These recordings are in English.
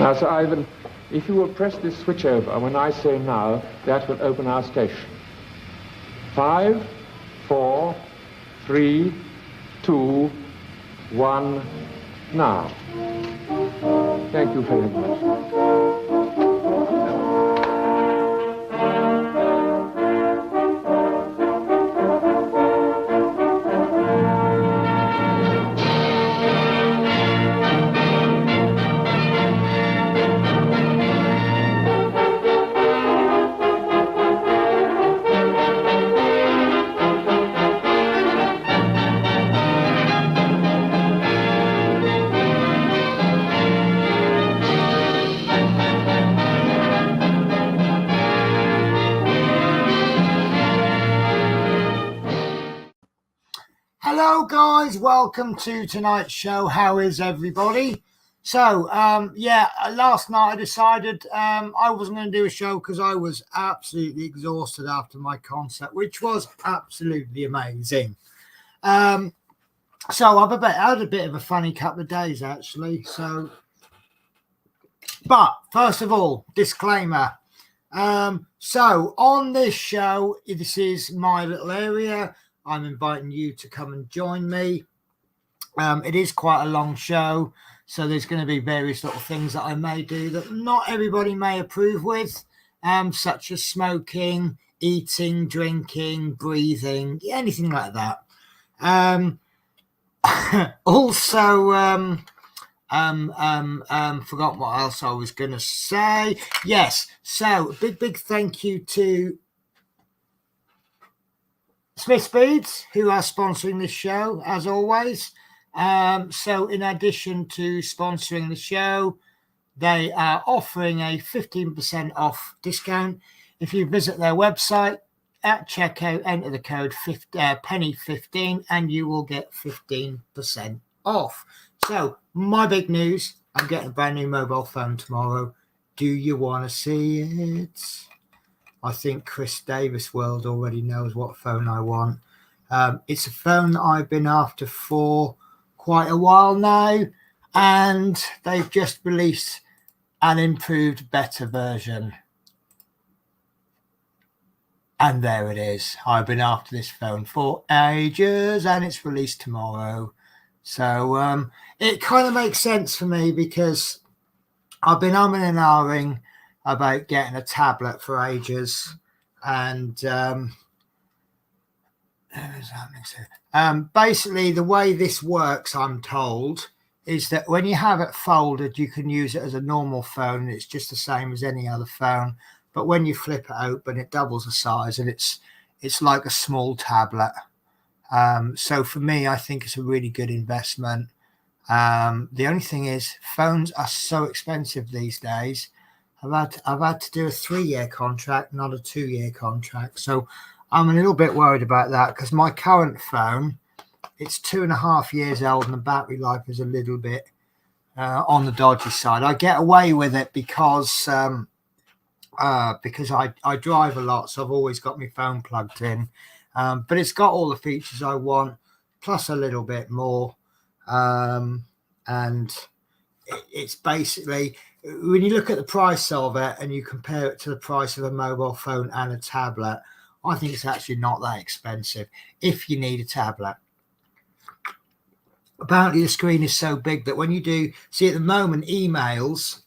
Now, Sir Ivan, if you will press this switch over, when I say now, that will open our station. 5, 4, 3, 2, 1, now. Thank you very much. Hello guys, welcome to tonight's show. How is everybody? So last night I decided I wasn't going to do a show because I was absolutely exhausted after my concert, which was absolutely amazing. So I had a bit of a funny couple of days actually. But first of all, disclaimer. So on this show, this is my little area. I'm inviting you to come and join me. It is quite a long show, so there's going to be various little things that I may do that not everybody may approve with, such as smoking, eating, drinking, breathing, anything like that. Also, forgot what else I was going to say. Yes, so big thank you to Smith Speeds, who are sponsoring this show, as always. So in addition to sponsoring the show, they are offering a 15% off discount. If you visit their website at checkout, enter the code penny15 and you will get 15% off. So my big news, I'm getting a brand new mobile phone tomorrow. Do you want to see it? I think Chris Davis World already knows what phone I want. It's a phone that I've been after for quite a while now, and they've just released an improved, better version. And there it is. I've been after this phone for ages, and it's released tomorrow. So it kind of makes sense for me because I've been umming and ahhing about getting a tablet for ages, and basically the way this works, I'm told, is that when you have it folded, you can use it as a normal phone. It's just the same as any other phone, but when you flip it open, it doubles the size, and it's like a small tablet. So for me, I think it's a really good investment. The only thing is, phones are so expensive these days. I've had to do a 3-year contract, not a 2-year contract. So I'm a little bit worried about that because my current phone, it's 2.5 years old and the battery life is a little bit on the dodgy side. I get away with it because I drive a lot, so I've always got my phone plugged in. But it's got all the features I want, plus a little bit more. And it's basically, when you look at the price of it and you compare it to the price of a mobile phone and a tablet, I think it's actually not that expensive if you need a tablet. Apparently the screen is so big that when you do see at the moment emails,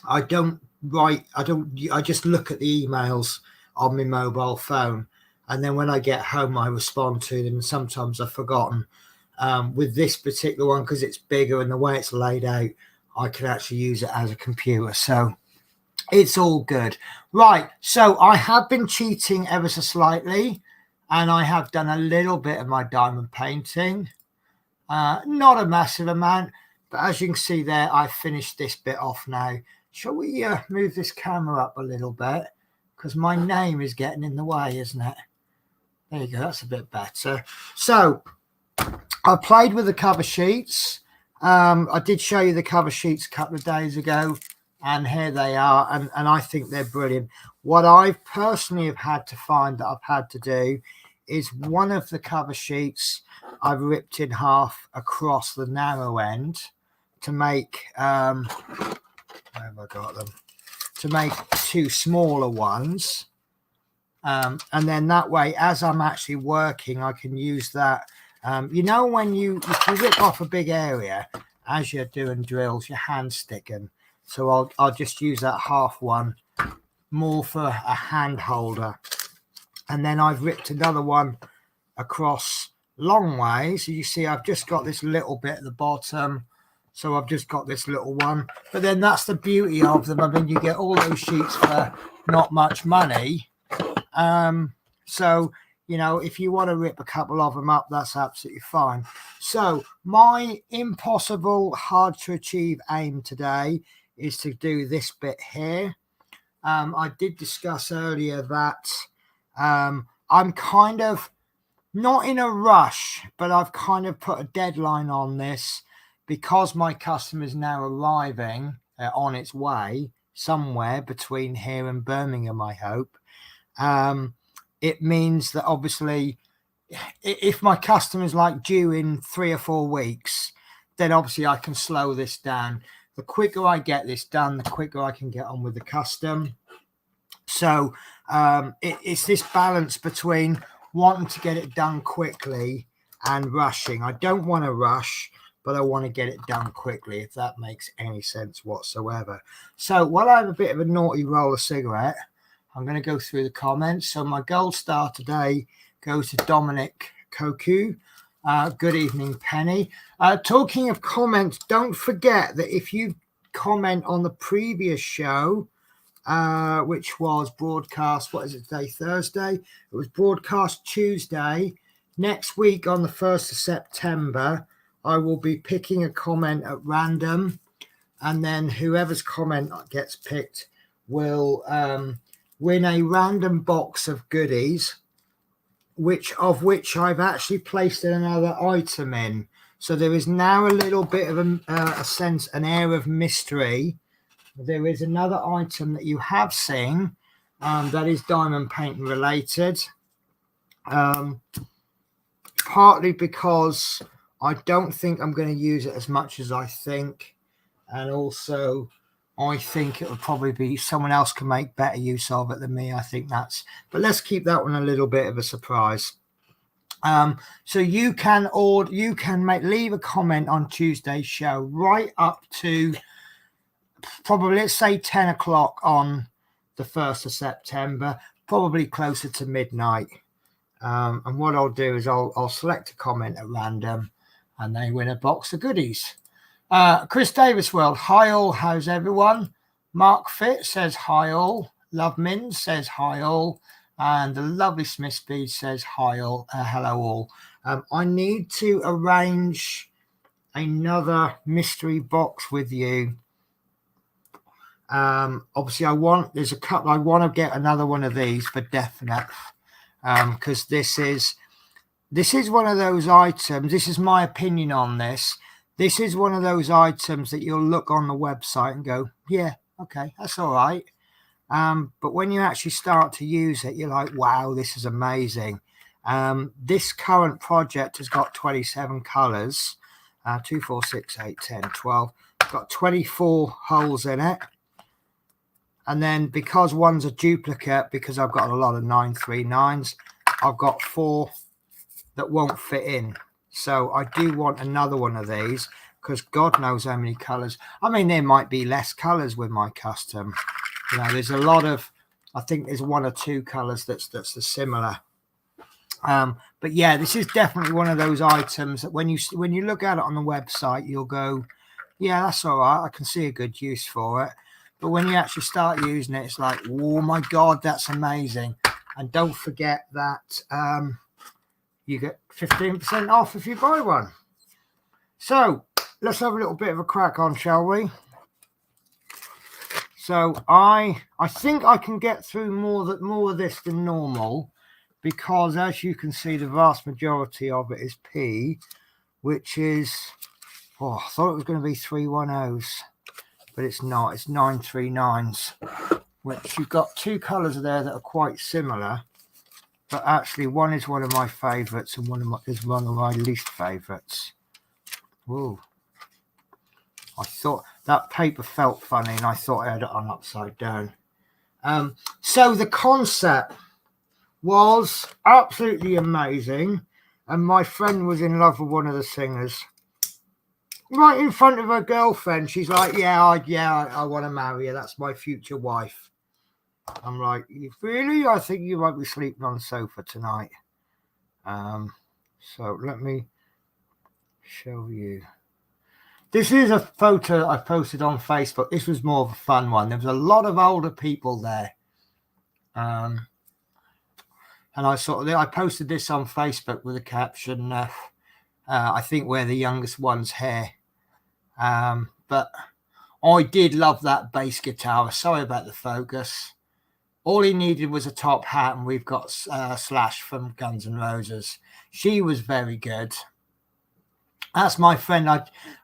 I just look at the emails on my mobile phone, and then when I get home I respond to them, and sometimes I've forgotten. With this particular one, because it's bigger and the way it's laid out, I can actually use it as a computer, so it's all good. Right, so I have been cheating ever so slightly, and I have done a little bit of my diamond painting. Not a massive amount, but as you can see there, I've finished this bit off now. Shall we move this camera up a little bit, because my name is getting in the way, isn't it? There you go, that's a bit better. So I played with the cover sheets. I did show you the cover sheets a couple of days ago, and here they are, and I think they're brilliant. What I personally have had to find that I've had to do is one of the cover sheets I've ripped in half across the narrow end to make where have I got them? To make 2 smaller ones. And then that way, as I'm actually working, I can use that. You know, if you rip off a big area, as you're doing drills, your hand's sticking. So I'll just use that half one more for a hand holder. And then I've ripped another one across long ways. So you see, I've just got this little bit at the bottom. So I've just got this little one. But then that's the beauty of them. I mean, you get all those sheets for not much money. So, you know, if you want to rip a couple of them up, that's absolutely fine. So my impossible, hard to achieve aim today is to do this bit here. I did discuss earlier that I'm kind of not in a rush, but I've kind of put a deadline on this because my customer is now arriving on its way somewhere between here and Birmingham, I hope. It means that obviously if my customer's like due in 3 or 4 weeks, then obviously I can slow this down. The quicker I get this done, the quicker I can get on with the custom. So it's this balance between wanting to get it done quickly and rushing. I don't want to rush, but I want to get it done quickly, if that makes any sense whatsoever. So while I have a bit of a naughty roll of cigarette, I'm going to go through the comments. So my gold star today goes to Dominic Koku. Good evening, Penny. Talking of comments, don't forget that if you comment on the previous show, which was broadcast, what is it today, Thursday? It was broadcast Tuesday. Next week on the 1st of September, I will be picking a comment at random, and then whoever's comment gets picked will win a random box of goodies, which I've actually placed another item in. So there is now a little bit of a sense, an air of mystery. There is another item that you have seen that is diamond painting related. Partly because I don't think I'm going to use it as much as I think. And also, I think it would probably be someone else can make better use of it than me. I think that's, but let's keep that one a little bit of a surprise. So you can leave a comment on Tuesday's show right up to probably, let's say 10 o'clock on the 1st of September, probably closer to midnight. And what I'll do is I'll select a comment at random and they win a box of goodies. Chris Davis World, hi all, how's everyone? Mark Fit says hi all. Love Min says hi all. And the lovely Smith Speed says hi all. Hello all. I need to arrange another mystery box with you. Obviously I want to get another one of these for definite. Because this is one of those items. This is my opinion on this. This is one of those items that you'll look on the website and go, yeah, okay, that's all right. But when you actually start to use it, you're like, wow, this is amazing. This current project has got 27 colors, 2, 4, 6, 8, 10, 12. It's got 24 holes in it. And then because one's a duplicate, because I've got a lot of 939s, I've got 4 that won't fit in. So I do want another one of these because God knows how many colors. I mean, there might be less colors with my custom. You know, there's a lot of, I think there's 1 or 2 colors that's similar. But yeah, this is definitely one of those items that when you look at it on the website, you'll go, yeah, that's all right. I can see a good use for it. But when you actually start using it, it's like, oh my God, that's amazing. And don't forget that you get 15% off if you buy one. So let's have a little bit of a crack on, shall we? So I think I can get through more of this than normal, because as you can see, the vast majority of it is P, which is, I thought it was going to be 310s. But it's not, it's 939s, which you've got 2 colors there that are quite similar, but actually one is one of my favorites and one of my least favorites. Ooh. I thought that paper felt funny, and I thought I had it on upside down. So the concept was absolutely amazing, and my friend was in love with one of the singers. Right in front of her girlfriend, she's like, I want to marry her. That's my future wife. I'm like, really? I think you might be sleeping on the sofa tonight. So let me show you. This is a photo I posted on Facebook. This was more of a fun one. There was a lot of older people there. And I posted this on Facebook with a caption, I think we're the youngest ones here. But I did love that bass guitar. Sorry about the focus. All he needed was a top hat, and we've got Slash from Guns N' Roses. She was very good. That's my friend.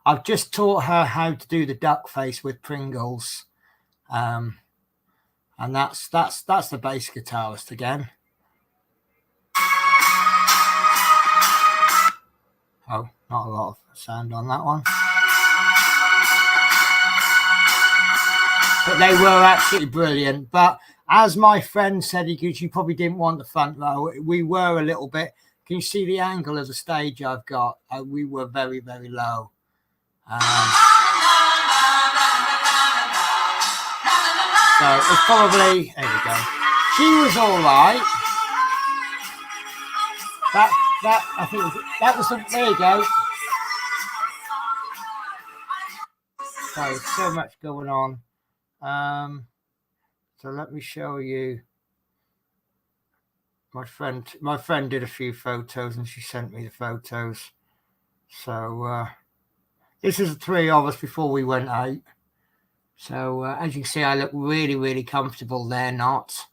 I've just taught her how to do the duck face with Pringles. And that's the bass guitarist again. Oh, not a lot of sound on that one. But they were absolutely brilliant. But as my friend said, because you probably didn't want the front row, we were a little bit. Can you see the angle of the stage I've got? We were very, very low. So it's probably, there we go. She was all right. I think that was there you go. So much going on. So let me show you. My friend did a few photos, and she sent me the photos. So this is the three of us before we went out. So as you can see, I look really, really comfortable there. Not.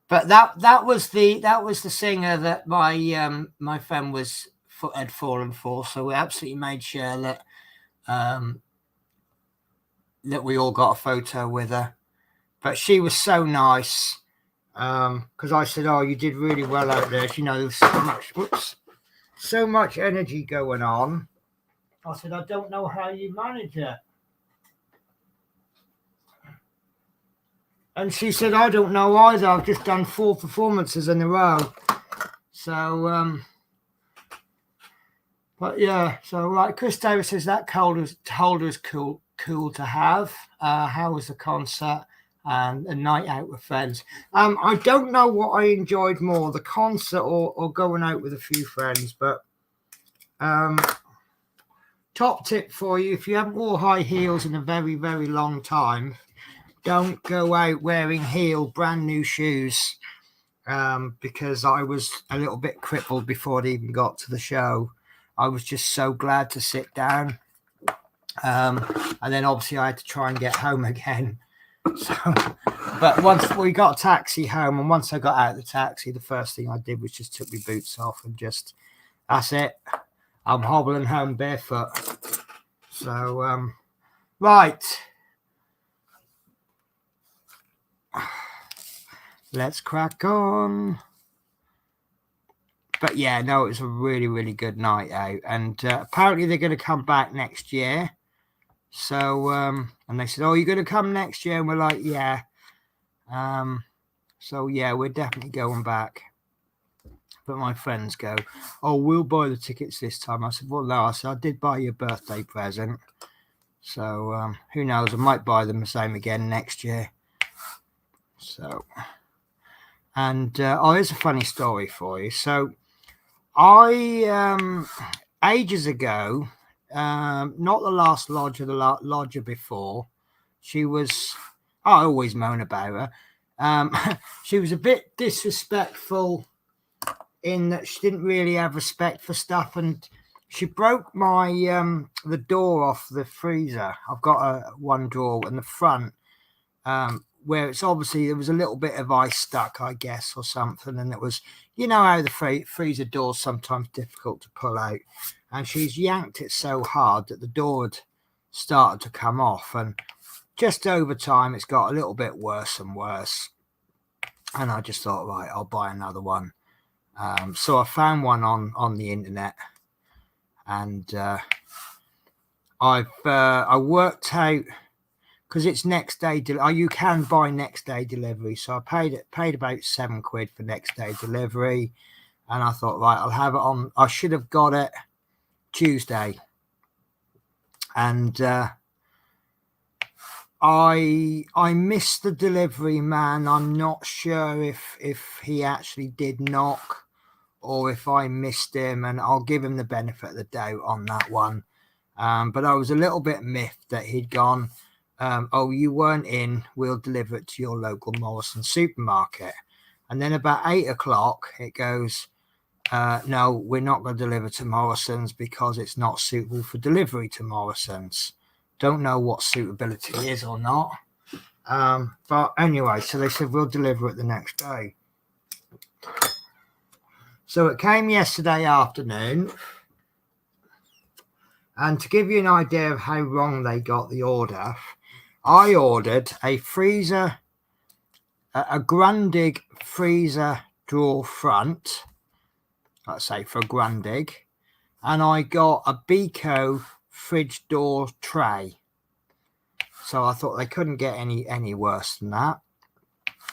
But that was the singer that my friend had fallen for. So we absolutely made sure that that we all got a photo with her. But she was so nice, because I said, "Oh, you did really well out there." You know, there was so much energy going on. I said, "I don't know how you manage it." And she said, "I don't know either. I've just done 4 performances in a row." So, but yeah. So, right, Chris Davis says that holder is cool to have. How was the concert and a night out with friends? I don't know what I enjoyed more, the concert or going out with a few friends. But top tip for you: if you haven't worn high heels in a very, very long time, don't go out wearing brand new shoes, because I was a little bit crippled before it even got to the show. I was just so glad to sit down. And then obviously I had to try and get home again. So, but once we got a taxi home, and once I got out of the taxi, the first thing I did was just took my boots off and that's it. I'm hobbling home barefoot. So, right. Let's crack on. But yeah, no, it was a really, really good night out. And apparently they're going to come back next year. So, and they said, "Oh, you're going to come next year?" And we're like, "Yeah." So yeah, we're definitely going back. But my friends go, "Oh, we'll buy the tickets this time." I said, "Well, no." I said, "I did buy you a birthday present. So who knows? I might buy them the same again next year." So, and here's a funny story for you. So I ages ago, not the last lodger, the lodger before, she was, I always moan about her. She was a bit disrespectful in that she didn't really have respect for stuff, and she broke my the door off the freezer. I've got one drawer in the front, where it's obviously there was a little bit of ice stuck, I guess, or something, and it was, you know how the freezer door's sometimes difficult to pull out, and she's yanked it so hard that the door had started to come off, and just over time it's got a little bit worse and worse, and I just thought, right, I'll buy another one. So I found one on the internet, And I worked out, because it's next day. You can buy next day delivery, so I paid about £7 for next day delivery, and I thought, right, I'll have it on. I should have got it Tuesday, and I missed the delivery man. I'm not sure if he actually did knock or if I missed him, and I'll give him the benefit of the doubt on that one. But I was a little bit miffed that he'd gone, oh, you weren't in, we'll deliver it to your local Morrison supermarket. And then about 8 o'clock, it goes, no, we're not going to deliver to Morrison's because it's not suitable for delivery to Morrison's. Don't know what suitability is or not. But anyway, so they said, we'll deliver it the next day. So it came yesterday afternoon. And to give you an idea of how wrong they got the order, I ordered a freezer, a Grundig freezer drawer front, let's say for a Grundig, and I got a Beko fridge door tray. So I thought they couldn't get any worse than that.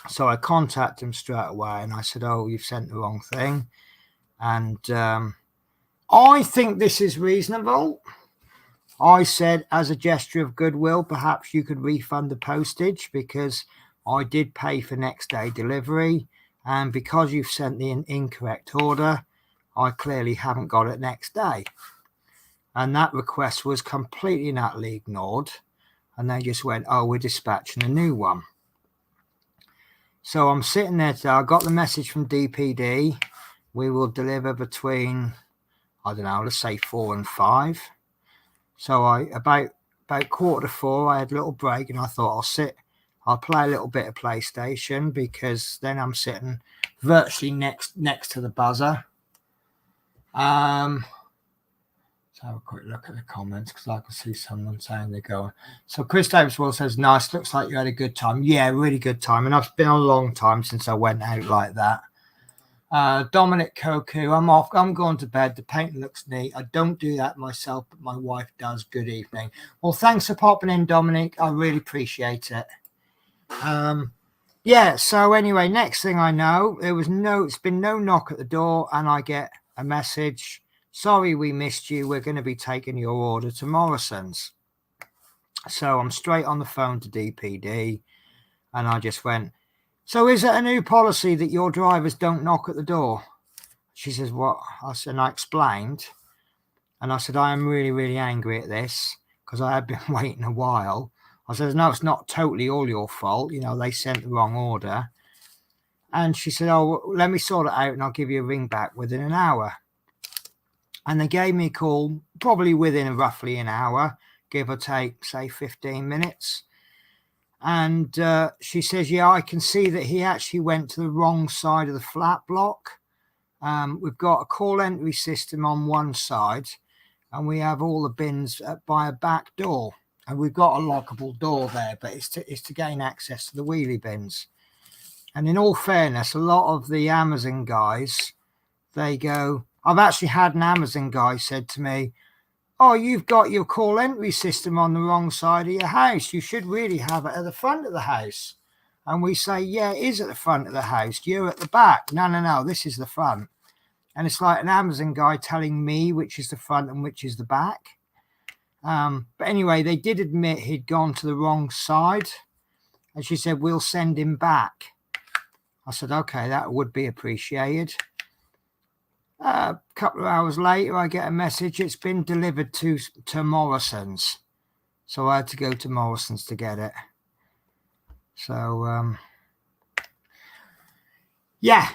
So I contacted them straight away and I said, oh, you've sent the wrong thing. And I think this is reasonable. I said, as a gesture of goodwill, perhaps you could refund the postage because I did pay for next day delivery. And because you've sent the incorrect order, I clearly haven't got it next day. And that request was completely and utterly ignored. And they just went, oh, we're dispatching a new one. So I'm sitting there today. I got the message from DPD. We will deliver between, I don't know, let's say 4 and 5. So about 3:45, I had a little break and I thought I'll play a little bit of PlayStation because then I'm sitting virtually next to the buzzer. Let's have a quick look at the comments because I can see someone saying they're going. So Chris Daviswell says, nice, looks like you had a good time. Yeah, really good time. And I've been a long time since I went out like that. Dominic Koku, I'm off. I'm going to bed. The painting looks neat. I don't do that myself, but my wife does. Good evening. Well, thanks for popping in, Dominic. I really appreciate it. Yeah, so anyway, next thing I know, it's been no knock at the door, and I get a message. Sorry, we missed you. We're going to be taking your order to Morrison's. So I'm straight on the phone to DPD, and I just went, so is it a new policy that your drivers don't knock at the door? She says, what? I said, and I explained. And I said, I am really, really angry at this because I had been waiting a while. I said, no, it's not totally all your fault. You know, they sent the wrong order. And she said, oh, let me sort it out and I'll give you a ring back within an hour. And they gave me a call probably within roughly an hour, give or take, say, 15 minutes. And she says, yeah, I can see that he actually went to the wrong side of the flat block. We've got a call entry system on one side and we have all the bins by a back door. And we've got a lockable door there, but it's to gain access to the wheelie bins. And in all fairness, a lot of the Amazon guys, they go, I've actually had an Amazon guy said to me, oh, you've got your call entry system on the wrong side of your house. You should really have it at the front of the house. And we say, yeah, it is at the front of the house. You're at the back. No, this is the front. And it's like an Amazon guy telling me which is the front and which is the back. But anyway, they did admit he'd gone to the wrong side. And she said, we'll send him back. I said, okay, that would be appreciated. A couple of hours later, I get a message. It's been delivered to Morrison's. So I had to go to Morrison's to get it. So, yeah.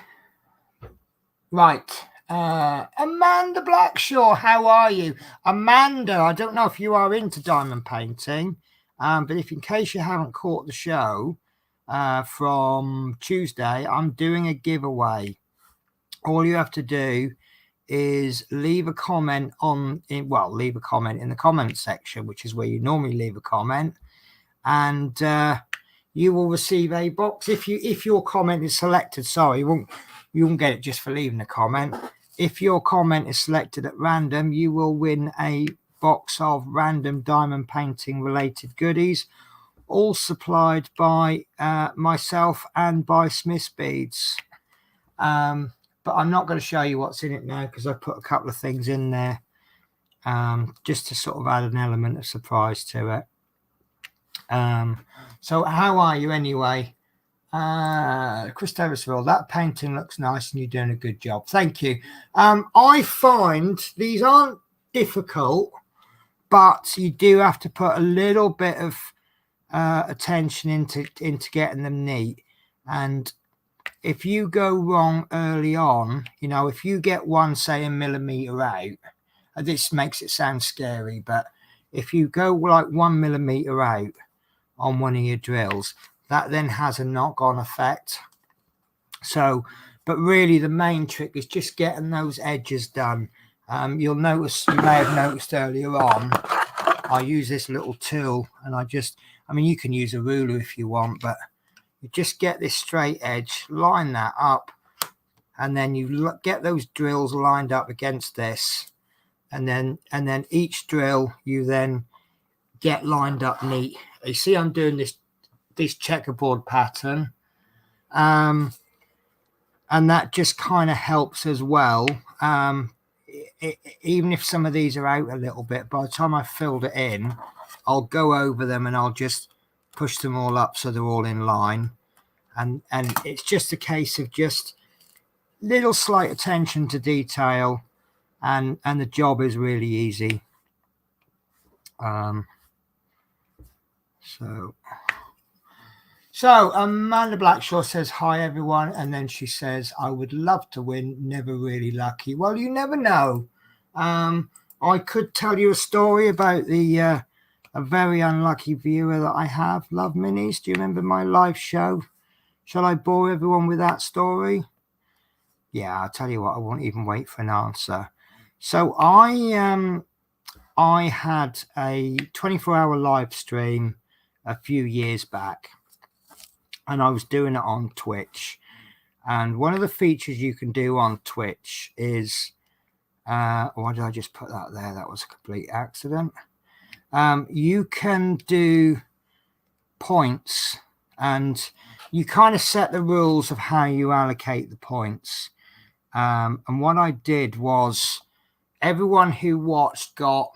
Right. Amanda Blackshaw, how are you? Amanda, I don't know if you are into diamond painting, but if in case you haven't caught the show from Tuesday, I'm doing a giveaway. All you have to do is leave a comment leave a comment in the comment section, which is where you normally leave a comment, and you will receive a box. If your comment is selected, sorry, you won't get it just for leaving a comment. If your comment is selected at random, you will win a box of random diamond painting related goodies, all supplied by myself and by Smith's Beads. But I'm not going to show you what's in it now because I put a couple of things in there just to sort of add an element of surprise to it. So how are you anyway? Chris Davisville, that painting looks nice and you're doing a good job. Thank you. I find these aren't difficult, but you do have to put a little bit of attention into getting them neat. And if you go wrong early on, you know, if you get one, say, a millimeter out, this makes it sound scary, but if you go like 1 millimeter out on one of your drills, that then has a knock-on effect. So, but really the main trick is just getting those edges done. You'll notice, you may have noticed earlier on, I use this little tool and I mean, you can use a ruler if you want, but you just get this straight edge, line that up, and then you get those drills lined up against this, and then each drill you then get lined up neat. You see I'm doing this checkerboard pattern, and that just kind of helps as well. Even if some of these are out a little bit, by the time I filled it in, I'll go over them and I'll just push them all up so they're all in line. And it's just a case of just little slight attention to detail, and the job is really easy. So Amanda Blackshaw says, hi, everyone. And then she says, I would love to win. Never really lucky. Well, you never know. I could tell you a story about a very unlucky viewer that I have. Love Minis. Do you remember my live show? Shall I bore everyone with that story? Yeah, I'll tell you what, I won't even wait for an answer. So I had a 24-hour live stream a few years back, and I was doing it on Twitch. And one of the features you can do on Twitch is, why did I just put that there? That was a complete accident. You can do points, and you kind of set the rules of how you allocate the points. And what I did was everyone who watched got,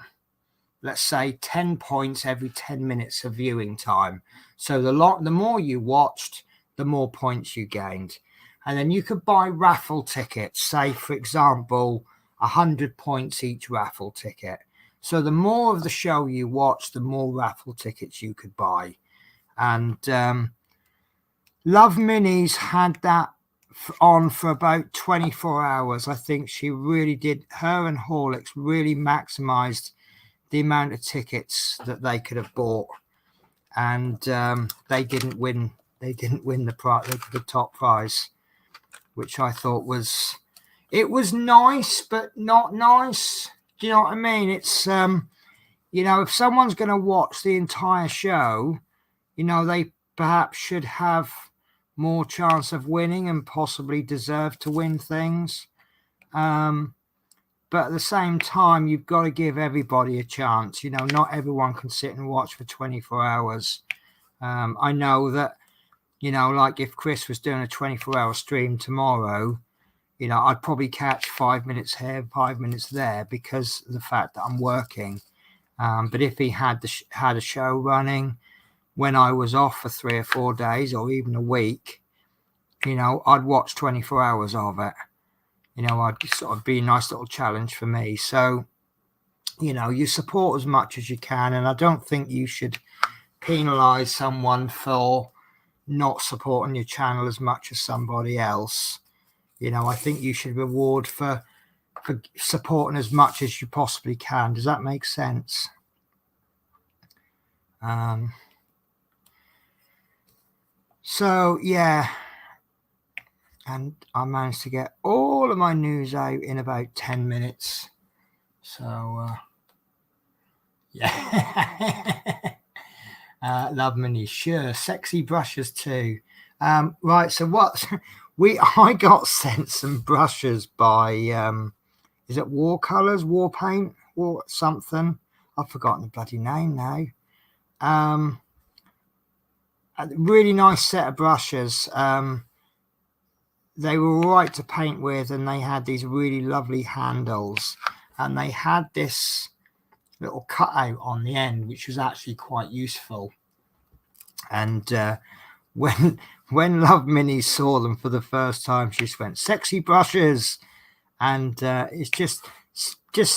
let's say, 10 points every 10 minutes of viewing time. So the more you watched, the more points you gained. And then you could buy raffle tickets, say, for example, 100 points each raffle ticket. So the more of the show you watched, the more raffle tickets you could buy. And Love Minis had that on for about 24 hours. I think she really did. Her and Horlicks really maximized the amount of tickets that they could have bought, and they didn't win. They didn't win the top prize, which I thought was nice, but not nice. Do you know what I mean? It's you know, if someone's going to watch the entire show, you know, they perhaps should have more chance of winning and possibly deserve to win things. But at the same time, you've got to give everybody a chance. You know, not everyone can sit and watch for 24 hours. I know that, you know, like if Chris was doing a 24-hour stream tomorrow, you know, I'd probably catch 5 minutes here, 5 minutes there because of the fact that I'm working. But if he had had a show running when I was off for 3 or 4 days or even a week, you know, I'd watch 24 hours of it. You know, I'd sort of be a nice little challenge for me. So, you know, you support as much as you can. And I don't think you should penalize someone for not supporting your channel as much as somebody else. You know, I think you should reward for supporting as much as you possibly can. Does that make sense? So, yeah. And I managed to get all of my news out in about 10 minutes. So, yeah. Love Mini, sure. Sexy brushes too. Right, so I got sent some brushes by is it Watercolors, War Paint, or something? I've forgotten the bloody name now. A really nice set of brushes. They were all right to paint with, and they had these really lovely handles, and they had this little cutout on the end, which was actually quite useful. And when Love Minnie saw them for the first time, she just went, "Sexy brushes," and it's just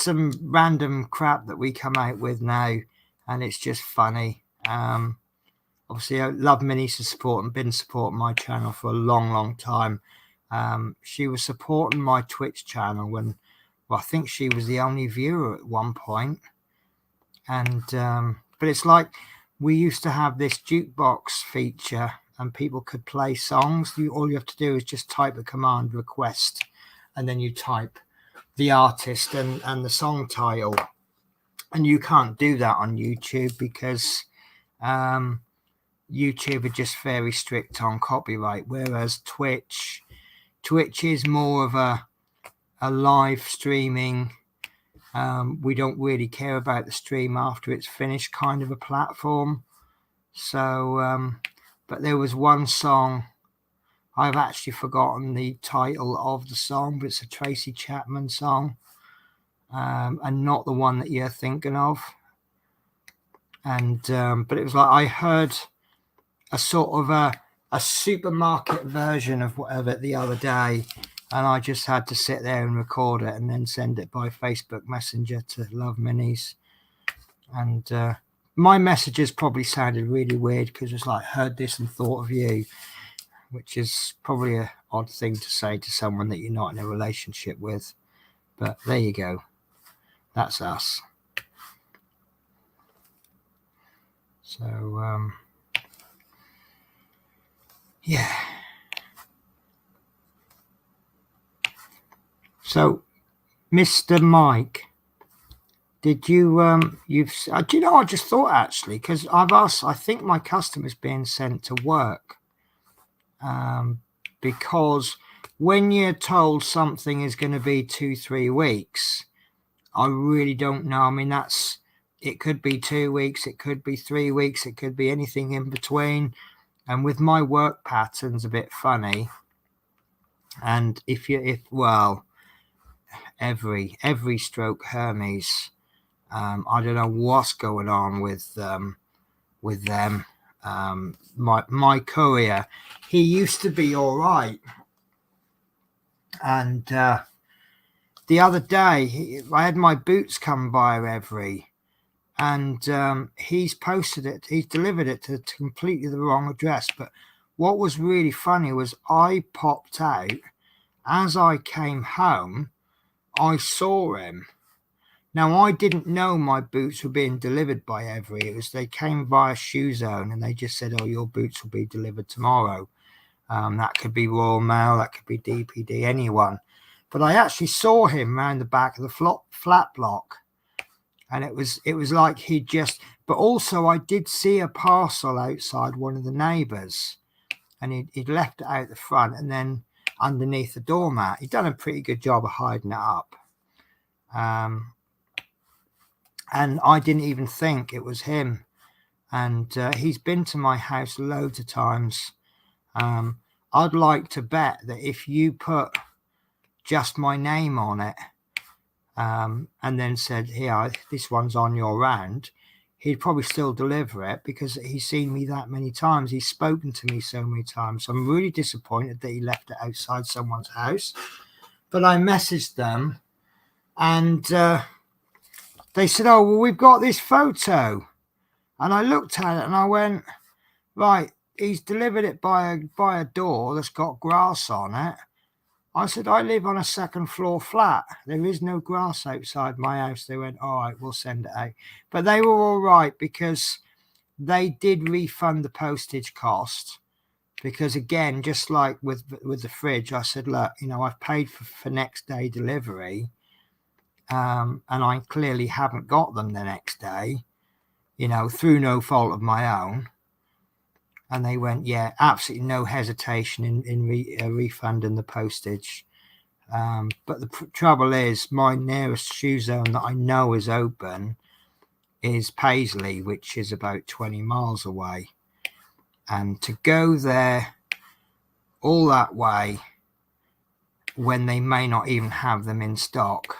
some random crap that we come out with now, and it's just funny. Obviously, Love Minnie's been supporting my channel for a long time. She was supporting my Twitch channel when, well, I think she was the only viewer at one point. And but it's like we used to have this jukebox feature, and people could play songs. All you have to do is just type a command request, and then you type the artist and the song title. And you can't do that on YouTube because YouTube are just very strict on copyright, whereas Twitch is more of a live streaming. We don't really care about the stream after it's finished kind of a platform. So but there was one song, I've actually forgotten the title of the song, but it's a Tracy Chapman song, and not the one that you're thinking of. And but it was like I heard a sort of a supermarket version of whatever the other day, and I just had to sit there and record it and then send it by Facebook Messenger to Love Minis. And my messages probably sounded really weird because it's like, heard this and thought of you, which is probably an odd thing to say to someone that you're not in a relationship with. But there you go. That's us. So, yeah. So, Mr. Mike, did you, do you know, I just thought actually, because I've asked, I think my customer's being sent to work. Because when you're told something is going to be 2-3 weeks, I really don't know. I mean, it could be 2 weeks, it could be 3 weeks, it could be anything in between. And with my work patterns a bit funny, and every stroke Hermes, I don't know what's going on with them. My courier, he used to be all right, and the other day I had my boots come by every, and he's delivered it to completely the wrong address. But what was really funny was I popped out. As I came home, I saw him. Now, I didn't know my boots were being delivered by Every. They came via Shoe Zone, and they just said, "Oh, your boots will be delivered tomorrow." That could be Royal Mail, that could be DPD, anyone. But I actually saw him around the back of the flat block, and it was like he just. But also, I did see a parcel outside one of the neighbours, and he'd left it out the front, and then underneath the doormat. He'd done a pretty good job of hiding it up. And I didn't even think it was him. And he's been to my house loads of times. I'd like to bet that if you put just my name on it, and then said, "Here, this one's on your round," he'd probably still deliver it because he's seen me that many times. He's spoken to me so many times. So I'm really disappointed that he left it outside someone's house. But I messaged them, and they said, "Oh, well, we've got this photo." And I looked at it and I went, "Right, he's delivered it by a door that's got grass on it." I said, "I live on a second floor flat. There is no grass outside my house." They went, "All right, we'll send it out." But they were all right because they did refund the postage cost. Because again, just like with the fridge, I said, "Look, I've paid for next day delivery. And I clearly haven't got them the next day, through no fault of my own. And they went, yeah, absolutely no hesitation in refunding the postage. But the trouble is, my nearest shoe zone that I know is open is Paisley, which is about 20 miles away. And to go there all that way when they may not even have them in stock,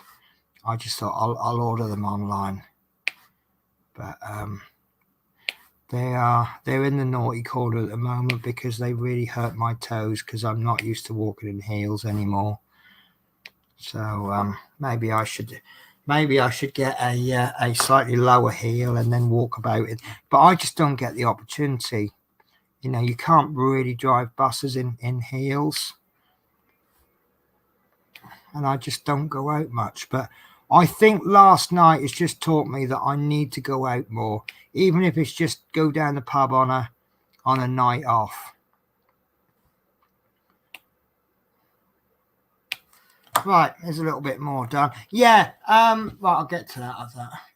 I just thought I'll order them online. But they're in the naughty corner at the moment because they really hurt my toes because I'm not used to walking in heels anymore. So maybe I should get a slightly lower heel and then walk about it. But I just don't get the opportunity. You know, you can't really drive buses in heels. And I just don't go out much. But I think last night has just taught me that I need to go out more, even if it's just go down the pub on a night off. Right, there's a little bit more done. Yeah, right, I'll get to that.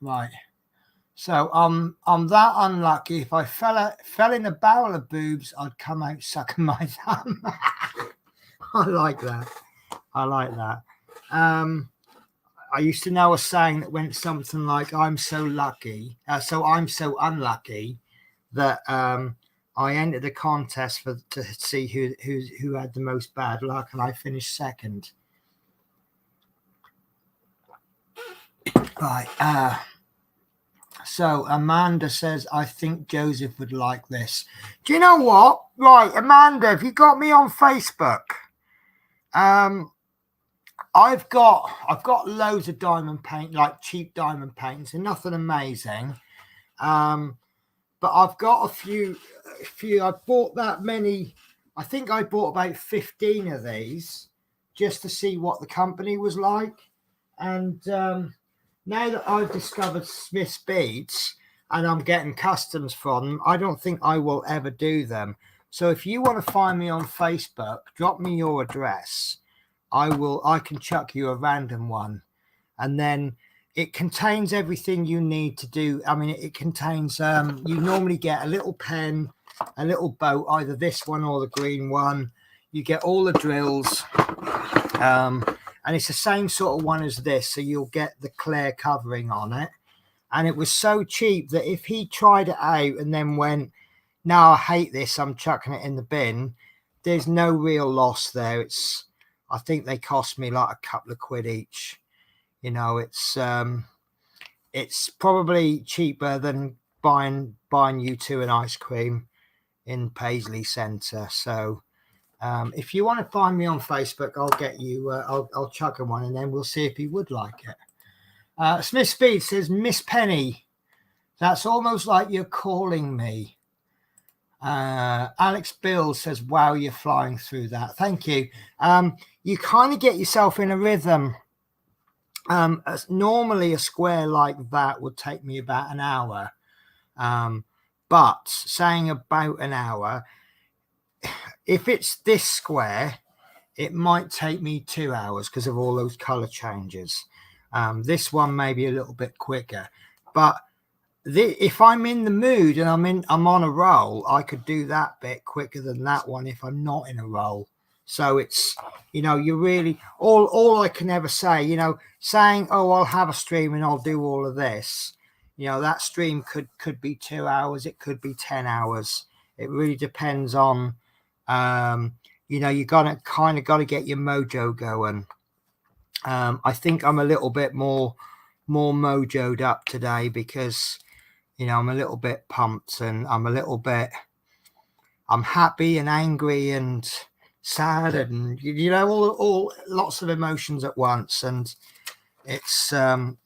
Right. So I'm that unlucky. If I fell in a barrel of boobs, I'd come out sucking my thumb. I like that. I used to know a saying that went something like, I'm so lucky, so I'm so unlucky that I entered a contest to see who had the most bad luck, and I finished second. Right. So Amanda says, I think Joseph would like this. Do you know what? Right, Amanda, have you got me on Facebook? I've got loads of diamond paint, like cheap diamond paints, and nothing amazing. But I've got a few. I bought that many. I think I bought about 15 of these just to see what the company was like. And now that I've discovered Smith's Beads and I'm getting customs from them, I don't think I will ever do them. So if you want to find me on Facebook, drop me your address. I can chuck you a random one, and then it contains everything you need to do. I mean, it contains, you normally get a little pen, a little boat, either this one or the green one. You get all the drills, and it's the same sort of one as this. So you'll get the clear covering on it. And it was so cheap that if he tried it out and then went, no, I hate this, I'm chucking it in the bin, there's no real loss there. I think they cost me like a couple of quid each. You know, it's probably cheaper than buying you two an ice cream in Paisley Centre. So if you want to find me on Facebook, I'll get you. I'll chuck him one, and then we'll see if he would like it. Smith Speed says, Miss Penny, that's almost like you're calling me. Alex Bill says, wow, you're flying through that. Thank you. You kind of get yourself in a rhythm. Normally a square like that would take me about an hour. But saying about an hour, if it's this square, it might take me 2 hours because of all those color changes. This one may be a little bit quicker, but if I'm in the mood and I'm on a roll, I could do that bit quicker than that one if I'm not in a roll. So it's, you know, you really, all I can ever say, you know, saying, oh, I'll have a stream and I'll do all of this, you know, that stream could be 2 hours, it could be 10 hours. It really depends on, you know, you got to get your mojo going. I think I'm a little bit more mojoed up today because, you know, I'm a little bit pumped and I'm happy and angry and sad and, you know, all lots of emotions at once. And it's a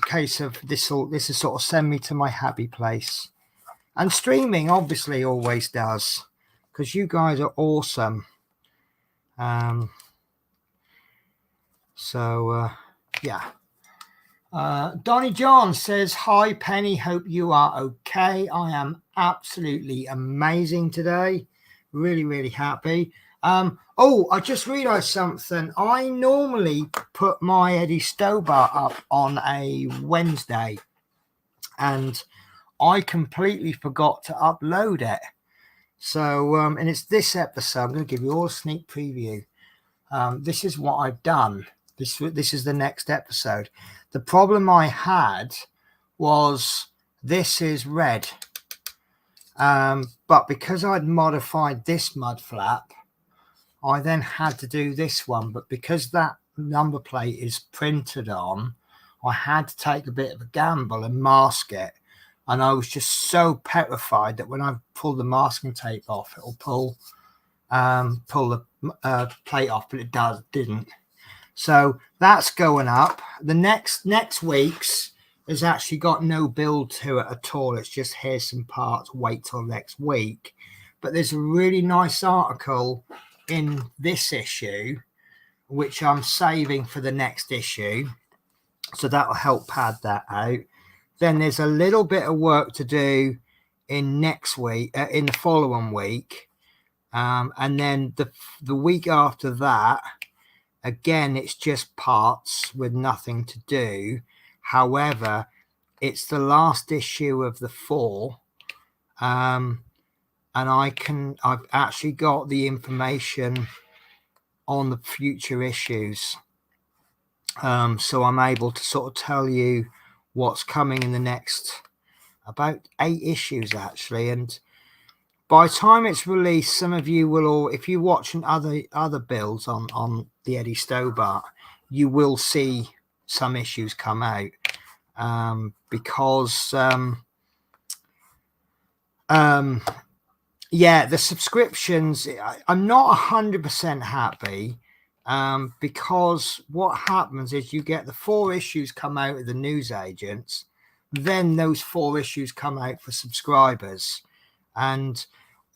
case of this is sort of send me to my happy place. And streaming obviously always does, because you guys are awesome. Yeah. Donnie John says, hi Penny, hope you are okay. I am absolutely amazing today. Really, really happy. I just realized something. I normally put my Eddie Stowbar up on a Wednesday, and I completely forgot to upload it. So, and it's this episode. I'm going to give you all a sneak preview. This is what I've done. This is the next episode. The problem I had was this is red. But because I'd modified this mud flap, I then had to do this one. But because that number plate is printed on, I had to take a bit of a gamble and mask it. And I was just so petrified that when I pull the masking tape off, it'll pull the plate off, but it didn't. So that's going up. The next week's has actually got no build to it at all. It's just here's some parts, wait till next week. But there's a really nice article in this issue, which I'm saving for the next issue. So that will help pad that out. Then there's a little bit of work to do in next week, in the following week. And then the week after that, again, it's just parts with nothing to do. However, it's the last issue of the 4. And I've actually got the information on the future issues. So I'm able to sort of tell you what's coming in the next about 8 issues, actually. And by the time it's released, some of you will all, if you're watching other builds on the Eddie Stobart, you will see some issues come out. Because yeah, the subscriptions, I'm not 100% happy, because what happens is you get the 4 issues come out of the newsagents, then those 4 issues come out for subscribers, and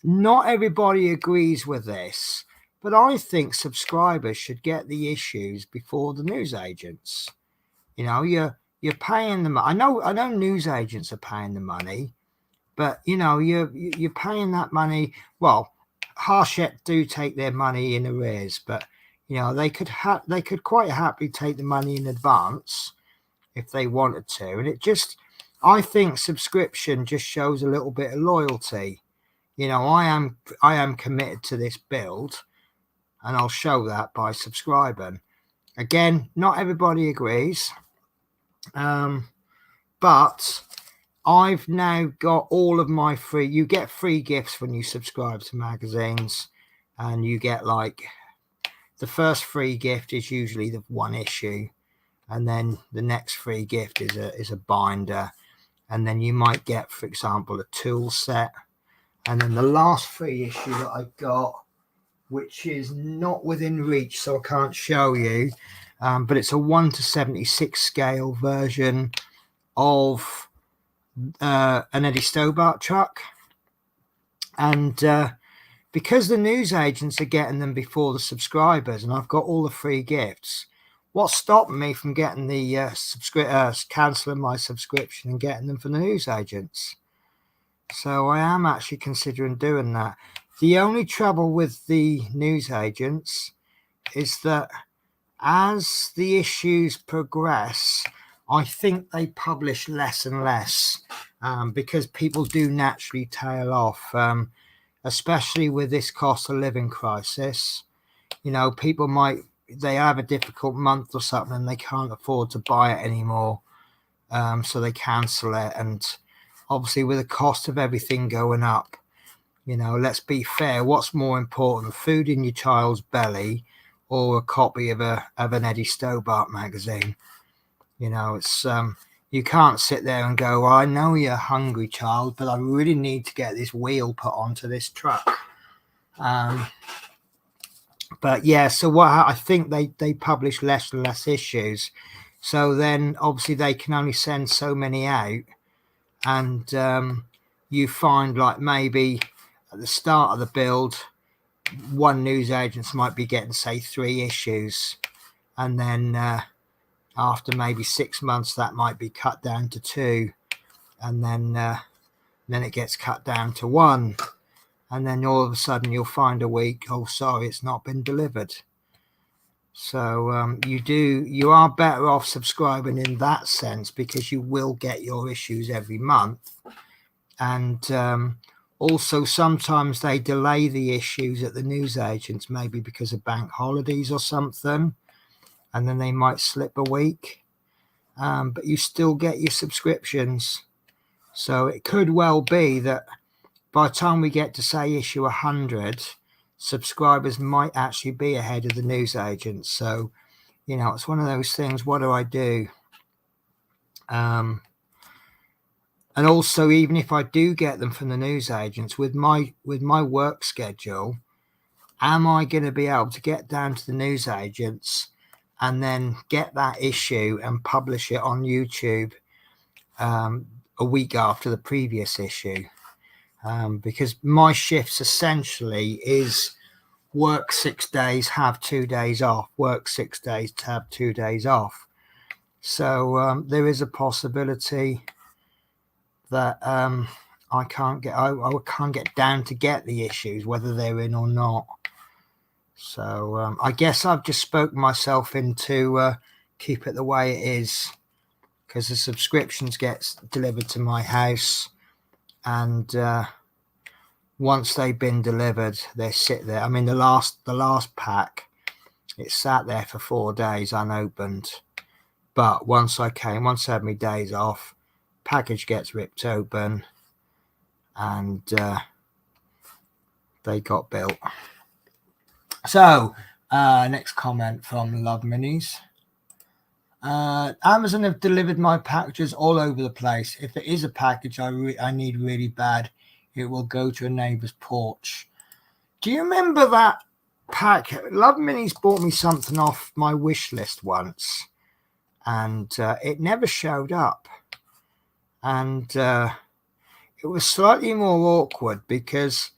not everybody agrees with this, but I think subscribers should get the issues before the newsagents. You know, you're paying them. I know newsagents are paying the money, but you know, you're paying that money. Well, Hachette do take their money in arrears, but you know, they could quite happily take the money in advance if they wanted to. And I think subscription just shows a little bit of loyalty. You know, I am committed to this build, and I'll show that by subscribing. Again, not everybody agrees. But I've now got all of my you get free gifts when you subscribe to magazines, and you get like the first free gift is usually the 1 issue, and then the next free gift is a binder, and then you might get, for example, a tool set, and then the last free issue that I got, which is not within reach, so I can't show you, but it's a 1:76 scale version of an Eddie Stobart truck. And because the newsagents are getting them before the subscribers, and I've got all the free gifts, what's stopping me from getting the cancelling my subscription and getting them from the newsagents? So I am actually considering doing that. The only trouble with the newsagents is that as the issues progress, I think they publish less and less, because people do naturally tail off, especially with this cost of living crisis. You know, people they have a difficult month or something and they can't afford to buy it anymore, so they cancel it. And obviously with the cost of everything going up, you know, let's be fair, what's more important, food in your child's belly or a copy of an Eddie Stobart magazine? You know, it's you can't sit there and go, well, I know you're hungry, child, but I really need to get this wheel put onto this truck. But yeah, so what I think they publish less and less issues, so then obviously they can only send so many out, and you find like maybe at the start of the build, one newsagent might be getting, say, 3 issues, and then after maybe 6 months that might be cut down to 2, and then it gets cut down to 1, and then all of a sudden you'll find a week, oh sorry, it's not been delivered. So you are better off subscribing in that sense, because you will get your issues every month. And also sometimes they delay the issues at the newsagents, maybe because of bank holidays or something, and then they might slip a week, but you still get your subscriptions. So it could well be that by the time we get to, say, issue 100, subscribers might actually be ahead of the newsagents. So, you know, it's one of those things. What do I do? And also, even if I do get them from the newsagents, with my work schedule, am I going to be able to get down to the newsagents and then get that issue and publish it on YouTube a week after the previous issue? Because my shifts essentially is work 6 days, have 2 days off, work 6 days to have 2 days off. So there is a possibility that I can't get down to get the issues, whether they're in or not. So I guess I've just spoken myself into keep it the way it is, because the subscriptions gets delivered to my house, and once they've been delivered, they sit there. I mean, the last pack, it sat there for 4 days unopened. But once I had my days off, package gets ripped open, and they got built. So next comment from Love Minis. Amazon have delivered my packages all over the place. If it is a package I need really bad, it will go to a neighbor's porch. Do you remember that pack? Love Minis bought me something off my wish list once, and it never showed up. And it was slightly more awkward because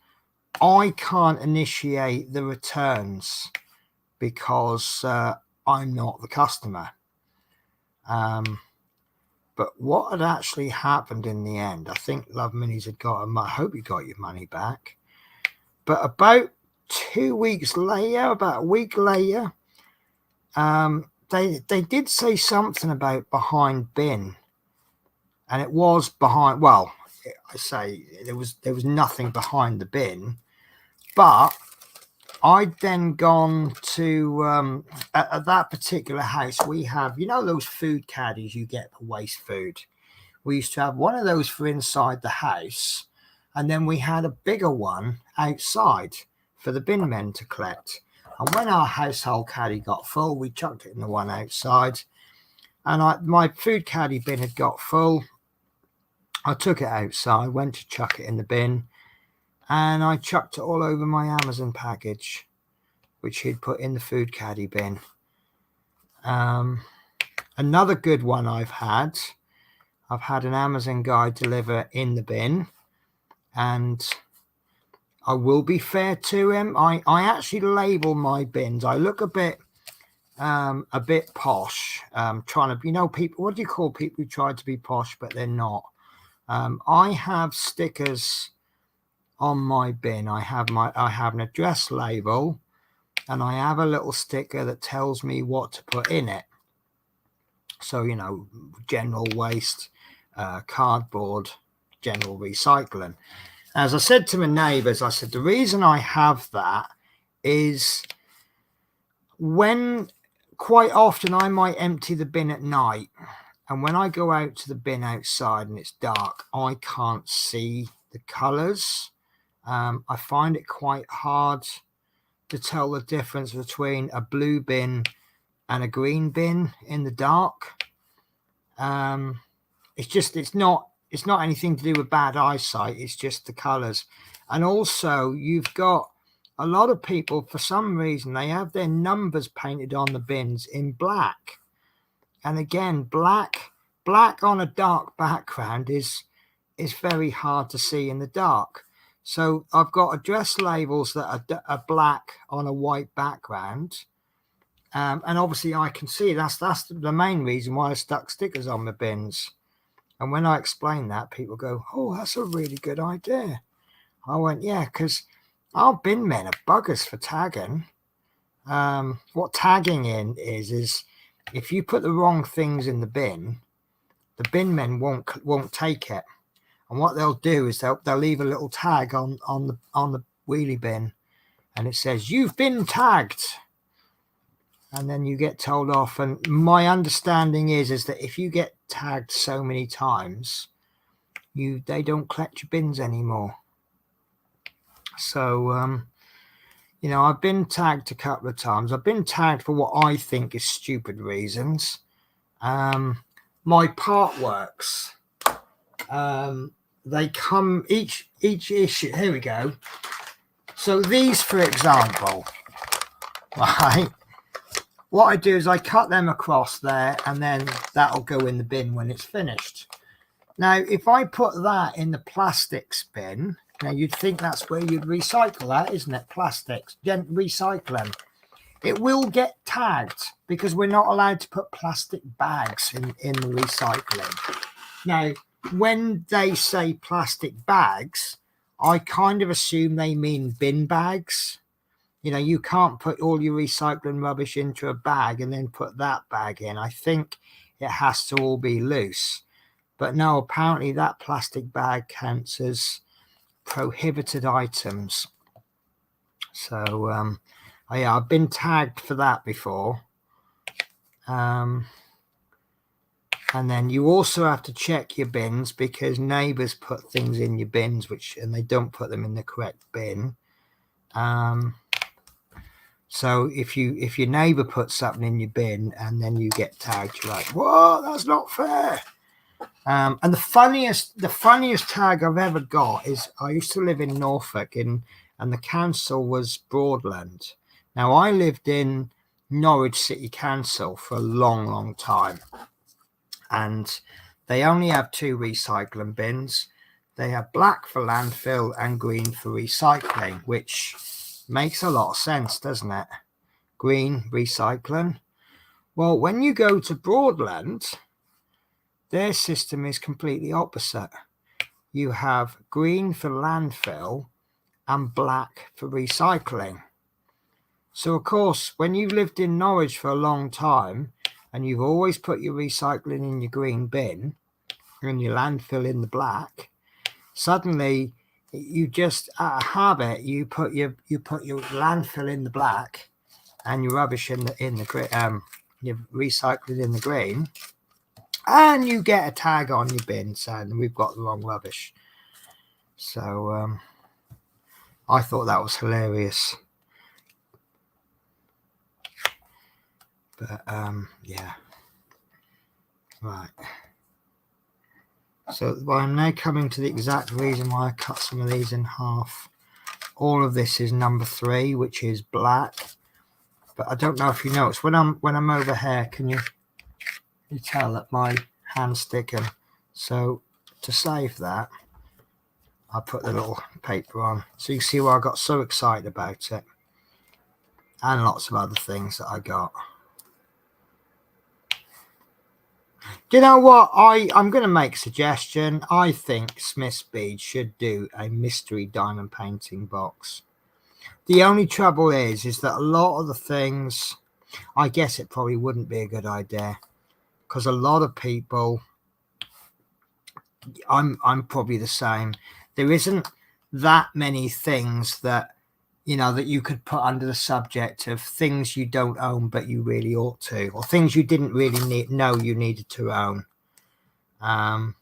I can't initiate the returns because I'm not the customer. But what had actually happened in the end, I think Love Minis had got I hope you got your money back. But about 2 weeks later, about a week later, they did say something about behind bin. And it was behind, well, I say there was nothing behind the bin. But I'd then gone to, at that particular house, we have, you know, those food caddies you get for waste food. We used to have one of those for inside the house, and then we had a bigger one outside for the bin men to collect. And when our household caddy got full, we chucked it in the one outside. And my food caddy bin had got full. I took it outside, went to chuck it in the bin, and I chucked it all over my Amazon package, which he'd put in the food caddy bin. Another good one I've had an Amazon guy deliver in the bin, and I will be fair to him. I actually label my bins. I look a bit posh, trying to, you know, people, what do you call people who try to be posh but they're not? I have stickers on my bin. I have an address label, and I have a little sticker that tells me what to put in it. So, you know, general waste, cardboard, general recycling. As I said to my neighbours, I said, the reason I have that is when quite often I might empty the bin at night, and when I go out to the bin outside and it's dark, I can't see the colours. I find it quite hard to tell the difference between a blue bin and a green bin in the dark. It's not anything to do with bad eyesight. It's just the colours. And also, you've got a lot of people, for some reason, they have their numbers painted on the bins in black. And again, black on a dark background is very hard to see in the dark. So I've got address labels that are black on a white background. And obviously I can see that's the main reason why I stuck stickers on my bins. And when I explain that, people go, oh, that's a really good idea. I went, yeah, because our bin men are buggers for tagging. What tagging is if you put the wrong things in the bin men won't take it. And what they'll do is they'll leave a little tag on the wheelie bin, and it says, "You've been tagged." And then you get told off. And my understanding is that if you get tagged so many times, they don't collect your bins anymore. So you know, I've been tagged a couple of times. I've been tagged for what I think is stupid reasons. My part works. They come each issue. Here we go. So these, for example, right? What I do is I cut them across there, and then that'll go in the bin when it's finished. Now, if I put that in the plastics bin, now you'd think that's where you'd recycle that, isn't it? Plastics, recycling. It will get tagged because we're not allowed to put plastic bags in the recycling. Now, when they say plastic bags, I kind of assume they mean bin bags. You know, you can't put all your recycling rubbish into a bag and then put that bag in. I think it has to all be loose. But no, apparently that plastic bag counts as prohibited items. So, yeah, I've been tagged for that before. And then you also have to check your bins because neighbours put things in your bins and they don't put them in the correct bin. So if your neighbour puts something in your bin and then you get tagged, you're like, "Whoa, that's not fair." And the funniest tag I've ever got is I used to live in Norfolk and the council was Broadland. Now I lived in Norwich City Council for a long time, and they only have 2 recycling bins. They have black for landfill and green for recycling, which makes a lot of sense, doesn't it? Green recycling. Well, when you go to Broadland, their system is completely opposite. You have green for landfill and black for recycling. So, of course, when you've lived in Norwich for a long time and you've always put your recycling in your green bin and your landfill in the black, suddenly you just, out of habit, you put your landfill in the your rubbish in the your recycling in the green, and you get a tag on your bin saying we've got the wrong rubbish. So I thought that was hilarious. But yeah, right. So I'm now coming to the exact reason why I cut some of these in half. All of this is number 3, which is black. But I don't know if you notice when I'm over here, can you tell that my hand's sticking? So to save that, I put the little paper on, so you see why I got so excited about it, and lots of other things that I got. Do you know what? I'm going to make a suggestion. I think Smith's Bead should do a mystery diamond painting box. The only trouble is that a lot of the things, I guess it probably wouldn't be a good idea because a lot of people, I'm probably the same. There isn't that many things that, you know, that you could put under the subject of things you don't own but you really ought to, or things you didn't really know you needed to own. But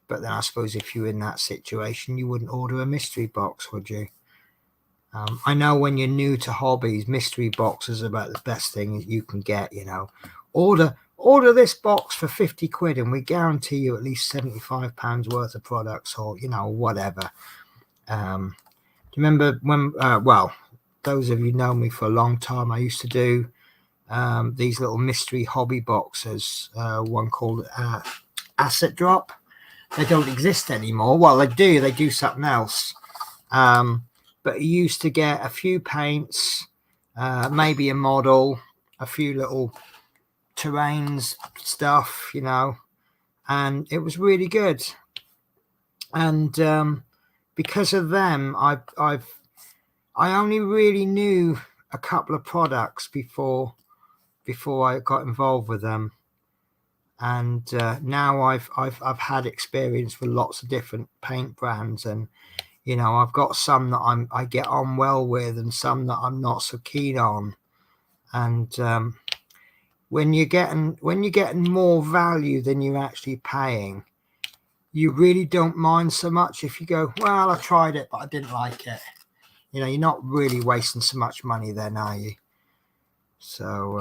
then I suppose if you're in that situation, you wouldn't order a mystery box, would you? I know when you're new to hobbies, mystery boxes are about the best thing you can get. You know, order this box for 50 quid and we guarantee you at least £75 worth of products, or, you know, whatever. Do you remember when, well, those of you know me for a long time, I used to do these little mystery hobby boxes, one called Asset Drop. They don't exist anymore. Well, they do something else. But you used to get a few paints, maybe a model, a few little terrains stuff, you know, and it was really good. And because of them, I only really knew a couple of products before I got involved with them. And now I've had experience with lots of different paint brands, and you know, I've got some that I get on well with, and some that I'm not so keen on. And when you're getting more value than you're actually paying, you really don't mind so much if you go, well, I tried it, but I didn't like it. You know, you're not really wasting so much money then, are you? So,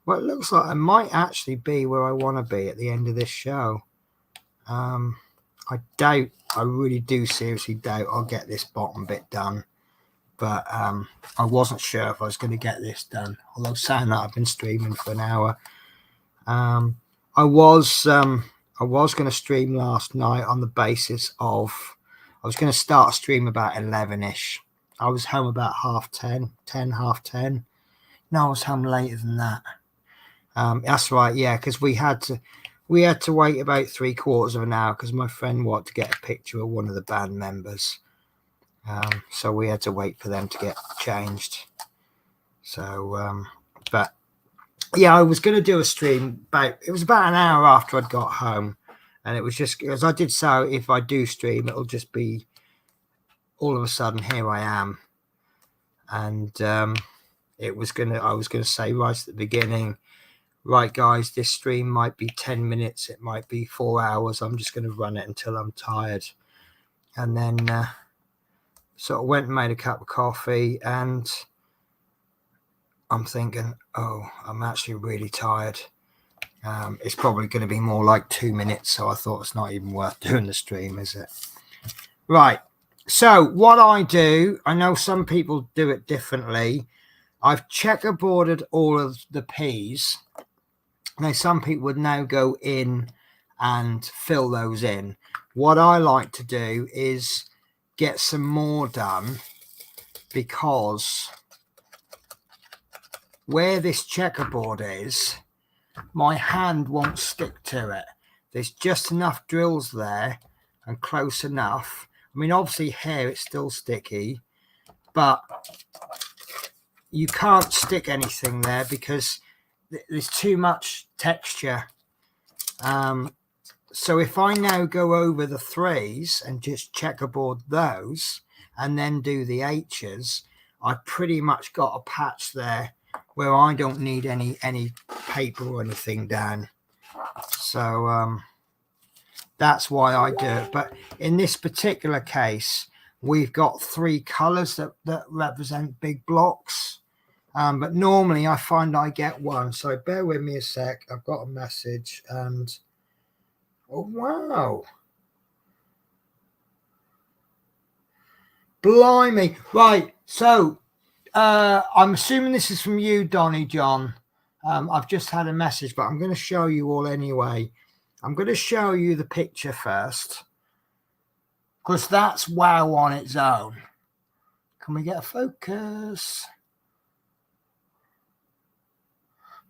well, it looks like I might actually be where I want to be at the end of this show. I really do seriously doubt I'll get this bottom bit done. But I wasn't sure if I was going to get this done. Although saying that, I've been streaming for an hour. I was going to stream last night on the basis of I was going to start a stream about 11ish. I was home about 10:30. No, I was home later than that. That's right, yeah, because we had to wait about 3/4 of an hour because my friend wanted to get a picture of one of the band members. So we had to wait for them to get changed. So, but yeah, I was going to do a stream it was about an hour after I'd got home, and it was just as I did so. If I do stream, it'll just be all of a sudden here I am, and I was going to say right at the beginning, right guys, this stream might be 10 minutes, it might be 4 hours. I'm just going to run it until I'm tired, and then. So I went and made a cup of coffee, and I'm thinking, oh, I'm actually really tired. It's probably going to be more like 2 minutes, so I thought it's not even worth doing the stream, is it? Right. So what I do, I know some people do it differently. I've checkerboarded all of the P's. Now, some people would now go in and fill those in. What I like to do is get some more done, because where this checkerboard is, my hand won't stick to it. There's just enough drills there and close enough. I mean, obviously here it's still sticky, but you can't stick anything there because there's too much texture. So if I now go over the 3s and just checkerboard those and then do the H's, I pretty much got a patch there where I don't need any paper or anything down. So that's why I do it. But in this particular case, we've got 3 colors that represent big blocks. But normally I find I get one. So bear with me a sec. I've got a message, and oh, wow. Blimey. Right. So I'm assuming this is from you, Donnie John. I've just had a message, but I'm going to show you all anyway. I'm going to show you the picture first, because that's wow on its own. Can we get a focus?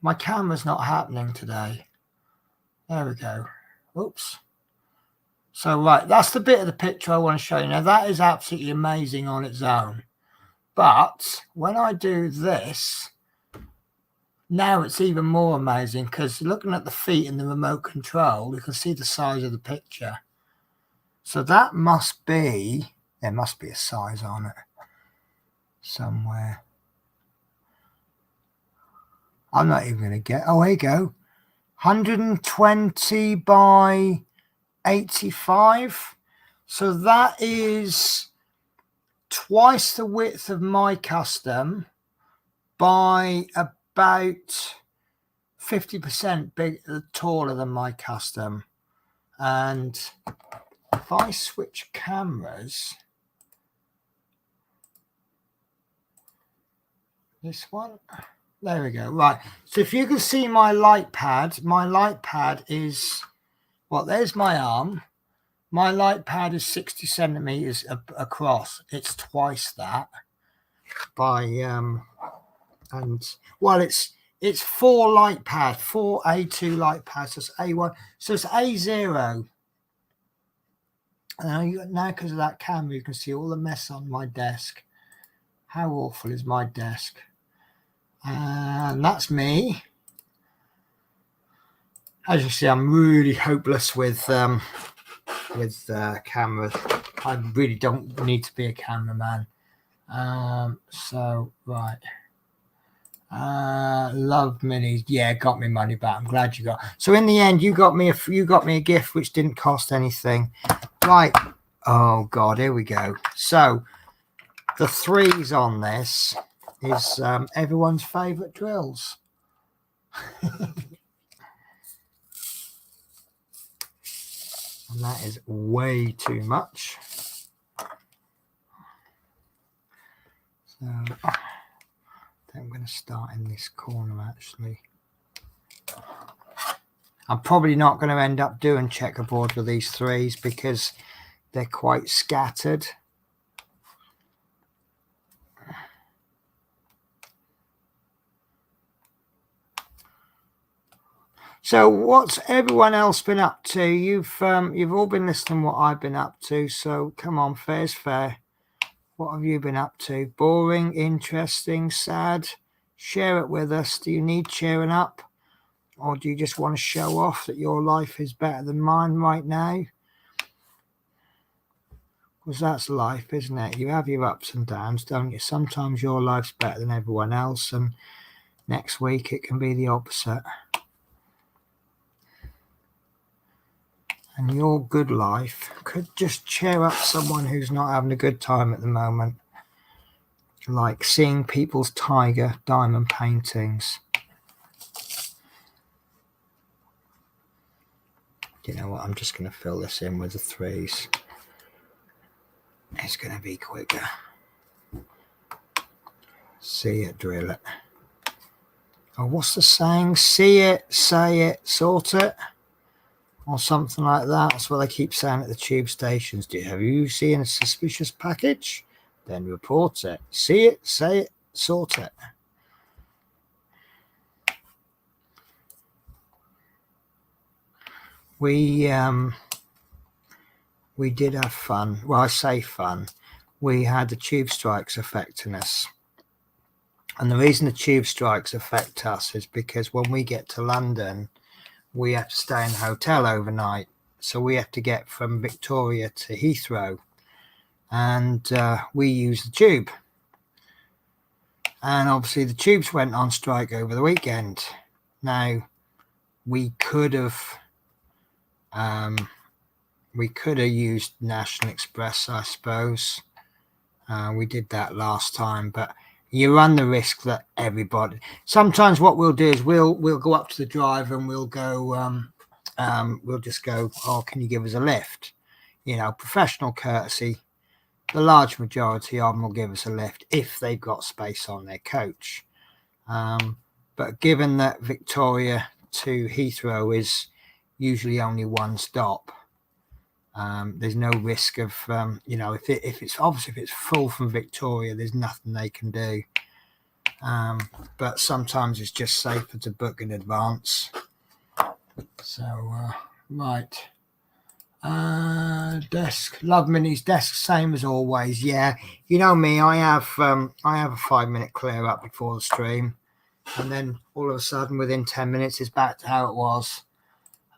My camera's not happening today. There we go. Oops. So, right, that's the bit of the picture I want to show you. Now, that is absolutely amazing on its own. But when I do this, now it's even more amazing, because looking at the feet in the remote control, you can see the size of the picture. So that must be, there must be a size on it somewhere. I'm not even going to get, oh, here you go. 120 by 85. So that is twice the width of my custom by about 50% taller than my custom. And if I switch cameras, this one, there we go. Right. So if you can see my light pad is, well, there's my arm. My light pad is 60 centimeters across. It's twice that by, and well, it's 4 light pads, 4 A2 light pads. So it's A1. So it's A0. And now because of that camera, you can see all the mess on my desk. How awful is my desk? And that's me. As you see, I'm really hopeless with cameras. I really don't need to be a cameraman. So right. Love minis. Yeah, got me money back. I'm glad you got. So in the end, you got me a gift which didn't cost anything. Right. Oh God, here we go. So the threes on this is everyone's favourite drills. And that is way too much. So I'm going to start in this corner actually. I'm probably not going to end up doing checkerboard with these threes because they're quite scattered. So what's everyone else been up to? You've all been listening to what I've been up to. So come on, fair's fair. What have you been up to? Boring, interesting, sad? Share it with us. Do you need cheering up? Or do you just want to show off that your life is better than mine right now? Because that's life, isn't it? You have your ups and downs, don't you? Sometimes your life's better than everyone else, and next week it can be the opposite. And your good life could just cheer up someone who's not having a good time at the moment. Like seeing people's tiger diamond paintings. You know what? I'm just going to fill this in with the threes. It's going to be quicker. See it, drill it. Oh, what's the saying? See it, say it, sort it. Or something like that. That's what they keep saying at the tube stations. Have you seen a suspicious package? Then report it. See it, say it, sort it. We did have fun. Well, I say fun. We had the tube strikes affecting us. And the reason the tube strikes affect us is because when we get to London, we have to stay in a hotel overnight. So we have to get from Victoria to Heathrow. And we use the tube. And obviously the tubes went on strike over the weekend. Now, we could have used National Express, I suppose. We did that last time, but you run the risk that everybody. Sometimes what we'll do is we'll go up to the driver and we'll go. We'll just go, oh, can you give us a lift? You know, professional courtesy. The large majority of them will give us a lift if they've got space on their coach. But given that Victoria to Heathrow is usually only one stop, there's no risk of you know, if it's obviously if it's full from Victoria, there's nothing they can do. But sometimes it's just safer to book in advance. So right. Desk, love minis, desk, same as always. Yeah, you know me, I have a 5-minute clear up before the stream, and then all of a sudden within 10 minutes it's back to how it was.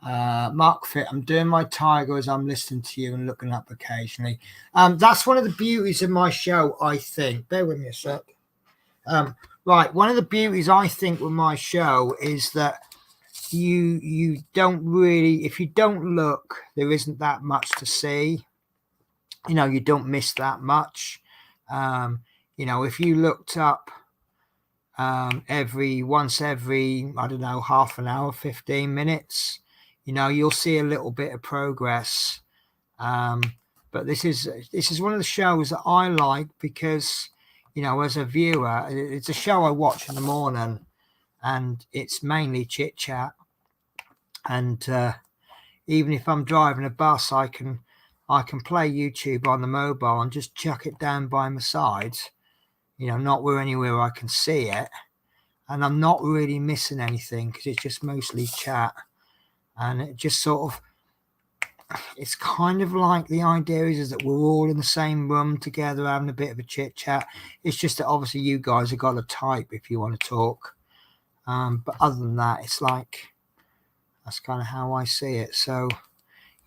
Mark Fit, I'm doing my tiger as I'm listening to you and looking up occasionally. That's one of the beauties of my show, I think. Bear with me a sec. Right, one of the beauties I think with my show is that you don't really, if you don't look, there isn't that much to see. You know, you don't miss that much. You know, if you looked up every I don't know, half an hour, 15 minutes, you know, you'll see a little bit of progress. But this is one of the shows that I like because, you know, as a viewer, it's a show I watch in the morning and it's mainly chit chat. And even if I'm driving a bus, I can play YouTube on the mobile and just chuck it down by my side, you know, not anywhere I can see it. And I'm not really missing anything because it's just mostly chat. And it just sort of, it's kind of like the idea is that we're all in the same room together having a bit of a chit chat. It's just that obviously you guys have got to type if you want to talk. But other than that, it's like, That's kind of how I see it. So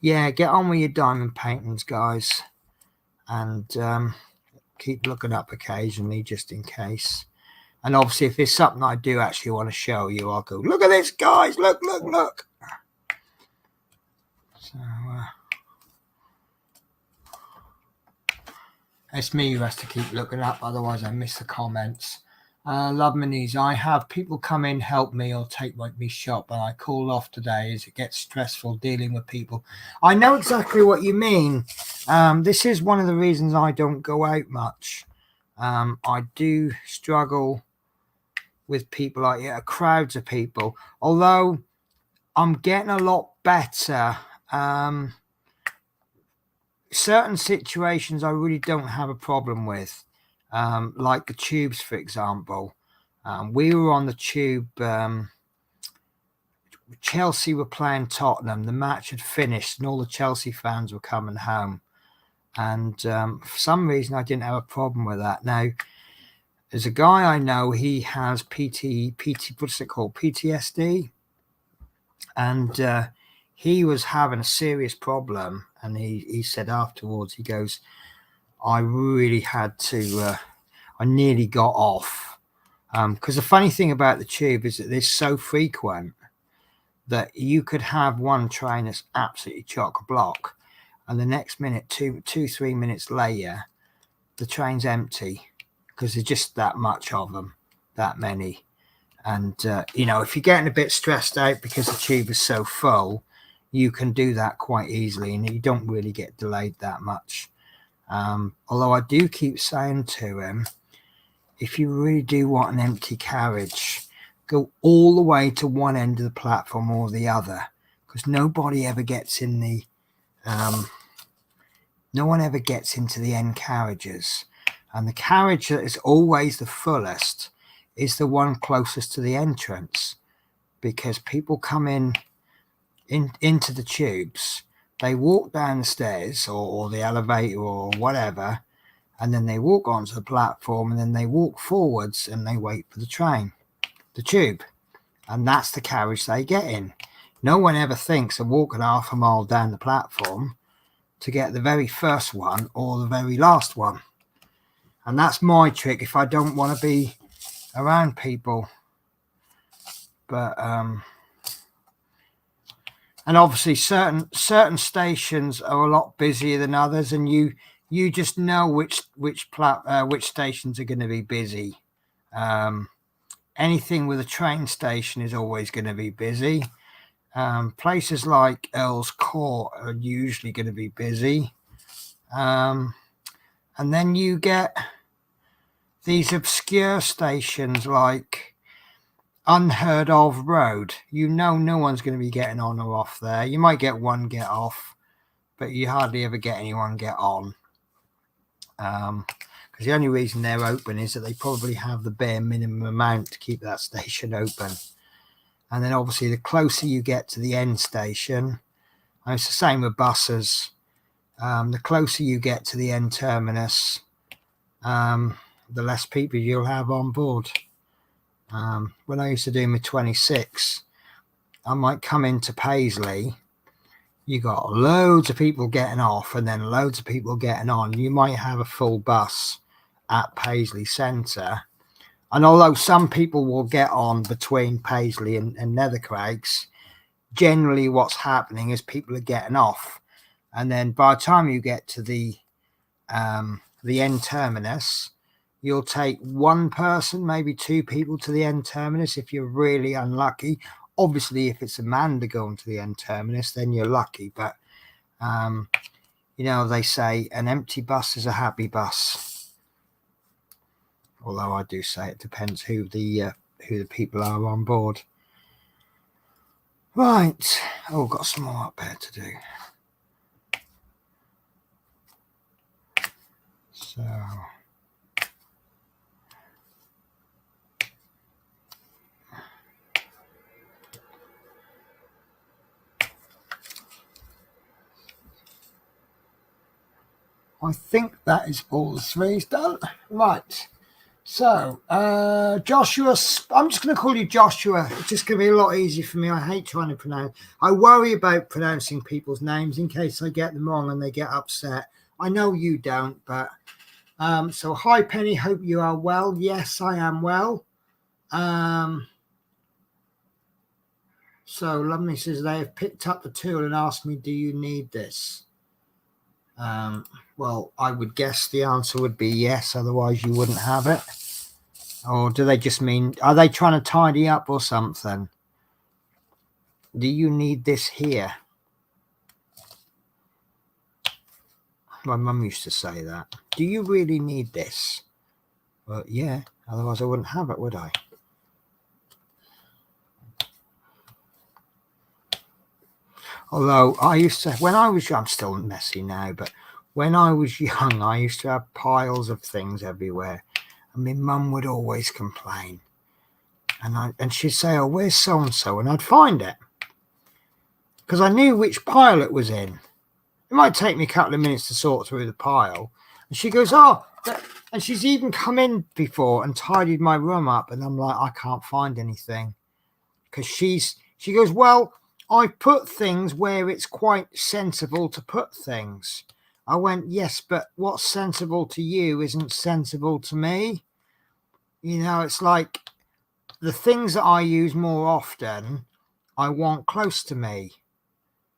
yeah, get on with your diamond paintings, guys, and keep looking up occasionally just in case. And obviously, if there's something I do actually want to show you, I'll go, look at this, guys, look. So it's me who has to keep looking up, otherwise I miss the comments. Love minis. I have people come in, help me, or take me shop, and I call off today as it gets stressful dealing with people. I know exactly what you mean. This is one of the reasons I don't go out much. I do struggle with people like crowds of people, although I'm getting a lot better. Certain situations I really don't have a problem with, like the tubes, for example. We were on the tube. Chelsea were playing Tottenham. The match had finished and all the Chelsea fans were coming home. And for some reason, I didn't have a problem with that. Now, there's a guy I know, he has what's it called? PTSD. And he was having a serious problem. And he said afterwards, he goes, I really had to, I nearly got off. Because the funny thing about the tube is that they're so frequent that you could have one train that's absolutely chock-a-block, and the next minute, 3 minutes later, the train's empty because there's just that much of them, that many. And, if you're getting a bit stressed out because the tube is so full, you can do that quite easily and you don't really get delayed that much. Although I do keep saying to him, if you really do want an empty carriage, go all the way to one end of the platform or the other, because nobody ever gets in the no one ever gets into the end carriages, and the carriage that is always the fullest is the one closest to the entrance, because people come into the tubes, they walk down the stairs or the elevator or whatever, and then they walk onto the platform, and then they walk forwards and they wait for the train, the tube, and that's the carriage they get in. No one ever thinks of walking half a mile down the platform to get the very first one or the very last one. And that's my trick if I don't want to be around people. But and obviously certain stations are a lot busier than others, and you just know which stations are going to be busy. Anything with a train station is always going to be busy. Places like Earl's Court are usually going to be busy. And then you get these obscure stations like Unheard Of Road. No one's going to be getting on or off there. You might get one get off, but you hardly ever get anyone get on. Because the only reason they're open is that they probably have the bare minimum amount to keep that station open. And then obviously the closer you get to the end station, and it's the same with buses, the closer you get to the end terminus, the less people you'll have on board. When I used to do my 26, I might come into Paisley, you got loads of people getting off and then loads of people getting on. You might have a full bus at Paisley Centre, and although some people will get on between Paisley and Nethercraigs, generally what's happening is people are getting off, and then by the time you get to the end terminus, you'll take one person, maybe two people to the end terminus if you're really unlucky. Obviously, if it's Amanda going to the end terminus, then you're lucky. But, they say an empty bus is a happy bus. Although I do say it depends who the people are on board. Right. Oh, got some more up here to do. So... I think that is all the threes done. Right. So, Joshua, I'm just going to call you Joshua. It's just going to be a lot easier for me. I hate trying to pronounce. I worry about pronouncing people's names in case I get them wrong and they get upset. I know you don't, but so hi Penny, hope you are well. Yes, I am well. So Lovely says they have picked up the tool and asked me, do you need this? Well, I would guess the answer would be yes, otherwise you wouldn't have it. Or do they just mean, are they trying to tidy up or something? Do you need this here? My mum used to say that. Do you really need this? Well, yeah, otherwise I wouldn't have it, would I? Although I used to, when I was young, I'm still messy now, but when I was young, I used to have piles of things everywhere. And my mum would always complain. And she'd say, oh, where's so-and-so? And I'd find it. Because I knew which pile it was in. It might take me a couple of minutes to sort through the pile. And she goes, oh, and she's even come in before and tidied my room up. And I'm like, I can't find anything. Because she goes, well, I put things where it's quite sensible to put things. I went, yes, but what's sensible to you isn't sensible to me. You know, it's like the things that I use more often, I want close to me.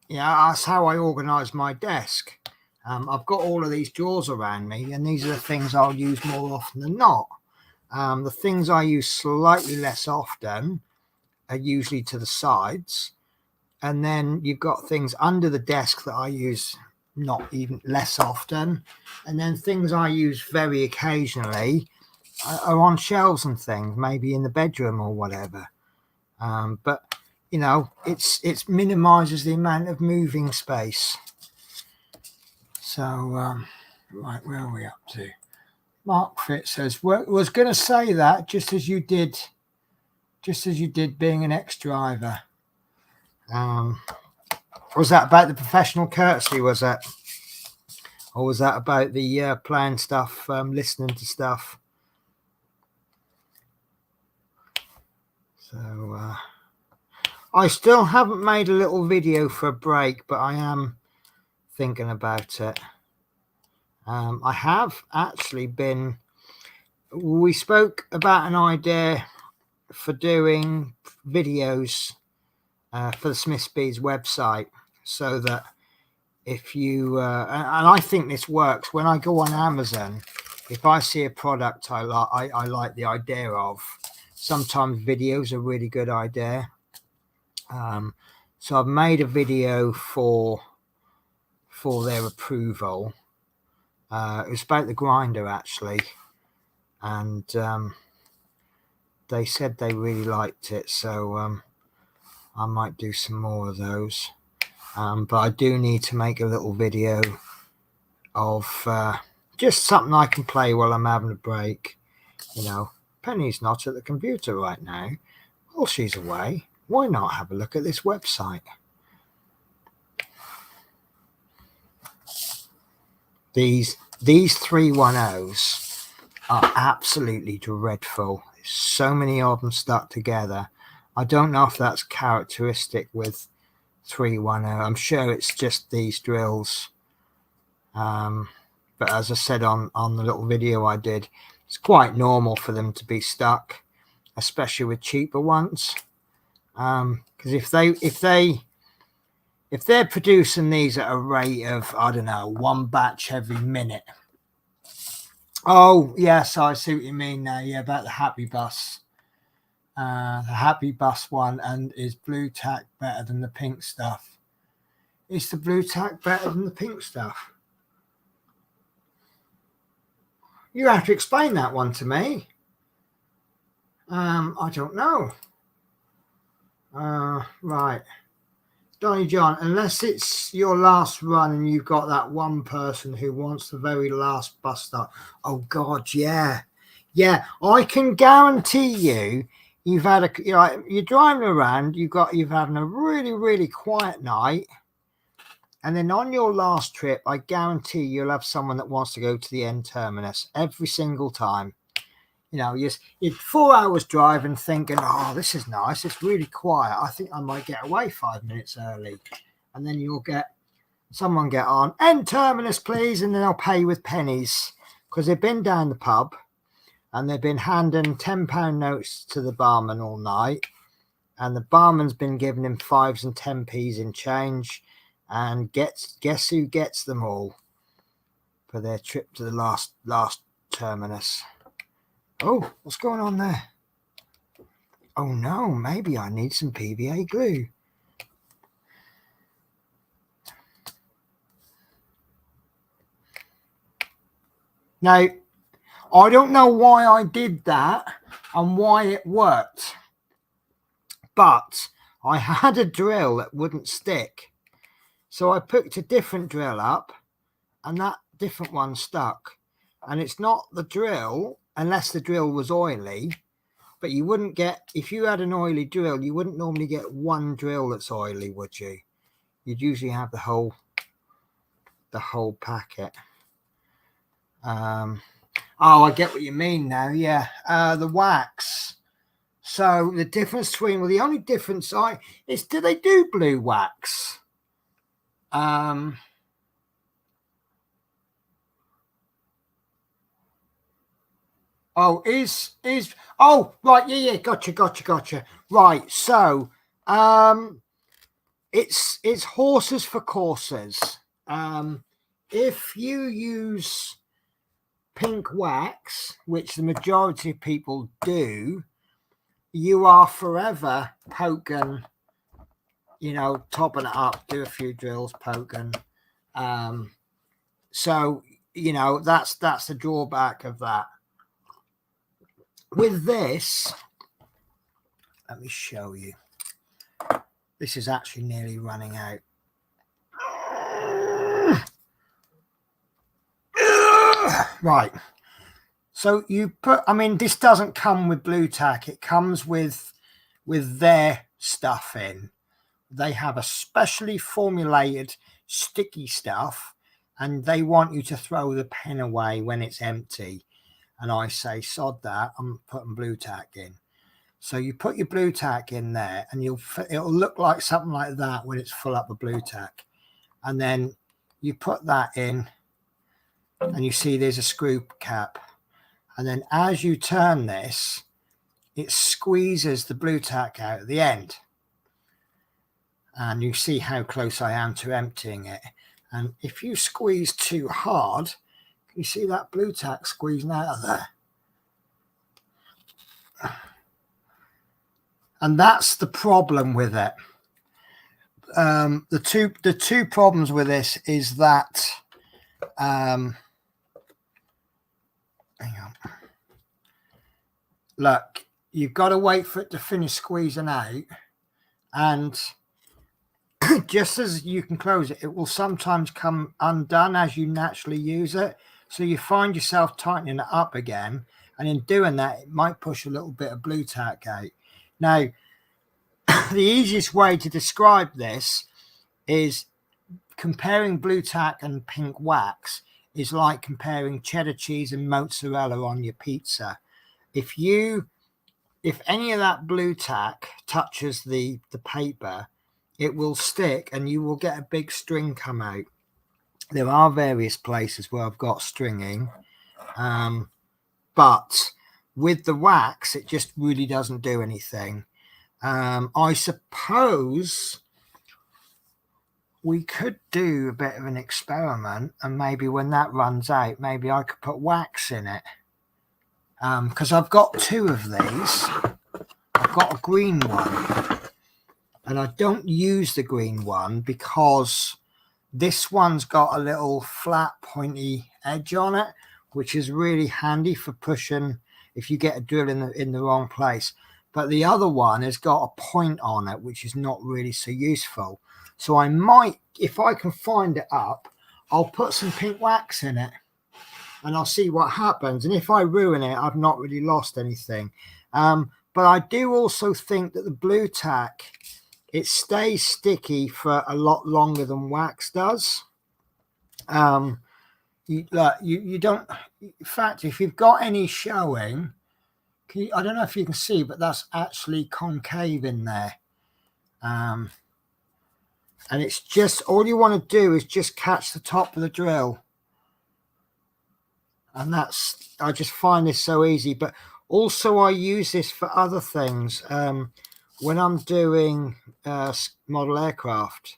Yeah, that's how I organise my desk. I've got all of these drawers around me, and these are the things I'll use more often than not. The things I use slightly less often are usually to the sides. And then you've got things under the desk that I use not even less often. And then things I use very occasionally are on shelves and things, maybe in the bedroom or whatever. But, you know, it minimises the amount of moving space. So, right, where are we up to? Mark Fitz says, was going to say that just as you did being an ex-driver. Was that about the professional courtesy, was it? Or was that about the playing stuff, listening to stuff? So I still haven't made a little video for a break, but I am thinking about it. I have actually we spoke about an idea for doing videos for the Smiths Bees website, so that if you and I think this works, when I go on Amazon, if I see a product I like the idea of, sometimes videos are a really good idea. So I've made a video for their approval. It was about the grinder actually, and they said they really liked it, so I might do some more of those. But I do need to make a little video of just something I can play while I'm having a break. You know, Penny's not at the computer right now. Well, she's away. Why not have a look at this website? These 310s are absolutely dreadful. There's so many of them stuck together. I don't know if that's characteristic with 310. I'm sure it's just these drills. But as I said on the little video I did, it's quite normal for them to be stuck, especially with cheaper ones. Because if they're producing these at a rate of, I don't know, one batch every minute. Oh yes, I see what you mean now. Yeah, about the Happy Bus. The Happy Bus one, and is blue tack better than the pink stuff? Is the blue tack better than the pink stuff? You have to explain that one to me. I don't know. Right. Donny John, unless it's your last run and you've got that one person who wants the very last bus stop. Oh God, yeah. Yeah, I can guarantee you've had you're driving around, you've having a really, really quiet night. And then on your last trip, I guarantee you'll have someone that wants to go to the end terminus every single time. You know, you're 4 hours driving thinking, oh, this is nice. It's really quiet. I think I might get away 5 minutes early. And then you'll get someone get on, end terminus, please. And then they'll pay with pennies because they've been down the pub and they've been handing £10 notes to the barman all night. And the barman's been giving him 5s and 10p's in change. And guess who gets them all for their trip to the last terminus? Oh, what's going on there? Oh no, maybe I need some PVA glue. Now, I don't know why I did that and why it worked, but I had a drill that wouldn't stick. So I picked a different drill up and that different one stuck. And it's not the drill, unless the drill was oily, but you wouldn't get, if you had an oily drill, you wouldn't normally get one drill that's oily, would you? You'd usually have the whole packet. Oh, I get what you mean now. Yeah, the wax. So the difference between, well, the only difference is, do they do blue wax? Oh, oh, right, yeah, gotcha. Right, so it's horses for courses. If you use pink wax, which the majority of people do, you are forever poking, you know, topping it up, do a few drills, poking. So, you know, that's the drawback of that. With this, let me show you. This is actually nearly running out. Right. So you put, I mean, this doesn't come with blue tack. It comes with their stuff in. They have a specially formulated sticky stuff and they want you to throw the pen away when it's empty. And I say, sod that, I'm putting blue tack in. So you put your blue tack in there and it'll look like something like that when it's full up with blue tack. And then you put that in and you see there's a screw cap. And then as you turn this, it squeezes the blue tack out at the end. And you see how close I am to emptying it. And if you squeeze too hard, you see that blue tack squeezing out of there. And that's the problem with it. The two problems with this is that hang on. Look, you've got to wait for it to finish squeezing out, and just as you can close it, it will sometimes come undone as you naturally use it. So you find yourself tightening it up again, and in doing that, it might push a little bit of blue tack out. Now, the easiest way to describe this is comparing blue tack and pink wax is like comparing cheddar cheese and mozzarella on your pizza. If any of that blue tack touches the paper, it will stick and you will get a big string come out. There are various places where I've got stringing, but with the wax, it just really doesn't do anything. I suppose we could do a bit of an experiment, and maybe when that runs out, maybe I could put wax in it. Because I've got two of these. I've got a green one, and I don't use the green one because this one's got a little flat pointy edge on it, which is really handy for pushing if you get a drill in the wrong place. But the other one has got a point on it, which is not really so useful. So I might, if I can find it up, I'll put some pink wax in it and I'll see what happens. And if I ruin it, I've not really lost anything. But I do also think that the blue tack, it stays sticky for a lot longer than wax does. You don't, in fact, if you've got any showing, I don't know if you can see, but that's actually concave in there. And it's just, all you want to do is just catch the top of the drill. And that's, I just find this so easy. But also I use this for other things. When I'm doing model aircraft,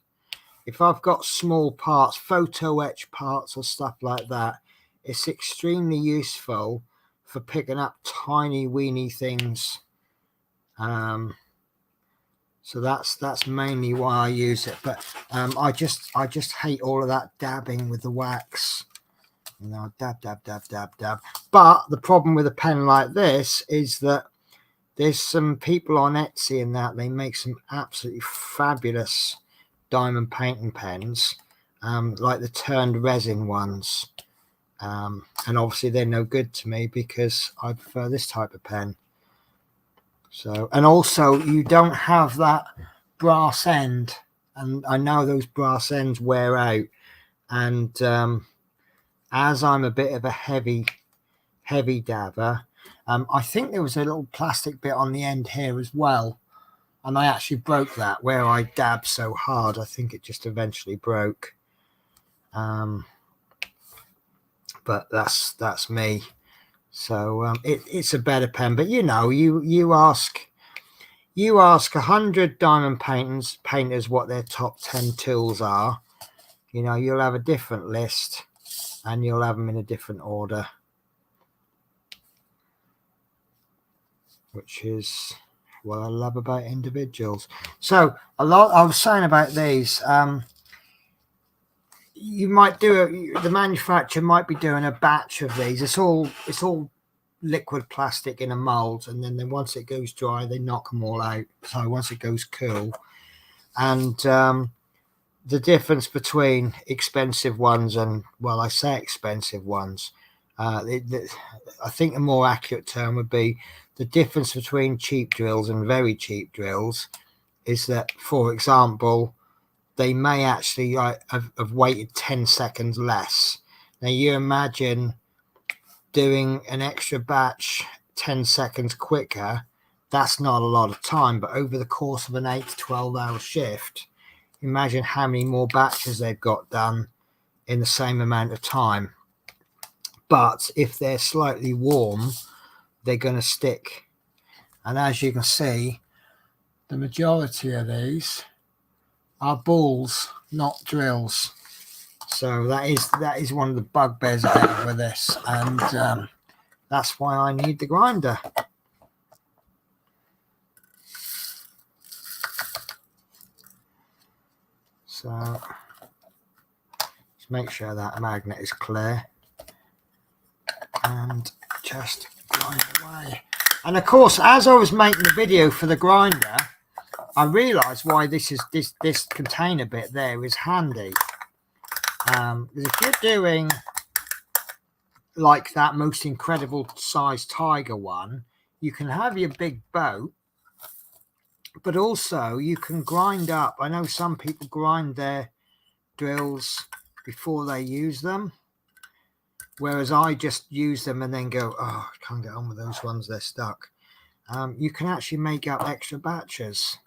if I've got small parts, photo etch parts or stuff like that, it's extremely useful for picking up tiny weeny things. So that's mainly why I use it. But I just hate all of that dabbing with the wax. You know, dab, dab, dab, dab, dab. But the problem with a pen like this is that there's some people on Etsy and that they make some absolutely fabulous diamond painting pens, like the turned resin ones. And obviously they're no good to me because I prefer this type of pen. So, and also you don't have that brass end, and I know those brass ends wear out. And as I'm a bit of a heavy dabber, I think there was a little plastic bit on the end here as well, and I actually broke that where I dabbed so hard. I think it just eventually broke. But that's me. So it's a better pen. But you know, you ask 100 diamond painters what their top 10 tools are. You know, you'll have a different list, and you'll have them in a different order, which is what I love about individuals. So a lot I was saying about these. You might do the manufacturer might be doing a batch of these. It's all liquid plastic in a mold, and then once it goes dry they knock them all out. So once it goes cool, and the difference between expensive ones and, well, I say expensive ones, I think a more accurate term would be the difference between cheap drills and very cheap drills is that, for example, they may actually have waited 10 seconds less. Now you imagine doing an extra batch 10 seconds quicker. That's not a lot of time, but over the course of an 8 to 12 hour shift, imagine how many more batches they've got done in the same amount of time. But if they're slightly warm, they're going to stick. And as you can see, the majority of these are balls, not drills. So that is one of the bugbears I have with this, and that's why I need the grinder. So let's make sure that magnet is clear and just grind away. And of course, as I was making the video for the grinder, I realized why this container bit there is handy. Because if you're doing like that most incredible size tiger one, you can have your big boat, but also you can grind up. I know some people grind their drills before they use them, whereas I just use them and then go, oh, I can't get on with those ones, they're stuck. You can actually make up extra batches.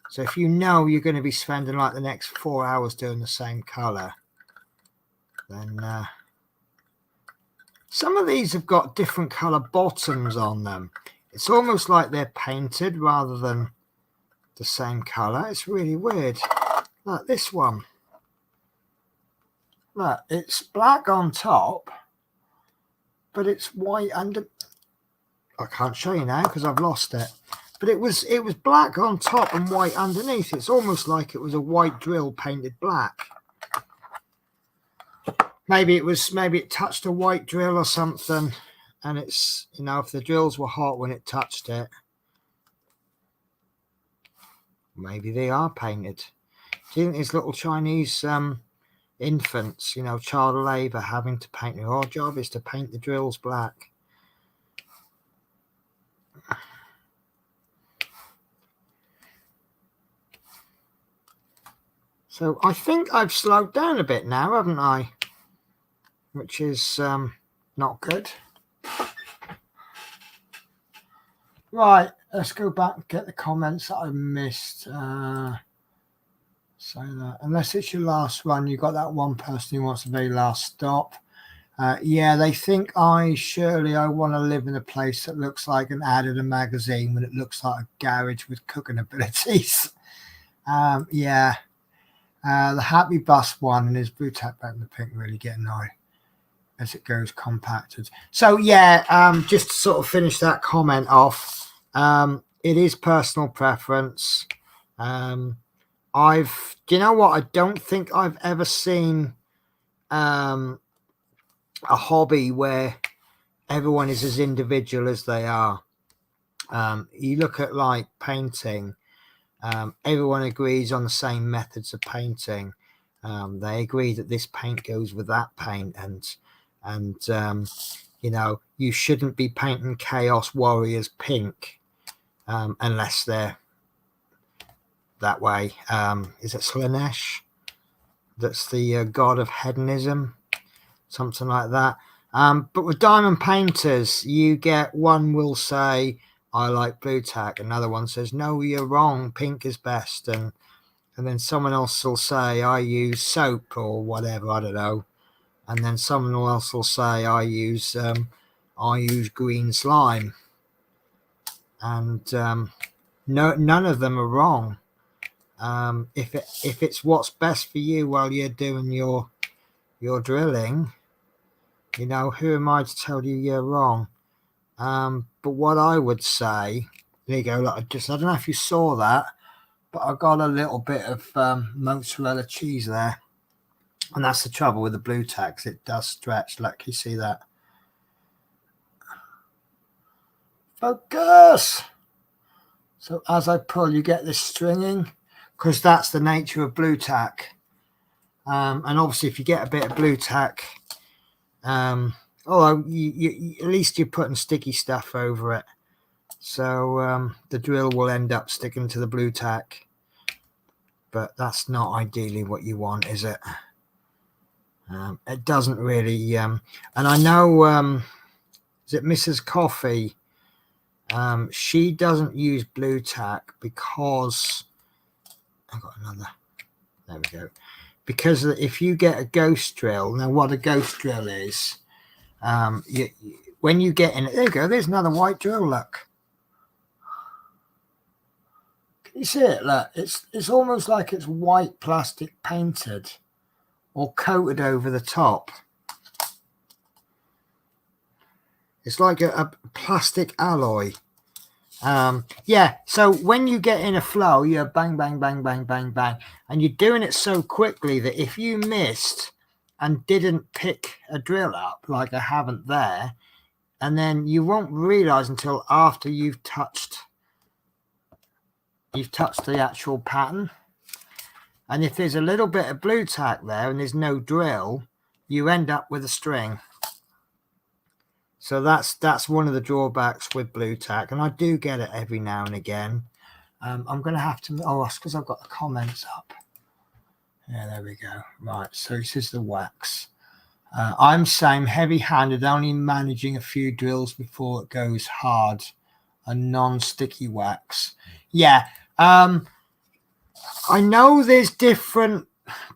So if you know you're going to be spending like the next 4 hours doing the same color, then some of these have got different color bottoms on them. It's almost like they're painted rather than the same color. It's really weird. Like this one. Look, it's black on top, but it's white under. I can't show you now because I've lost it. But it was black on top and white underneath. It's almost like it was a white drill painted black. Maybe it touched a white drill or something, and it's, you know, if the drills were hot when it touched it, maybe they are painted. Do you think these little Chinese infants, you know, child labour, having to paint, their whole job is to paint the drills black? So I think I've slowed down a bit now, haven't I? Which is not good. Right, let's go back and get the comments that I missed. So that unless it's your last one, you got that one person who wants the very last stop. Yeah, they think surely I want to live in a place that looks like an ad in a magazine when it looks like a garage with cooking abilities. Yeah, the Happy Bus one and his blue tack back in the pink really get annoyed as it goes compacted. So yeah, just to sort of finish that comment off, it is personal preference. Do you know what? I don't think I've ever seen a hobby where everyone is as individual as they are. You look at like painting, everyone agrees on the same methods of painting. They agree that this paint goes with that paint, and you know, you shouldn't be painting Chaos Warriors pink unless they're that way. Is it Slanesh? That's the god of hedonism, something like that. But with diamond painters, you get one will say, I like blue tack. Another one says, no, you're wrong. Pink is best. And then someone else will say, I use soap or whatever. I don't know. And then someone else will say, I use green slime. And none of them are wrong. If it's what's best for you while you're doing your drilling, you know, who am I to tell you you're wrong? But what I would say, there you go. Look, I don't know if you saw that, but I got a little bit of mozzarella cheese there, and that's the trouble with the blue tack. It does stretch. Look, you see that? Focus. So as I pull, you get this stringing, because that's the nature of blue tack. And obviously, if you get a bit of blue tack, although you at least you're putting sticky stuff over it, so the drill will end up sticking to the blue tack, but that's not ideally what you want, is it? It doesn't really, and I know, is it Mrs. Coffee? She doesn't use blue tack because I got another. There we go. Because if you get a ghost drill, now what a ghost drill is, when you get in it, there you go, there's another white drill, look. Can you see it? Look, it's almost like it's white plastic painted or coated over the top. It's like a plastic alloy. Yeah, so when you get in a flow, you're bang, bang, bang, bang, bang, bang, and you're doing it so quickly that if you missed and didn't pick a drill up, like I haven't there, and then you won't realize until after you've touched the actual pattern. And if there's a little bit of blue tack there and there's no drill, you end up with a string. So that's one of the drawbacks with blue tack, and I do get it every now and again. I'm going to have to, that's because I've got the comments up. Yeah, there we go. Right, so this is the wax. I'm saying heavy-handed, only managing a few drills before it goes hard. A non-sticky wax. Yeah, I know there's different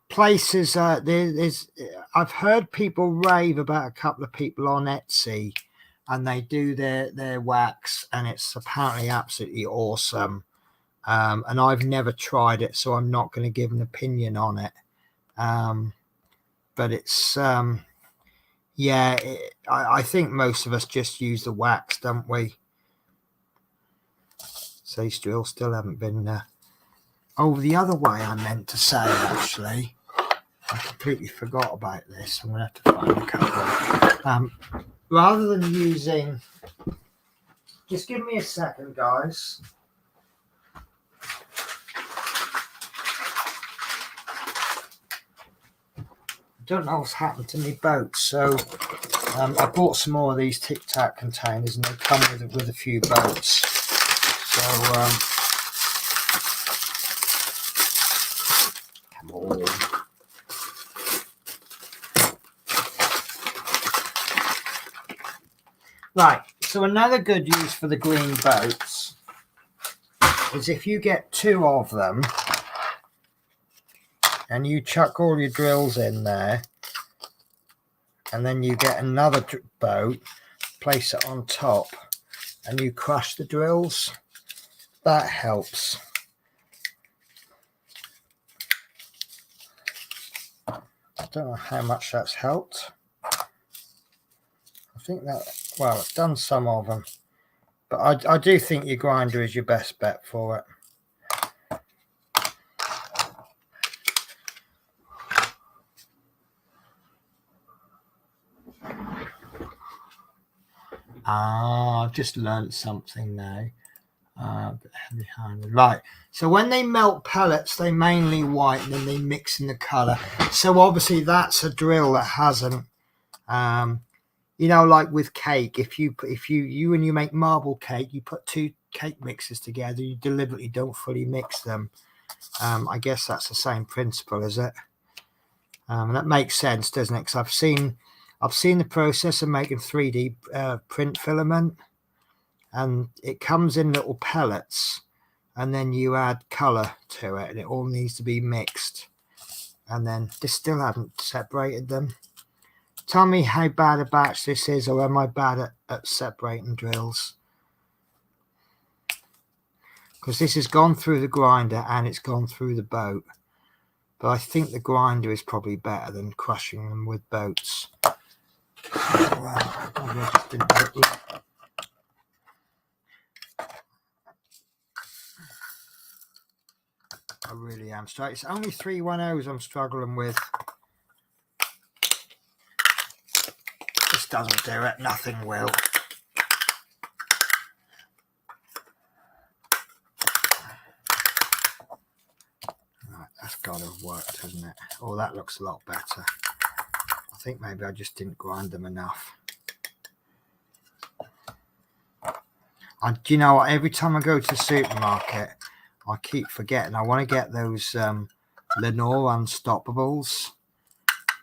places. I've heard people rave about a couple of people on Etsy, and they do their wax, and it's apparently absolutely awesome. And I've never tried it, so I'm not going to give an opinion on it. But it's yeah, I think most of us just use the wax, don't we? So these drills still haven't been over the other way. I meant to say, actually, I completely forgot about this. I'm going to have to find a couple. Rather than using, just give me a second, guys. I don't know what's happened to me boats, so I bought some more of these Tic Tac containers, and they come with a few boats. So come on. Right, So another good use for the green boats is if you get 2 of them and you chuck all your drills in there, and then you get another boat, place it on top, and you crush the drills. That helps. I don't know how much that's helped. I think that, well, it's done some of them, but I do think your grinder is your best bet for it. I've just learned something now. Right, so when they melt pellets, they mainly whiten and they mix in the color. So obviously that's a drill that hasn't, you know, like with cake, if you when you make marble cake, you put 2 cake mixes together, you deliberately don't fully mix them. I guess that's the same principle, is it? That makes sense, doesn't it? Because I've seen the process of making 3D print filament, and it comes in little pellets, and then you add color to it, and it all needs to be mixed. And then they still haven't separated them. Tell me how bad a batch this is, or am I bad at separating drills? Because this has gone through the grinder and it's gone through the boat. But I think the grinder is probably better than crushing them with boats. Well, maybe I just didn't look. I really am struggling. It's only 310s I'm struggling with. This doesn't do it. Nothing will. Right, that's got to have worked, hasn't it? Oh, that looks a lot better. I think maybe I just didn't grind them enough. Do you know what? Every time I go to the supermarket, I keep forgetting. I want to get those Lenore Unstoppables.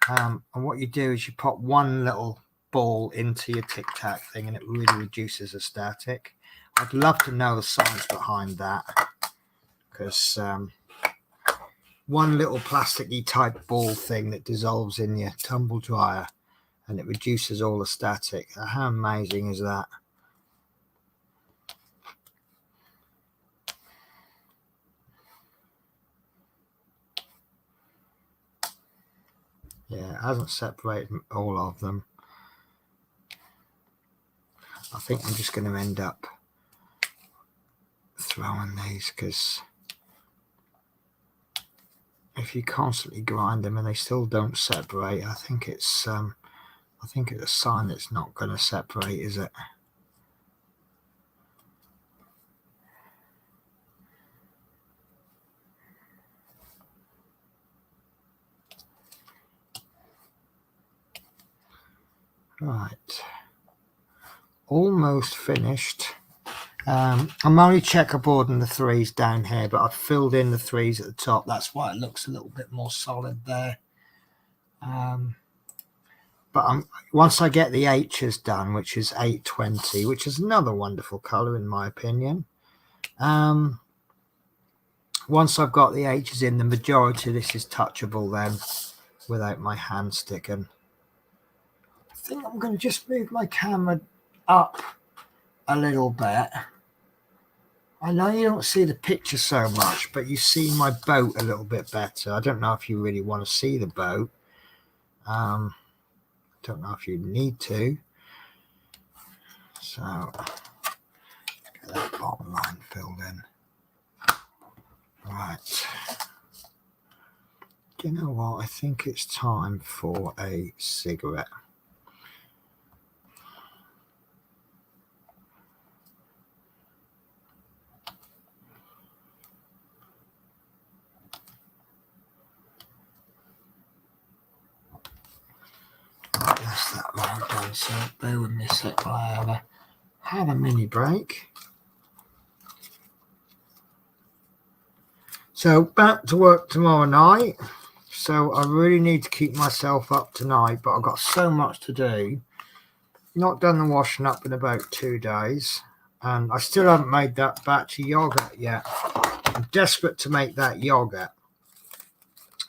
And what you do is you pop one little ball into your Tic Tac thing, and it really reduces the static. I'd love to know the science behind that, because one little plasticky type ball thing that dissolves in your tumble dryer, and it reduces all the static. How amazing is that? Yeah, it hasn't separated all of them. I think I'm just going to end up throwing these, because if you constantly grind them and they still don't separate, I think it's a sign it's not going to separate, is it? Right, almost finished. I'm only checkerboarding the 3s down here, but I've filled in the 3s at the top. That's why it looks a little bit more solid there. But once I get the H's done, which is 820, which is another wonderful color in my opinion. Once I've got the H's in, the majority of this is touchable then, without my hand sticking. I think I'm going to just move my camera up a little bit. I know you don't see the picture so much, but you see my boat a little bit better. I don't know if you really want to see the boat. Don't know if you need to. So get that bottom line filled in. Right. Do you know what? I think it's time for a cigarette. That's that round done, so bear with me a sec while I have a mini break. So back to work tomorrow night. So I really need to keep myself up tonight, but I've got so much to do. not done the washing up in about 2 days, and I still haven't made that batch of yogurt yet. I'm desperate to make that yogurt.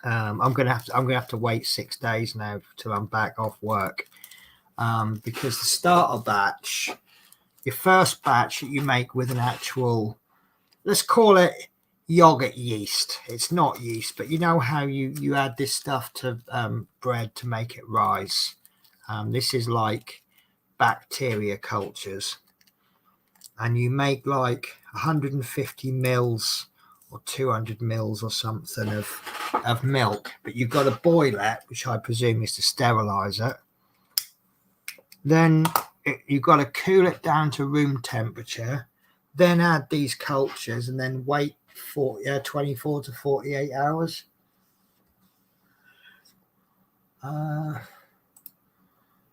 I'm gonna have to wait 6 days now till I'm back off work, because the starter batch, your first batch that you make with an actual, let's call it yogurt yeast. It's not yeast, but you know how you add this stuff to bread to make it rise. This is like bacteria cultures, and you make like 150 mils or 200 mils or something of milk, but you've got to boil it, which I presume is to sterilize it. Then you've got to cool it down to room temperature, then add these cultures, and then wait 24 to 48 hours.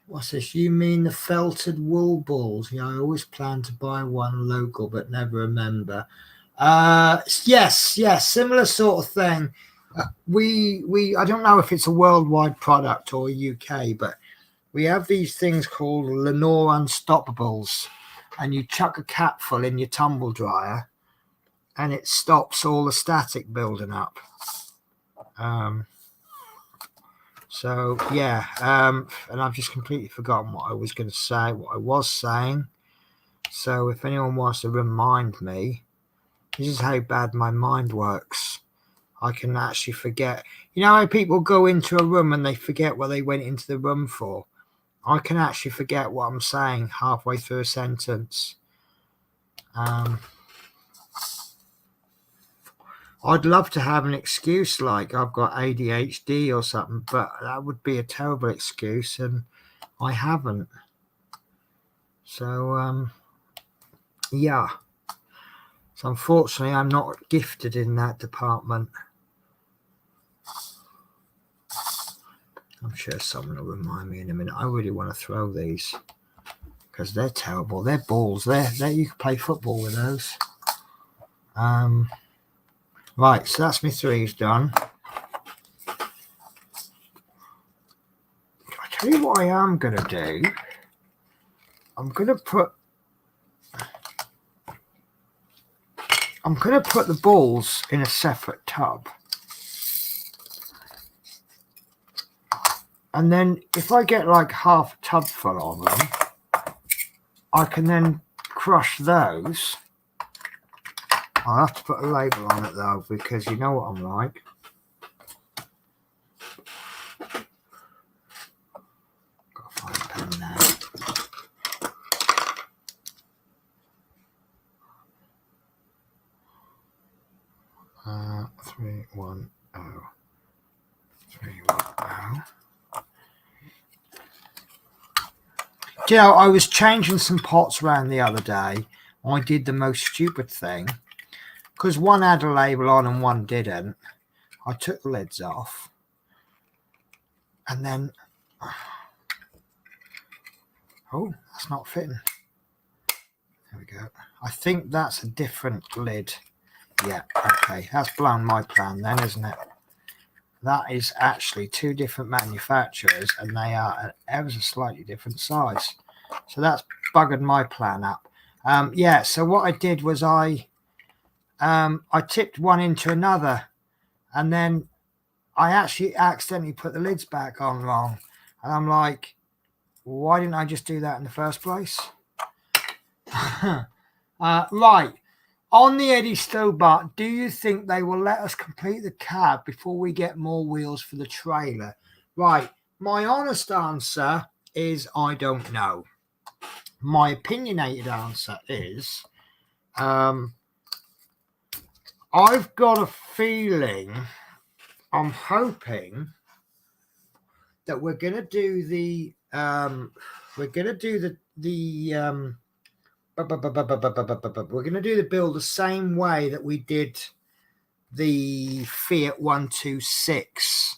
What's this? You mean the felted wool balls? Yeah, I always plan to buy one local, but never remember. Yes, similar sort of thing. I don't know if it's a worldwide product or UK, but we have these things called Lenore Unstoppables, and you chuck a capful in your tumble dryer, and it stops all the static building up. So yeah, and I've just completely forgotten what I was going to say, what I was saying. So if anyone wants to remind me, this is how bad my mind works. I can actually forget. You know how people go into a room and they forget what they went into the room for? I can actually forget what I'm saying halfway through a sentence. I'd love to have an excuse like I've got ADHD or something, but that would be a terrible excuse, and I haven't. So, yeah. So unfortunately, I'm not gifted in that department. I'm sure someone will remind me in a minute. I really want to throw these because they're terrible. They're balls. They're you can play football with those. Right, so that's my threes done. I tell you what I am going to do. I'm going to put the balls in a separate tub. And then if I get like half a tub full of them, I can then crush those. I'll have to put a label on it though, because you know what I'm like. Got to find a pen now. 310. 310. You know, I was changing some pots around the other day. I did the most stupid thing, because one had a label on and one didn't. I took the lids off, and then, oh, that's not fitting. There we go. I think that's a different lid. Yeah, okay, that's blown my plan then, isn't it? That is actually two different manufacturers, and they are ever so slightly different size. So that's buggered my plan up. Yeah, so what I did was I tipped one into another, and then I actually accidentally put the lids back on wrong. And I'm like, why didn't I just do that in the first place? Right. On the Eddie Stobart, do you think they will let us complete the cab before we get more wheels for the trailer? Right. My honest answer is I don't know. My opinionated answer is I've got a feeling, I'm hoping that we're going to do the we're going to do the build the same way that we did the Fiat 126.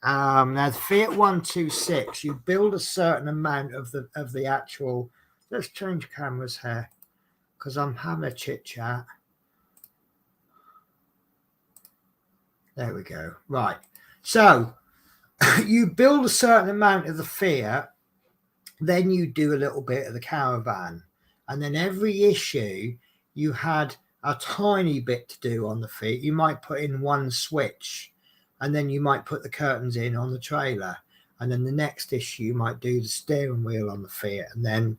Now the Fiat 126, you build a certain amount of the actual. Let's change cameras here because I'm having a chit chat. There we go. Right. So you build a certain amount of the Fiat, Then you do a little bit of the caravan, and then every issue you had a tiny bit to do on the feet. You might put in one switch, and then you might put the curtains in on the trailer, and then the next issue you might do the steering wheel on the Fiat, and then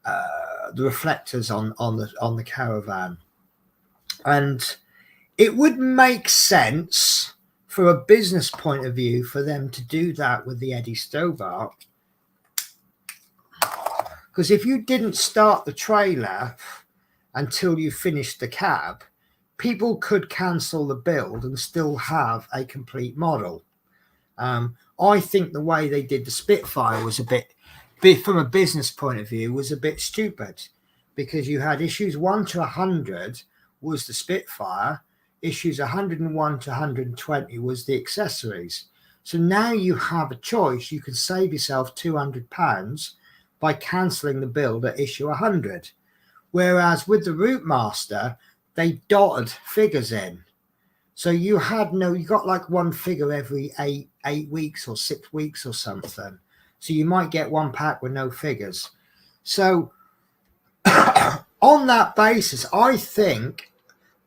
the reflectors on the caravan. And it would make sense from a business point of view for them to do that with the Eddie Stobart, because if you didn't start the trailer until you finished the cab, people could cancel the build and still have a complete model. I think the way they did the Spitfire was a bit, from a business point of view, was a bit stupid, because you had issues 1 to 100 was the Spitfire, issues 101 to 120 was the accessories. So now you have a choice. You can save yourself £200 by cancelling the build at issue 100. Whereas with the Route Master, they dotted figures in. So you got like one figure every eight weeks or 6 weeks or something. So you might get one pack with no figures. So on that basis, I think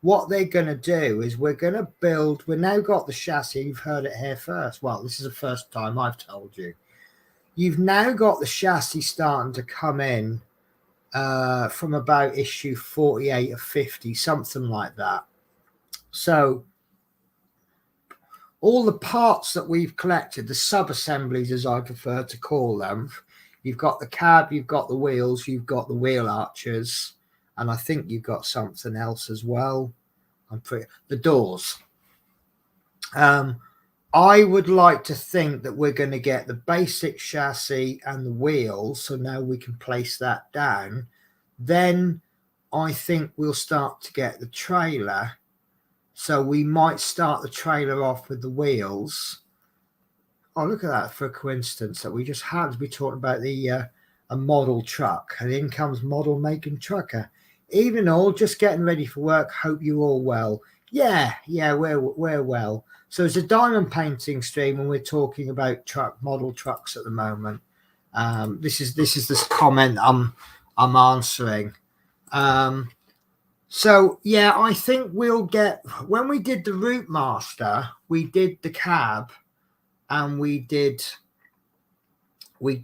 what they're going to do is we've now got the chassis. You've heard it here first. Well, this is the first time I've told you. You've now got the chassis starting to come in from about issue 48 or 50, something like that. So all the parts that we've collected, the sub-assemblies as I prefer to call them, you've got the cab, you've got the wheels, you've got the wheel arches, and I think you've got something else as well. The doors. I would like to think that we're going to get the basic chassis and the wheels, so now we can place that down. Then I think we'll start to get the trailer. So we might start the trailer off with the wheels. Oh, look at that, for a coincidence that we just happened to be talking about a model truck, and in comes model making trucker. Evening all, just getting ready for work. Hope you all well. Yeah, we're well. So it's a diamond painting stream, and we're talking about model trucks at the moment. This is this comment I'm answering. So yeah, I think we'll get, when we did the Route Master, we did the cab, and we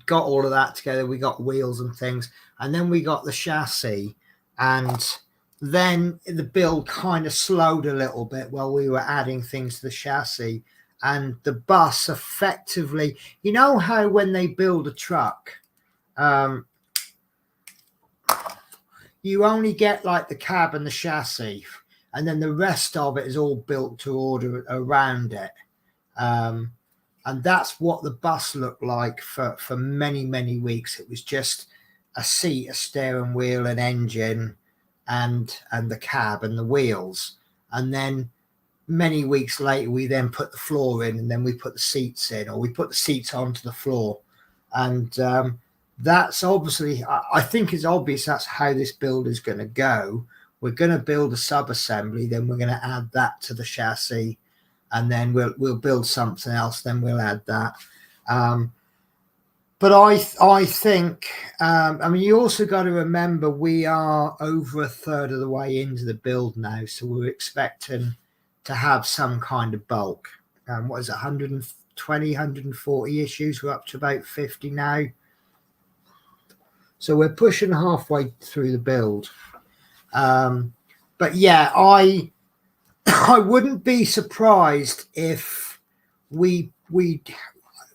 got all of that together. We got wheels and things, and then we got the chassis, and then the build kind of slowed a little bit while we were adding things to the chassis. And the bus effectively, you know how when they build a truck, you only get like the cab and the chassis, and then the rest of it is all built to order around it. And that's what the bus looked like for many, many weeks. It was just a seat, a steering wheel, an engine, and the cab and the wheels. And then many weeks later, we then put the floor in, and then we put the seats in, or we put the seats onto the floor. And that's obviously, I think it's obvious that's how this build is going to go. We're going to build a sub-assembly, then we're going to add that to the chassis, and then we'll build something else, then we'll add that. But I think, I mean, you also got to remember we are over a third of the way into the build now, so we're expecting to have some kind of bulk. What is it, 120, 140 issues? We're up to about 50 now. So we're pushing halfway through the build. But yeah, I wouldn't be surprised if we're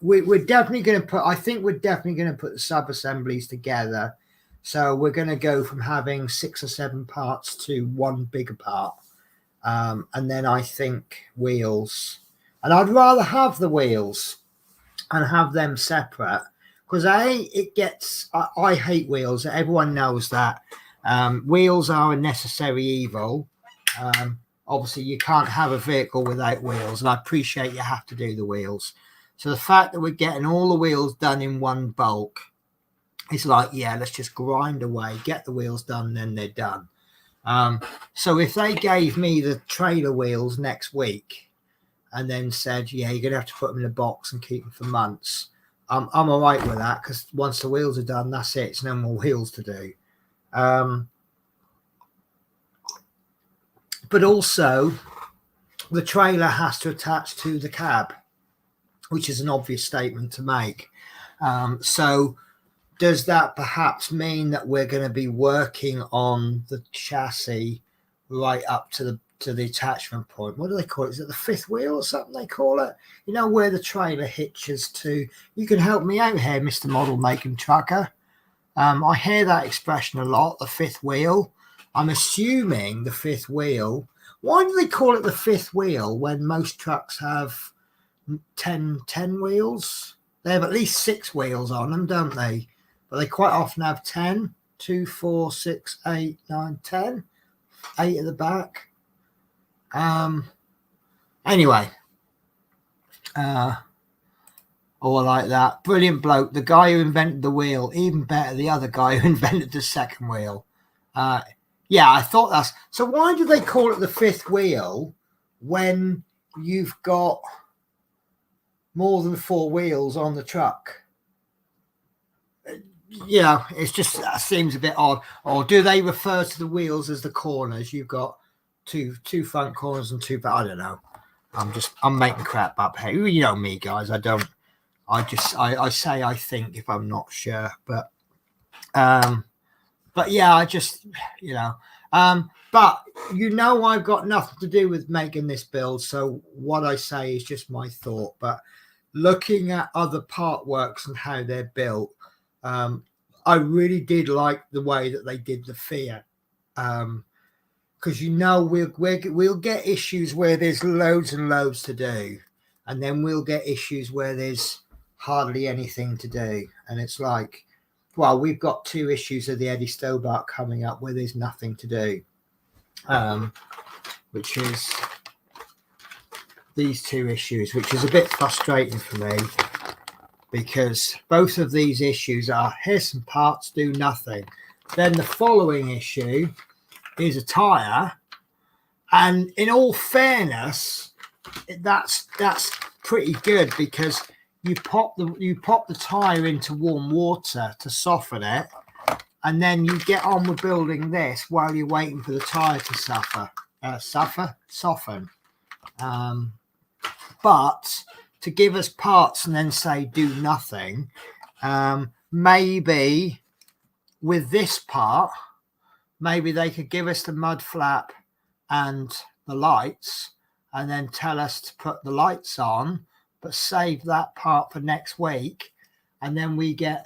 definitely going to put, I think we're definitely going to put the sub-assemblies together. So we're going to go from having 6 or 7 parts to one bigger part. And then I think wheels. And I'd rather have the wheels and have them separate, because I hate wheels. Everyone knows that. Wheels are a necessary evil. Obviously, you can't have a vehicle without wheels, and I appreciate you have to do the wheels. So the fact that we're getting all the wheels done in one bulk, it's like, yeah, let's just grind away, get the wheels done, then they're done. So if they gave me the trailer wheels next week and then said, yeah, you're going to have to put them in a box and keep them for months, I'm all right with that, because once the wheels are done, that's it. It's no more wheels to do. But also, the trailer has to attach to the cab, which is an obvious statement to make. So does that perhaps mean that we're going to be working on the chassis right up to the attachment point? What do they call it? Is it the fifth wheel or something they call it? You know, where the trailer hitches to. You can help me out here, Mr. Model Making Trucker. I hear that expression a lot, the fifth wheel. I'm assuming the fifth wheel. Why do they call it the fifth wheel when most trucks have 10 wheels? They have at least 6 wheels on them, don't they? But they quite often have 10. 2, 4, 6, 8, 9, 10. 8 at the back. Anyway. Or like that. Brilliant bloke. The guy who invented the wheel. Even better, the other guy who invented the second wheel. Yeah, I thought that's... So why do they call it the fifth wheel when you've got more than 4 wheels on the truck? You know, it's just, that seems a bit odd. Or do they refer to the wheels as the corners? You've got two front corners and 2 back. I don't know. I'm making crap up here. You know me, guys. I say I think if I'm not sure. But yeah, I just, you know. But you know, I've got nothing to do with making this build. So what I say is just my thought. But looking at other part works and how they're built, I really did like the way that they did the Fiat. Because you know, we'll get issues where there's loads and loads to do, and then we'll get issues where there's hardly anything to do. And it's like, well, we've got 2 issues of the Eddie Stobart coming up where there's nothing to do, which is these 2 issues, which is a bit frustrating for me, because both of these issues are here's some parts, do nothing. Then the following issue is a tire, and in all fairness, that's pretty good, because you pop the tire into warm water to soften it, and then you get on with building this while you're waiting for the tire to soften. But to give us parts and then say do nothing, maybe with this part, maybe they could give us the mud flap and the lights, and then tell us to put the lights on, but save that part for next week, and then we get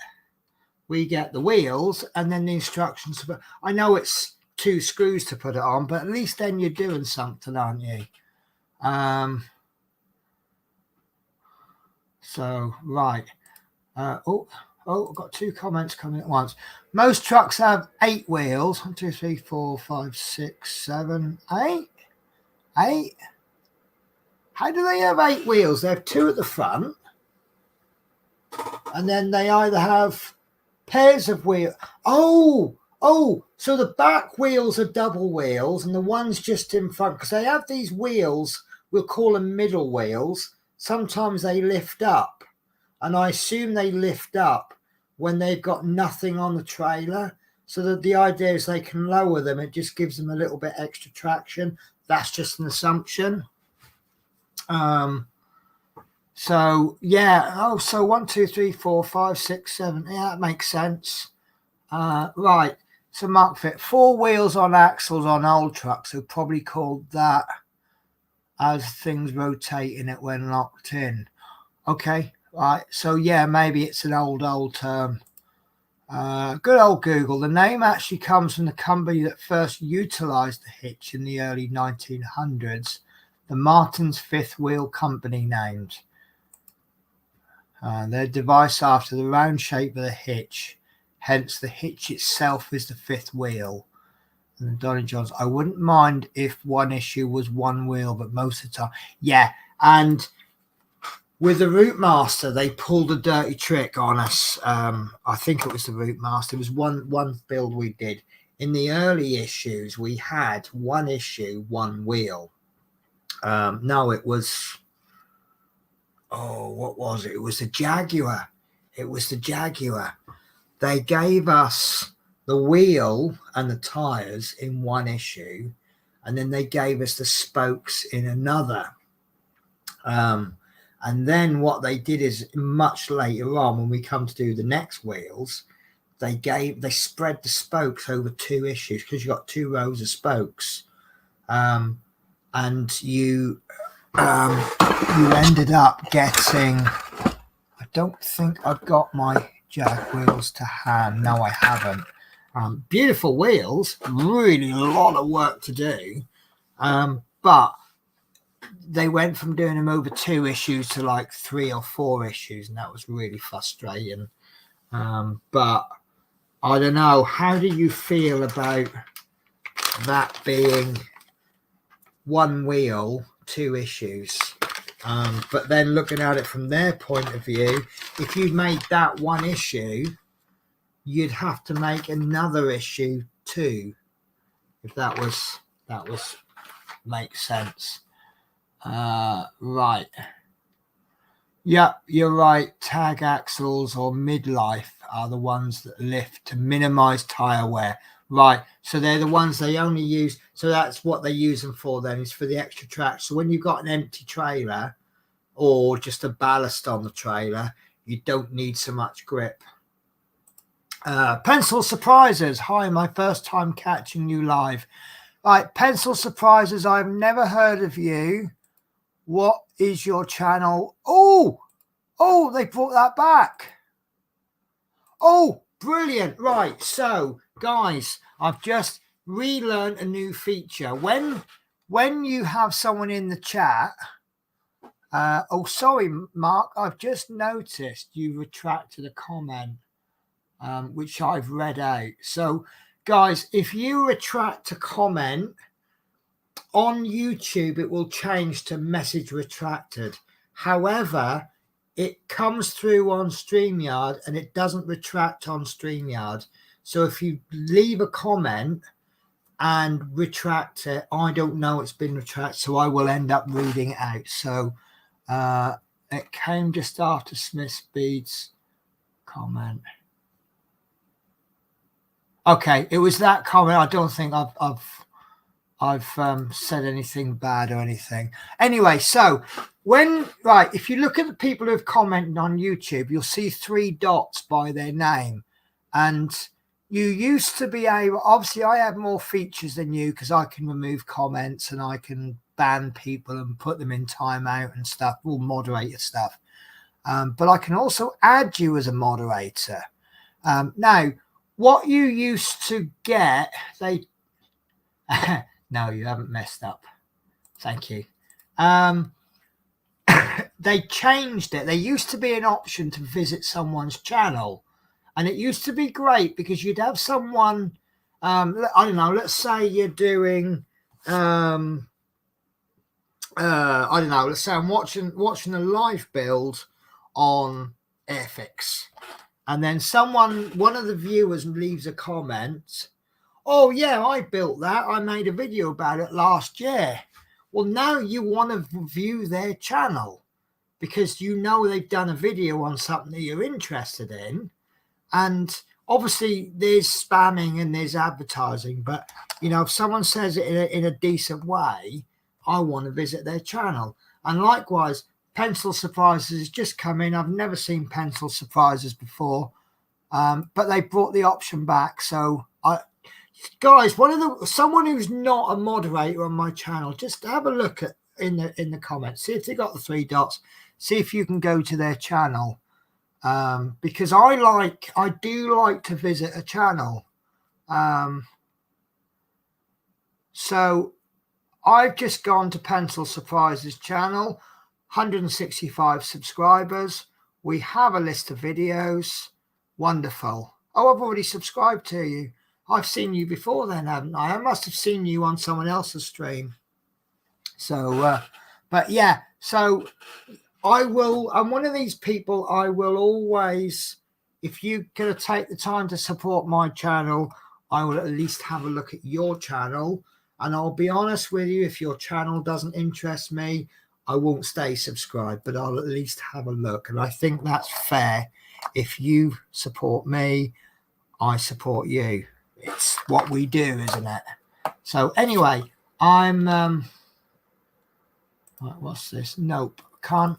the wheels, and then the instructions. I know it's 2 screws to put it on, but at least then you're doing something, aren't you? So right. I've got 2 comments coming at once. Most trucks have 8 wheels. 1, 2, 3, 4, 5, 6, 7, 8. 8. How do they have 8 wheels? They have 2 at the front, and then they either have pairs of wheels. Oh, so the back wheels are double wheels, and the ones just in front, because they have these wheels, we'll call them middle wheels. Sometimes they lift up, and I assume they lift up when they've got nothing on the trailer, so that the idea is they can lower them. It just gives them a little bit extra traction. That's just an assumption. So yeah. So 1, 2, 3, 4, 5, 6, 7. Yeah, that makes sense. Right. So Mark Fit, 4 wheels on axles on old trucks, who probably called that as things rotating it when locked in. Okay. Right. So yeah, maybe it's an old term. Good old Google. The name actually comes from the company that first utilized the hitch in the early 1900s. The Martin's Fifth Wheel Company named their device after the round shape of the hitch. Hence, the hitch itself is the 5th wheel. And Donny Johns, I wouldn't mind if one issue was 1 wheel, but most of the time, yeah. And with the Route Master, they pulled a dirty trick on us. I think it was the Route Master. It was one build we did. In the early issues, we had 1 issue, 1 wheel. No, it was, what was it? It was the Jaguar. It was the Jaguar. They gave us the wheel and the tires in one issue, and then they gave us the spokes in another. And then what they did is much later on, when we come to do the next wheels, they spread the spokes over 2 issues, because you got 2 rows of spokes, and you ended up getting, I don't think I've got my Jag wheels to hand. No, I haven't. Beautiful wheels, really a lot of work to do, but they went from doing them over 2 issues to like 3 or 4 issues, and that was really frustrating. But I don't know, how do you feel about that being 1 wheel, 2 issues? But then looking at it from their point of view, if you made that 1 issue, you'd have to make another issue 2, if that makes sense. Right. Yep, you're right. Tag axles or midlife are the ones that lift to minimize tire wear. Right. So they're the ones they only use. So that's what they use them for then, is for the extra track. So when you've got an empty trailer or just a ballast on the trailer, you don't need so much grip. Pencil Surprises. Hi, my first time catching you live. Right, Pencil Surprises, I've never heard of you. What is your channel? Oh, they brought that back. Oh, brilliant. Right, so guys, I've just relearned a new feature. When you have someone in the chat, oh, sorry, Mark, I've just noticed you retracted a comment, which I've read out. So guys, if you retract a comment on YouTube, it will change to message retracted. However, it comes through on StreamYard and it doesn't retract on StreamYard. So if you leave a comment and retract it, I don't know it's been retracted, so I will end up reading it out. So it came just after Smith Speed's comment. Okay, it was that comment. I don't think I've said anything bad or anything. Anyway, so if you look at the people who've commented on YouTube, you'll see 3 dots by their name. And you used to be able, obviously I have more features than you because I can remove comments and I can ban people and put them in timeout and stuff, all moderator stuff. But I can also add you as a moderator. Now, what you used to get, no, you haven't messed up. Thank you. They changed it. There used to be an option to visit someone's channel. And it used to be great because you'd have someone, I don't know, let's say you're doing, I don't know, let's say I'm watching a live build on Airfix. And then one of the viewers leaves a comment. Oh, yeah, I built that. I made a video about it last year. Well, now you want to view their channel because you know they've done a video on something that you're interested in. And obviously there's spamming and there's advertising. But, you know, if someone says it in a decent way, I want to visit their channel. And likewise, Pencil Surprises has just come in. I've never seen Pencil Surprises before. But they brought the option back. So guys, someone who's not a moderator on my channel, just have a look at in the comments, see if they got the 3 dots, see if you can go to their channel, because I do like to visit a channel. So I've just gone to Pencil Surprises channel, 165 subscribers. We have a list of videos. Wonderful. Oh, I've already subscribed to you. I've seen you before then, haven't I? I must have seen you on someone else's stream. So, but yeah, so I'm one of these people, I will always, if you're going to take the time to support my channel, I will at least have a look at your channel. And I'll be honest with you, if your channel doesn't interest me, I won't stay subscribed, but I'll at least have a look. And I think that's fair. If you support me, I support you. It's what we do, isn't it? So anyway, I'm what's this? Nope, can't.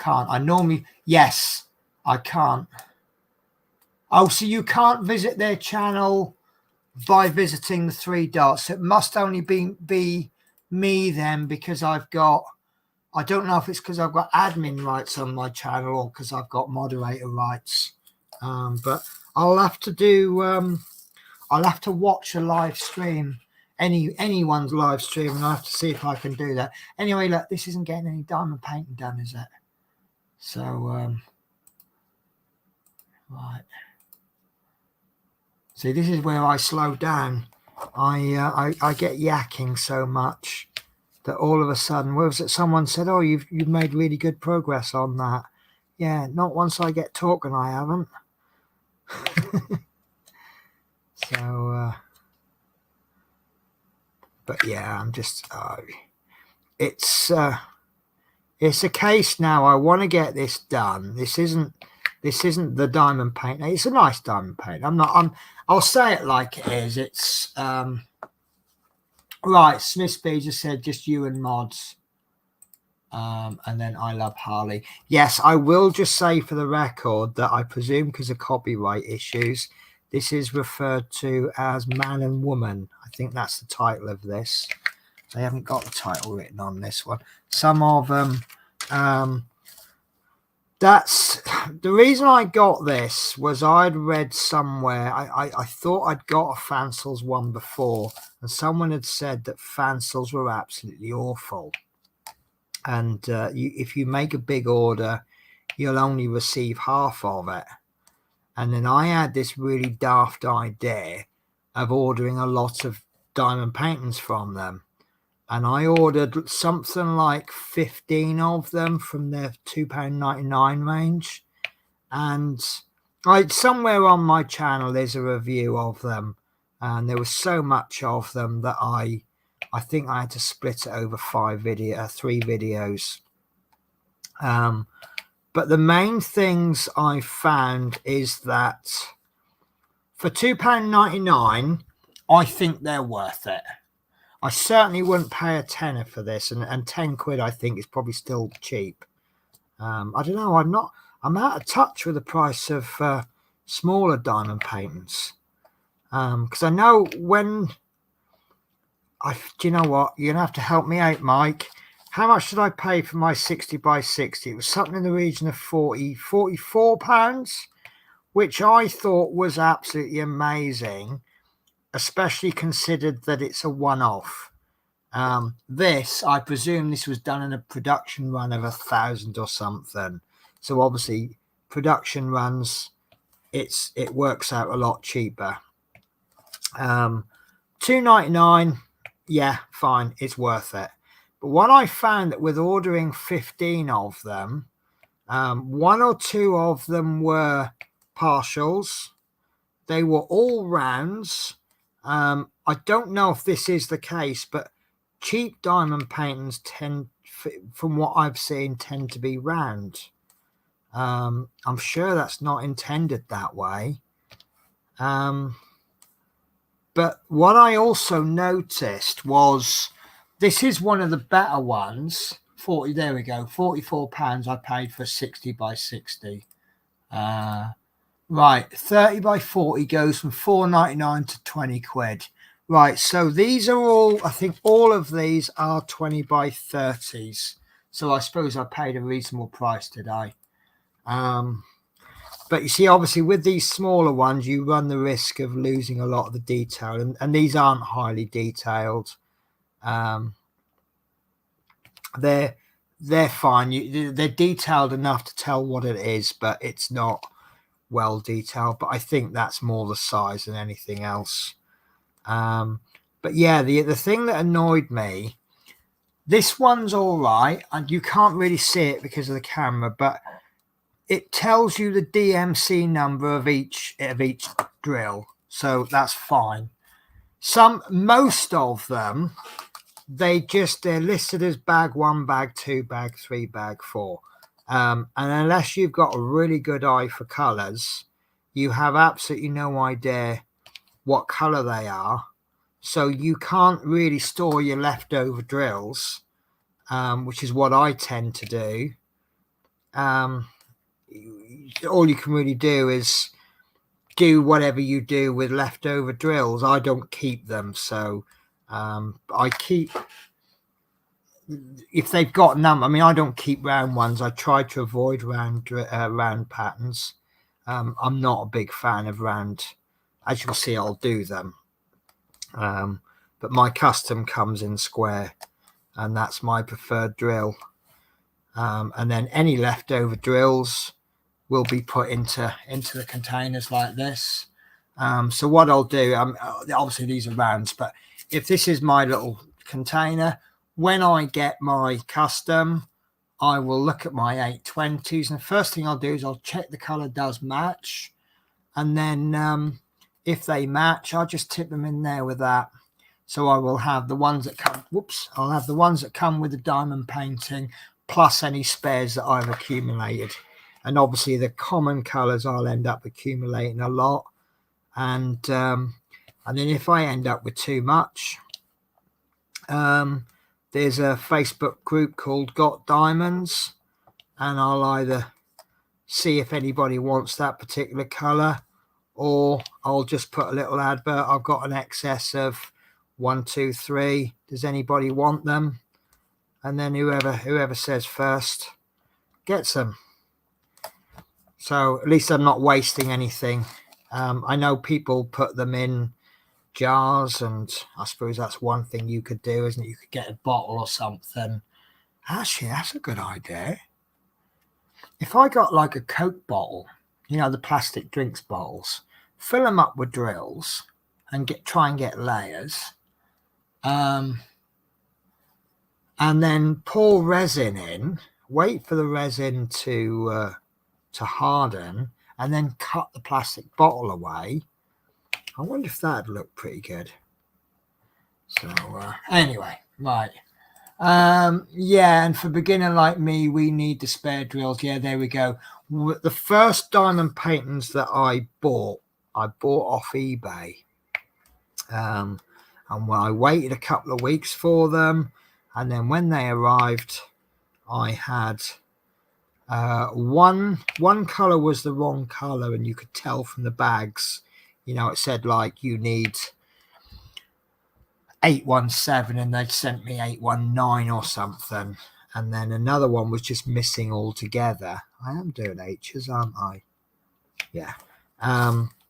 I normally, yes, I can't. Oh, so you can't visit their channel by visiting the three dots. It must only be me then, because I've got, I don't know if it's because I've got admin rights on my channel or because I've got moderator rights. But I'll have to do, I'll have to watch a live stream, anyone's live stream, and I'll have to see if I can do that. Anyway, look, this isn't getting any diamond painting done, is it? So, right. See, this is where I slow down. I get yakking so much that all of a sudden, where was it? Someone said, "Oh, you've made really good progress on that." Yeah, not once I get talking, I haven't. So, but yeah, I'm just. It's a case now. I want to get this done. This isn't the diamond paint. It's a nice diamond paint. I'll say it like it is. It's right. Smith B just said just you and mods. And then I love Harley. Yes, I will just say for the record that I presume because of copyright issues, this is referred to as Man and Woman. I think that's the title of this. They haven't got the title written on this one. Some of them, that's the reason I got this was I'd read somewhere, I thought I'd got a Fansels one before, and someone had said that Fansels were absolutely awful. And if you make a big order, you'll only receive half of it. And then I had this really daft idea of ordering a lot of diamond paintings from them. And I ordered something like 15 of them from their £2.99 range. And somewhere on my channel, there's a review of them. And there was so much of them that I think I had to split it over 3 videos. But the main things I found is that for £2.99, I think they're worth it. I certainly wouldn't pay a tenner for this, and 10 quid I think is probably still cheap. I don't know. I'm out of touch with the price of smaller diamond paintings. Because I know when do you know what? You're gonna have to help me out, Mike. How much did I pay for my 60 by 60? It was something in the region of 44 pounds, which I thought was absolutely amazing, especially considered that it's a one-off. This, I presume this was done in a production run of 1,000 or something. So obviously production runs, it works out a lot cheaper. $2.99, yeah, fine, it's worth it. But what I found that with ordering 15 of them, 1 or 2 of them were partials. They were all rounds. I don't know if this is the case, but cheap diamond paintings tend, from what I've seen, tend to be round. I'm sure that's not intended that way. But what I also noticed was, this is one of the better ones. There we go. £44 I paid for 60 by 60. Right, 30 by 40 goes from £4.99 to 20 quid. Right, so these are all, I think all of these are 20 by 30s. So I suppose I paid a reasonable price today. But you see, obviously with these smaller ones, you run the risk of losing a lot of the detail. And these aren't highly detailed. They're fine. They're detailed enough to tell what it is, but it's not well detailed. But I think that's more the size than anything else. But yeah, the thing that annoyed me, this one's all right, and you can't really see it because of the camera, but it tells you the DMC number of each drill, so that's fine. Most of them, they're listed as bag 1, bag 2, bag 3, bag 4. And unless you've got a really good eye for colors, you have absolutely no idea what color they are. So you can't really store your leftover drills, which is what I tend to do. All you can really do is do whatever you do with leftover drills. I don't keep them, so I keep, if they've got none. I mean, I don't keep round ones. I try to avoid round patterns. I'm not a big fan of round. As you'll see, I'll do them, but my custom comes in square, and that's my preferred drill. And then any leftover drills will be put into the containers like this. So what I'll do, obviously these are rounds, but if this is my little container, when I get my custom, I will look at my 820s, and the first thing I'll do is I'll check the color does match, and then if they match, I'll just tip them in there with that. So I will have the ones that come, I'll have the ones that come with the diamond painting, plus any spares that I've accumulated. And obviously the common colors I'll end up accumulating a lot. And then if I end up with too much, there's a Facebook group called Got Diamonds, and I'll either see if anybody wants that particular color, or I'll just put a little advert. I've got an excess of 1, 2, 3. Does anybody want them? And then whoever says first gets them. So at least I'm not wasting anything. I know people put them in jars, and I suppose that's one thing you could do, isn't it? You could get a bottle or something. Actually, that's a good idea. If I got like a Coke bottle, you know, the plastic drinks bottles, fill them up with drills and try and get layers, and then pour resin in, wait for the resin to harden, and then cut the plastic bottle away. I wonder if that'd look pretty good. So anyway, right. Yeah, and for beginner like me, we need the spare drills. Yeah, there we go. The first diamond paintings that I bought off eBay. And when I waited a couple of weeks for them, and then when they arrived, I had one color was the wrong color, and you could tell from the bags. You know, it said like you need 817, and they'd sent me 819 or something. And then another one was just missing altogether. I am doing H's, aren't I? Yeah.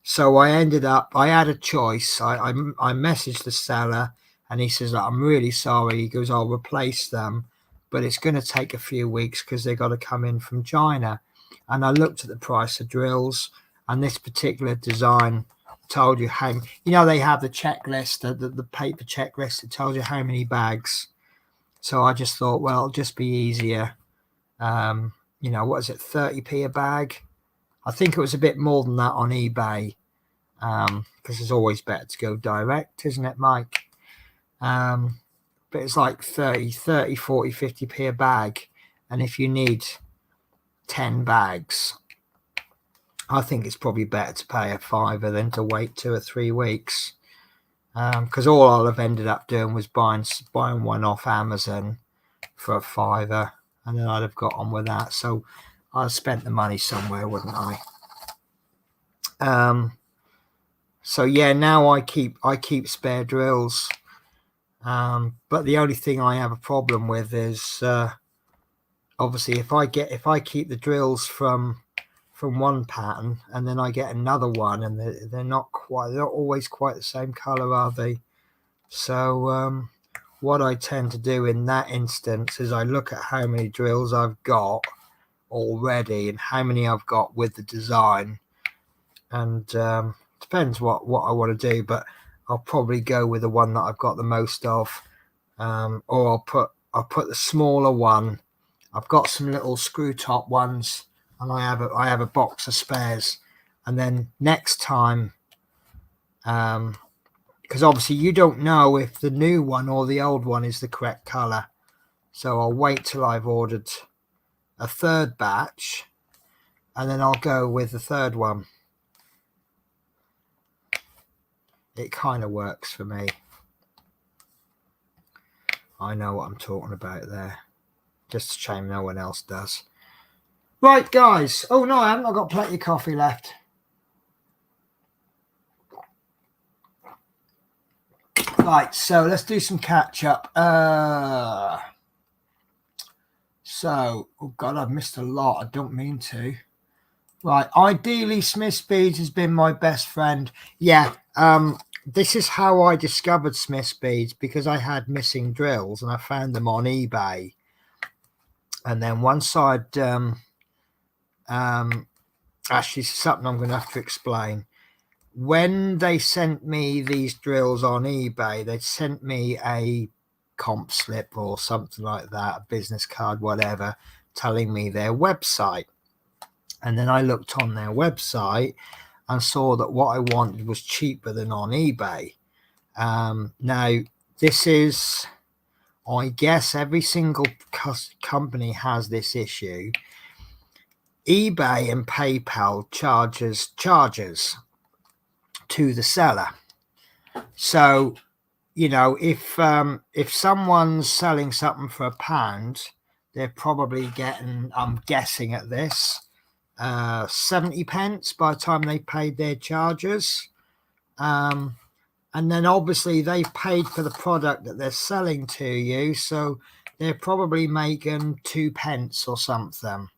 So I had a choice. I messaged the seller, and he says, I'm really sorry. He goes, I'll replace them, but it's going to take a few weeks because they got to come in from China. And I looked at the price of drills, and this particular design told you how, you know, they have the checklist, the paper checklist that tells you how many bags. So I just thought, well, it'll just be easier. You know, what is it, 30p a bag? I think it was a bit more than that on eBay, because it's always better to go direct, isn't it, Mike? But it's like 30, 40, 50p a bag. And if you need 10 bags, I think it's probably better to pay a £5 than to wait 2 or 3 weeks. Because all I'll have ended up doing was buying one off Amazon for a £5, and then I'd have got on with that. So I'd spent the money somewhere, wouldn't I? So yeah, now I keep spare drills. But the only thing I have a problem with is obviously if I keep the drills from one pattern, and then I get another one, and they're not always quite the same color, are they? So what I tend to do in that instance is I look at how many drills I've got already and how many I've got with the design, and depends what I want to do, but I'll probably go with the one that I've got the most of, or I'll put the smaller one. I've got some little screw top ones, and I have a box of spares. And then next time, because obviously you don't know if the new one or the old one is the correct color, so I'll wait till I've ordered a third batch, and then I'll go with the third one. It kind of works for me. I know what I'm talking about there. Just a shame no one else does. Right, guys. Oh, no, I haven't. I've got plenty of coffee left. Right, so let's do some catch up. So, oh God, I've missed a lot. I don't mean to. Right, ideally, Smith Speeds has been my best friend. Yeah, this is how I discovered Smith Speeds, because I had missing drills and I found them on eBay. And then once I'd actually, something I'm going to have to explain. When they sent me these drills on eBay, they sent me a comp slip or something like that, a business card, whatever, telling me their website. And then I looked on their website and saw that what I wanted was cheaper than on eBay. Now, this is, I guess every single company has this issue. eBay and PayPal charges to the seller. So, you know, if someone's selling something for £1, they're probably getting, I'm guessing at this, 70 pence by the time they paid their charges. And then obviously they paid for the product that they're selling to you, so they're probably making 2 pence or something.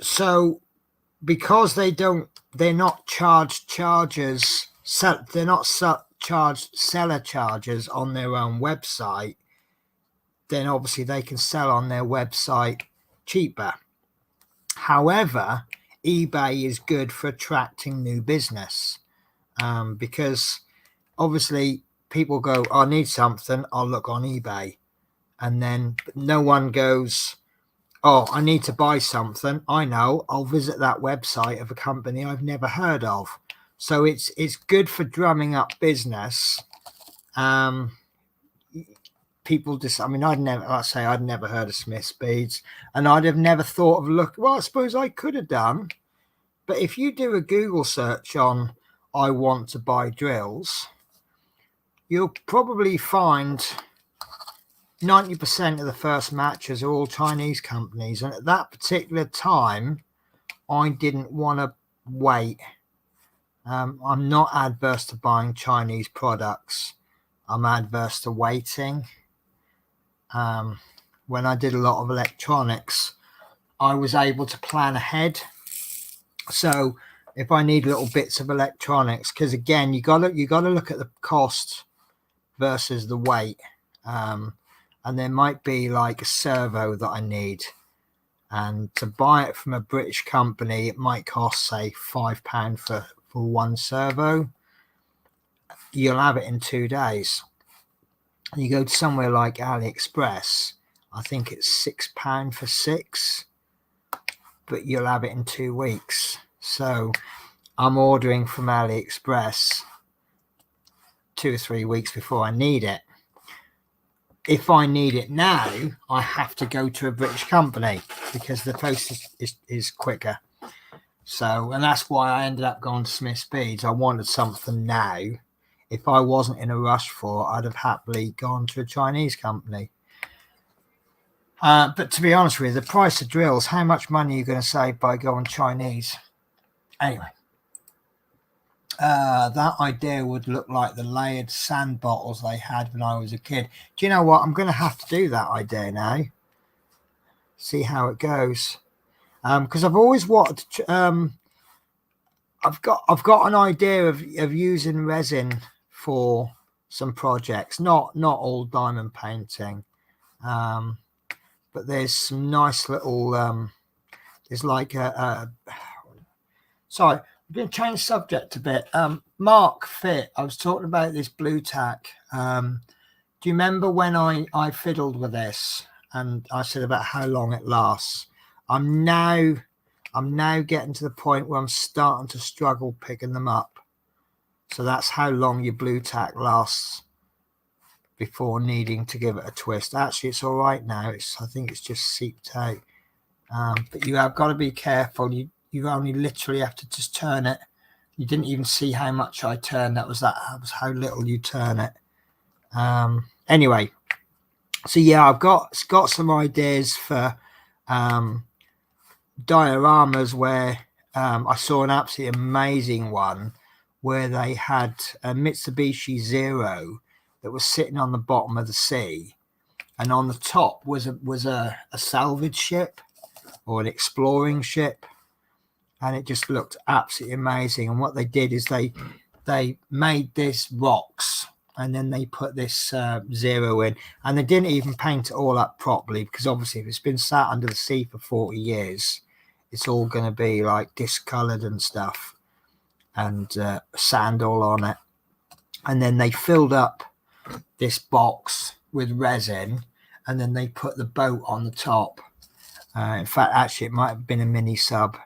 So because they're not charged charges, they're not charged seller charges on their own website, then obviously they can sell on their website cheaper. However, eBay is good for attracting new business, because obviously people go, I need something, I'll look on eBay, and then no one goes, oh, I need to buy something. I know, I'll visit that website of a company I've never heard of. So it's good for drumming up business. People just, I mean, I'd never heard of Smith Speeds, and I'd have never thought of well, I suppose I could have done. But if you do a Google search on I want to buy drills, you'll probably find 90% of the first matches are all Chinese companies. And at that particular time, I didn't want to wait. I'm not adverse to buying Chinese products. I'm adverse to waiting. When I did a lot of electronics, I was able to plan ahead. So if I need little bits of electronics, because again, you got to look at the cost versus the weight. And there might be like a servo that I need, and to buy it from a British company, it might cost, say, £5 for one servo. You'll have it in 2 days. You go to somewhere like AliExpress, I think it's £6 for 6, but you'll have it in 2 weeks. So I'm ordering from AliExpress 2 or 3 weeks before I need it. If I need it now, I have to go to a British company because the post is quicker. So, and that's why I ended up going to Smith Speeds. I wanted something now. If I wasn't in a rush for it, I'd have happily gone to a Chinese company. But to be honest with you, the price of drills, how much money are you going to save by going Chinese? Anyway, that idea would look like the layered sand bottles they had when I was a kid. Do you know what? I'm going to have to do that idea now. See how it goes. Because I've always wanted to, I've got an idea of using resin for some projects, not all diamond painting, but there's some nice little there's like sorry, I'm going to change subject a bit. Mark Fit, I was talking about this blue tack. Do you remember when I fiddled with this and I said about how long it lasts? I'm now getting to the point where I'm starting to struggle picking them up. So that's how long your blue tack lasts. before needing to give it a twist. Actually, it's all right now. I think it's just seeped out. But you have got to be careful. You only literally have to just turn it. You didn't even see how much I turned. That was how little you turn it. Anyway, so yeah, I've got some ideas for dioramas where I saw an absolutely amazing one where they had a Mitsubishi Zero that was sitting on the bottom of the sea, and on the top was a salvage ship or an exploring ship, and it just looked absolutely amazing. And what they did is they made this rocks, and then they put this Zero in, and they didn't even paint it all up properly, because obviously if it's been sat under the sea for 40 years, it's all going to be like discolored and stuff, and sand all on it. And then they filled up this box with resin, and then they put the boat on the top. In fact, actually, it might have been a mini sub.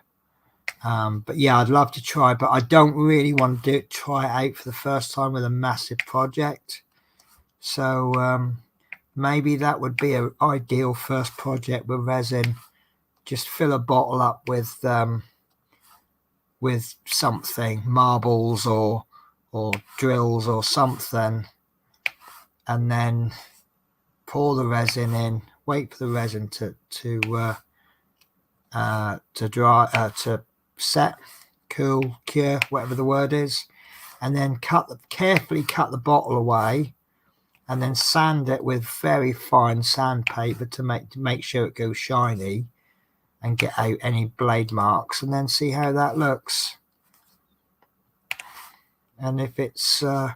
But yeah, I'd love to try, but I don't really want to try it out for the first time with a massive project. So maybe that would be an ideal first project with resin. Just fill a bottle up with something, marbles or drills or something, and then pour the resin in. Wait for the resin to dry, to set, cool, cure, whatever the word is, and then carefully cut the bottle away, and then sand it with very fine sandpaper to make sure it goes shiny, and get out any blade marks, and then see how that looks. And if it's a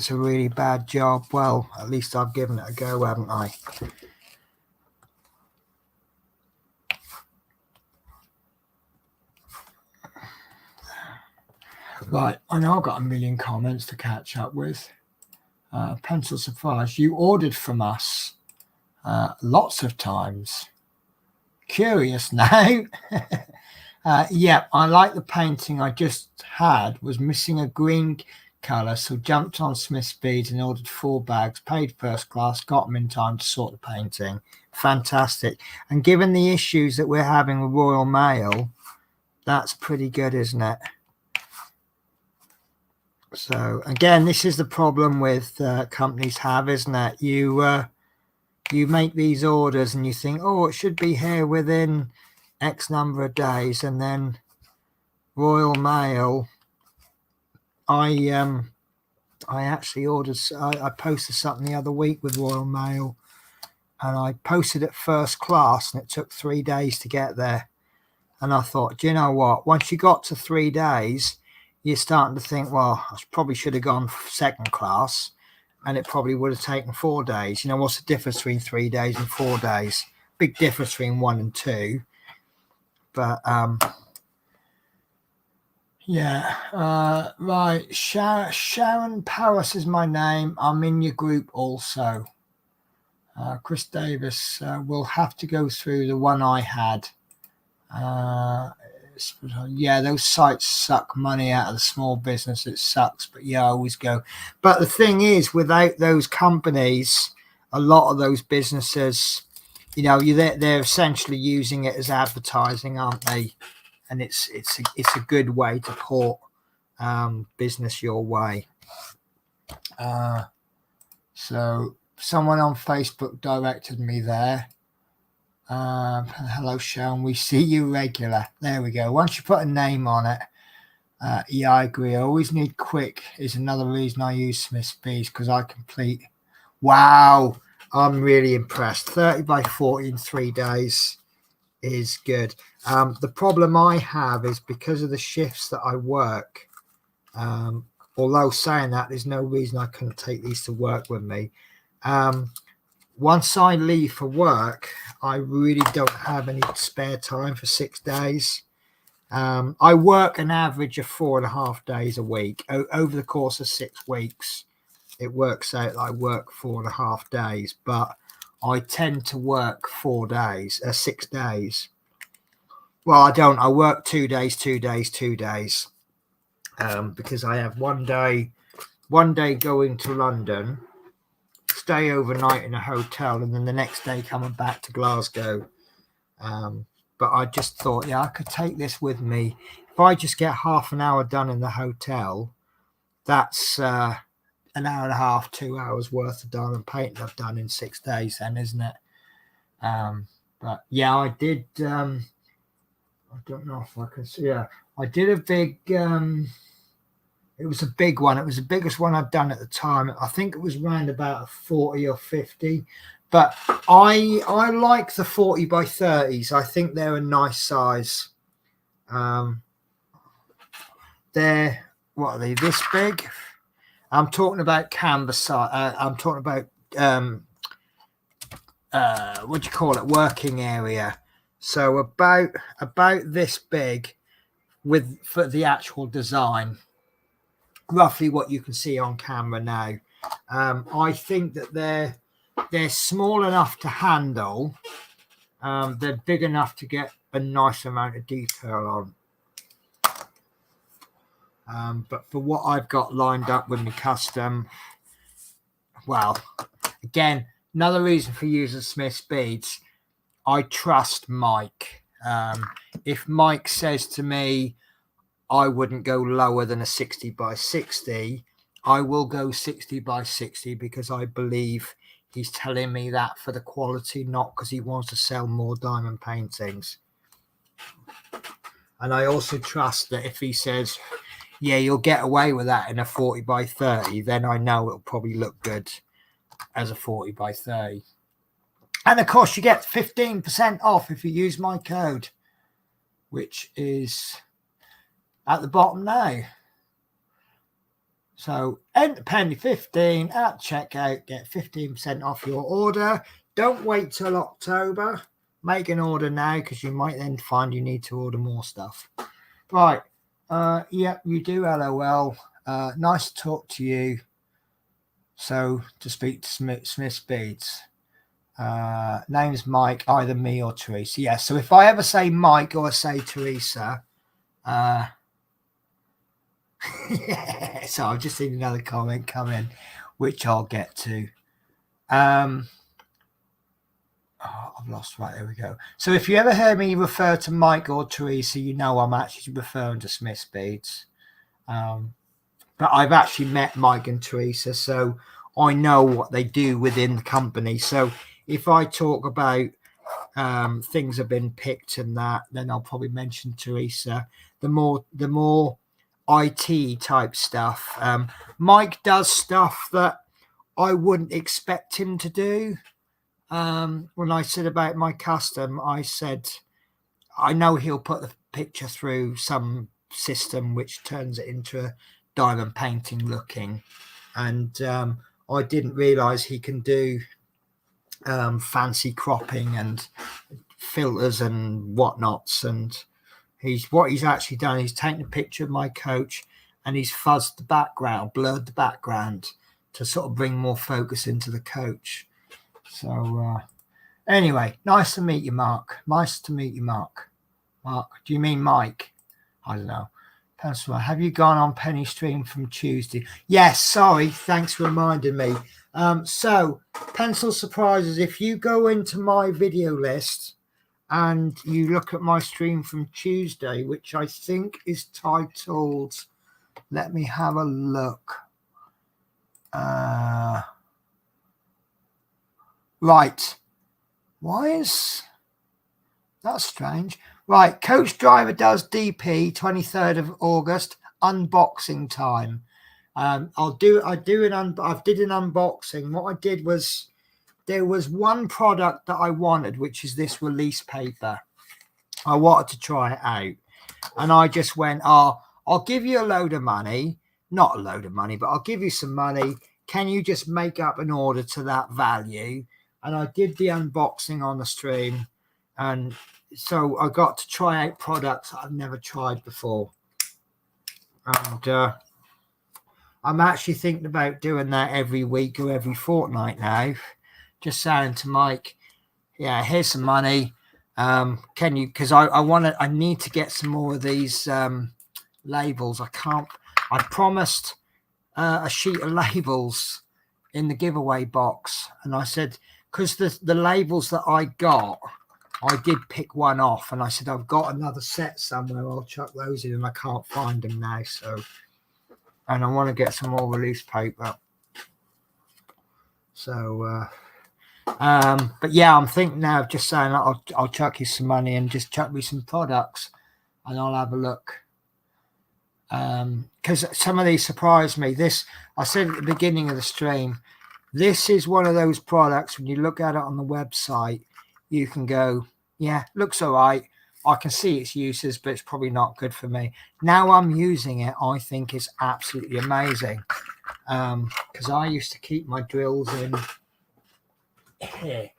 really bad job, well, at least I've given it a go, haven't I? Right, I know I've got a million comments to catch up with. Pencil Safari, you ordered from us lots of times. Curious now. Yeah, I like the painting I just had. Was missing a green colour, so jumped on Smith's Beads and ordered 4 bags, paid first class, got them in time to sort the painting. Fantastic. And given the issues that we're having with Royal Mail, that's pretty good, isn't it? So again, this is the problem with companies have, isn't it? You make these orders and you think, oh, it should be here within X number of days, and then Royal Mail, I actually ordered, I posted something the other week with Royal Mail, and I posted it first class, and it took 3 days to get there. And I thought, do you know what? Once you got to 3 days, you're starting to think, well, I probably should have gone second class, and it probably would have taken 4 days. You know, what's the difference between 3 days and 4 days? Big difference between 1 and 2. But yeah, right. Sharon Paris is my name. I'm in your group also. Chris Davis, will have to go through the one I had. Yeah, those sites suck money out of the small business. It sucks, but yeah, I always go. But the thing is, without those companies, a lot of those businesses, you know, they're essentially using it as advertising, aren't they? And it's a good way to port business your way. So someone on Facebook directed me there. Hello, Sharon. We see you regular. There we go. Once you put a name on it, yeah, I agree. I always need quick. Is another reason I use Smith's Beads, because I complete. Wow, I'm really impressed. 30 by 40 in 3 days is good. The problem I have is because of the shifts that I work. Although saying that, there's no reason I couldn't take these to work with me. Once I leave for work, I really don't have any spare time for 6 days. I work an average of 4.5 days a week. Over the course of 6 weeks, it works out that I work 4.5 days, but I tend to work 6 days. Well, I don't. I work 2 days, 2 days, 2 days, because I have one day going to London, stay overnight in a hotel and then the next day coming back to Glasgow. But I just thought, yeah, I could take this with me. If I just get half an hour done in the hotel, that's an hour and a half, 2 hours worth of diamond painting I've done in 6 days then, isn't it? But yeah, I did, I don't know if I can see, yeah, I did a big, it was a big one. It was the biggest one I'd done at the time. I think it was around about 40 or 50. But I like the 40 by 30s. I think they're a nice size. They're, what are they, this big? I'm talking about canvas size. I'm talking about, what do you call it, working area. So about this big for the actual design. Roughly what you can see on camera now. I think that they're small enough to handle. They're big enough to get a nice amount of detail on. But for what I've got lined up with my custom, well, again, another reason for using Smith's beads, I trust Mike. If Mike says to me, I wouldn't go lower than a 60 by 60, I will go 60 by 60 because I believe he's telling me that for the quality, not because he wants to sell more diamond paintings. And I also trust that if he says, yeah, you'll get away with that in a 40 by 30, then I know it'll probably look good as a 40 by 30. And of course, you get 15% off if you use my code, which is at the bottom now. So enter penny 15 at checkout, get 15% off your order. Don't wait till October. Make an order now because you might then find you need to order more stuff. Right. Yeah, you do. LOL. Nice to talk to you. So to speak to Smith's Beads. Name's Mike, either me or Teresa. Yeah, so if I ever say Mike or I say Teresa, yeah, so I've just seen another comment come in, which I'll get to. Oh, I've lost, right, there we go. So if you ever heard me refer to Mike or Teresa, you know I'm actually referring to Smith's Beads. But I've actually met Mike and Teresa, so I know what they do within the company. So if I talk about things have been picked and that, then I'll probably mention Teresa. The more IT type stuff. Mike does stuff that I wouldn't expect him to do. When I said about my custom, I said, I know he'll put the picture through some system which turns it into a diamond painting looking. And I didn't realize he can do fancy cropping and filters and whatnots. And what he's actually done, he's taken a picture of my coach and he's fuzzed the background, blurred the background to sort of bring more focus into the coach. So anyway, nice to meet you, Mark. Nice to meet you, Mark. Mark, do you mean Mike? I don't know. Pencil, have you gone on Penny Stream from Tuesday? Yes, sorry. Thanks for reminding me. So, Pencil Surprises, if you go into my video list and you look at my stream from Tuesday, which I think is titled, let me have a look. Right. Why is that strange? Right. Coach Driver does DP 23rd of August, unboxing time. I did an unboxing. What I did was there was one product that I wanted, which is this release paper. I wanted to try it out. And I just went, I'll give you a load of money. Not a load of money, but I'll give you some money. Can you just make up an order to that value? And I did the unboxing on the stream. And so I got to try out products I've never tried before. And I'm actually thinking about doing that every week or every fortnight now. Just saying to Mike, yeah, here's some money. Can you, because I need to get some more of these labels. I promised a sheet of labels in the giveaway box, and I said, because the labels that I got, I did pick one off, and I said, I've got another set somewhere, I'll chuck those in, and I can't find them now. So, and I want to get some more release paper. So, but yeah, I'm thinking now of just saying I'll chuck you some money and just chuck me some products, and I'll have a look. Because some of these surprised me. This, I said at the beginning of the stream, this is one of those products, when you look at it on the website, you can go, yeah, looks all right. I can see its uses, but it's probably not good for me. Now I'm using it, I think it's absolutely amazing. Because I used to keep my drills in here.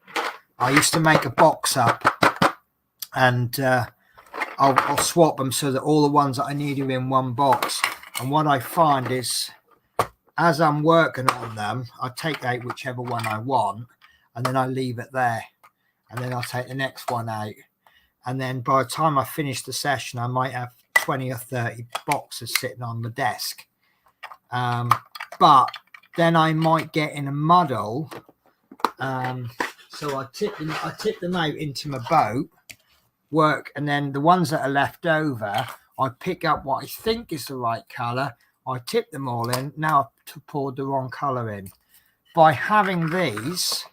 I used to make a box up, and I'll swap them so that all the ones that I need are in one box. And what I find is, as I'm working on them, I take out whichever one I want, and then I leave it there, and then I'll take the next one out, and then by the time I finish the session, I might have 20 or 30 boxes sitting on the desk. But then I might get in a muddle, so I tip them out into my boat, work, and then the ones that are left over, I pick up what I think is the right color, I tip them all in. Now I've poured the wrong color in. By having these,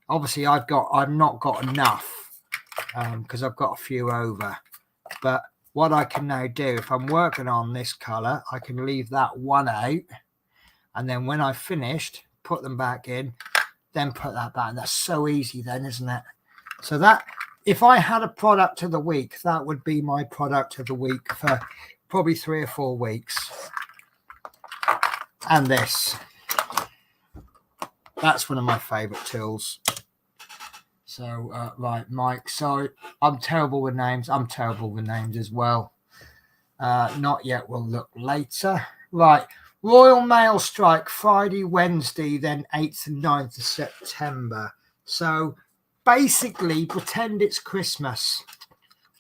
obviously I've not got enough, because I've got a few over, but what I can now do, if I'm working on this color, I can leave that one out, and then when I've finished, put them back in, then put that back. That's so easy then, isn't it? So that, if I had a product of the week, that would be my product of the week for probably 3 or 4 weeks. And this, that's one of my favorite tools. So right, Mike, sorry, I'm terrible with names. I'm terrible with names as well. Not yet, we'll look later. Right, Royal Mail strike Friday, Wednesday, then 8th and 9th of September. So basically, pretend it's Christmas.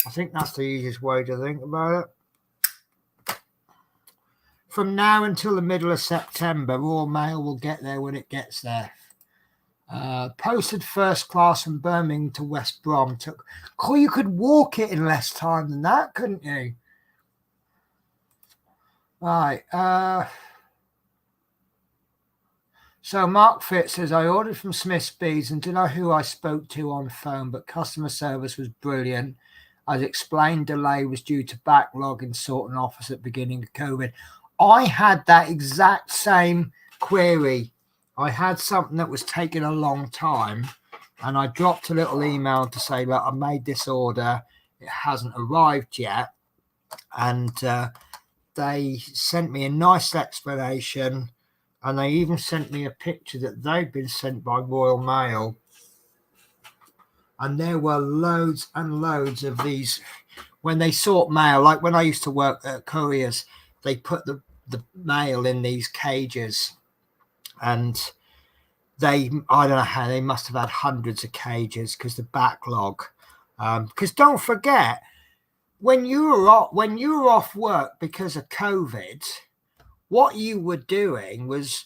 I think that's the easiest way to think about it. From now until the middle of September, Royal Mail will get there when it gets there. Posted first class from Birmingham to West Brom. You could walk it in less time than that, couldn't you? Right. So Mark Fitz says, I ordered from Smith's Bees and don't know who I spoke to on phone, but customer service was brilliant. As explained, delay was due to backlog in sorting office at the beginning of COVID. I had that exact same query. I had something that was taking a long time, and I dropped a little email to say, look, I made this order. It hasn't arrived yet. And they sent me a nice explanation, and they even sent me a picture that they'd been sent by Royal Mail. And there were loads and loads of these. When they sort mail, like when I used to work at couriers, they put the mail in these cages, and I don't know how, they must have had hundreds of cages because the backlog. Because don't forget, when you were off work because of COVID, what you were doing was,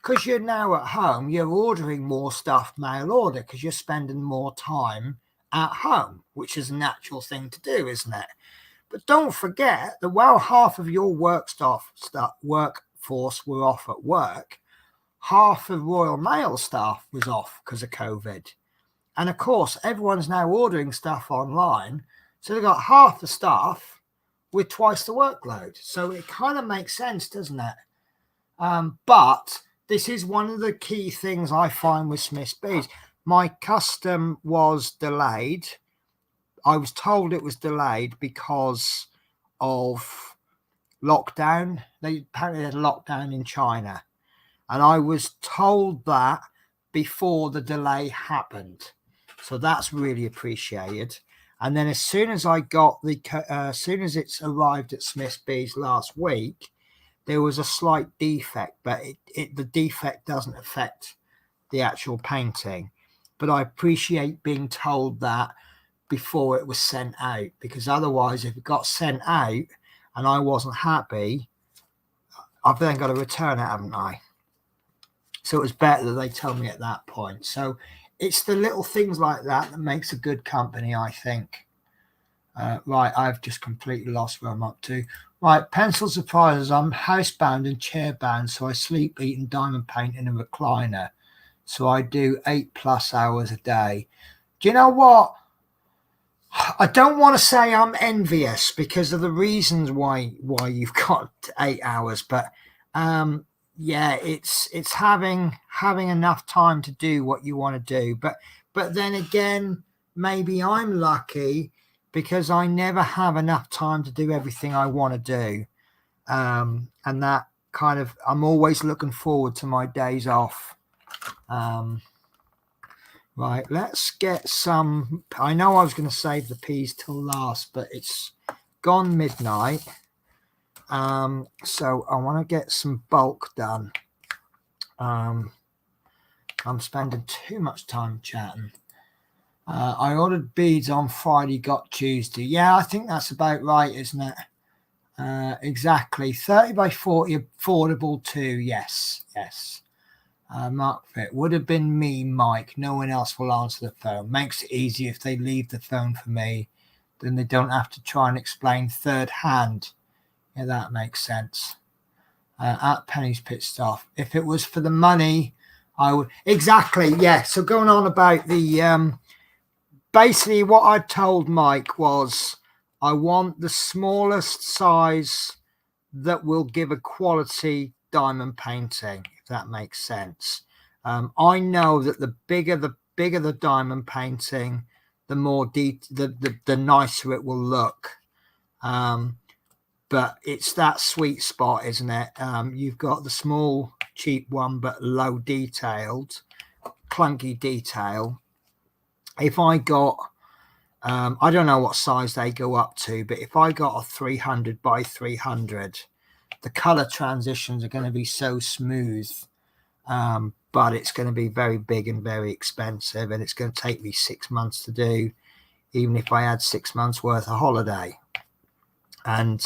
because you're now at home, you're ordering more stuff mail order because you're spending more time at home, which is a natural thing to do, isn't it? But don't forget that while half of your workforce were off at work, half of Royal Mail staff was off because of COVID. And of course, everyone's now ordering stuff online. So they've got half the staff with twice the workload. So it kind of makes sense, doesn't it? But this is one of the key things I find with Smith's Bees. My custom was delayed. I was told it was delayed because of lockdown. They apparently had a lockdown in China. And I was told that before the delay happened. So that's really appreciated. And then as soon as as soon as it's arrived at Smith's Bees last week, there was a slight defect, but the defect doesn't affect the actual painting. But I appreciate being told that before it was sent out, because otherwise, if it got sent out and I wasn't happy, I've then got to return it, haven't I? So it was better that they told me at that point. So it's the little things like that that makes a good company, I think. Right, I've just completely lost where I'm up to. Right, pencil surprises. I'm housebound and chairbound, so I sleep, eat, and diamond paint in a recliner. So I do 8+ hours a day. Do you know what? I don't want to say I'm envious because of the reasons why you've got 8 hours, but yeah, it's having enough time to do what you want to do. But then again, maybe I'm lucky because I never have enough time to do everything I want to do. And that kind of, I'm always looking forward to my days off. Right, let's get some. I know I was going to save the peas till last, but it's gone midnight. So I want to get some bulk done. I'm spending too much time chatting. I ordered beads on Friday, got Tuesday. Yeah, I think that's about right, isn't it? Exactly. 30 by 40, affordable too. Yes. Mark Fit, would have been me, Mike. No one else will answer the phone. Makes it easy if they leave the phone for me. Then they don't have to try and explain third hand. Yeah, that makes sense. At Penny's Pit Stuff. If it was for the money, I would. Exactly, yeah. So going on about the basically what I told Mike was I want the smallest size that will give a quality diamond painting, if that makes sense. I know that the bigger the diamond painting, the more the nicer it will look. But it's that sweet spot, isn't it? You've got the small, cheap one, but low detailed, clunky detail. If I got, I don't know what size they go up to, but if I got a 300 by 300, the color transitions are going to be so smooth, but it's going to be very big and very expensive, and it's going to take me 6 months to do, even if I had 6 months worth of holiday. And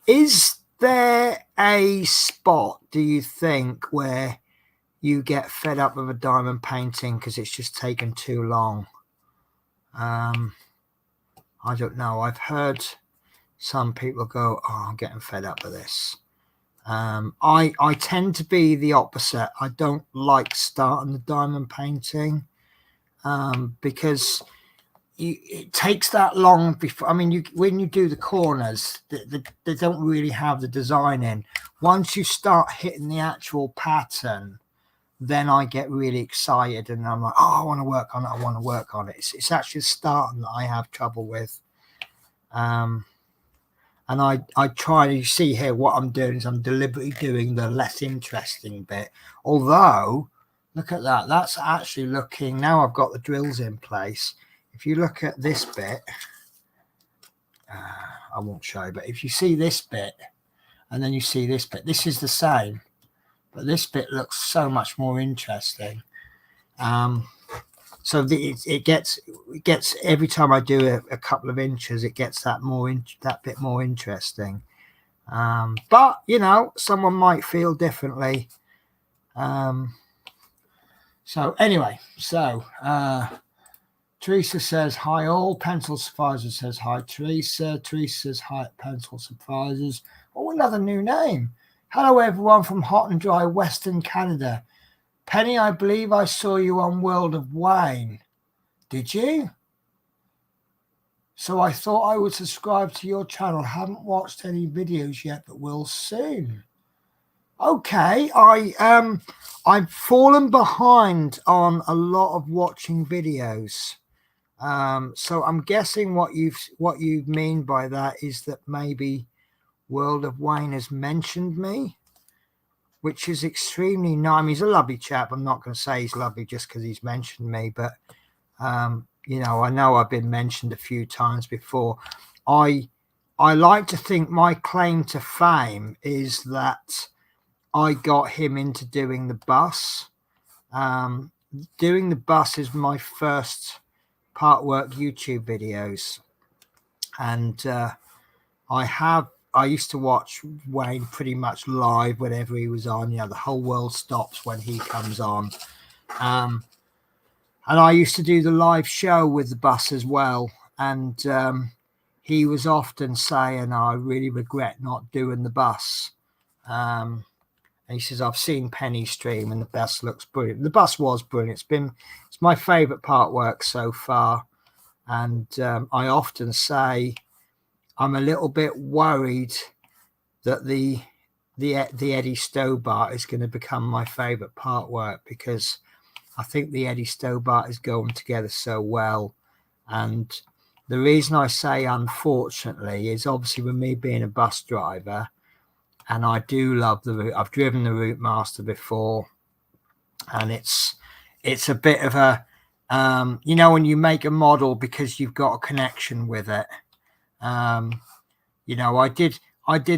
is there a spot, do you think, where you get fed up with a diamond painting because it's just taken too long? I don't know. I've heard some people go, oh, I'm getting fed up with this. I tend to be the opposite. I don't like starting the diamond painting because it takes that long before. I mean, when you do the corners, they don't really have the design in. Once you start hitting the actual pattern, then I get really excited and I'm like, oh, I want to work on it. It's actually the starting that I have trouble with. And I try to see here what I'm doing is I'm deliberately doing the less interesting bit. Although, look at that. That's actually looking, now I've got the drills in place. If you look at this bit, I won't show you, but if you see this bit and then you see this bit, this is the same. But this bit looks so much more interesting. So it gets every time I do a couple of inches, it gets that bit more interesting. But you know, someone might feel differently. So anyway, Teresa says hi. All pencil supervisors says hi. Teresa says hi at pencil supervisors. Oh, another new name. Hello everyone from hot and dry Western Canada. Penny, I believe I saw you on World of Wayne. Did you? So I thought I would subscribe to your channel. Haven't watched any videos yet, but will soon. Okay, I've fallen behind on a lot of watching videos. So I'm guessing what you mean by that is that maybe World of Wayne has mentioned me, which is extremely nice. I mean, he's a lovely chap. I'm not going to say he's lovely just because he's mentioned me, but you know I've been mentioned a few times before. I like to think my claim to fame is that I got him into doing the bus. Doing the bus is my first part work YouTube videos, and I have I used to watch Wayne pretty much live whenever he was on. The whole world stops when he comes on. And I used to do the live show with the bus as well. And he was often saying, I really regret not doing the bus. And he says, I've seen Penny Stream and the bus looks brilliant. The bus was brilliant. It's my favourite part work so far. And I often say I'm a little bit worried that the Eddie Stobart is going to become my favourite part work, because I think the Eddie Stobart is going together so well. And the reason I say unfortunately is obviously with me being a bus driver, and I do love the route. I've driven the Route Master before, and it's a bit of a when you make a model because you've got a connection with it. I did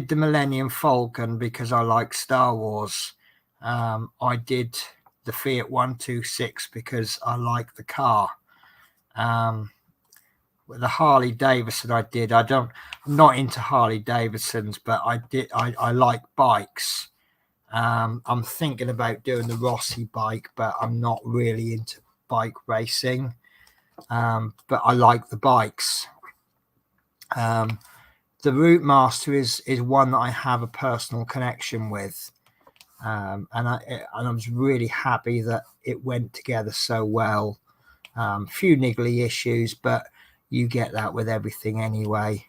the Millennium Falcon because I like Star Wars. I did the Fiat 126 because I like the car. The Harley Davidson I'm not into Harley Davidsons, but I like bikes. I'm thinking about doing the Rossi bike, but I'm not really into bike racing. But I like the bikes. The Route Master is one that I have a personal connection with. And I was really happy that it went together so well. Few niggly issues, but you get that with everything anyway.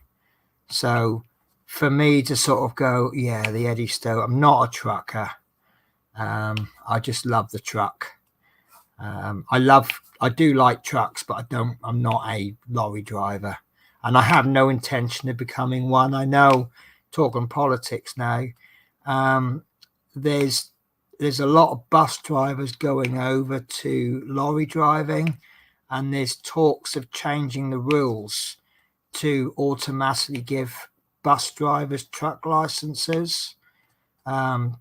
So for me to sort of go, the Eddie Stowe, I'm not a trucker. I just love the truck. I do like trucks, but I'm not a lorry driver, and I have no intention of becoming one. I know, talking politics now, there's a lot of bus drivers going over to lorry driving, and there's talks of changing the rules to automatically give bus drivers truck licenses,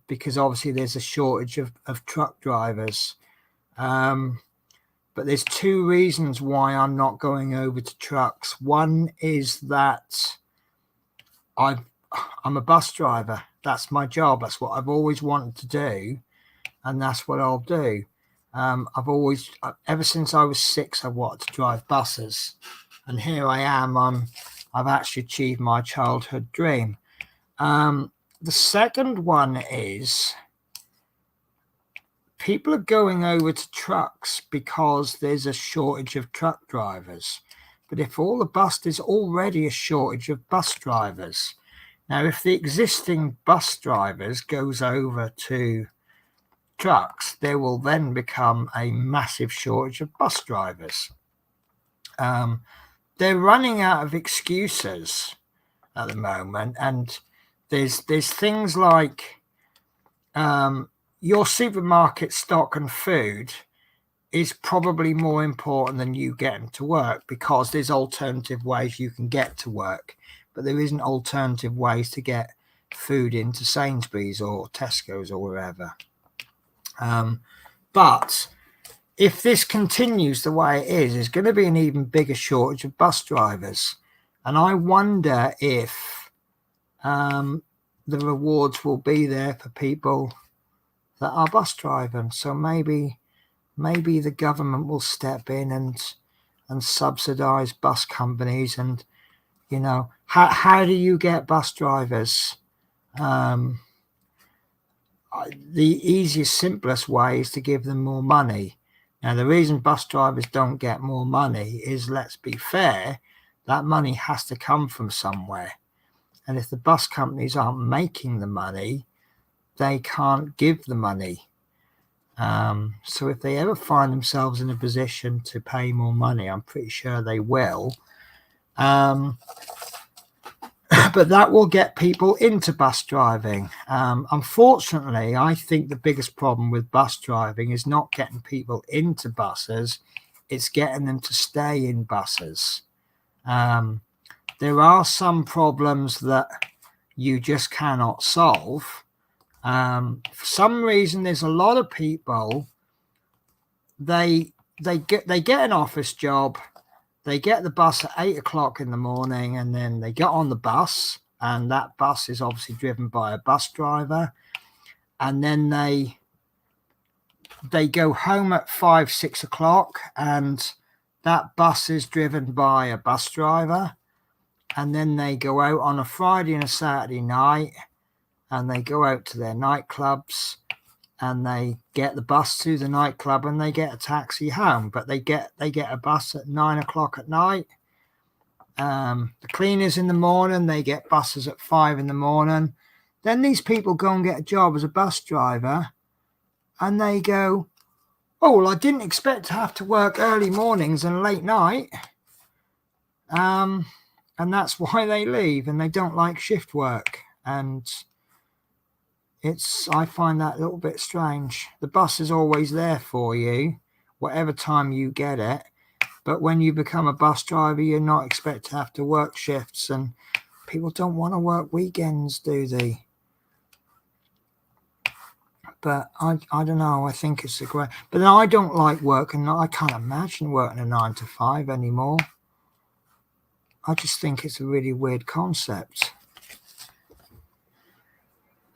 because obviously there's a shortage of truck drivers. But there's two reasons why I'm not going over to trucks. One is that I'm a bus driver. That's my job. That's what I've always wanted to do, and that's what I'll do. Ever since I was 6, I wanted to drive buses, and here I am. I've actually achieved my childhood dream. The second one is people are going over to trucks because there's a shortage of truck drivers. But if there's already a shortage of bus drivers. Now, if the existing bus drivers goes over to trucks, there will then become a massive shortage of bus drivers. They're running out of excuses at the moment, and there's things like your supermarket stock and food is probably more important than you getting to work, because there's alternative ways you can get to work, but there isn't alternative ways to get food into Sainsbury's or Tesco's or wherever. But if this continues the way it is, there's going to be an even bigger shortage of bus drivers. And I wonder if the rewards will be there for people that are bus driving. So maybe the government will step in and subsidize bus companies. And how do you get bus drivers? The easiest, simplest way is to give them more money. Now, the reason bus drivers don't get more money is, let's be fair, that money has to come from somewhere. And if the bus companies aren't making the money, they can't give the money. So if they ever find themselves in a position to pay more money, I'm pretty sure they will. But that will get people into bus driving. Unfortunately, I think the biggest problem with bus driving is not getting people into buses, it's getting them to stay in buses. There are some problems that you just cannot solve. For some reason, there's a lot of people, they get an office job, they get the bus at 8 o'clock in the morning, and then they get on the bus and that bus is obviously driven by a bus driver, and then they go home at 5-6 o'clock, and that bus is driven by a bus driver, and then they go out on a Friday and a Saturday night, and they go out to their nightclubs, and they get the bus to the nightclub, and they get a taxi home. But they get a bus at 9 o'clock at night. The cleaners in the morning, they get buses at 5 in the morning. Then these people go and get a job as a bus driver, and they go, oh, well, I didn't expect to have to work early mornings and late night. And that's why they leave, and they don't like shift work. And I find that a little bit strange. The bus is always there for you, whatever time you get it. But when you become a bus driver, you're not expected to have to work shifts, and people don't want to work weekends, do they? But I don't know. I think it's a great. But then I don't like working. I can't imagine working a 9 to 5 anymore. I just think it's a really weird concept.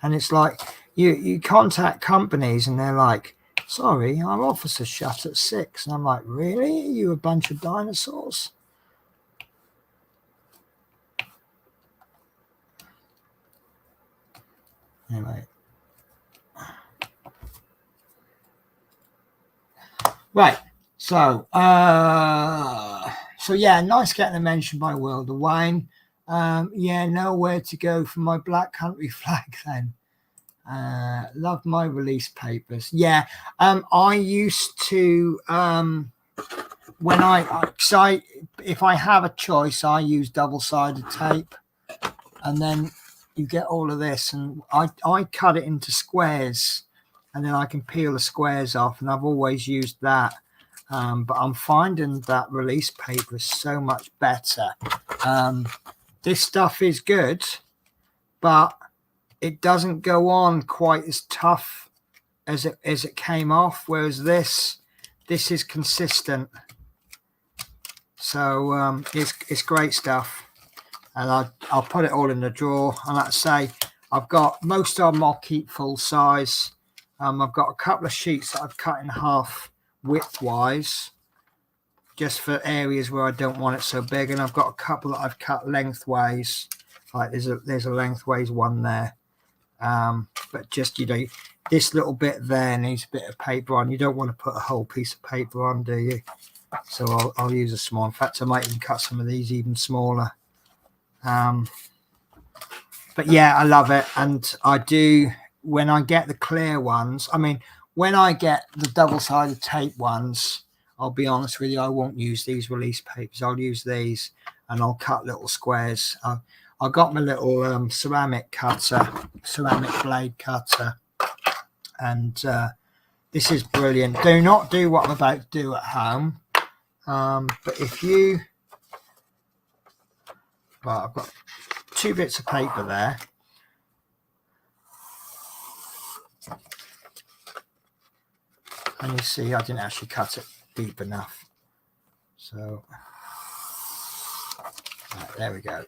And it's like you contact companies and they're like, sorry, our office is shut at 6. And I'm like, really? Are you a bunch of dinosaurs? Anyway. Right. So yeah, nice getting a mention by World of Wayne. Yeah, nowhere to go for my Black Country flag then. Love my release papers. Yeah, I used to when if I have a choice, I use double-sided tape, and then you get all of this, and I cut it into squares, and then I can peel the squares off, and I've always used that. But I'm finding that release paper is so much better. This stuff is good, but it doesn't go on quite as tough as it came off, whereas this is consistent. So it's great stuff, and I'll put it all in the drawer. And like I say, I've got most of them I'll keep full size. I've got a couple of sheets that I've cut in half widthwise, just for areas where I don't want it so big, and I've got a couple that I've cut lengthways. Like there's a lengthways one there. But just, this little bit there needs a bit of paper on. You don't want to put a whole piece of paper on, do you? So I'll use a small. In fact, I might even cut some of these even smaller. But yeah, I love it. And I do, when I get the clear ones, I mean, when I get the double-sided tape ones, I'll be honest with you, I won't use these release papers. I'll use these, and I'll cut little squares. I got my little ceramic blade cutter, and this is brilliant. Do not do what I'm about to do at home, but if you, well, I've got 2 bits of paper there. And you see, I didn't actually cut it deep enough. So right, there we go.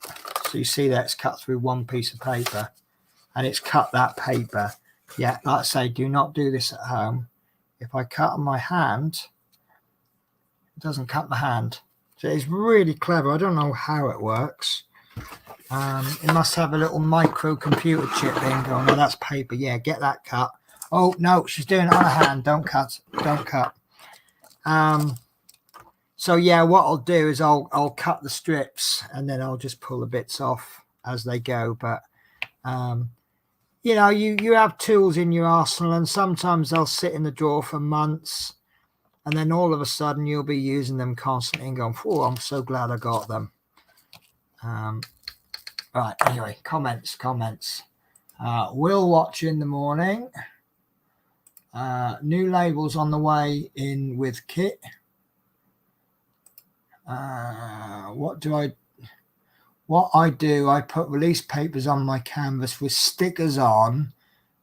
So you see that it's cut through one piece of paper, and it's cut that paper. Yeah, like I say, do not do this at home. If I cut on my hand, it doesn't cut my hand. So it's really clever. I don't know how it works. It must have a little microcomputer chip in going, no, that's paper. Yeah, get that cut. Oh, no, she's doing it on her hand. Don't cut. Don't cut. So, yeah, what I'll do is I'll cut the strips, and then I'll just pull the bits off as they go. But, you have tools in your arsenal, and sometimes they'll sit in the drawer for months, and then all of a sudden you'll be using them constantly and going, oh, I'm so glad I got them. Right, anyway, comments. We'll watch in the morning. New labels on the way in with kit. What I do, I put release papers on my canvas with stickers on,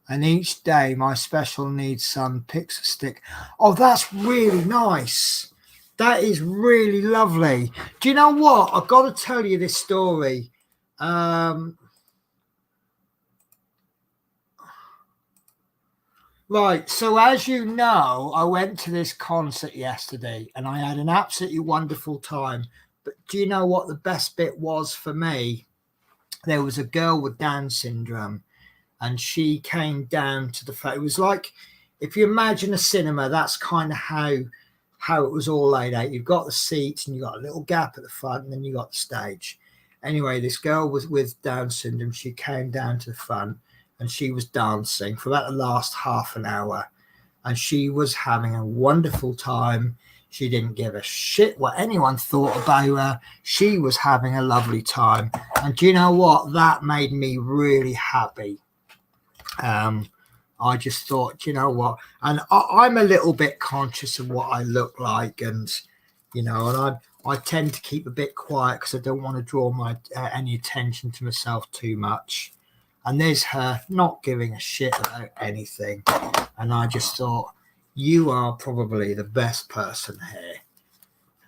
and each day my special needs son picks a stick. Oh, that's really nice. That is really lovely. Do you know what? I've got to tell you this story. Right. So as you know, I went to this concert yesterday and I had an absolutely wonderful time. But do you know what the best bit was for me? There was a girl with Down syndrome and she came down to the front. It was like, if you imagine a cinema, that's kind of how it was all laid out. You've got the seats and you've got a little gap at the front and then you got the stage. Anyway, this girl was with Down syndrome. She came down to the front and she was dancing for about the last half an hour. And she was having a wonderful time. She didn't give a shit what anyone thought about her. She was having a lovely time. And do you know what? That made me really happy. I just thought, you know what? And I'm a little bit conscious of what I look like. And, you know, and I tend to keep a bit quiet because I don't want to draw my any attention to myself too much. And there's her not giving a shit about anything. And I just thought, you are probably the best person here.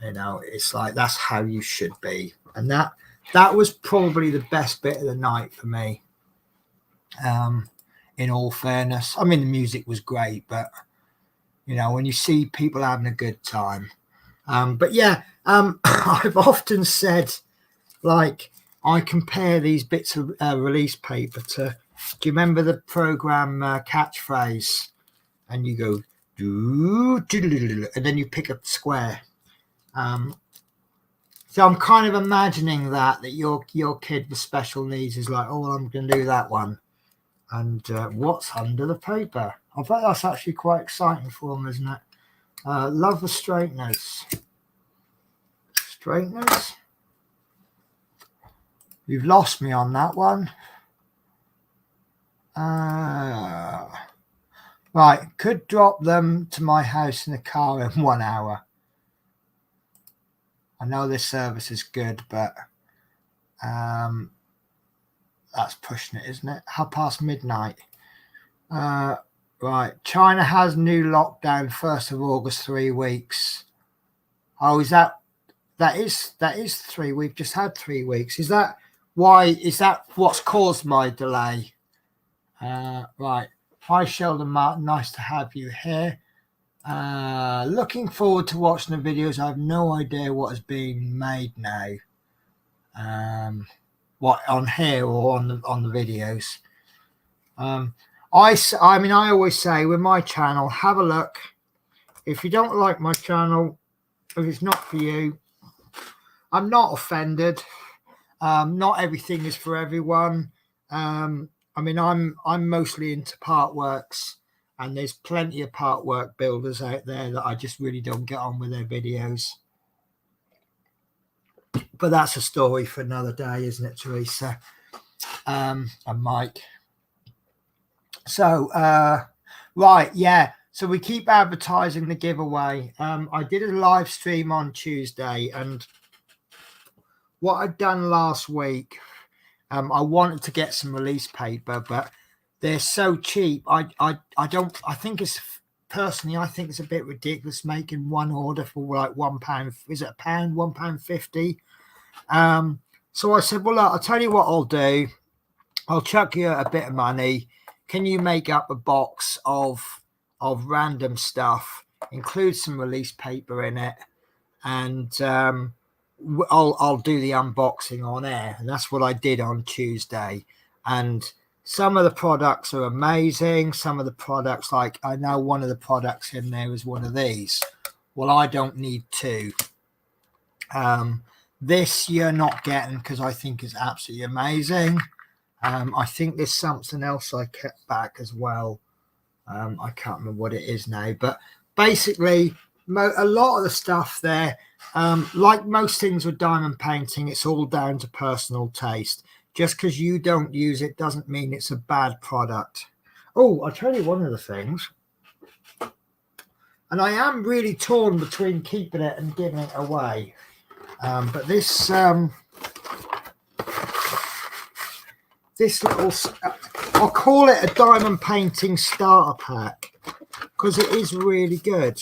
You know, it's like, that's how you should be. And that was probably the best bit of the night for me. In all fairness, I mean, the music was great, but, you know, when you see people having a good time. But yeah, I've often said, like, I compare these bits of release paper to, do you remember the program Catchphrase? And you go, and then you pick a square. So I'm kind of imagining that your kid with special needs is like, oh, well, I'm going to do that one. And what's under the paper? I bet that's actually quite exciting for them, isn't it? Love the straighteners. Straighteners? You've lost me on that one. Right, could drop them to my house in the car in 1 hour. I know this service is good, but that's pushing it, isn't it? midnight. Right, China has new lockdown 1st of August, 3 weeks. Oh, is that is 3 weeks? We've just had 3 weeks. Is that what's caused my delay? Right. Hi, Sheldon Martin. Nice to have you here. Looking forward to watching the videos. I have no idea what is being made now. What on here or on the videos. I mean, I always say with my channel, have a look. If you don't like my channel, if it's not for you, I'm not offended. Not everything is for everyone. I mean, I'm mostly into part works, and there's plenty of part work builders out there that I just really don't get on with their videos. But that's a story for another day, isn't it, Teresa? And Mike. So, right, yeah. So we keep advertising the giveaway. I did a live stream on Tuesday, and what I'd done last week, I wanted to get some release paper, but they're so cheap. I think it's a bit ridiculous making one order for like £1. Is it £1? £1.50? So I said, well, look, I'll tell you what I'll do. I'll chuck you a bit of money. Can you make up a box of random stuff, include some release paper in it, and I'll do the unboxing on air. And that's what I did on Tuesday. And some of the products are amazing. Some of the products, like I know one of the products in there is one of these. Well, I don't need two. This you're not getting because I think it's absolutely amazing. I think there's something else I kept back as well. I can't remember what it is now, but basically a lot of the stuff there, like most things with diamond painting, it's all down to personal taste. Just because you don't use it doesn't mean it's a bad product. Oh, I'll tell you one of the things, and I am really torn between keeping it and giving it away, but this little, I'll call it a diamond painting starter pack because it is really good.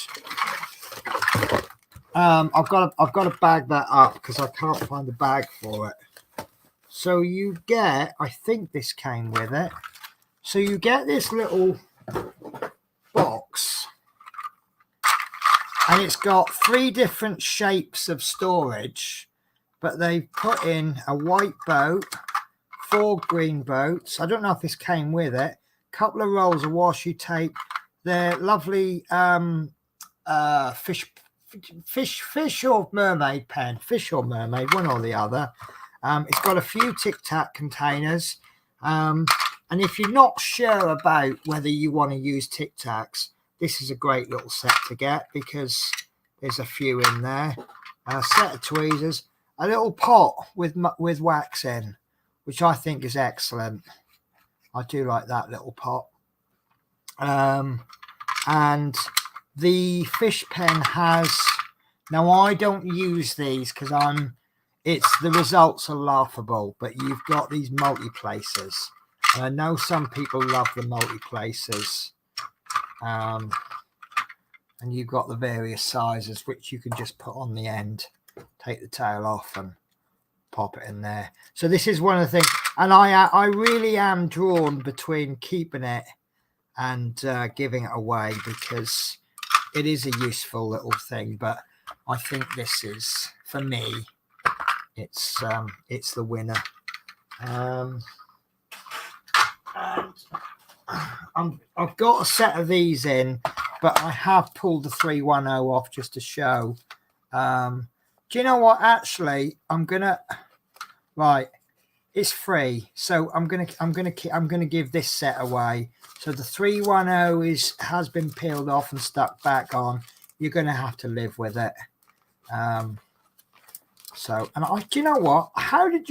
I've got to bag that up because I can't find the bag for it. So you get, I think this came with it. So you get this little and it's got 3 different shapes of storage, but they've put in a white boat, 4 green boats. I don't know if this came with it. A couple of rolls of washi tape. They're lovely fish or mermaid pen, fish or mermaid, one or the other. It's got a few Tic Tac containers. And if you're not sure about whether you want to use Tic Tacs, this is a great little set to get because there's a few in there. A set of tweezers, a little pot with wax in, which I think is excellent. I do like that little pot. And the fish pen has, now I don't use these because the results are laughable, but you've got these multi-places. And I know some people love the multi-places. And you've got the various sizes, which you can just put on the end, take the tail off and pop it in there. So this is one of the things, and I really am drawn between keeping it and giving it away because it is a useful little thing. But I think this is, for me, it's the winner. I've got a set of these in, but I have pulled the 310 off just to show. Do you know what? Actually, right. It's free, so I'm gonna give this set away. So the 310 has been peeled off and stuck back on. You're gonna have to live with it. Do you know what? How did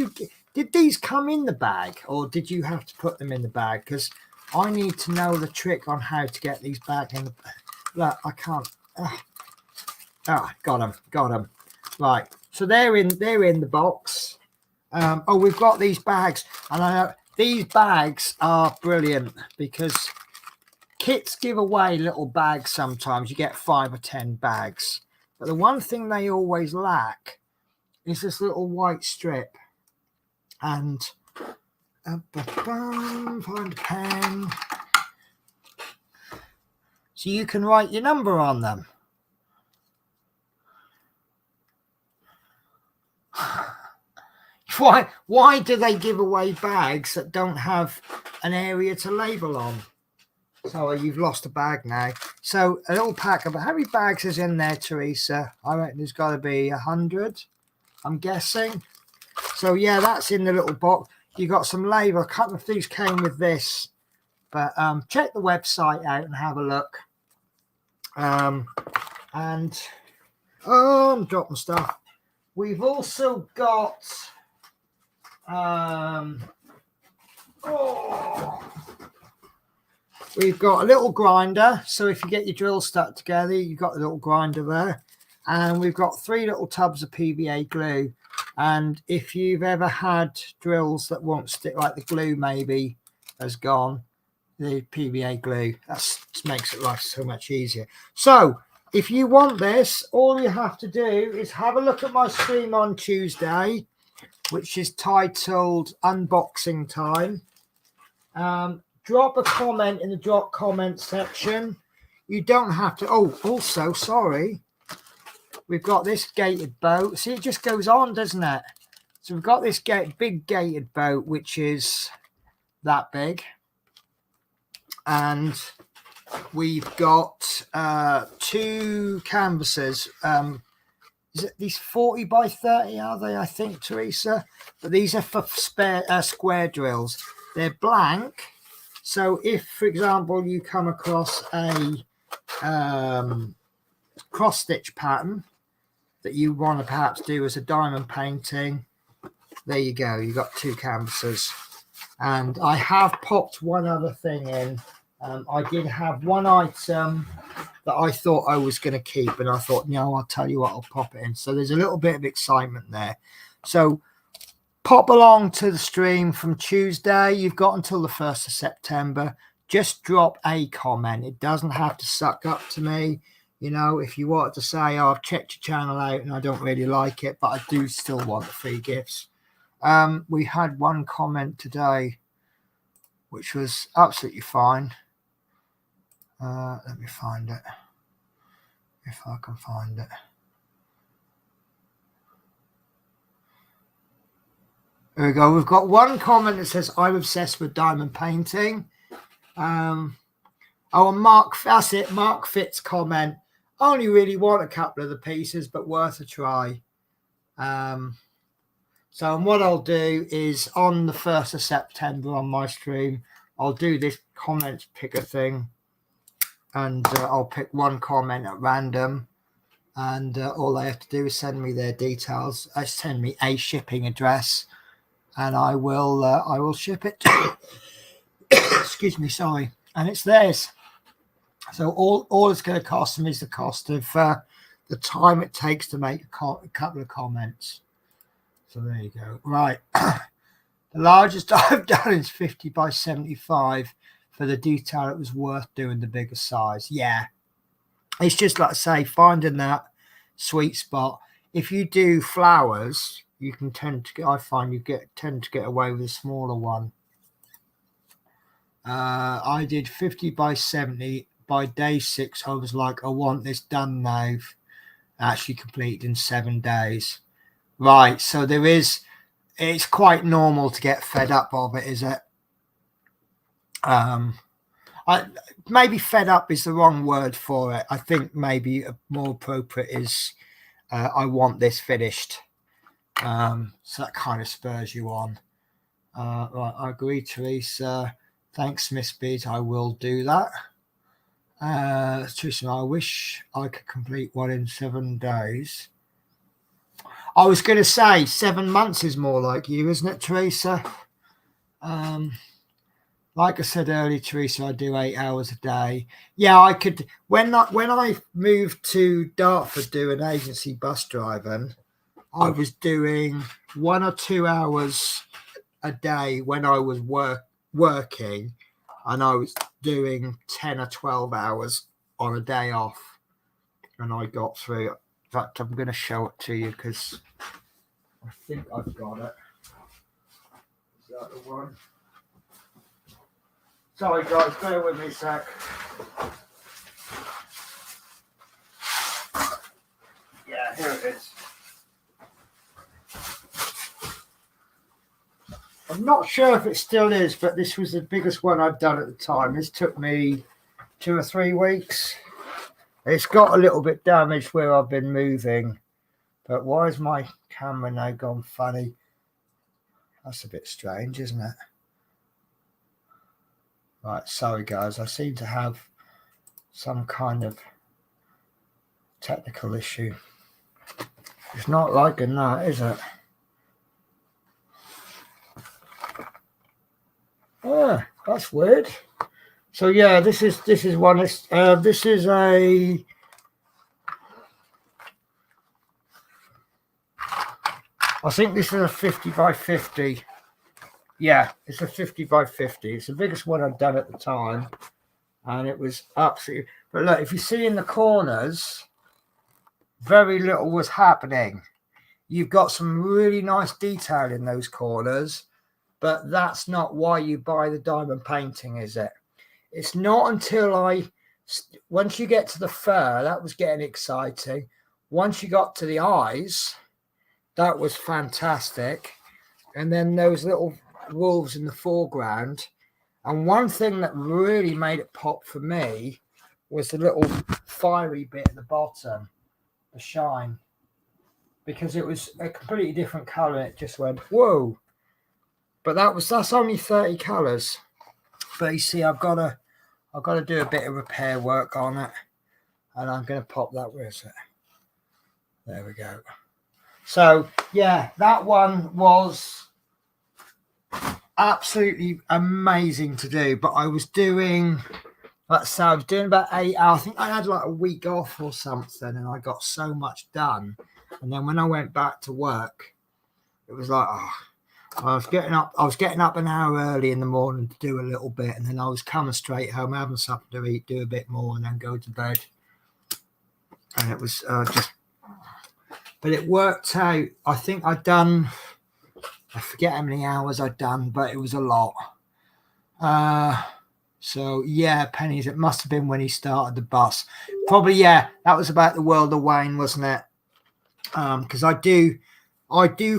these come in the bag, or did you have to put them in the bag? Because I need to know the trick on how to get these back in the. Look, I can't. Got them. Right, so they're in the box. We've got these bags, and I know these bags are brilliant because kits give away little bags. Sometimes you get 5 or 10 bags, but the one thing they always lack is this little white strip. And find a pen so you can write your number on them. Why do they give away bags that don't have an area to label on? Sorry, you've lost a bag now. So a little pack of, how many bags is in there, Teresa? I reckon there's got to be 100, I'm guessing. So yeah, that's in the little box. You got some label. A couple of things came with this, but check the website out and have a look. I'm dropping stuff. We've also got we've got a little grinder. So if you get your drill stuck together, you've got the little grinder there. And we've got 3 little tubs of PVA glue. And if you've ever had drills that won't stick, like the glue maybe has gone, the PVA glue, that makes it life so much easier. So if you want this, all you have to do is have a look at my stream on Tuesday, which is titled Unboxing Time. Drop a comment in the drop comment section. You don't have to. Oh, also, sorry. We've got this gated boat. See, it just goes on, doesn't it? So we've got this big gated boat, which is that big. And we've got 2 canvases. Is it these 40 by 30, are they, I think, Teresa? But these are for square drills. They're blank. So if, for example, you come across a cross-stitch pattern that you want to perhaps do as a diamond painting, there you go. You've got 2 canvases. And I have popped one other thing in. I did have one item that I thought I was going to keep, and I thought, no, I'll tell you what, I'll pop it in. So there's a little bit of excitement there. So pop along to the stream from Tuesday. You've got until the 1st of September. Just drop a comment. It doesn't have to suck up to me. You know, if you wanted to say, oh, I've checked your channel out and I don't really like it, but I do still want the free gifts. We had one comment today, which was absolutely fine. Let me find it. if I can find it. There we go. We've got one comment that says, I'm obsessed with diamond painting. And Mark, that's it. Mark Fitz comment. I only really want a couple of the pieces, but worth a try. So what I'll do is on the 1st of September on my stream, I'll do this comment picker thing. And I'll pick one comment at random. And all they have to do is send me their details. Send me a shipping address. And I will ship it. Excuse me, sorry. And it's theirs. So all it's going to cost them is the cost of the time it takes to make a couple of comments. So there you go. Right. The largest I've done is 50 by 75 for the detail. It was worth doing the bigger size. Yeah. It's just like I say, finding that sweet spot. If you do flowers, you can tend to get, I find you tend to get away with a smaller one. I did 50 by 70. By day 6, I was like, I want this done now. Actually completed in 7 days. Right, so it's quite normal to get fed up of it, is it? Maybe fed up is the wrong word for it. I think maybe more appropriate is I want this finished. So that kind of spurs you on. Right, I agree, Teresa. Thanks, Miss Beat. I will do that. Teresa, I wish I could complete one in 7 days. I was going to say 7 months is more like you, isn't it, Teresa? Like I said earlier, Teresa, I do 8 hours a day. Yeah, I could. When I moved to Dartford doing agency bus driving, I was doing 1 or 2 hours a day when I was working, and I was doing 10 or 12 hours on a day off, and I got through. In fact, I'm going to show it to you because I think I've got it. Is that the one? Sorry, guys, bear with me a sec. Yeah, here it is. I'm not sure if it still is, but this was the biggest one I'd done at the time. This took me 2 or 3 weeks. It's got a little bit damaged where I've been moving, but why is my camera now gone funny? That's a bit strange, isn't it? Right, sorry guys, I seem to have some kind of technical issue. It's not liking that, is it? Ah, that's weird. So yeah, this is one. This is a. I think this is a 50 by 50. Yeah, it's a 50 by 50. It's the biggest one I've done at the time, and it was absolutely. But look, if you see in the corners, very little was happening. You've got some really nice detail in those corners. But that's not why you buy the diamond painting, is it? It's not until once you get to the fur, that was getting exciting. Once you got to the eyes, that was fantastic. And then those little wolves in the foreground. And one thing that really made it pop for me was the little fiery bit at the bottom, the shine. Because it was a completely different color. It just went, whoa. But that's only 30 colours. But you see, I've got to do a bit of repair work on it, and I'm going to pop that. Where is it? There we go. So yeah, that one was absolutely amazing to do. But I was doing, let's say, I was doing about 8 hours. I think I had like a week off or something, and I got so much done. And then when I went back to work, it was like, oh. I was getting up an hour early in the morning to do a little bit, and then I was coming straight home, having something to eat, do a bit more, and then go to bed. And it was but it worked out. I think I forget how many hours I'd done, but it was a lot. So yeah, pennies. It must have been when he started the bus. Probably, yeah. That was about the world of Wayne, wasn't it? Because I do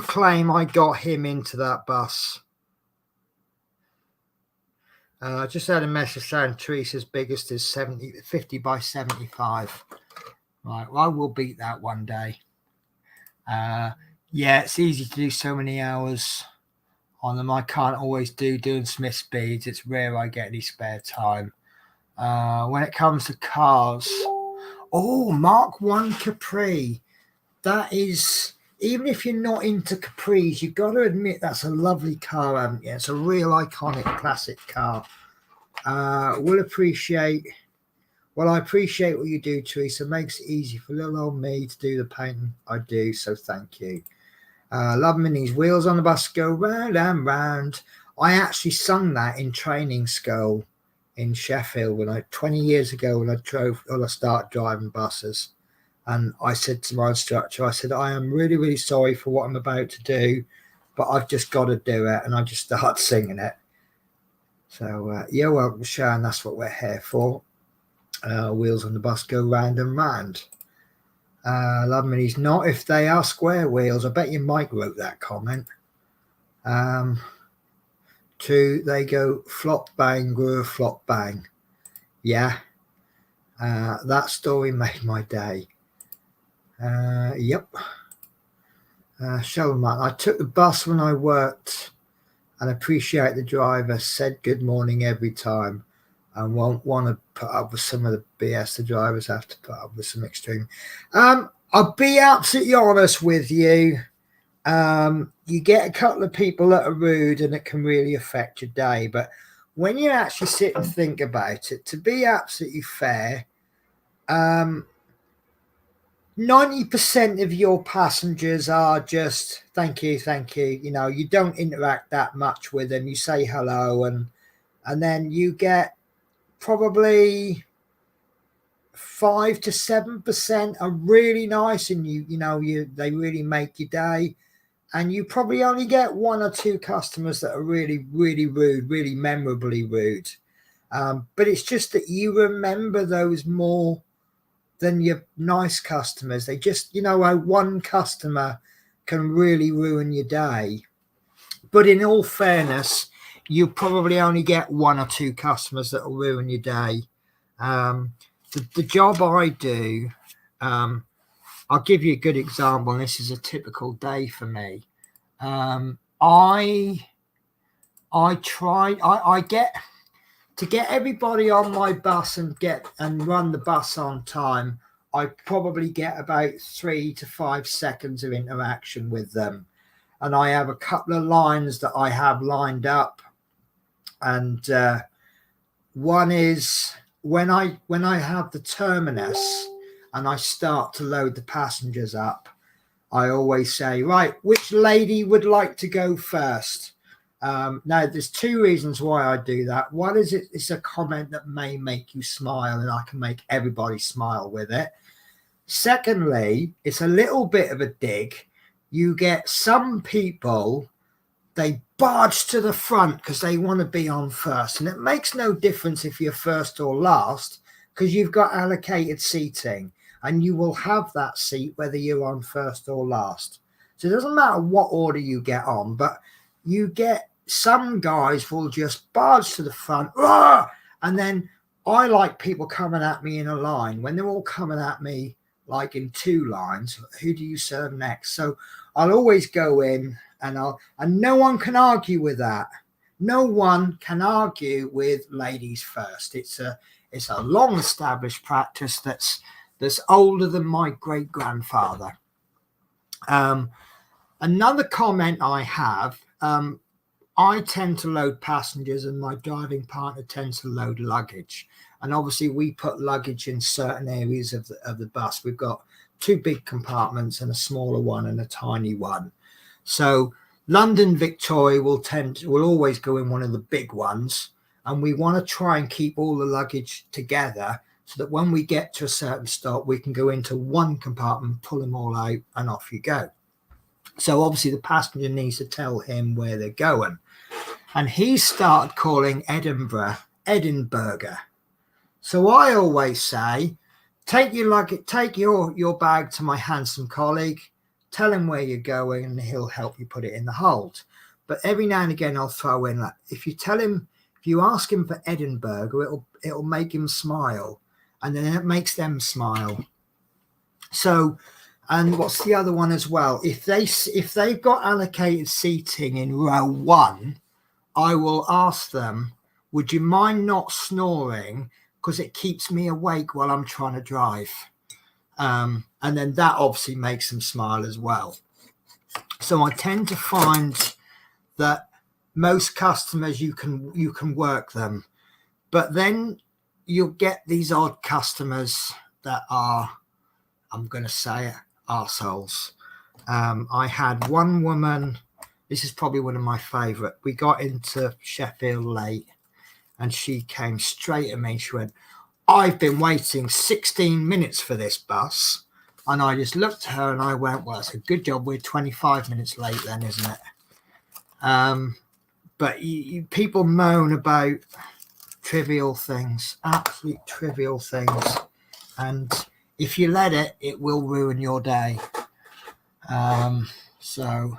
claim I got him into that bus. I just had a message saying Teresa's biggest is 50 by 75. Right, well, I will beat that one day. Yeah, it's easy to do so many hours on them. I can't always doing Smith speeds. It's rare I get any spare time. When it comes to cars, Mark 1 Capri. That is, even if you're not into Capris, you've got to admit that's a lovely car, haven't you? It's a real iconic classic car. I appreciate what you do, Teresa. It makes it easy for little old me to do the painting I do, so thank you. Love Minnie's wheels on the bus go round and round. I actually sung that in training school in Sheffield 20 years ago when I started driving buses. And I said to my instructor, I said, I am really, really sorry for what I'm about to do, but I've just got to do it. And I just started singing it. So, you're welcome, Sharon. That's what we're here for. Wheels on the bus go round and round. Love Minis, not if they are square wheels. I bet you Mike wrote that comment. 2, they go flop, bang, groove, flop, bang. Yeah. That story made my day. Yep. Sheldon, I took the bus when I worked and appreciate the driver, said good morning every time, and won't want to put up with some of the BS the drivers have to put up with some extreme. I'll be absolutely honest with you. You get a couple of people that are rude and it can really affect your day. But when you actually sit and think about it, to be absolutely fair, 90% of your passengers are just thank you. You know, you don't interact that much with them. You say hello, and then you get probably 5 to 7% are really nice, and they really make your day. And you probably only get 1 or 2 customers that are really, really rude, really memorably rude. But it's just that you remember those more than your nice customers. They just, one customer can really ruin your day. But in all fairness, you probably only get 1 or 2 customers that will ruin your day. The job I do, I'll give you a good example, and this is a typical day for me. I get to get everybody on my bus and run the bus on time. I probably get about 3 to 5 seconds of interaction with them, and I have a couple of lines that I have lined up. And one is when I have the terminus and I start to load the passengers up, I always say, right, which lady would like to go first? Now, there's 2 reasons why I do that. One is it's a comment that may make you smile, and I can make everybody smile with it. Secondly, it's a little bit of a dig. You get some people, they barge to the front because they want to be on first. And it makes no difference if you're first or last, because you've got allocated seating and you will have that seat whether you're on first or last. So it doesn't matter what order you get on, but you get some guys will just barge to the front. And then I like people coming at me in a line. When they're all coming at me like in 2 lines, who do you serve next? So I'll always go in, and no one can argue with that. No one can argue with ladies first. It's a long established practice that's older than my great grandfather. Another comment I have, I tend to load passengers and my driving partner tends to load luggage. And obviously we put luggage in certain areas of the bus. We've got 2 big compartments and a smaller one and a tiny one. So London Victoria will always go in one of the big ones. And we want to try and keep all the luggage together so that when we get to a certain stop, we can go into one compartment, pull them all out, and off you go. So obviously the passenger needs to tell him where they're going. And he started calling Edinburgh Edinburgh. So I always say, take your bag to my handsome colleague, tell him where you're going, and he'll help you put it in the hold. But every now and again, I'll throw in that if you ask him for Edinburgh, it'll make him smile, and then it makes them smile. So, and what's the other one as well? If they've got allocated seating in row 1, I will ask them, would you mind not snoring, because it keeps me awake while I'm trying to drive. And then that obviously makes them smile as well. So I tend to find that most customers, you can work them, but then you'll get these odd customers that are, I'm going to say it, arseholes. I had one woman, this is probably one of my favorite. We got into Sheffield late and she came straight at me. She went, I've been waiting 16 minutes for this bus. And I just looked at her and I went, well, it's a good job we're 25 minutes late then, isn't it? But people moan about trivial things, absolute trivial things. And if you let it, it will ruin your day. So,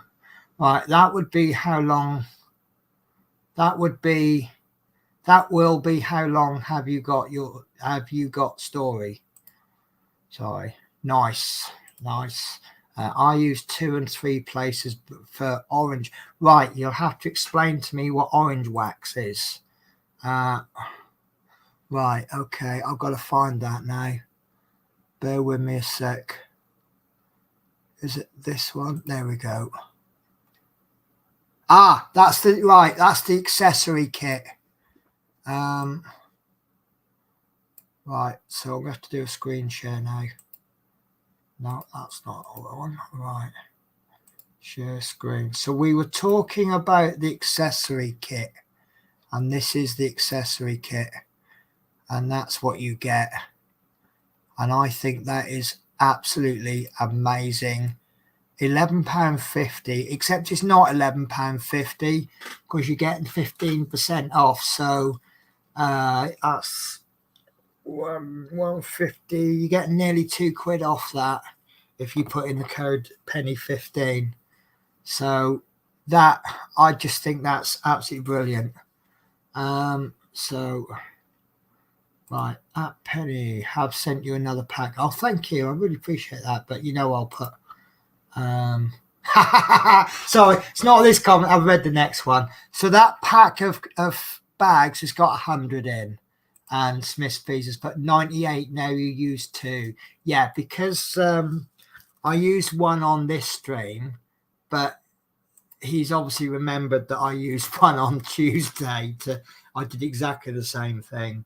right, that will be how long have you got story? Sorry. Nice. I use 2 and 3 places for orange. Right, you'll have to explain to me what orange wax is. Right, okay, I've got to find that now. Bear with me a sec. Is it this one? There we go. That's the accessory kit. Right, so I'm going to have to do a screen share now. No, that's not all I want. Right. Share screen. So we were talking about the accessory kit, and this is the accessory kit, and that's what you get. And I think that is absolutely amazing. £11.50, except it's not £11.50 because you're getting 15% off. So that's £1.50. You get nearly £2 off that if you put in the code penny15. So that, I just think that's absolutely brilliant. So right, at Penny have sent you another pack. Oh, thank you, I really appreciate that. But I'll put sorry, it's not this comment, I've read the next one. So that pack of bags has got 100 in, and Smith's Fees has put 98. Now you use 2. Yeah, because I used one on this stream, but he's obviously remembered that I used one on Tuesday. I did exactly the same thing.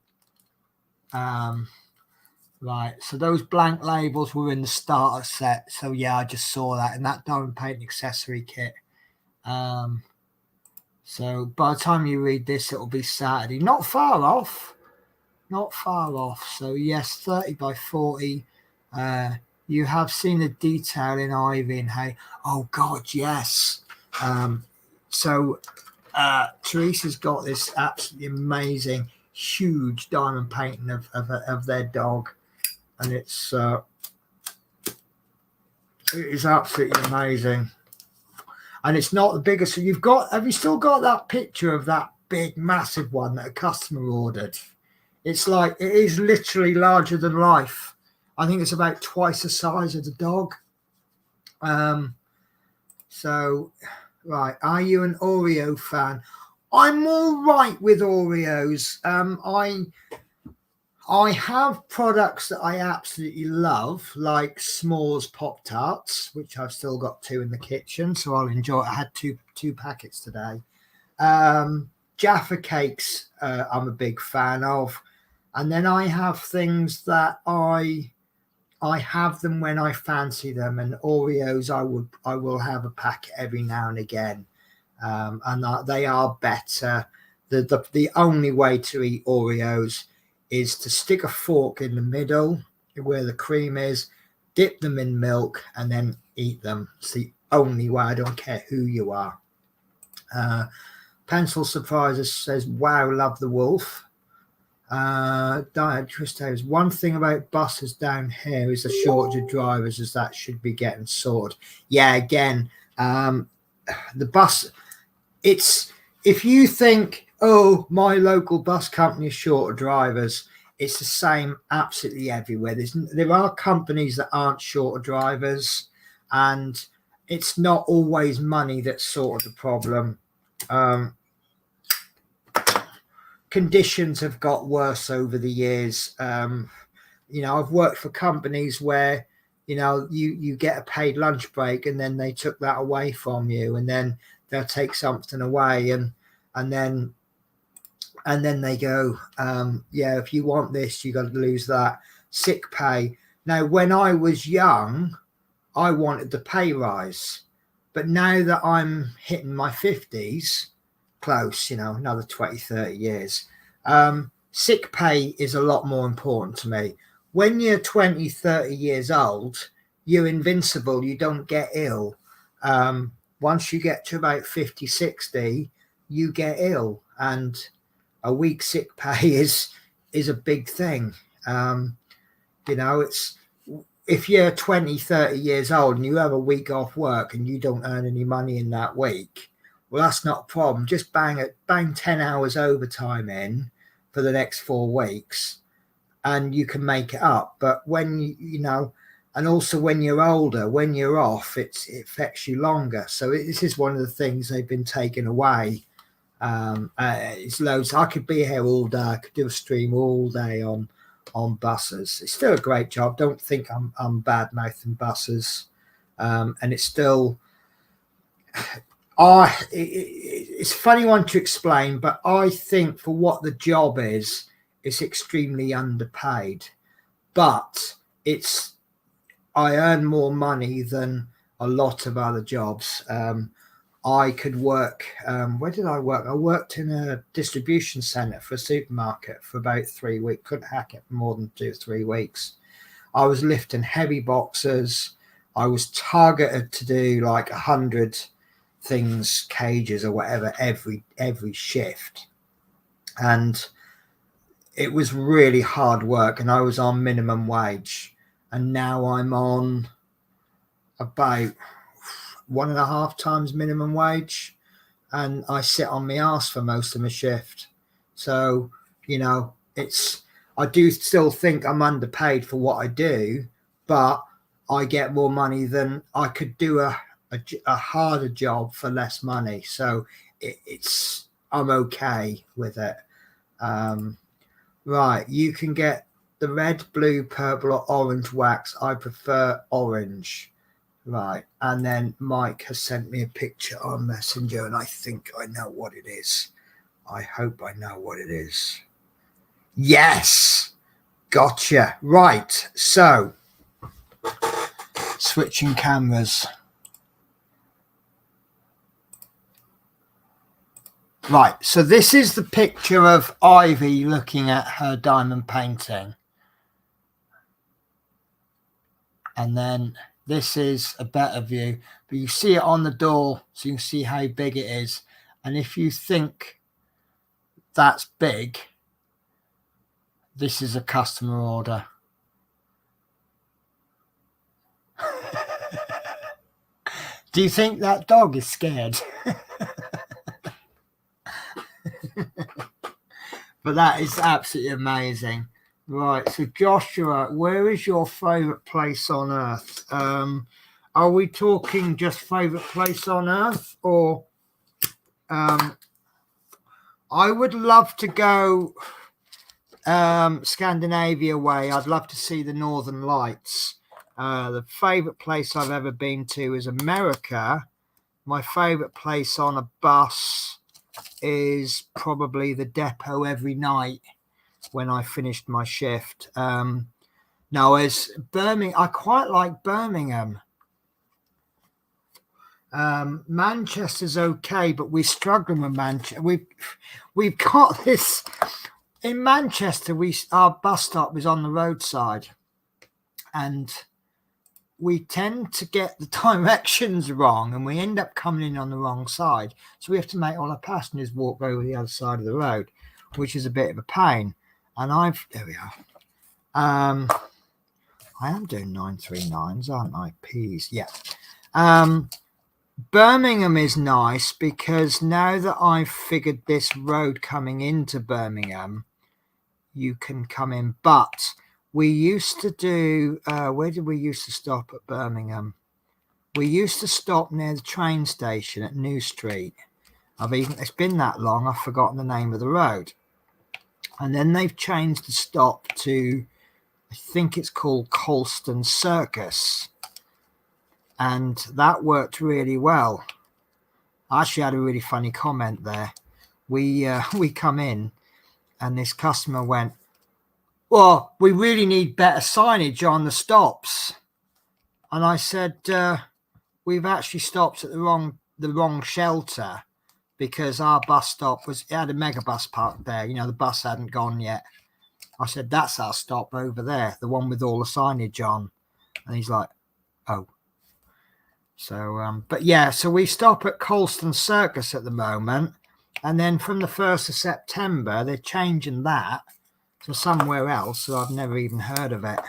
Right, so those blank labels were in the starter set. So yeah, I just saw that in that diamond paint accessory kit. So by the time you read this, it'll be Saturday. Not far off. So yes, 30 by 40. You have seen the detail in ivy and hay. Oh God, yes. So Teresa's got this absolutely amazing, huge diamond painting of their dog, and it is absolutely amazing. And it's not the biggest. So have you still got that picture of that big, massive one that a customer ordered? It's like, it is literally larger than life. I think it's about twice the size of the dog. So, right, are you an Oreo fan? I'm all right with Oreos. I have products that I absolutely love, like S'mores Pop-Tarts, which I've still got 2 in the kitchen, so I'll enjoy it. I had two packets today. Jaffa Cakes, I'm a big fan of. And then I have things that I have them when I fancy them, and Oreos I will have a packet every now and again, and they are better. The only way to eat Oreos is to stick a fork in the middle where the cream is, dip them in milk, and then eat them. It's the only way. I don't care who you are. Pencil Surprises says, wow, love the wolf. Trista's one thing about buses down here is the shortage of drivers, as that should be getting sorted. Yeah, again, the bus, it's, if you think, oh, my local bus company is short of drivers, it's the same absolutely everywhere. There are companies that aren't short of drivers, and it's not always money that's sort of the problem. Conditions have got worse over the years. I've worked for companies where, you get a paid lunch break, and then they took that away from you, and then they'll take something away, and then they go, if you want this, you got to lose that. Sick pay. Now, when I was young, I wanted the pay rise, but now that I'm hitting my 50s, close, another 20, 30 years, sick pay is a lot more important to me. When you're 20, 30 years old, you're invincible. You don't get ill. Once you get to about 50, 60, you get ill, and a week's sick pay is a big thing. It's, if you're 20, 30 years old and you have a week off work and you don't earn any money in that week, well, that's not a problem. Just bang 10 hours overtime in for the next 4 weeks, and you can make it up. But when and also when you're older, when you're off, it affects you longer. So this is one of the things they've been taking away. It's loads. I could be here all day. I could do a stream all day on buses. It's still a great job. Don't think I'm bad mouthing buses, and it's still. It's a funny one to explain, but I think for what the job is, it's extremely underpaid. But I earn more money than a lot of other jobs. I could work. Where did I work? I worked in a distribution center for a supermarket for about 3 weeks. Couldn't hack it for more than 2 or 3 weeks. I was lifting heavy boxes. I was targeted to do like 100 things, cages or whatever, every shift, and it was really hard work. And I was on minimum wage, and now I'm on about 1.5 times minimum wage, and I sit on my ass for most of my shift. So I do still think I'm underpaid for what I do, but I get more money than I could do a harder job for less money. So I'm okay with it. Right, you can get the red, blue, purple or orange wax. I prefer orange. Right, and then Mike has sent me a picture on Messenger, and I think I know what it is. I hope I know what it is. Yes, gotcha. Right, so switching cameras. Right, so this is the picture of Ivy looking at her diamond painting. And then this is a better view, but you see it on the door, so you can see how big it is. And if you think that's big, this is a customer order. Do you think that dog is scared? But that is absolutely amazing. Right, so Joshua, where is your favorite place on earth? Are we talking just favorite place on earth, or I would love to go Scandinavia way. I'd love to see the Northern Lights. The favorite place I've ever been to is America. My favorite place on a bus is probably the depot every night when I finished my shift. Now, as Birmingham, I quite like Birmingham. Manchester's okay, but we're struggling with Manchester. We've got this in Manchester. Our bus stop is on the roadside, and we tend to get the directions wrong, and we end up coming in on the wrong side. So we have to make all our passengers walk over the other side of the road, which is a bit of a pain. And there we are. I am doing 939s, aren't I? P's, yeah. Birmingham is nice because now that I've figured this road coming into Birmingham, you can come in. But we used to do, where did we used to stop at Birmingham? We used to stop near the train station at New Street. It's been that long, I've forgotten the name of the road. And then they've changed the stop to, I think it's called Colston Circus. And that worked really well. I actually had a really funny comment there. We come in and this customer went, well, we really need better signage on the stops. And I said, we've actually stopped at the wrong shelter because our bus stop it had a megabus parked there. You know, the bus hadn't gone yet. I said, that's our stop over there, the one with all the signage on. And he's like, oh. So, but yeah, so we stop at Colston Circus at the moment. And then from the 1st of September, they're changing that to somewhere else. So I've never even heard of it.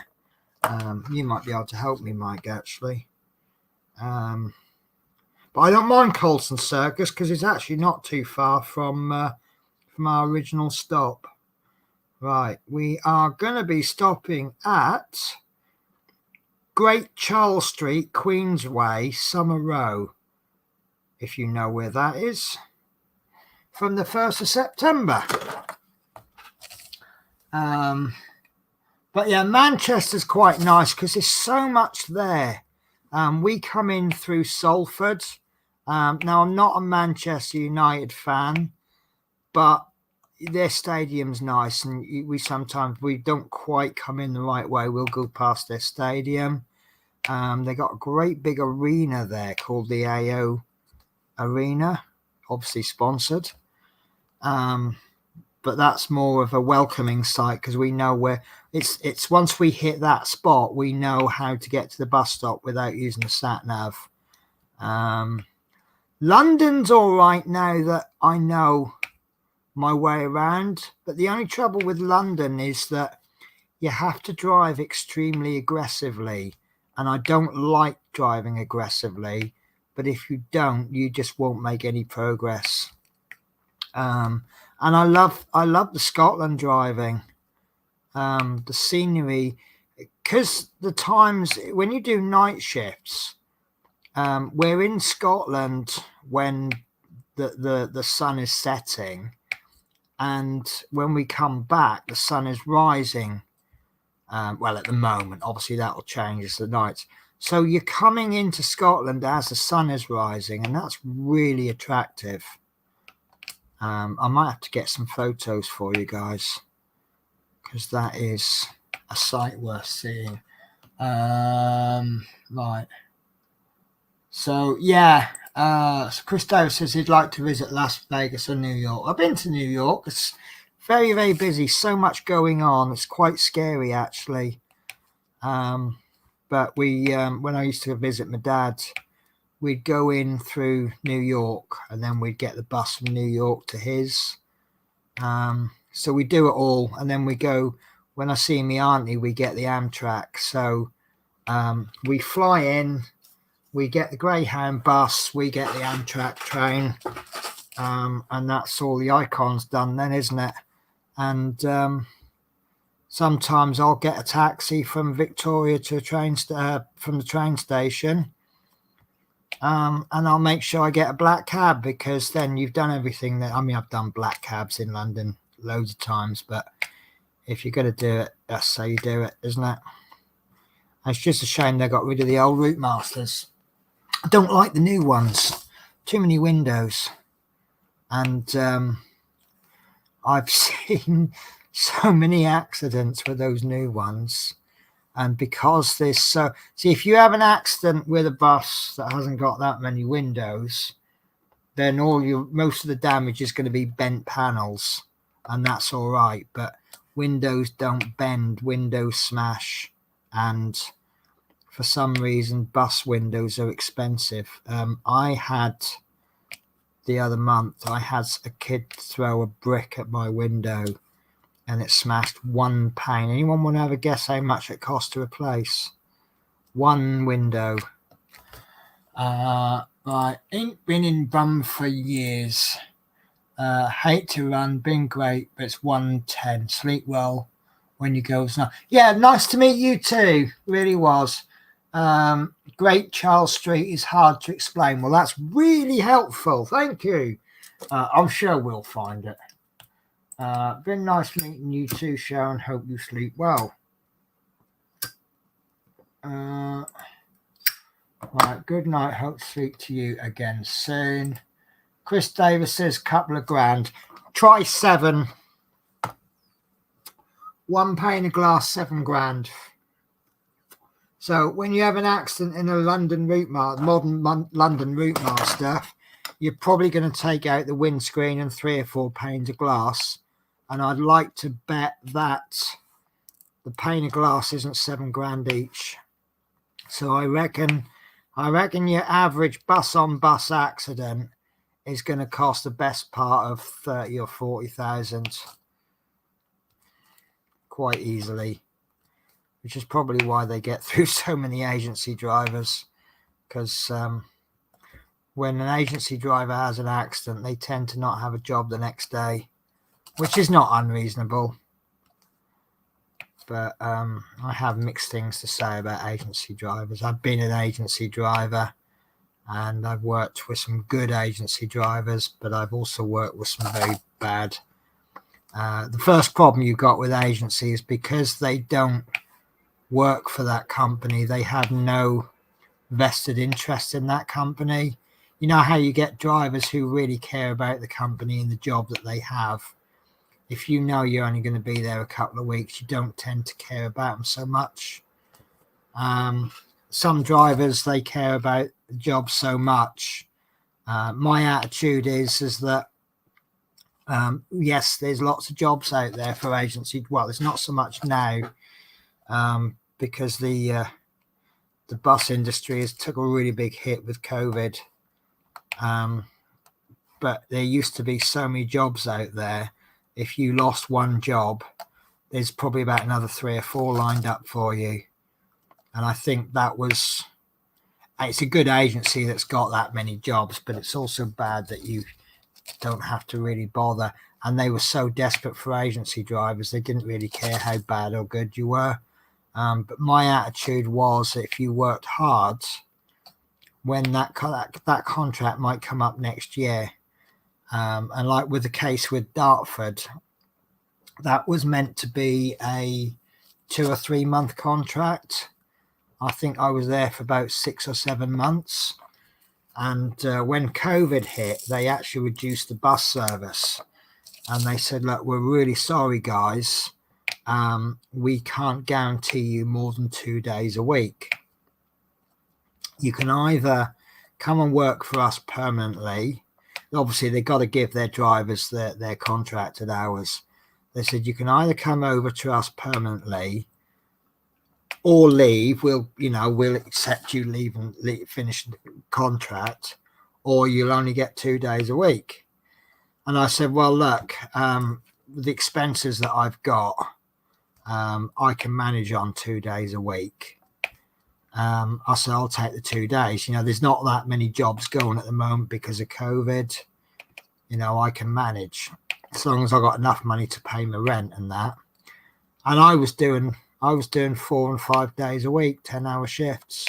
You might be able to help me, Mike, actually. But I don't mind Colston Circus because it's actually not too far from our original stop. Right, we are going to be stopping at Great Charles Street, Queensway, Summer Row, if you know where that is, from the 1st of September. But yeah, Manchester's quite nice because there's so much there. We come in through Salford. Now, I'm not a Manchester United fan, but their stadium's nice, and we don't quite come in the right way. We'll go past their stadium. They got a great big arena there called the AO Arena, obviously sponsored. But that's more of a welcoming site because we know where it's once we hit that spot, we know how to get to the bus stop without using the sat nav. London's all right now that I know my way around, but the only trouble with London is that you have to drive extremely aggressively, and I don't like driving aggressively, but if you don't, you just won't make any progress. And I love the Scotland driving, the scenery, because the times when you do night shifts, we're in Scotland when the sun is setting, and when we come back, the sun is rising. Well, at the moment, obviously that will change as the nights. So you're coming into Scotland as the sun is rising, and that's really attractive. I might have to get some photos for you guys because that is a sight worth seeing. Right. So yeah, so Christo says he'd like to visit Las Vegas or New York. I've been to New York. It's very, very busy. So much going on. It's quite scary, actually. But when I used to visit my dad, we'd go in through New York and then we'd get the bus from New York to his. So we do it all. And then we go, when I see my auntie, we get the Amtrak. So we fly in, we get the Greyhound bus, we get the Amtrak train. And that's all the icons done then, isn't it? And sometimes I'll get a taxi from Victoria to from the train station. And I'll make sure I get a black cab because then you've done everything that, I've done black cabs in London loads of times, but if you're going to do it, that's how you do it, isn't it? It's just a shame they got rid of the old Route Masters. I don't like the new ones. Too many windows. And I've seen so many accidents with those new ones. And because there's if you have an accident with a bus that hasn't got that many windows, then most of the damage is going to be bent panels, and that's all right. But windows don't bend, windows smash, and for some reason, bus windows are expensive. I had the other month, I had a kid throw a brick at my window, and it smashed £1. Anyone want to have a guess how much it cost to replace? One window. Right, ain't been in Brum for years. Hate to run, been great, but it's 110. Sleep well when you go. Yeah, nice to meet you too. Really was. Great Charles Street is hard to explain. Well, that's really helpful. Thank you. I'm sure we'll find it. Been nice meeting you too, Sharon. Hope you sleep well. Right, good night. Hope to speak to you again soon. Chris Davis says couple of grand. Try 7. One pane of glass, 7 grand. So when you have an accident in a London modern London route master, you're probably going to take out the windscreen and 3 or 4 panes of glass. And I'd like to bet that the pane of glass isn't 7 grand each. So I reckon your average bus-on-bus accident is going to cost the best part of 30 or 40,000 quite easily, which is probably why they get through so many agency drivers, because when an agency driver has an accident, they tend to not have a job the next day, which is not unreasonable. But I have mixed things to say about agency drivers. I've been an agency driver and I've worked with some good agency drivers, but I've also worked with some very bad. The first problem you've got with agency is because they don't work for that company, they have no vested interest in that company. You know how you get drivers who really care about the company and the job that they have. If you know you're only going to be there a couple of weeks, you don't tend to care about them so much. Some drivers, they care about the job so much. My attitude is that yes, there's lots of jobs out there for agency. Well, there's not so much now because the bus industry has took a really big hit with COVID. But there used to be so many jobs out there. If you lost one job, there's probably about another 3 or 4 lined up for you. And I think it's a good agency that's got that many jobs, but it's also bad that you don't have to really bother. And they were so desperate for agency drivers, they didn't really care how bad or good you were. But my attitude was, if you worked hard, when that contract might come up next year, and like with the case with Dartford, that was meant to be a 2 or 3 month contract. I think I was there for about 6 or 7 months. And when COVID hit, they actually reduced the bus service. And they said, look, we're really sorry, guys. We can't guarantee you more than 2 days a week. You can either come and work for us permanently. Obviously, they've got to give their drivers their contracted hours. They said, you can either come over to us permanently or leave. We'll accept you leave and finish the contract, or you'll only get 2 days a week. And I said, well, look, the expenses that I've got, I can manage on 2 days a week. I said, I'll take the 2 days. There's not that many jobs going at the moment because of COVID. I can manage as long as I got enough money to pay my rent and that. And I was doing 4 and 5 days a week, 10-hour shifts,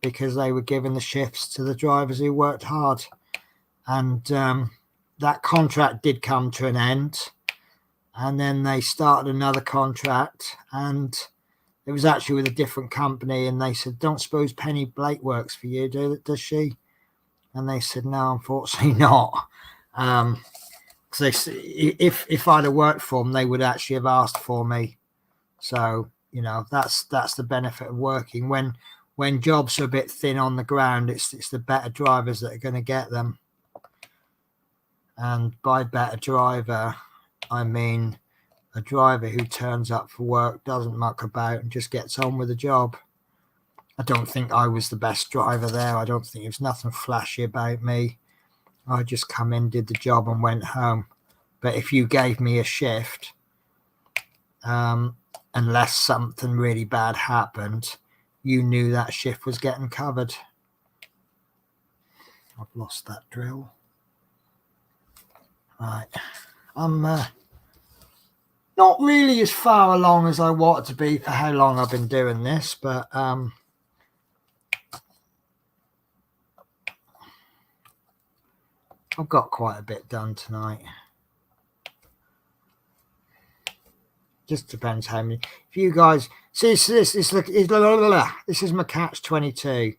because they were giving the shifts to the drivers who worked hard. And that contract did come to an end. And then they started another contract, and it was actually with a different company. And they said, don't suppose Penny Blake works for you, does she? And they said, no, unfortunately not. Because they said, if I'd have worked for them, they would actually have asked for me. So, that's the benefit of working. When jobs are a bit thin on the ground, it's the better drivers that are going to get them. And by better driver, I mean a driver who turns up for work, doesn't muck about, and just gets on with the job. I don't think I was the best driver there. I don't think there was nothing flashy about me. I just come in, did the job, and went home. But if you gave me a shift, unless something really bad happened, you knew that shift was getting covered. I've lost that drill. Right. I'm not really as far along as I wanted to be for how long I've been doing this, but I've got quite a bit done tonight. Just depends how many. If you guys see this is my catch 22.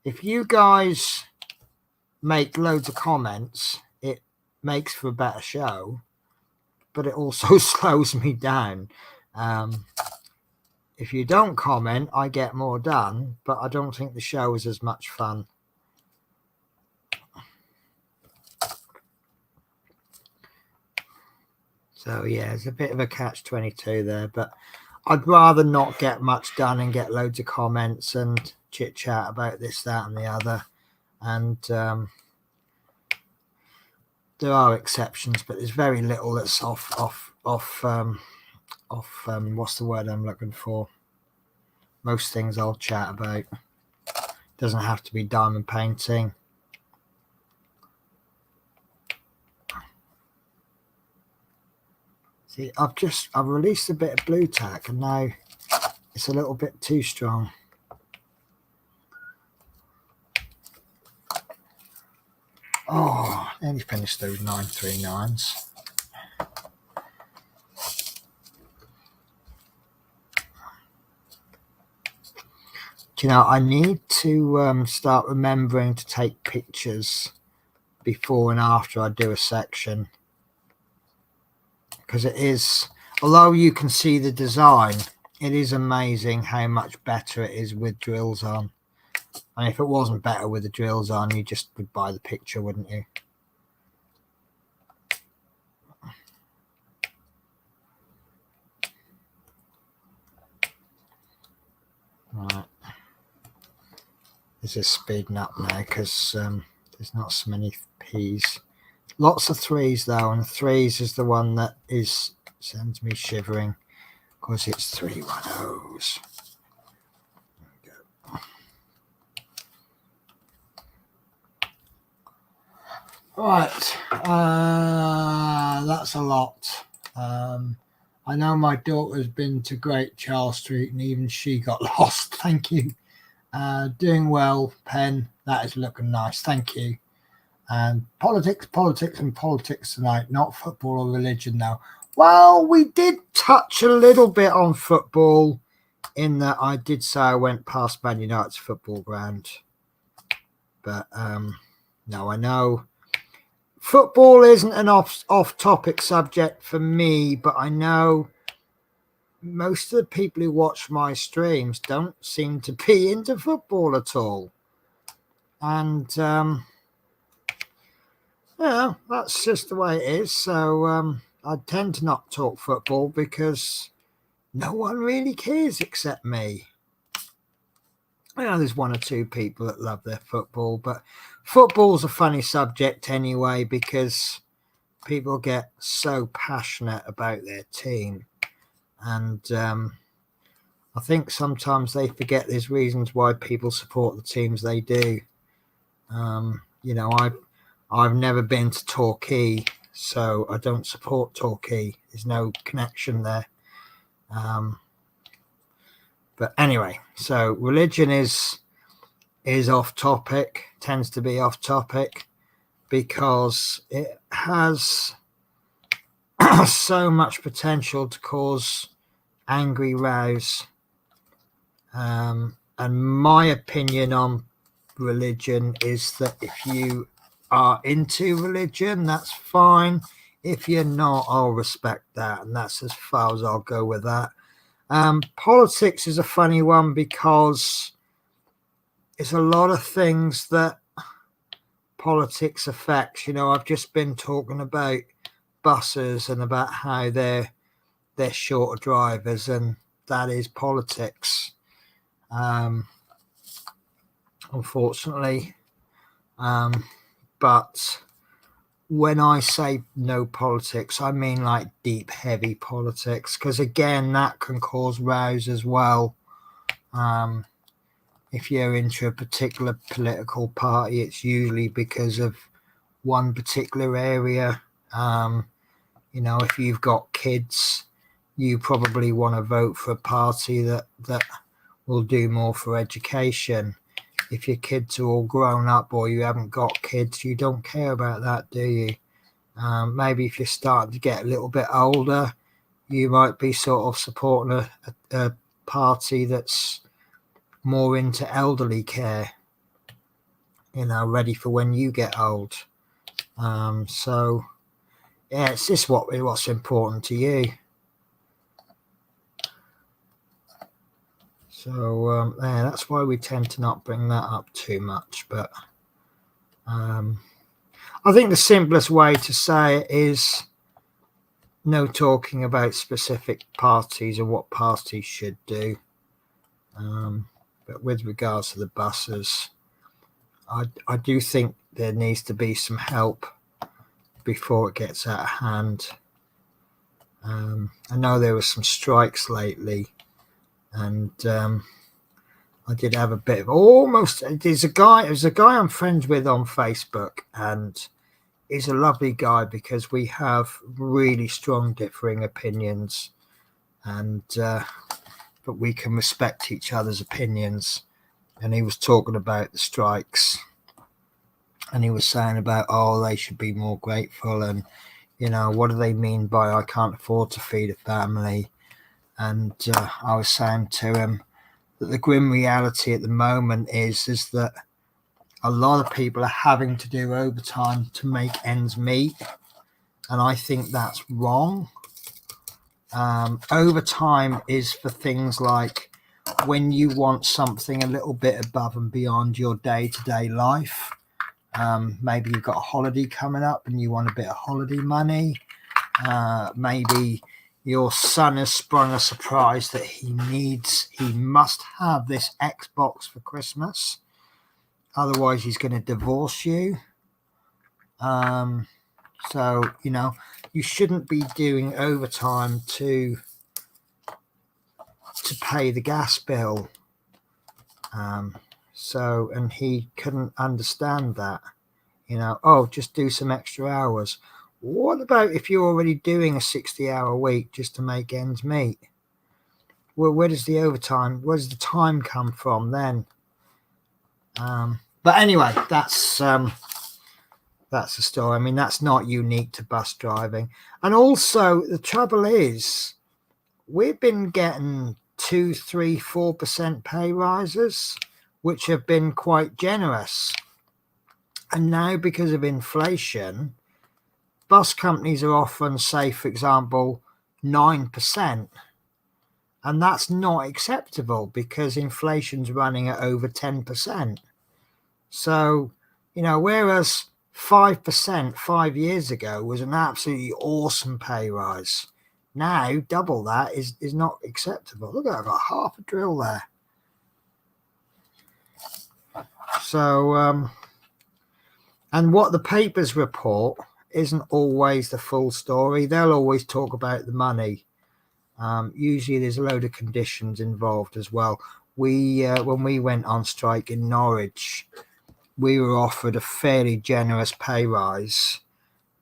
If you guys make loads of comments, it makes for a better show, but it also slows me down. If you don't comment, I get more done, but I don't think the show is as much fun. So yeah, it's a bit of a catch-22 there, but I'd rather not get much done and get loads of comments and chit chat about this, that, and the other. And there are exceptions, but there's very little that's off. What's the word I'm looking for? Most things I'll chat about. Doesn't have to be diamond painting. See, I've released a bit of blue tack, and now it's a little bit too strong. Oh, nearly finished those 939s. Do you know, I need to start remembering to take pictures before and after I do a section. Because it is, although you can see the design, it is amazing how much better it is with drills on. And if it wasn't better with the drills on, you just would buy the picture, wouldn't you? Right. This is speeding up now because there's not so many P's. Lots of threes though, and threes is the one that sends me shivering because it's 3 1-0s. Right, that's a lot. I know my daughter's been to Great Charles Street and even she got lost. Thank you. Doing well, Pen. That is looking nice. Thank you. And politics tonight, not football or religion now. Well, we did touch a little bit on football in that I did say I went past Man United's football ground. But no, I know football isn't an off-topic subject for me, but I know most of the people who watch my streams don't seem to be into football at all. And yeah, that's just the way it is. So I tend to not talk football because no one really cares except me. I know there's 1 or 2 people that love their football, but football's a funny subject anyway because people get so passionate about their team. And I think sometimes they forget there's reasons why people support the teams they do. You know, I've never been to Torquay, so I don't support Torquay. There's no connection there. But anyway, so religion is off topic, tends to be off topic because it has so much potential to cause angry rows. And my opinion on religion is that if you are into religion, that's fine. If you're not, I'll respect that, and that's as far as I'll go with that. Politics is a funny one because it's a lot of things that politics affects. You know, I've just been talking about buses and about how they're short of drivers, and that is politics. Unfortunately, but when I say no politics, I mean like deep, heavy politics, because again, that can cause rows as well. If you're into a particular political party, it's usually because of one particular area. If you've got kids, you probably want to vote for a party that will do more for education. If your kids are all grown up or you haven't got kids, you don't care about that, do you? Maybe if you're starting to get a little bit older, you might be sort of supporting a party that's more into elderly care, ready for when you get old. So yeah, it's just what's important to you. So yeah, that's why we tend to not bring that up too much. But I think the simplest way to say it is no talking about specific parties or what parties should do. But with regards to the buses, I do think there needs to be some help before it gets out of hand. I know there were some strikes lately, and I did have a bit of almost. There's a guy I'm friends with on Facebook, and he's a lovely guy because we have really strong differing opinions, and but we can respect each other's opinions. And he was talking about the strikes, and he was saying about, they should be more grateful, and what do they mean by I can't afford to feed a family? And I was saying to him that the grim reality at the moment is that a lot of people are having to do overtime to make ends meet, and I think that's wrong. Overtime is for things like when you want something a little bit above and beyond your day-to-day life. Maybe you've got a holiday coming up and you want a bit of holiday money. Maybe your son has sprung a surprise that he must have this Xbox for Christmas. Otherwise, he's going to divorce you. So, you shouldn't be doing overtime to pay the gas bill. And he couldn't understand that. Just do some extra hours. What about if you're already doing a 60-hour week just to make ends meet? Well, where does the time come from then? But anyway, that's the story. I mean, that's not unique to bus driving. And also, the trouble is, we've been getting 2, 3, 4% pay rises, which have been quite generous. And now, because of inflation, bus companies are offering, say, for example, 9%. And that's not acceptable because inflation's running at over 10%. So, whereas 5% 5 years ago was an absolutely awesome pay rise, now double that is not acceptable. Look, I've got half a drill there. So, and what the papers report isn't always the full story. They'll always talk about the money. Usually there's a load of conditions involved as well. When we went on strike in Norwich, we were offered a fairly generous pay rise,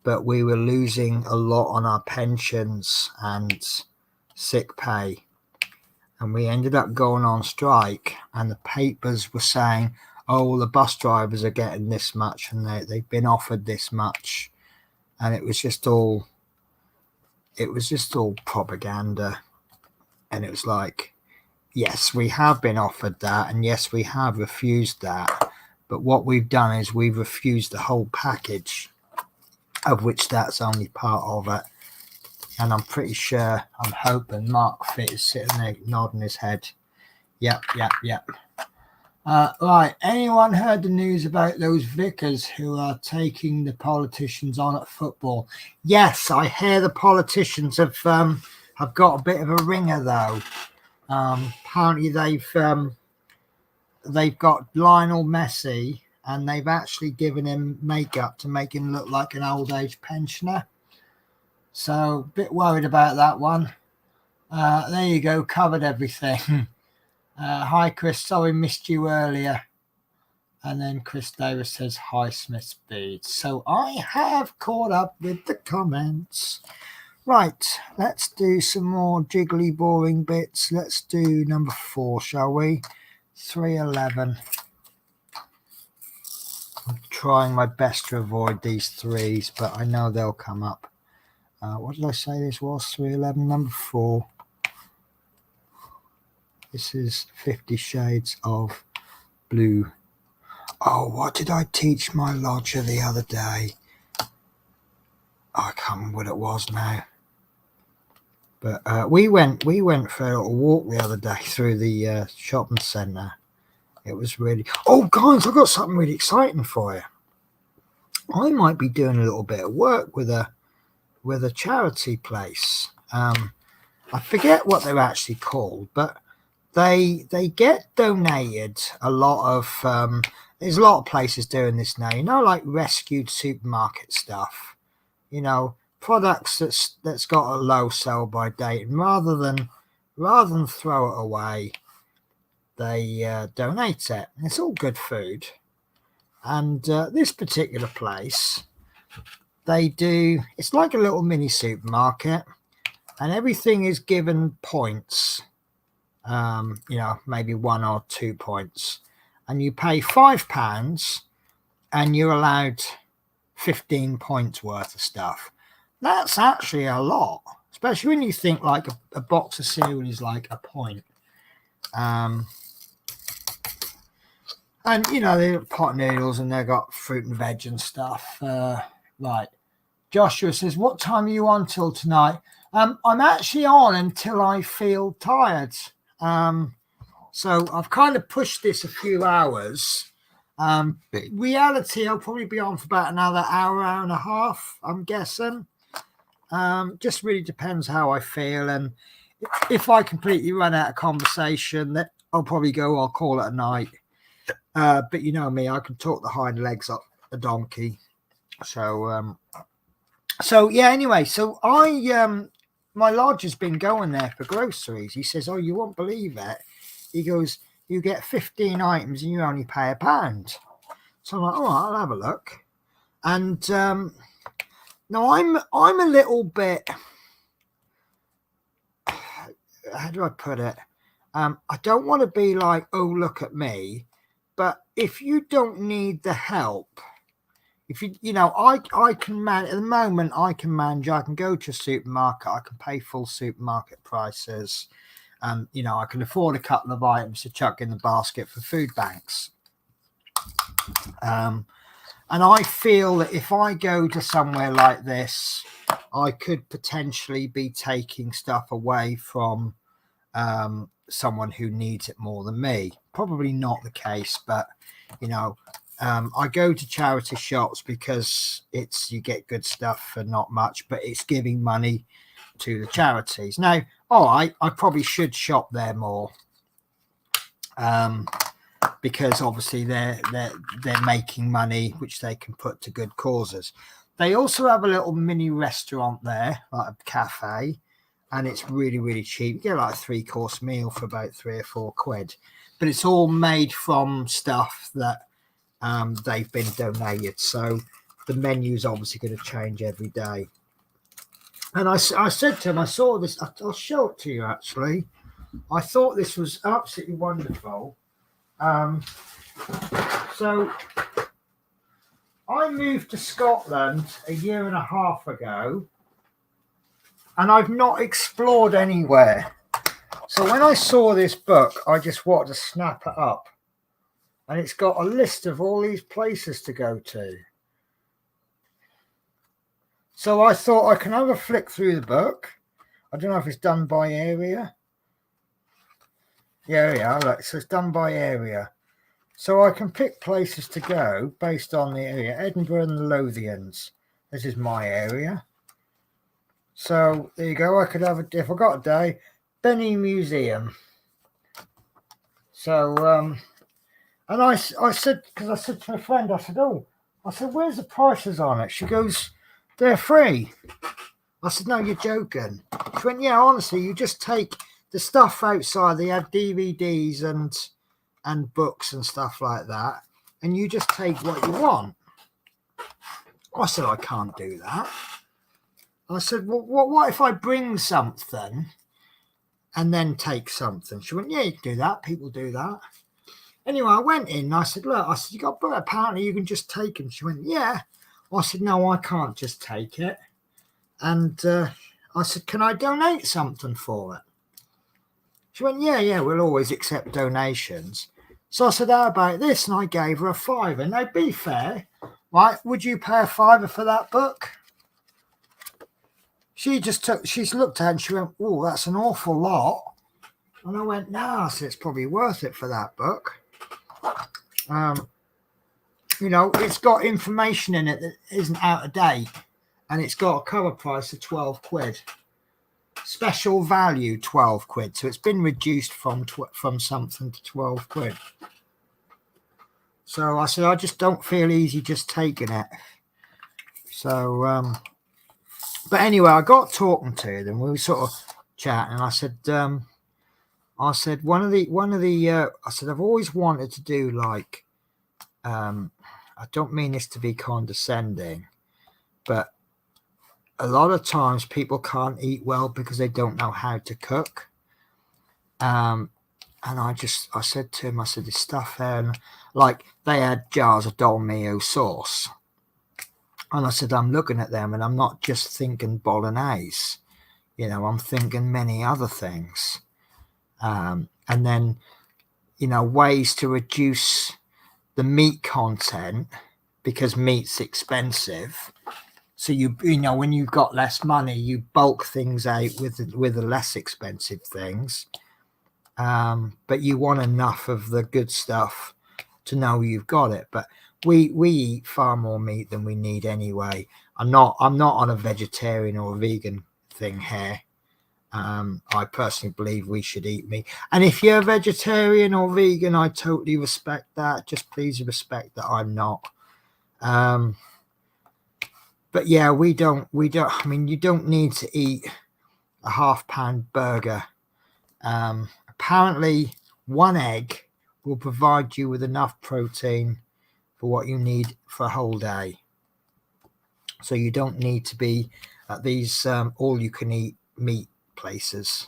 but we were losing a lot on our pensions and sick pay. And we ended up going on strike, and the papers were saying, the bus drivers are getting this much and they've been offered this much. And it was just all propaganda. And it was like, yes, we have been offered that, and yes, we have refused that. But what we've done is we've refused the whole package, of which that's only part of it. And I'm pretty sure, I'm hoping Mark Fitt is sitting there nodding his head. Yep. Right, anyone heard the news about those vicars who are taking the politicians on at football? Yes, I hear the politicians have got a bit of a ringer though. Apparently they've got Lionel Messi and they've actually given him makeup to make him look like an old age pensioner. So a bit worried about that one. There you go, covered everything. Hi Chris, sorry missed you earlier. And then Chris Davis says, hi Smith Speed. So I have caught up with the comments. Right, let's do some more jiggly boring bits. Let's do number 4, shall we? 311. I'm trying my best to avoid these 3s, but I know they'll come up. What did I say this was? 311, number 4. This is 50 Shades of Blue. Oh, what did I teach my lodger the other day? I can't remember what it was now. But we went for a little walk the other day through the shopping centre. It was really... Oh, guys, I've got something really exciting for you. I might be doing a little bit of work with a charity place. I forget what they're actually called, but they get donated a lot of... there's a lot of places doing this now, you know, like rescued supermarket stuff, you know, products that's got a low sell by date, and rather than throw it away, they donate it. It's all good food. And this particular place, they do, it's like a little mini supermarket, and everything is given points, you know, maybe 1 or 2 points. And you pay £5 and you're allowed 15 points worth of stuff. That's actually a lot, especially when you think like a box of cereal is like a point. And, you know, they've got pot noodles and they've got fruit and veg and stuff. Right. Joshua says, what time are you on till tonight? I'm actually on until I feel tired. So I've kind of pushed this a few hours. Reality, I'll probably be on for about another hour and a half, I'm guessing. Just really depends how I feel. And if I completely run out of conversation, that I'll probably I'll call it a night. But you know me, I can talk the hind legs up a donkey. So yeah, anyway, so my lodge has been going there for groceries. He says, oh, you won't believe it. He goes, you get 15 items and you only pay £1. So I'm like, oh, I'll have a look. And now I'm a little bit, how do I put it? I don't want to be like, oh, look at me. But if you don't need the help, if you know, I can manage, at the moment, I can manage, I can go to a supermarket, I can pay full supermarket prices. You know, I can afford a couple of items to chuck in the basket for food banks. And I feel that if I go to somewhere like this, I could potentially be taking stuff away from someone who needs it more than me. Probably not the case, but, you know, I go to charity shops because you get good stuff for not much, but it's giving money to the charities. Now, all right, I probably should shop there more, because obviously they're making money which they can put to good causes. They also have a little mini restaurant there, like a cafe, and it's really, really cheap. You get like a 3-course meal for about £3 or £4, but it's all made from stuff that they've been donated. So the menu's obviously going to change every day. And I said to him, I saw this, I'll show it to you actually. I thought this was absolutely wonderful. So I moved to Scotland a year and a half ago, and I've not explored anywhere. So when I saw this book, I just wanted to snap it up. And it's got a list of all these places to go to. So I thought I can have a flick through the book. I don't know if it's done by area. Yeah, look, so it's done by area. So I can pick places to go based on the area. Edinburgh and the Lothians. This is my area. So there you go. I could have if I got a day, Benny Museum. So, And I said, because I said to my friend, I said, where's the prices on it? She goes, they're free. I said, no, you're joking. She went, yeah, honestly, you just take the stuff outside. They have DVDs and books and stuff like that, and you just take what you want. I said, I can't do that. I said, well, what if I bring something and then take something? She went, yeah, you can do that. People do that. Anyway, I went in and I said, look, I said, you got book? Apparently you can just take them. She went, yeah. I said, no, I can't just take it. And I said, can I donate something for it? She went, yeah, we'll always accept donations. So I said, how about this? And I gave her a £5. Now, be fair, right? Would you pay a £5 for that book? She's looked at it and she went, oh, that's an awful lot. And I went, no, I said, it's probably worth it for that book. It's got information in it that isn't out of date, and it's got a cover price of £12. Special value £12. So it's been reduced from something to £12. So I said, I just don't feel easy just taking it. So, but anyway, I got talking to them. We were sort of chatting, and I said, I said, I've always wanted to do like, I don't mean this to be condescending, but a lot of times people can't eat well because they don't know how to cook. And I said to him, I said, this stuff there, and like they had jars of dolmio sauce. And I said, I'm looking at them and I'm not just thinking bolognese, I'm thinking many other things. And then, ways to reduce the meat content, because meat's expensive. So when you've got less money, you bulk things out with the less expensive things. But you want enough of the good stuff to know you've got it. But we eat far more meat than we need anyway. I'm not on a vegetarian or a vegan thing here. I personally believe we should eat meat. And if you're vegetarian or vegan, I totally respect that. Just please respect that I'm not. But yeah, we don't, I mean, you don't need to eat a £1/2 burger. Apparently 1 egg will provide you with enough protein for what you need for a whole day. So you don't need to be at these all you can eat meat places.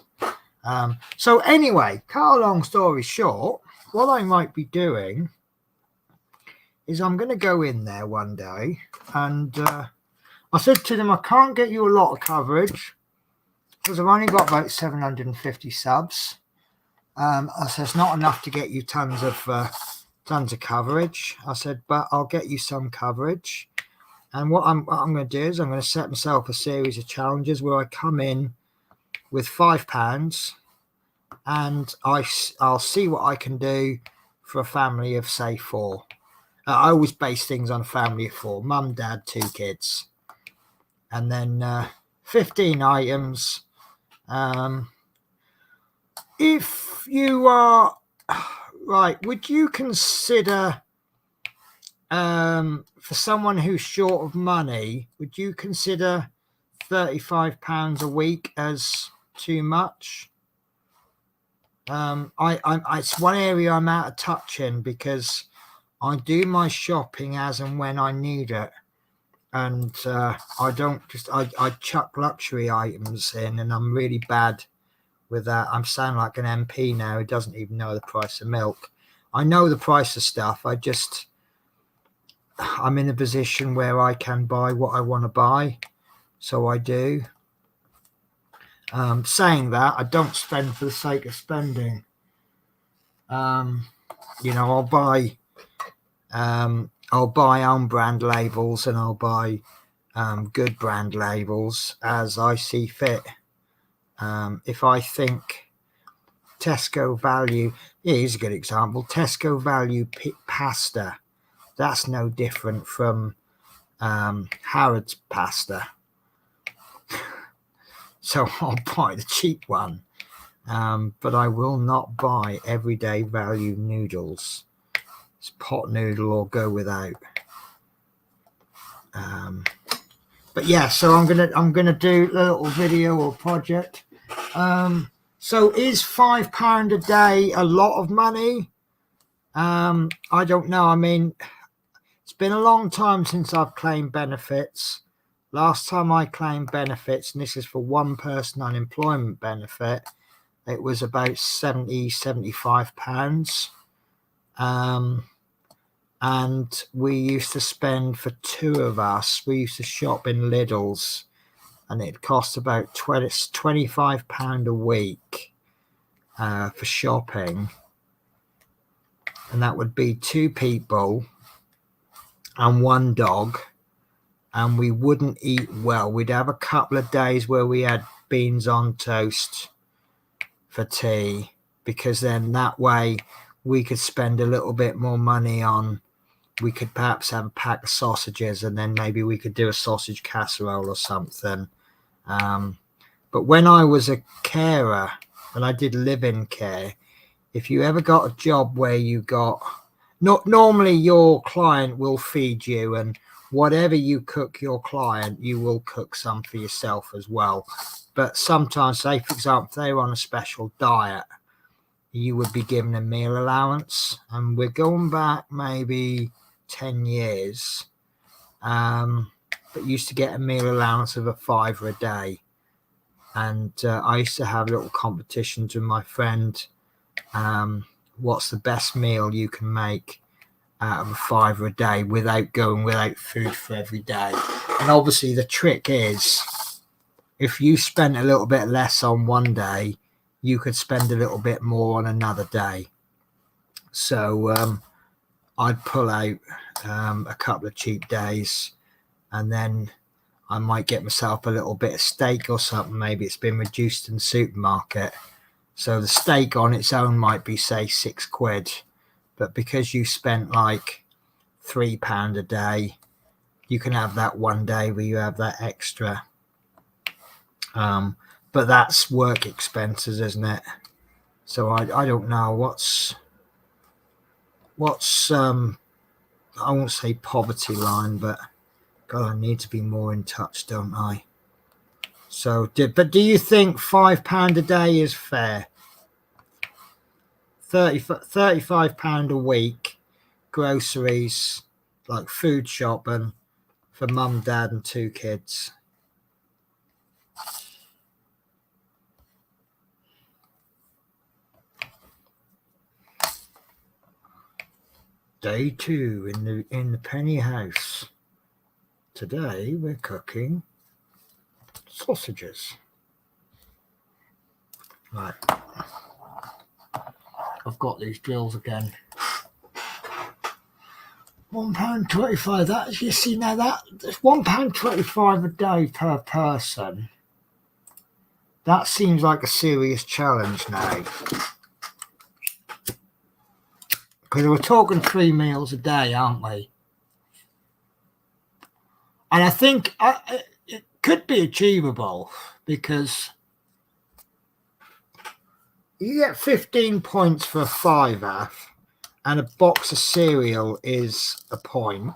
So anyway, cut a long story short, what I might be doing is I'm going to go in there one day, and I said to them, I can't get you a lot of coverage because I've only got about 750 subs. I said, it's not enough to get you tons of coverage. I said, but I'll get you some coverage. And what I'm going to do is I'm going to set myself a series of challenges where I come in with £5 and I'll see what I can do for a family of, say, 4. I always base things on a family of 4, mum, dad, 2 kids. And then 15 items. If you are, right, would you consider, for someone who's short of money, would you consider £35 a week as too much? It's one area I'm out of touch in because I do my shopping as and when I need it. And I don't just, I chuck luxury items in, and I'm really bad with that. I'm sounding like an MP now who doesn't even know the price of milk. I know the price of stuff. I'm in a position where I can buy what I want to buy. So I do. Saying that, I don't spend for the sake of spending. I'll buy own brand labels, and I'll buy good brand labels as I see fit. If I think Tesco value, here's a good example, Tesco value pasta, that's no different from Harrods pasta. So I'll buy the cheap one, but I will not buy everyday value noodles. It's pot noodle or go without. But yeah, so I'm gonna do a little video or project. So is £5 a day a lot of money? I don't know. I mean, it's been a long time since I've claimed benefits. Last time I claimed benefits, and this is for one person unemployment benefit, it was about £75. And we used to spend, for two of us, we used to shop in Lidl's, and it cost about £25 a week for shopping. And that would be two people and one dog. And we wouldn't eat well. We'd have a couple of days where we had beans on toast for tea, because then that way we could spend a little bit more money on, we could perhaps have a pack of sausages, and then maybe we could do a sausage casserole or something. But when I was a carer, and I did live-in care, if you ever got a job where you got, not normally your client will feed you, and whatever you cook your client, you will cook some for yourself as well. But sometimes, say for example, if they were on a special diet, you would be given a meal allowance. And we're going back maybe 10 years, but used to get a meal allowance of £5 a day. And I used to have little competitions with my friend. What's the best meal you can make out of £5 a day without food for every day? And obviously the trick is, if you spent a little bit less on one day, you could spend a little bit more on another day. So I'd pull out a couple of cheap days, and then I might get myself a little bit of steak or something. Maybe it's been reduced in the supermarket. So the steak on its own might be, say, £6. But because you spent like £3 a day, you can have that one day where you have that extra. But that's work expenses, isn't it? So I don't know what's I won't say poverty line, but God, I need to be more in touch, don't I? So, but do you think £5 a day is fair? £35 a week, groceries, like food shopping for mum, dad, and two kids. Day 2 in the penny house. Today we're cooking sausages. Right. I've got these drills again. £1.25. That, you see, now that's £1.25 a day per person. That seems like a serious challenge now. Because we're talking 3 meals a day, aren't we? And I think it could be achievable, because you get 15 points for a £5, and a box of cereal is a point.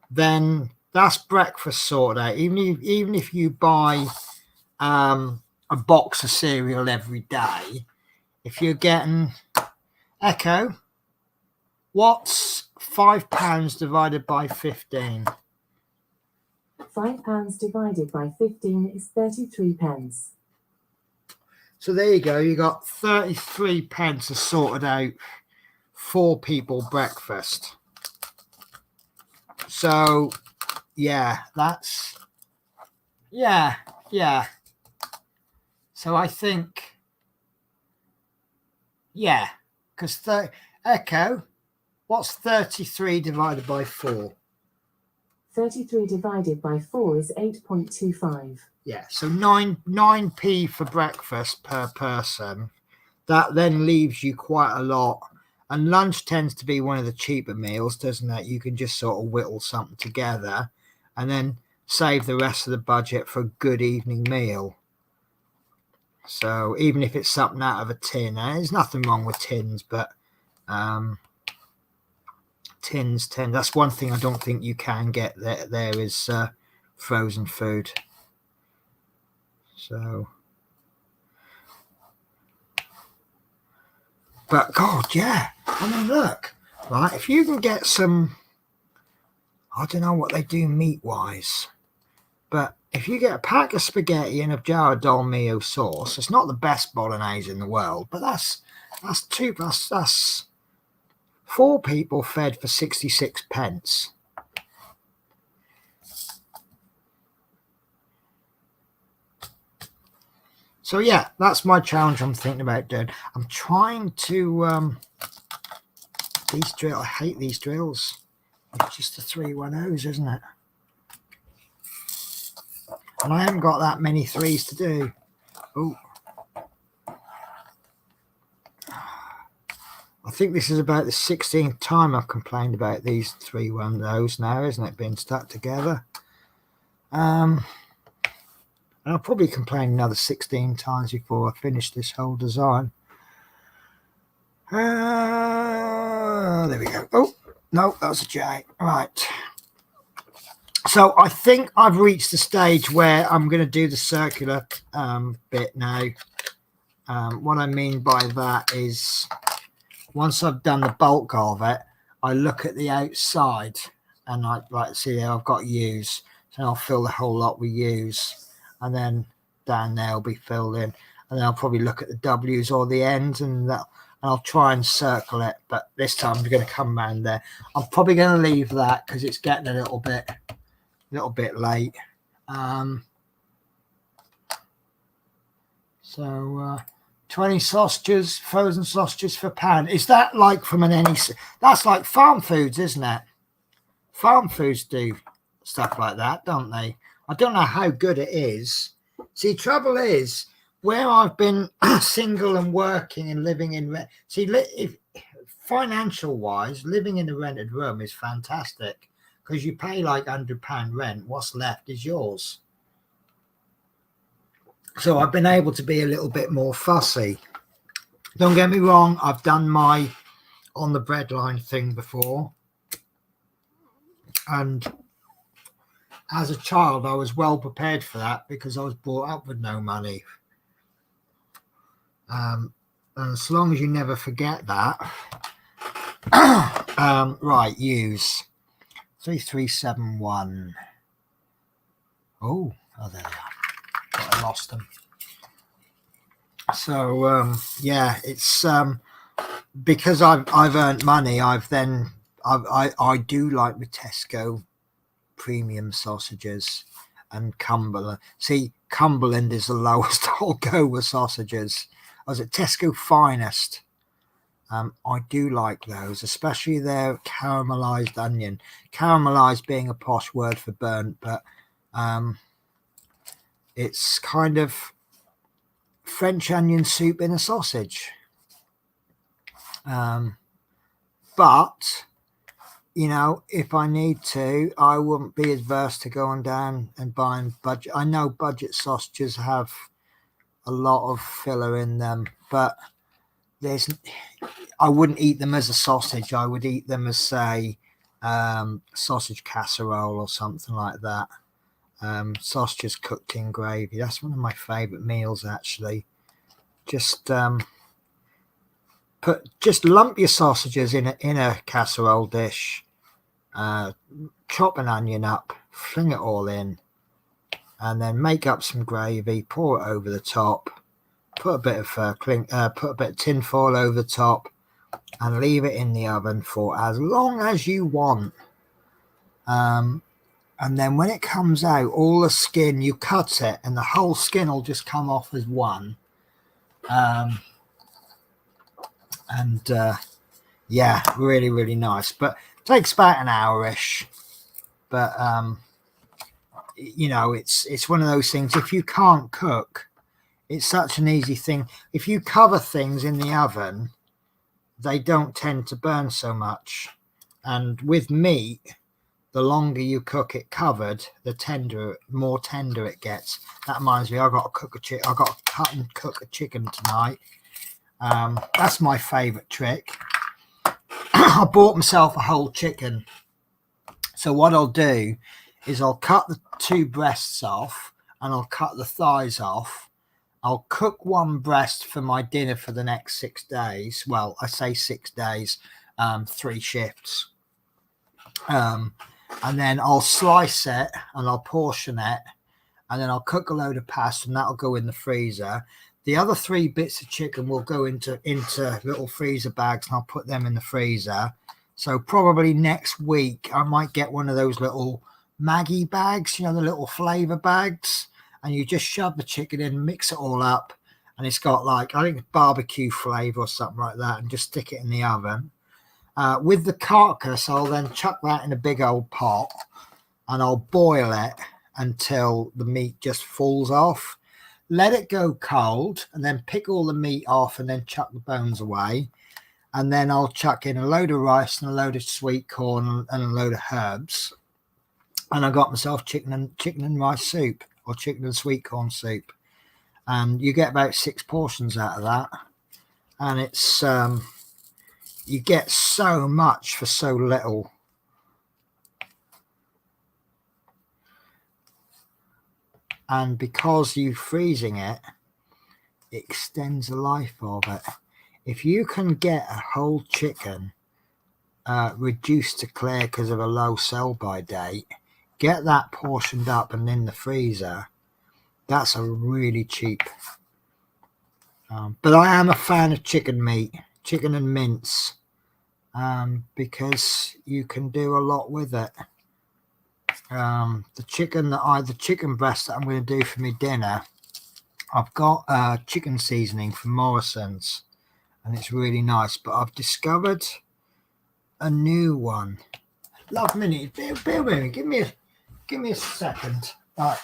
Then that's breakfast sorted out. Even if you buy a box of cereal every day, if you're getting Echo, what's £5 divided by 15? £5 divided by 15 is 33p. So there you go. You got 33p to sorted out 4 people breakfast. So yeah, that's yeah. So I think because Echo, what's 33 divided by 4? 33 divided by 4 is 8.25. Yeah, so 9p for breakfast per person. That then leaves you quite a lot. And lunch tends to be one of the cheaper meals, doesn't it? You can just sort of whittle something together and then save the rest of the budget for a good evening meal. So even if it's something out of a tin, there's nothing wrong with tins, but tins. That's one thing I don't think you can get there is frozen food. So, but God, yeah. I mean, look, right? If you can get some, I don't know what they do meat-wise, but if you get a pack of spaghetti and a jar of dolmio sauce, it's not the best bolognese in the world, but that's 4 people fed for 66 pence. So yeah, that's my challenge I'm thinking about doing. I'm trying to these drills. I hate these drills. It's just the 310s, isn't it? And I haven't got that many 3s to do. Oh, I think this is about the 16th time I've complained about these 310s now, isn't it? Being stuck together. And I'll probably complain another 16 times before I finish this whole design. There we go. Oh, no, that was a J. Right. So I think I've reached the stage where I'm going to do the circular bit now. What I mean by that is once I've done the bulk of it, I look at the outside and I like see there I've got U's. So I'll fill the whole lot with U's. And then down there will be filled in. And then I'll probably look at the W's or the N's and I'll try and circle it. But this time I'm going to come around there. I'm probably going to leave that because it's getting a little bit late. So 20 sausages, frozen sausages for £1. Is that like from an NEC? That's like farm foods, isn't it? Farm foods do stuff like that, don't they? I don't know how good it is. See, trouble is, where I've been single and working and living in rent. See, if financial wise, living in a rented room is fantastic because you pay like £100 rent. What's left is yours. So I've been able to be a little bit more fussy. Don't get me wrong. I've done my on the breadline thing before. And as a child, I was well prepared for that because I was brought up with no money. And as long as you never forget that. Right, use 3371. Oh, there they are. But I lost them. So yeah, it's because I've earned money. I do like the Tesco premium sausages and Cumberland. See, Cumberland is the lowest I'll go with sausages. I was at Tesco Finest. I do like those, especially their caramelized onion. Caramelized being a posh word for burnt, but it's kind of French onion soup in a sausage. But you know, if I need to, I wouldn't be adverse to going down and buying budget. I know budget sausages have a lot of filler in them, but I wouldn't eat them as a sausage. I would eat them as, say, sausage casserole or something like that. Sausages cooked in gravy. That's one of my favourite meals, actually. Just lump your sausages in a casserole dish. Chop an onion up, fling it all in, and then make up some gravy. Pour it over the top. Put a bit of tin foil over the top, and leave it in the oven for as long as you want. And then when it comes out, all the skin, you cut it, and the whole skin will just come off as one. Yeah, really, really nice. But it takes about an hour-ish. But you know, it's one of those things. If you can't cook, it's such an easy thing. If you cover things in the oven, they don't tend to burn so much. And with meat, the longer you cook it covered, the more tender it gets. That reminds me, I've got to cut and cook a chicken tonight. That's my favorite trick. I bought myself a whole chicken. So what I'll do is I'll cut the 2 breasts off and I'll cut the thighs off. I'll cook 1 breast for my dinner for the next 6 days. Well, I say 6 days, 3 shifts. And then I'll slice it and I'll portion it. And then I'll cook a load of pasta and that'll go in the freezer. The other 3 bits of chicken will go into little freezer bags and I'll put them in the freezer. So probably next week I might get one of those little Maggie bags, you know, the little flavor bags. And you just shove the chicken in, mix it all up. And it's got like, I think barbecue flavor or something like that. And just stick it in the oven. With the carcass, I'll then chuck that in a big old pot. And I'll boil it until the meat just falls off. Let it go cold and then pick all the meat off and then chuck the bones away. And then I'll chuck in a load of rice and a load of sweet corn and a load of herbs. And I got myself chicken and rice soup or chicken and sweet corn soup. And you get about 6 portions out of that. And it's, you get so much for so little. And because you're freezing it, it extends the life of it. If you can get a whole chicken reduced to clear because of a low sell-by date, get that portioned up and in the freezer, that's a really cheap. But I am a fan of chicken meat, chicken and mince, because you can do a lot with it. The chicken breast that I'm going to do for my dinner, I've got chicken seasoning from Morrison's and it's really nice, but I've discovered a new one. Love minute, bear with me, give me a second. Right.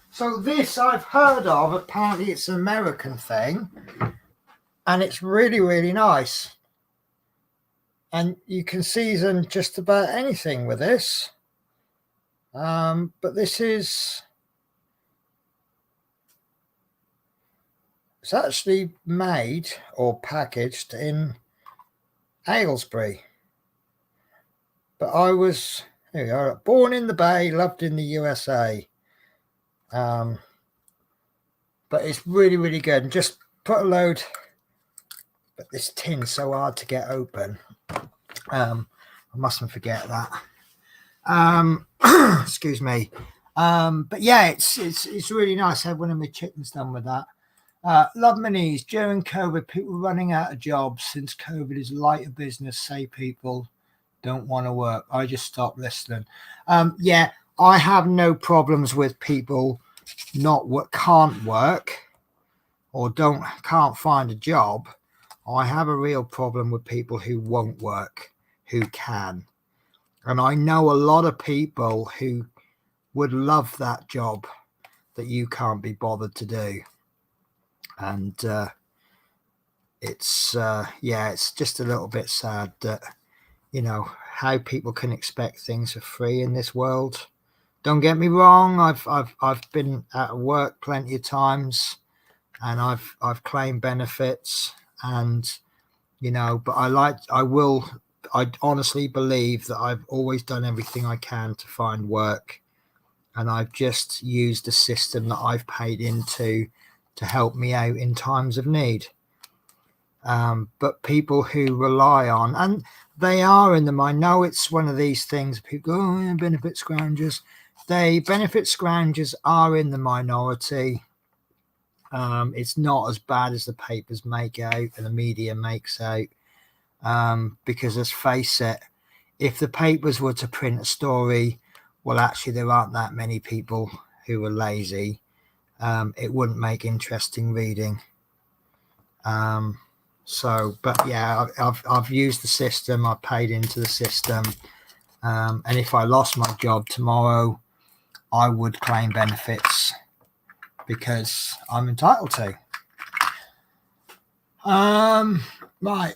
So this I've heard of, apparently it's an American thing, and it's really, really nice. And you can season just about anything with this. But this is, it's actually made or packaged in Aylesbury. But I was, here we are, born in the Bay, loved in the USA. But it's really, really good. And just put a load, but this tin's so hard to get open. I mustn't forget that. Excuse me. But yeah, it's really nice. I had one of my chickens done with that. Love my knees. During COVID, people running out of jobs. Since COVID is lighter business, say people don't want to work. I just stopped listening. Yeah, I have no problems with people can't work or can't find a job. I have a real problem with people who won't work, who can. And I know a lot of people who would love that job that you can't be bothered to do. And it's just a little bit sad that, you know, how people can expect things for free in this world. Don't get me wrong, I've been out of work plenty of times and I've claimed benefits, and you know, but I honestly believe that I've always done everything I can to find work, and I've just used the system that I've paid into to help me out in times of need. But people who rely on, and they are in them, I know it's one of these things, people go, oh, benefit scroungers. Benefit scroungers are in the minority. It's not as bad as the papers make out and the media makes out. Because let's face it, if the papers were to print a story, well, actually there aren't that many people who are lazy. It wouldn't make interesting reading. But yeah, I've used the system. I've paid into the system. And if I lost my job tomorrow, I would claim benefits because I'm entitled to. My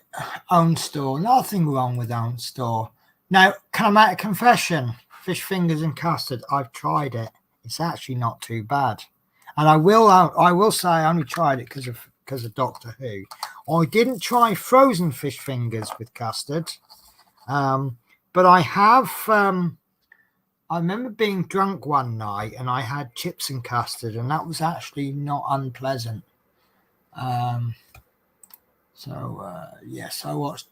own store, nothing wrong with own store. Now, can I make a confession? Fish fingers and custard, I've tried it. It's actually not too bad. And I will say I only tried it because of Doctor Who. I didn't try frozen fish fingers with custard, but I have. I remember being drunk one night and I had chips and custard, and that was actually not unpleasant. Yes, I watched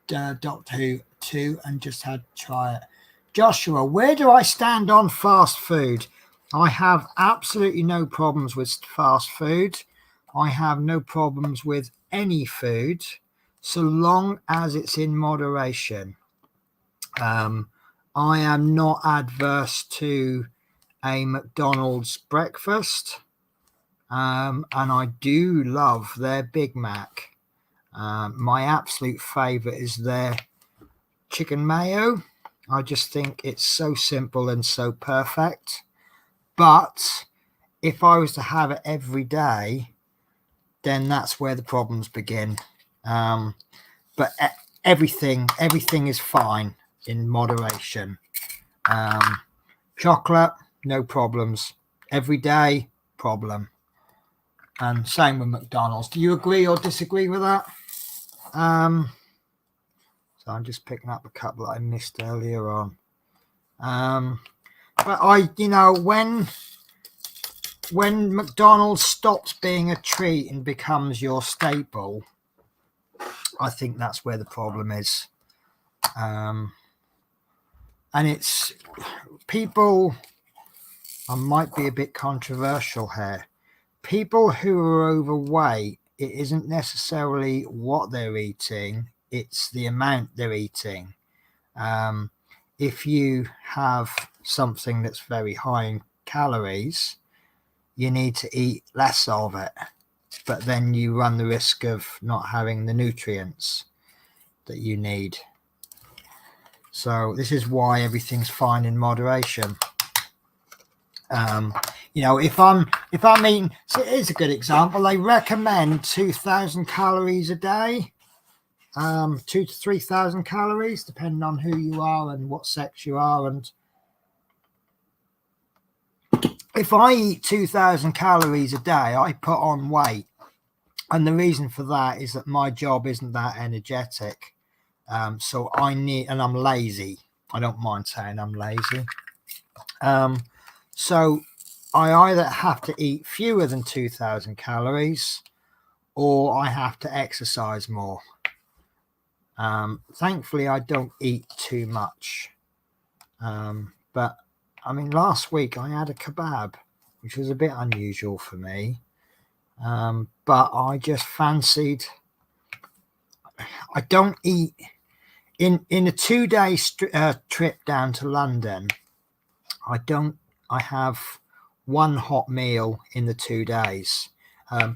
Doctor Who 2 and just had to try it. Joshua, where do I stand on fast food? I have absolutely no problems with fast food. I have no problems with any food so long as it's in moderation. I am not adverse to a McDonald's breakfast, and I do love their Big Mac. My absolute favorite is their chicken mayo. I just think it's so simple and so perfect. But if I was to have it every day, then that's where the problems begin. But everything is fine in moderation. Chocolate, no problems. Every day, problem. And same with McDonald's. Do you agree or disagree with that? So I'm just picking up a couple that I missed earlier on. But when McDonald's stops being a treat and becomes your staple, I think that's where the problem is. And it's people, I might be a bit controversial here. People who are overweight, it isn't necessarily what they're eating, it's the amount they're eating. If you have something that's very high in calories, you need to eat less of it, but then you run the risk of not having the nutrients that you need. So this is why everything's fine in moderation. If I'm eating, so here's a good example. They recommend 2,000 calories a day, 2,000 to 3,000 calories, depending on who you are and what sex you are. And if I eat 2,000 calories a day, I put on weight. And the reason for that is that my job isn't that energetic. So and I'm lazy. I don't mind saying I'm lazy. So I either have to eat fewer than 2,000 calories or I have to exercise more. Thankfully, I don't eat too much. But I mean, last week I had a kebab, which was a bit unusual for me. But I just fancied, I don't eat in a 2-day trip down to London. I have one hot meal in the 2 days. I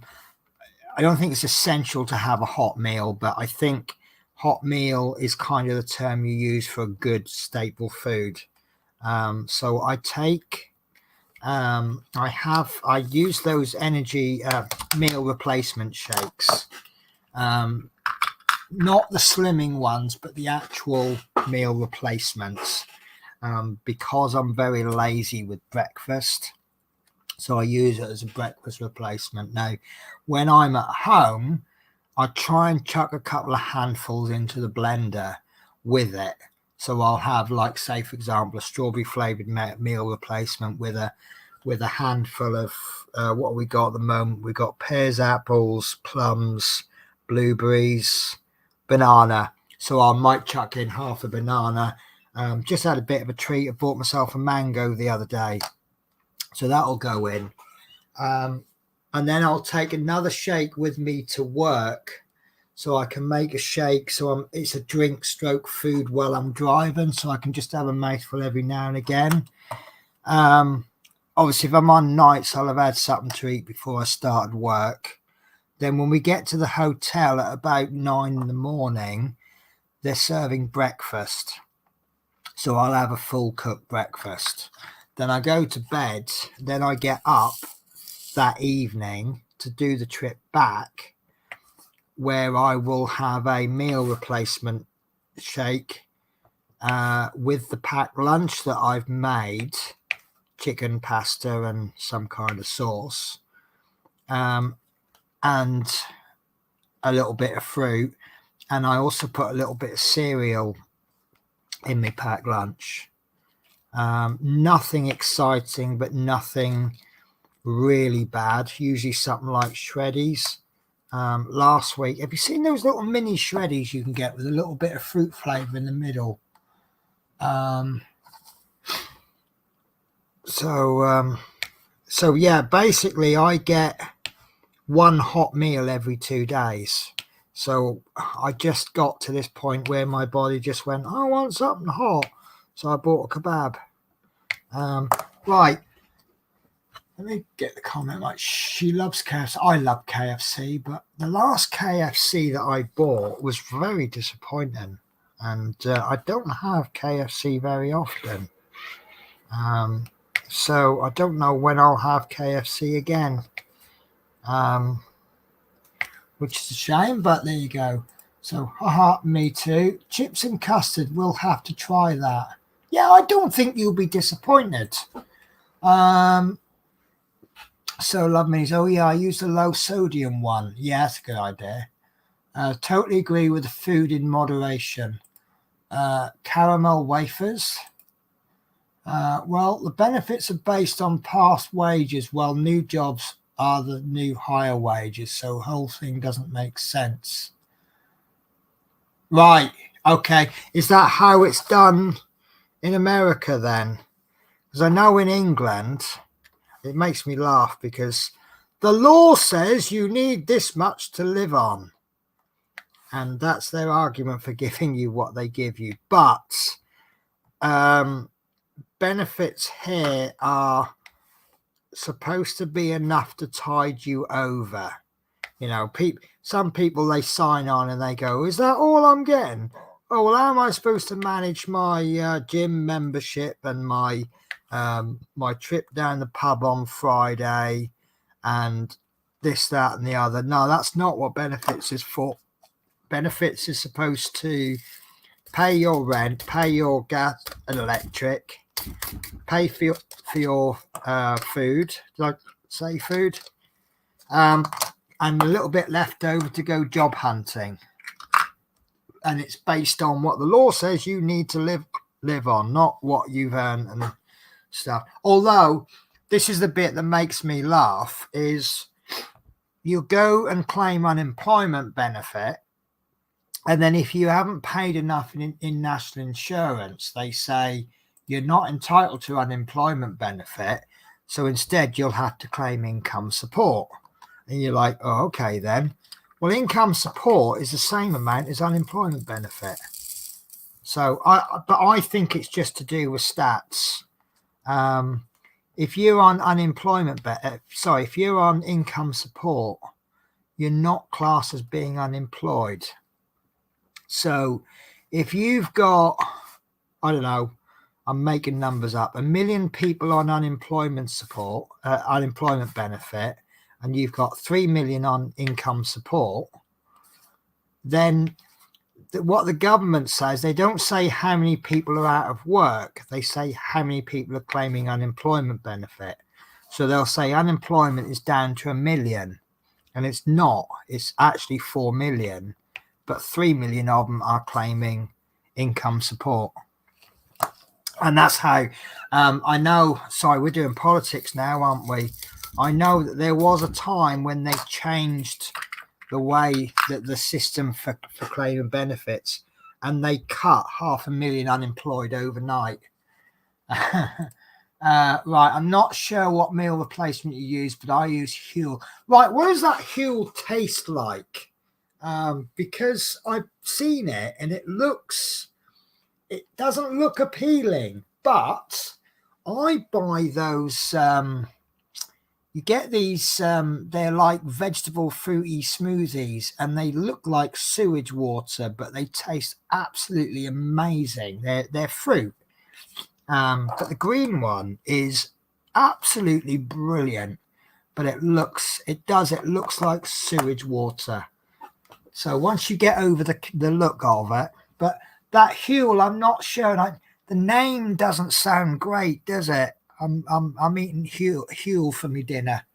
don't think it's essential to have a hot meal, but I think hot meal is kind of the term you use for a good staple food. So I take, I use those energy meal replacement shakes, not the slimming ones, but the actual meal replacements, because I'm very lazy with breakfast. So I use it as a breakfast replacement. Now, when I'm at home, I try and chuck a couple of handfuls into the blender with it. So I'll have, like, say, for example, a strawberry flavored meal replacement with a handful of what we got at the moment. We got pears, apples, plums, blueberries, banana. So I might chuck in half a banana. Just had a bit of a treat. I bought myself a mango the other day. So that'll go in. And then I'll take another shake with me to work. So I can make a shake. So it's a drink stroke food while I'm driving. So I can just have a mouthful every now and again. Obviously, if I'm on nights, I'll have had something to eat before I started work. Then when we get to the hotel at about 9 in the morning, they're serving breakfast. So I'll have a full cooked breakfast. Then I go to bed. Then I get up that evening to do the trip back. where I will have a meal replacement shake with the packed lunch that I've made, chicken, pasta, and some kind of sauce, and a little bit of fruit. And I also put a little bit of cereal in my packed lunch. Nothing exciting, but nothing really bad. Usually something like Shreddies. Last week, have you seen those little mini Shreddies you can get with a little bit of fruit flavor in the middle? So yeah, basically I get one hot meal every 2 days. So I just got to this point where my body just went, I want something hot. So I bought a kebab. Right. Let me get the comment. Like, she loves KFC. I love KFC, but the last KFC that I bought was very disappointing. And I don't have KFC very often. So I don't know when I'll have KFC again. Which is a shame, but there you go. So, haha, me too. Chips and custard, we'll have to try that. Yeah, I don't think you'll be disappointed. So, love means, oh yeah, I use the low sodium one. Yeah, that's a good idea. Totally agree with the food in moderation. Caramel wafers. Well, the benefits are based on past wages, while new jobs are the new higher wages. So the whole thing doesn't make sense. Right. Okay. Is that how it's done in America then? Because I know in England, it makes me laugh because the law says you need this much to live on. And that's their argument for giving you what they give you. But benefits here are supposed to be enough to tide you over. You know, some people, they sign on and they go, is that all I'm getting? Oh, well, how am I supposed to manage my gym membership and my trip down the pub on Friday and this, that, and the other? No, that's not what benefits is for. Benefits is supposed to pay your rent, pay your gas and electric, pay for your food, like say food, and a little bit left over to go job hunting. And it's based on what the law says you need to live on, not what you've earned and stuff. Although this is the bit that makes me laugh, is you go and claim unemployment benefit, and then if you haven't paid enough in national insurance, they say you're not entitled to unemployment benefit. So instead, you'll have to claim income support. And you're like, oh, okay, then. Well, income support is the same amount as unemployment benefit. So, but I think it's just to do with stats. If you're on if you're on income support, you're not classed as being unemployed. So if you've got, I don't know, I'm making numbers up, 1 million people on unemployment support, unemployment benefit, and you've got 3 million on income support, then what the government says, they don't say how many people are out of work. They say how many people are claiming unemployment benefit. So they'll say unemployment is down to 1 million, and it's not. It's actually 4 million. But 3 million of them are claiming income support. And that's how I know, sorry, we're doing politics now, aren't we? I know that there was a time when they changed the way that the system for claiming benefits, and they cut 500,000 unemployed overnight. Right, I'm not sure what meal replacement you use, but I use Huel. Right, what does that Huel taste like? Because I've seen it and it doesn't look appealing, but I buy those, you get these, they're like vegetable fruity smoothies, and they look like sewage water, but they taste absolutely amazing. They're fruit. But the green one is absolutely brilliant, but it looks like sewage water. So once you get over the look of it, but that Huel, I'm not sure. The name doesn't sound great, does it? I'm eating Huel for my dinner.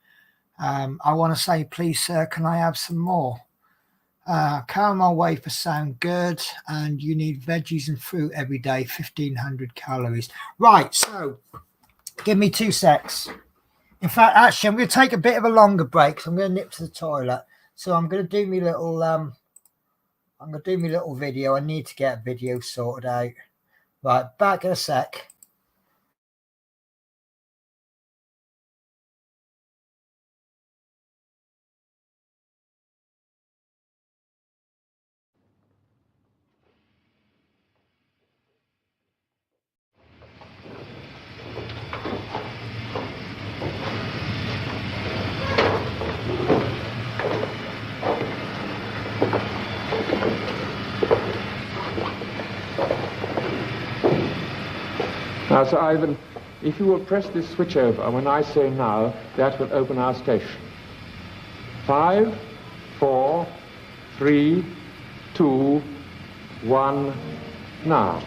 I want to say, please, sir, can I have some more? Caramel wafers sound good, and you need veggies and fruit every day, 1,500 calories. Right, so give me 2 secs. In fact, actually, I'm going to take a bit of a longer break. So I'm going to nip to the toilet. So I'm going to do my little video. I need to get a video sorted out. Right, back in a sec. Now, Sir Ivan, if you will press this switch over when I say now, that will open our station. 5, 4, 3, 2, 1, now.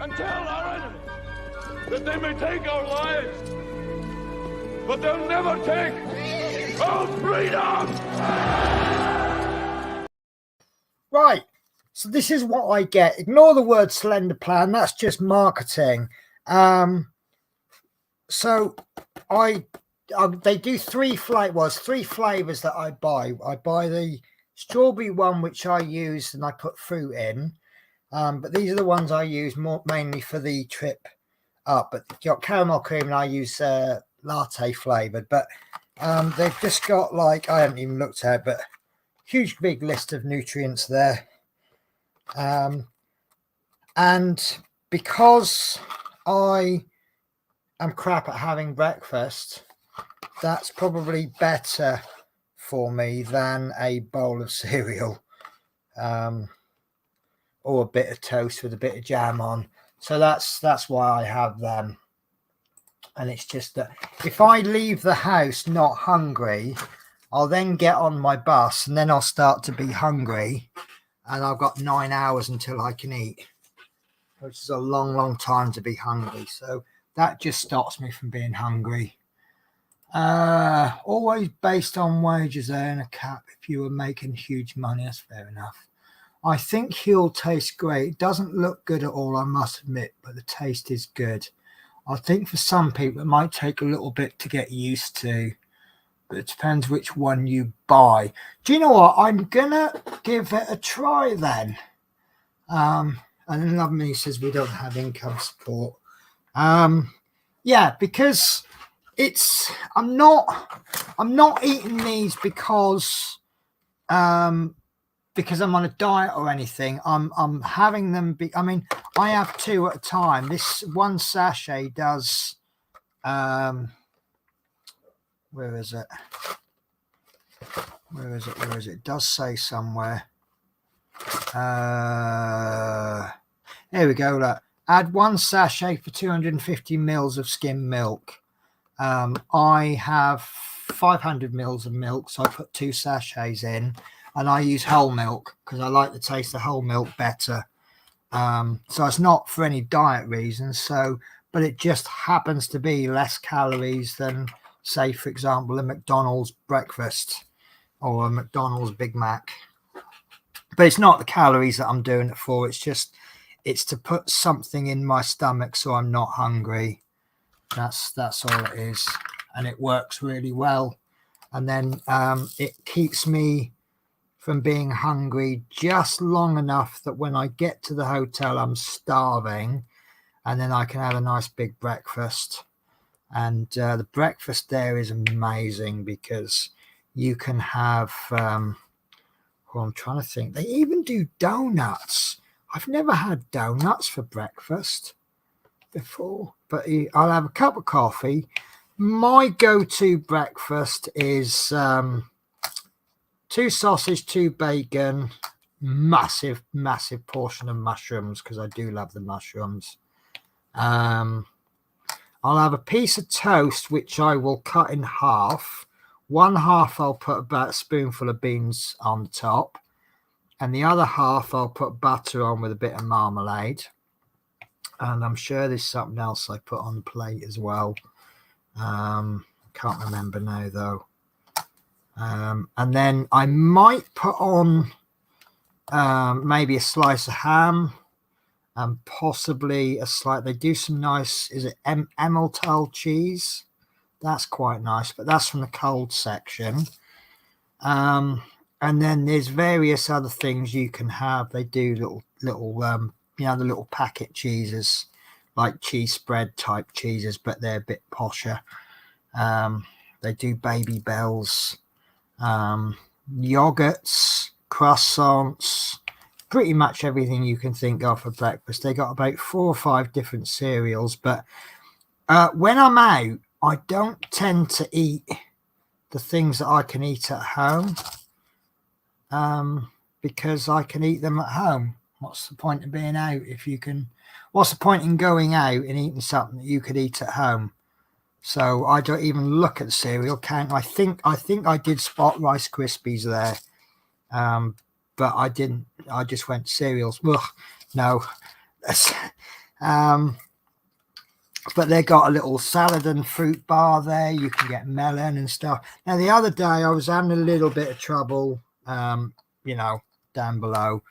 And tell our enemies that they may take our lives, but they'll never take our freedom! Right, so this is what I get. Ignore the word slender plan. That's just marketing. So they do three flavors that I buy. I buy the strawberry one, which I use and I put fruit in. But these are the ones I use mainly for the trip up. But you got caramel cream, and I use latte flavored. But they've just got, like, I haven't even looked at it, but huge big list of nutrients there. And because I am crap at having breakfast, that's probably better for me than a bowl of cereal. Or a bit of toast with a bit of jam on. So that's why I have them. And it's just that if I leave the house not hungry, I'll then get on my bus and then I'll start to be hungry. And I've got 9 hours until I can eat, which is a long time to be hungry. So that just stops me from being hungry. Always based on wages, earn a cap. If you were making huge money, that's fair enough. I think Huel tastes great. It doesn't look good at all, I must admit, but the taste is good. I think for some people it might take a little bit to get used to, but it depends which one you buy. Do you know what? I'm gonna give it a try then. And another me says we don't have income support. Yeah, because I'm not eating these because I'm on a diet or anything. I'm having them I have 2 at a time. This one sachet does where is it? It does say somewhere. There we go. Look. Add 1 sachet for 250 mils of skim milk. I have 500 mils of milk, so I put 2 sachets in. And I use whole milk because I like the taste of whole milk better. So it's not for any diet reasons. But it just happens to be less calories than, say, for example, a McDonald's breakfast or a McDonald's Big Mac. But it's not the calories that I'm doing it for. It's to put something in my stomach so I'm not hungry. That's all it is, and it works really well. And then it keeps me from being hungry just long enough that when I get to the hotel, I'm starving, and then I can have a nice big breakfast. And the breakfast there is amazing because you can have, well, I'm trying to think, they even do donuts. I've never had donuts for breakfast before, but I'll have a cup of coffee. My go-to breakfast is 2 sausage, 2 bacon, massive portion of mushrooms because I do love the mushrooms. I'll have a piece of toast which I will cut in half. One half I'll put about a spoonful of beans on the top, and the other half I'll put butter on with a bit of marmalade. And I'm sure there's something else I put on the plate as well. Can't remember now though. And then I might put on maybe a slice of ham and possibly a slice. They do some nice, is it Emmental cheese? That's quite nice, but that's from the cold section. And then there's various other things you can have. They do little you know, the little packet cheeses, like cheese spread type cheeses, but they're a bit posher. They do Baby Bells, yogurts, croissants, pretty much everything you can think of for breakfast. They got about 4 or 5 different cereals, but when I'm out, I don't tend to eat the things that I can eat at home, because I can eat them at home. What's the point of being out if you can? What's the point in going out and eating something that you could eat at home? So I don't even look at the cereal count. I think I did spot Rice Krispies there, but I didn't. I just went cereals. Ugh, no. But they got a little salad and fruit bar there. You can get melon and stuff. Now the other day I was having a little bit of trouble, you know, down below.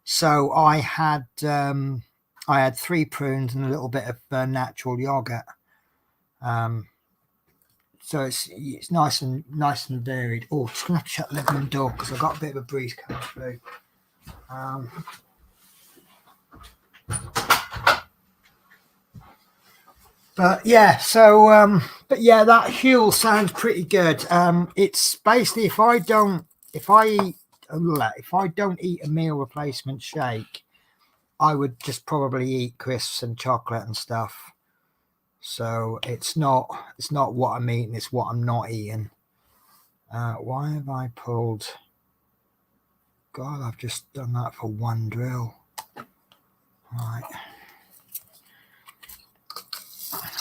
So I had 3 prunes and a little bit of natural yogurt. So it's nice and varied. Oh, just gonna have to shut the living room door because I've got a bit of a breeze coming through. But yeah, so but yeah, that Huel sounds pretty good. It's basically if I don't eat a meal replacement shake, I would just probably eat crisps and chocolate and stuff. So it's not what I'm eating, it's what I'm not eating. Why have I pulled? God, I've just done that for one drill. Right.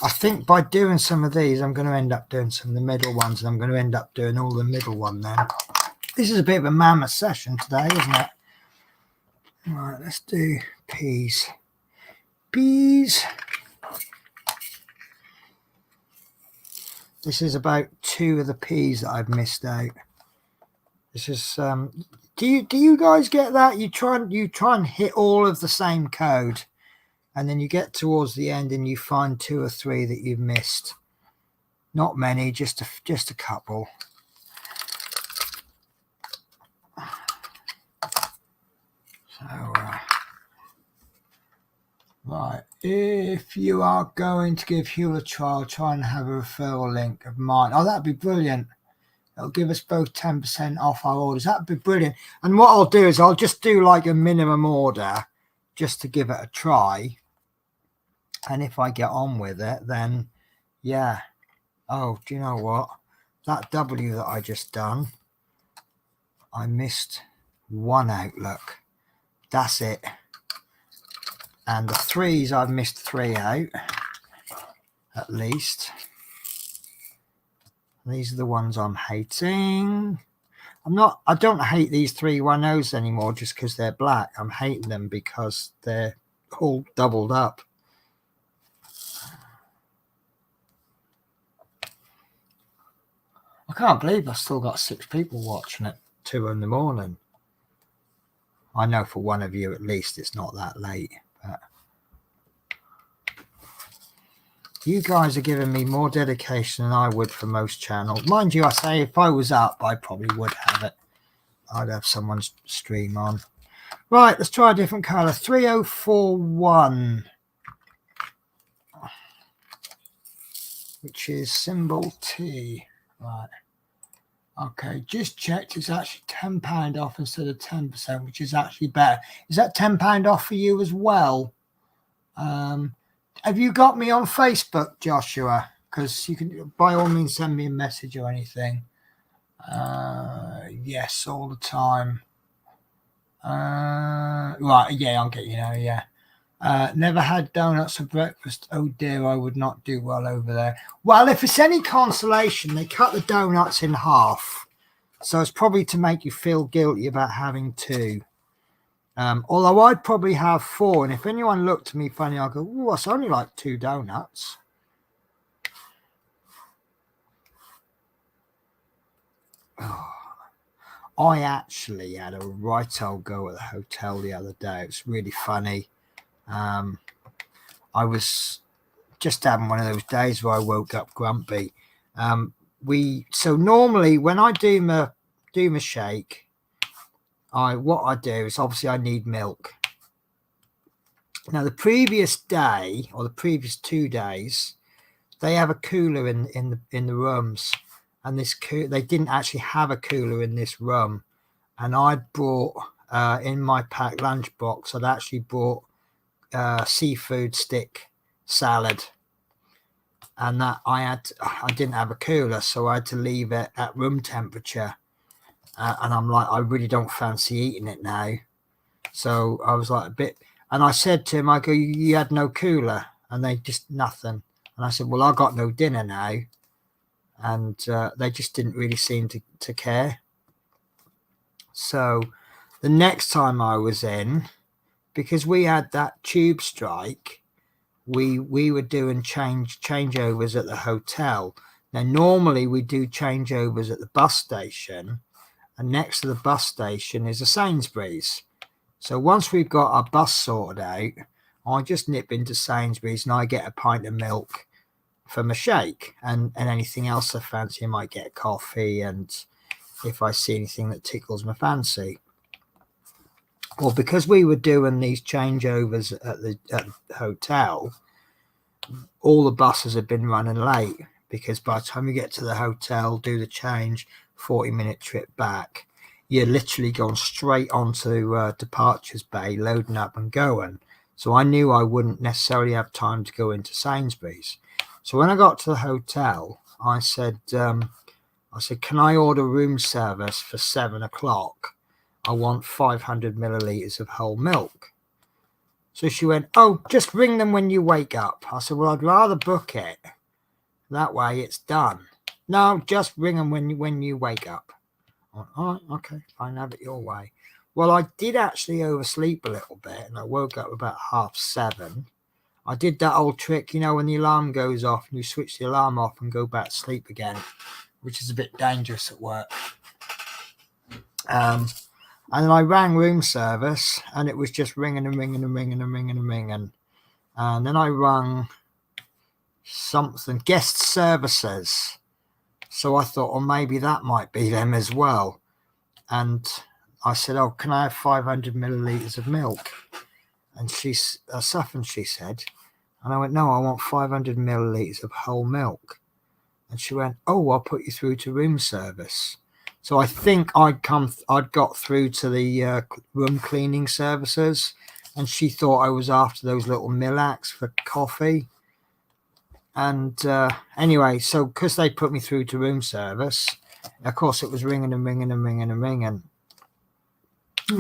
I think by doing some of these, I'm going to end up doing some of the middle ones, and I'm going to end up doing all the middle one then. This is a bit of a mammoth session today, isn't it? All right, let's do peas. Peas. This is about 2 of the peas that I've missed out. This is do you guys get that? You try and hit all of the same code, and then you get towards the end and you find 2 or 3 that you've missed. Not many, just a couple. So right, if you are going to give Huel a trial, try and have a referral link of mine. Oh, that'd be brilliant. It'll give us both 10% off our orders. That'd be brilliant. And what I'll do is I'll just do like a minimum order just to give it a try. And if I get on with it, then yeah. Oh, do you know what? That W that I just done, I missed 1 outlook. That's it. And the 3s, I've missed 3 out, at least. These are the ones I'm hating. I don't hate these 310s anymore just because they're black. I'm hating them because they're all doubled up. I can't believe I've still got 6 people watching at 2 in the morning. I know for one of you at least it's not that late, but you guys are giving me more dedication than I would for most channels. Mind you, I say if I was up, I probably would have it. I'd have someone's stream on. Right, let's try a different colour. 3041. which is symbol T. Right. Okay, just checked. It's actually £10 off instead of 10%, which is actually better. Is that £10 off for you as well? Have you got me on Facebook, Joshua? Because you can, by all means, send me a message or anything. Yes, all the time. Right, yeah, I'll get you now. Yeah. Never had donuts for breakfast. Oh dear, I would not do well over there. Well, if it's any consolation, they cut the donuts in half. So it's probably to make you feel guilty about having 2. Although I'd probably have 4. And if anyone looked at me funny, I'll go, oh, it's only like 2 donuts. Oh, I actually had a right old go at the hotel the other day. It was really funny. I was just having one of those days where I woke up grumpy. So normally when I do my shake, what I do is obviously I need milk. Now the previous day or the previous 2 days, they have a cooler in the rooms, and they didn't actually have a cooler in this room. And I'd brought in my packed lunchbox, I'd actually brought seafood stick salad, and that I didn't have a cooler, so I had to leave it at room temperature. And I'm like, I really don't fancy eating it now. So I was like a bit, and I said to him, I go, you had no cooler? And they just nothing. And I said, well, I got no dinner now. And they just didn't really seem to care. So the next time I was in, because we had that tube strike, we were doing changeovers at the hotel. Now normally we do changeovers at the bus station, and next to the bus station is a Sainsbury's. So once we've got our bus sorted out, I just nip into Sainsbury's and I get a pint of milk for my shake, and anything else I fancy. I might get coffee, and if I see anything that tickles my fancy. Well, because we were doing these changeovers at the hotel, all the buses had been running late, because by the time you get to the hotel, do the change, 40-minute trip back, you're literally going straight onto departures bay, loading up and going. So I knew I wouldn't necessarily have time to go into Sainsbury's. So when I got to the hotel, I said, can I order room service for 7 o'clock? I want 500 milliliters of whole milk. So she went, oh, just ring them when you wake up. I said, well, I'd rather book it. That way it's done. No, just ring them when you wake up. I went, all right, okay, fine, have it your way. Well, I did actually oversleep a little bit, and I woke up about 7:30. I did that old trick, when the alarm goes off and you switch the alarm off and go back to sleep again, which is a bit dangerous at work. And then I rang room service, and it was just ringing and ringing and ringing and ringing and ringing. And then I rang something, guest services. So I thought, well, maybe that might be them as well. And I said, oh, can I have 500 milliliters of milk? And she said, and I went, no, I want 500 milliliters of whole milk. And she went, oh, I'll put you through to room service. So I think I'd got through to the room cleaning services, and she thought I was after those little Milacs for coffee. And anyway, so because they put me through to room service, of course it was ringing and ringing and ringing and ringing.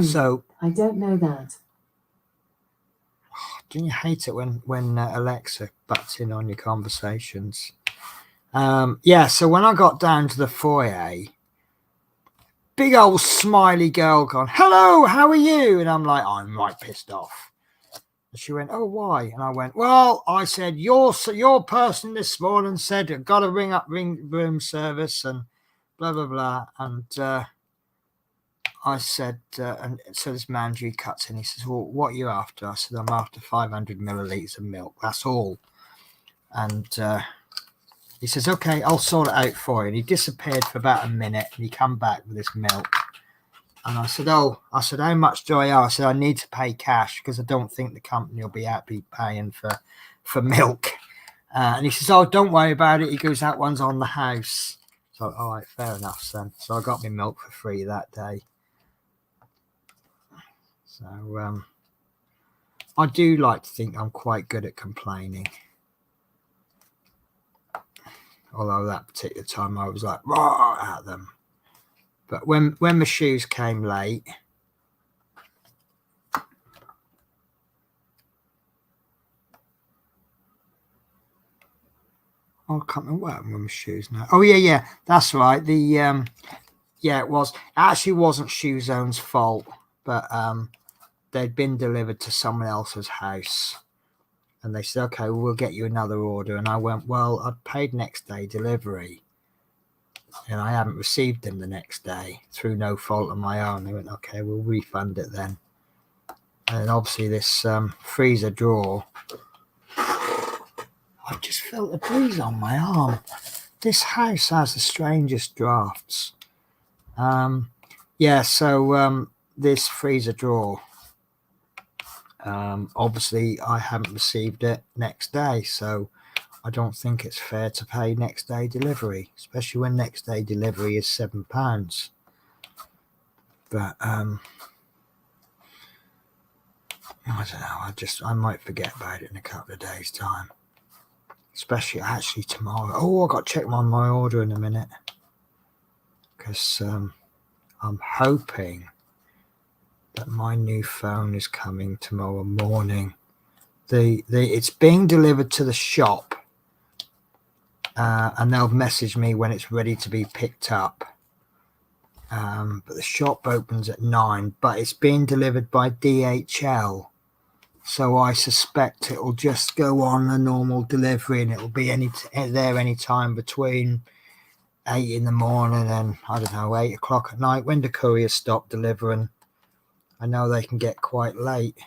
So I don't know that. Don't you hate it when Alexa butts in on your conversations? So when I got down to the foyer, big old smiley girl gone, hello, how are you? And I'm like, I'm right pissed off. And she went, oh, why? And I went, well, I said, your person this morning said, I've got to ring room service and blah, blah, blah. And I said, and so this man G cuts in. He says, well, what are you after? I said, I'm after 500 milliliters of milk. That's all. And he says, okay, I'll sort it out for you. And he disappeared for about a minute, and he come back with this milk. And I said, how much do I owe? I said, I need to pay cash because I don't think the company will be happy paying for milk. And he says, oh, don't worry about it. He goes, that one's on the house. So, all right, fair enough, son. So I got my milk for free that day. So I do like to think I'm quite good at complaining. Although that particular time I was like, raw at them. But when my shoes came late, I can't remember what happened with my shoes now. Oh yeah, that's right. The it was. It actually wasn't Shoe Zone's fault, but they'd been delivered to someone else's house, and they said, okay, we'll get you another order. And I went, well, I'd paid next day delivery, and I haven't received them the next day through no fault of my own. They went, okay, we'll refund it then. And obviously this freezer drawer, I just felt a breeze on my arm. This house has the strangest drafts. This freezer drawer, obviously I haven't received it next day, so I don't think it's fair to pay next day delivery, especially when next day delivery is £7. But I don't know, I might forget about it in a couple of days' time. Especially actually tomorrow. Oh, I've got to check my order in a minute. Because I'm hoping that my new phone is coming tomorrow morning. It's being delivered to the shop. And they'll message me when it's ready to be picked up. But the shop opens at 9. But it's being delivered by DHL. So I suspect it'll just go on a normal delivery, and it'll be there any time between 8 in the morning and, I don't know, 8 o'clock at night when the couriers stop delivering. I know they can get quite late.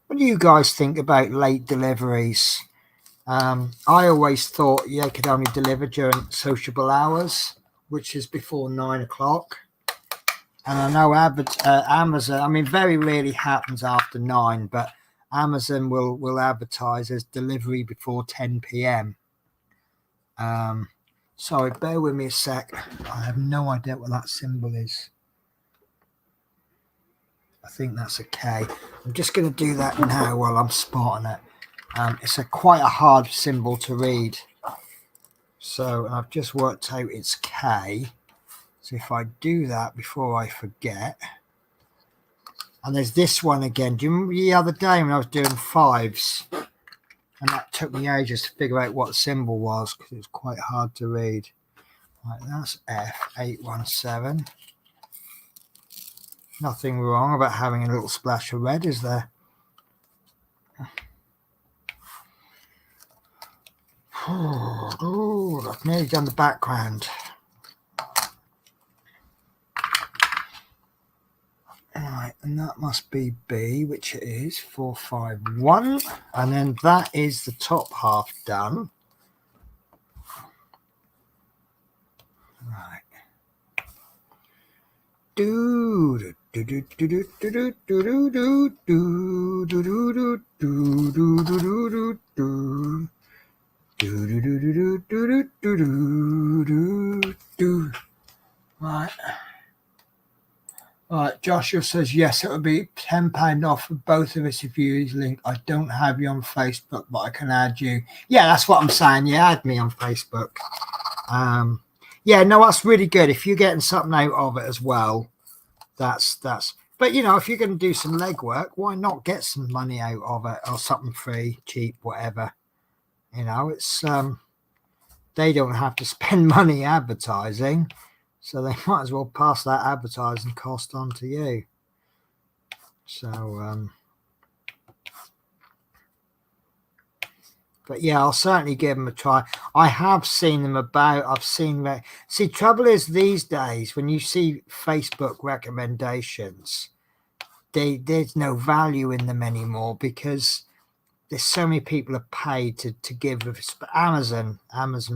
What do you guys think about late deliveries? I always thought they could only deliver during sociable hours, which is before 9 o'clock. And I know Amazon, I mean, very rarely happens after 9, but Amazon will advertise as delivery before 10 p.m. Sorry, bear with me a sec. I have no idea what that symbol is. I think that's a K. I'm just going to do that now while I'm spotting it. It's quite a hard symbol to read. So I've just worked out it's K. So if I do that before I forget, and there's this one again. Do you remember the other day when I was doing 5s? And that took me ages to figure out what the symbol was because it was quite hard to read. Right, that's F817. Nothing wrong about having a little splash of red, is there? Oh, I've nearly done the background. Right, and that must be B, which it is 451, and then that is the top half done. Right. Do do do do do do do do do do do do do do do do do. Right. All right, Joshua says, yes, it would be £10 off for both of us if you use link. I don't have you on Facebook, but I can add you. Yeah, that's what I'm saying. Yeah, add me on Facebook. Yeah, no, that's really good. If you're getting something out of it as well, that's. But, you know, if you're going to do some legwork, why not get some money out of it or something free, cheap, whatever. You know, it's they don't have to spend money advertising. So they might as well pass that advertising cost on to you. So, but yeah, I'll certainly give them a try. I have seen them about. I've seen that. See, trouble is these days when you see Facebook recommendations, there's no value in them anymore because there's so many people are paid to give. Amazon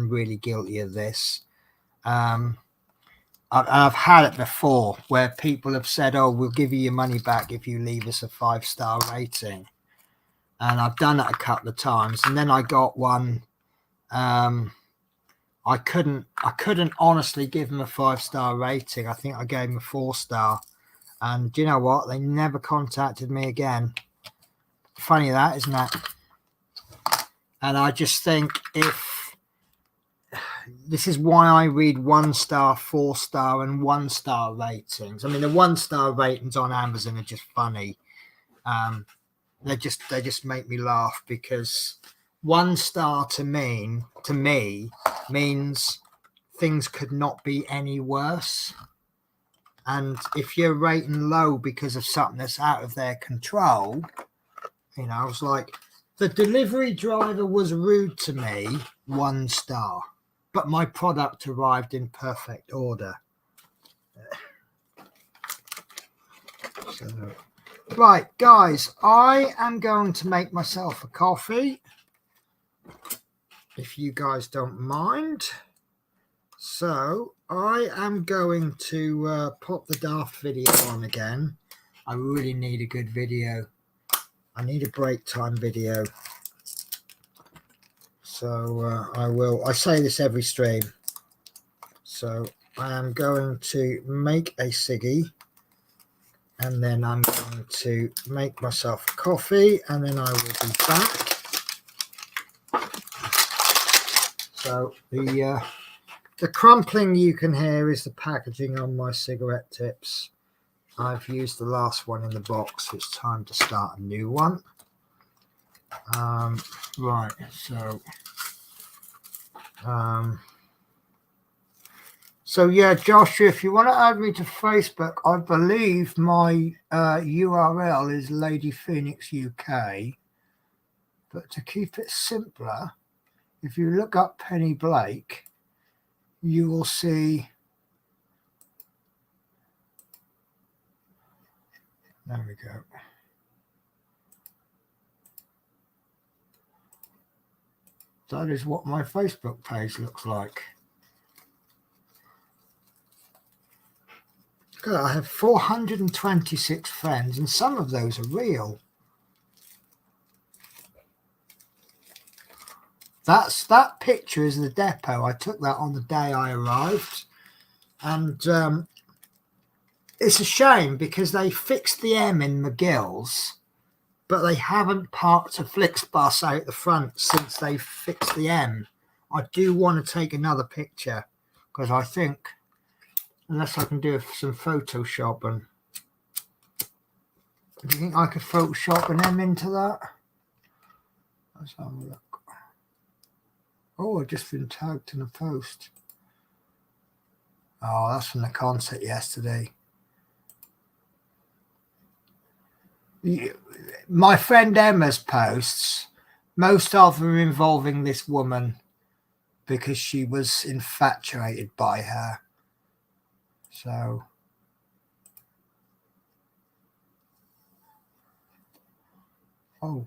really guilty of this. I've had it before where people have said, oh, we'll give you your money back if you leave us a 5-star rating. and I've done it a couple of times. And then I got one. I couldn't honestly give them a 5-star rating. I think I gave them a 4-star. And do you know what? They never contacted me again. Funny that, isn't it? And I just think this is why I read 1-star, 4-star, and 1-star ratings. I mean, the 1-star ratings on Amazon are just funny. They just make me laugh, because 1 star to me means things could not be any worse. And if you're rating low because of something that's out of their control, you know, I was like, the delivery driver was rude to me, 1 star, but my product arrived in perfect order. So, right, guys, I am going to make myself a coffee, if you guys don't mind. So I am going to pop the Daft video on again. I really need a good video. I need a break time video. So I will. I say this every stream. So I am going to make a ciggy, and then I'm going to make myself a coffee, and then I will be back. So the crumpling you can hear is the packaging on my cigarette tips. I've used the last one in the box. It's time to start a new one. Right, so yeah, Joshua, if you want to add me to Facebook, I believe my URL is Lady Phoenix UK. But to keep it simpler, if you look up Penny Blake, you will see. There we go. That is what my Facebook page looks like. Good, I have 426 friends, and some of those are real. That picture is the depot. I took that on the day I arrived, and it's a shame because they fixed the M in McGill's, but they haven't parked a Flixbus out the front since they fixed the M. I do want to take another picture, because I think, unless I can do some photoshopping. Do you think I could Photoshop an M into that? Let's have a look. Oh, I've just been tagged in a post. Oh, that's from the concert yesterday. My friend Emma's posts, most of them are involving this woman because she was infatuated by her. So, oh.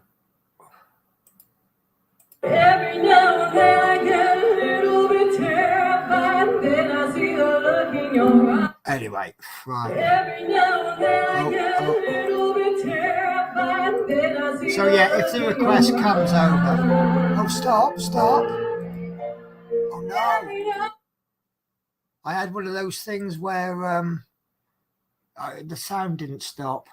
Every now and then I get a little bit terrified, then I see the look in your eyes. Anyway, right. Every now and then I get a little bit terrified, then I see. So yeah, if the request comes over, oh stop! Oh no! I had one of those things where the sound didn't stop.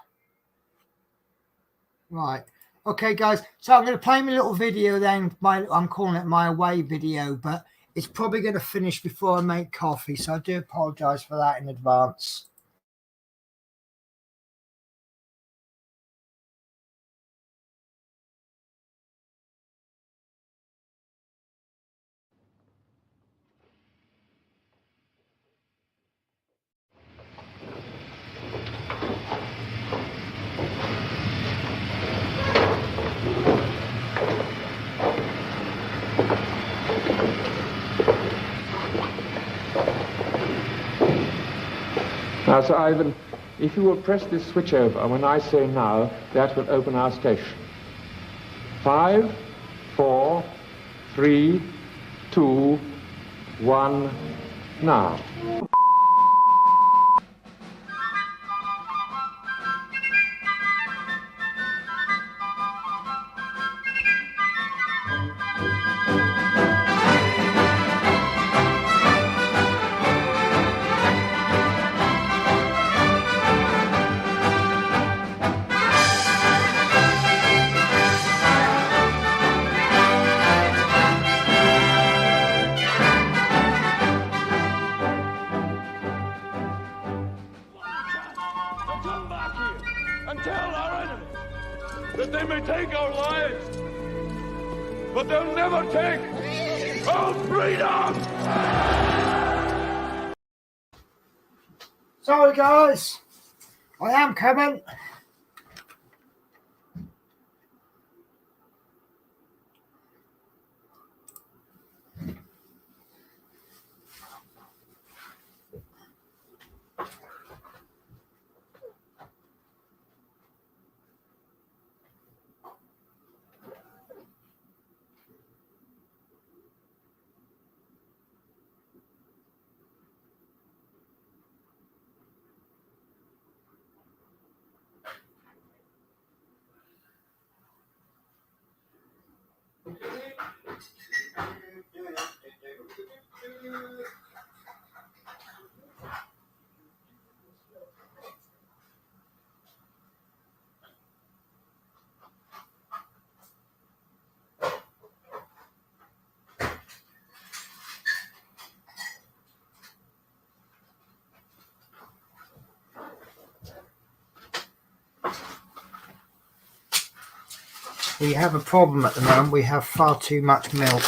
Right. Okay, guys, so I'm going to play my little video then. I'm calling it my away video, but it's probably going to finish before I make coffee, so I do apologise for that in advance. Now, Sir Ivan, if you will press this switch over when I say now, that will open our station. 5, 4, 3, 2, 1, now. tell our enemies that they may take our lives, but they'll never take our freedom! Sorry, guys. I am coming. We have a problem at the moment. We have far too much milk.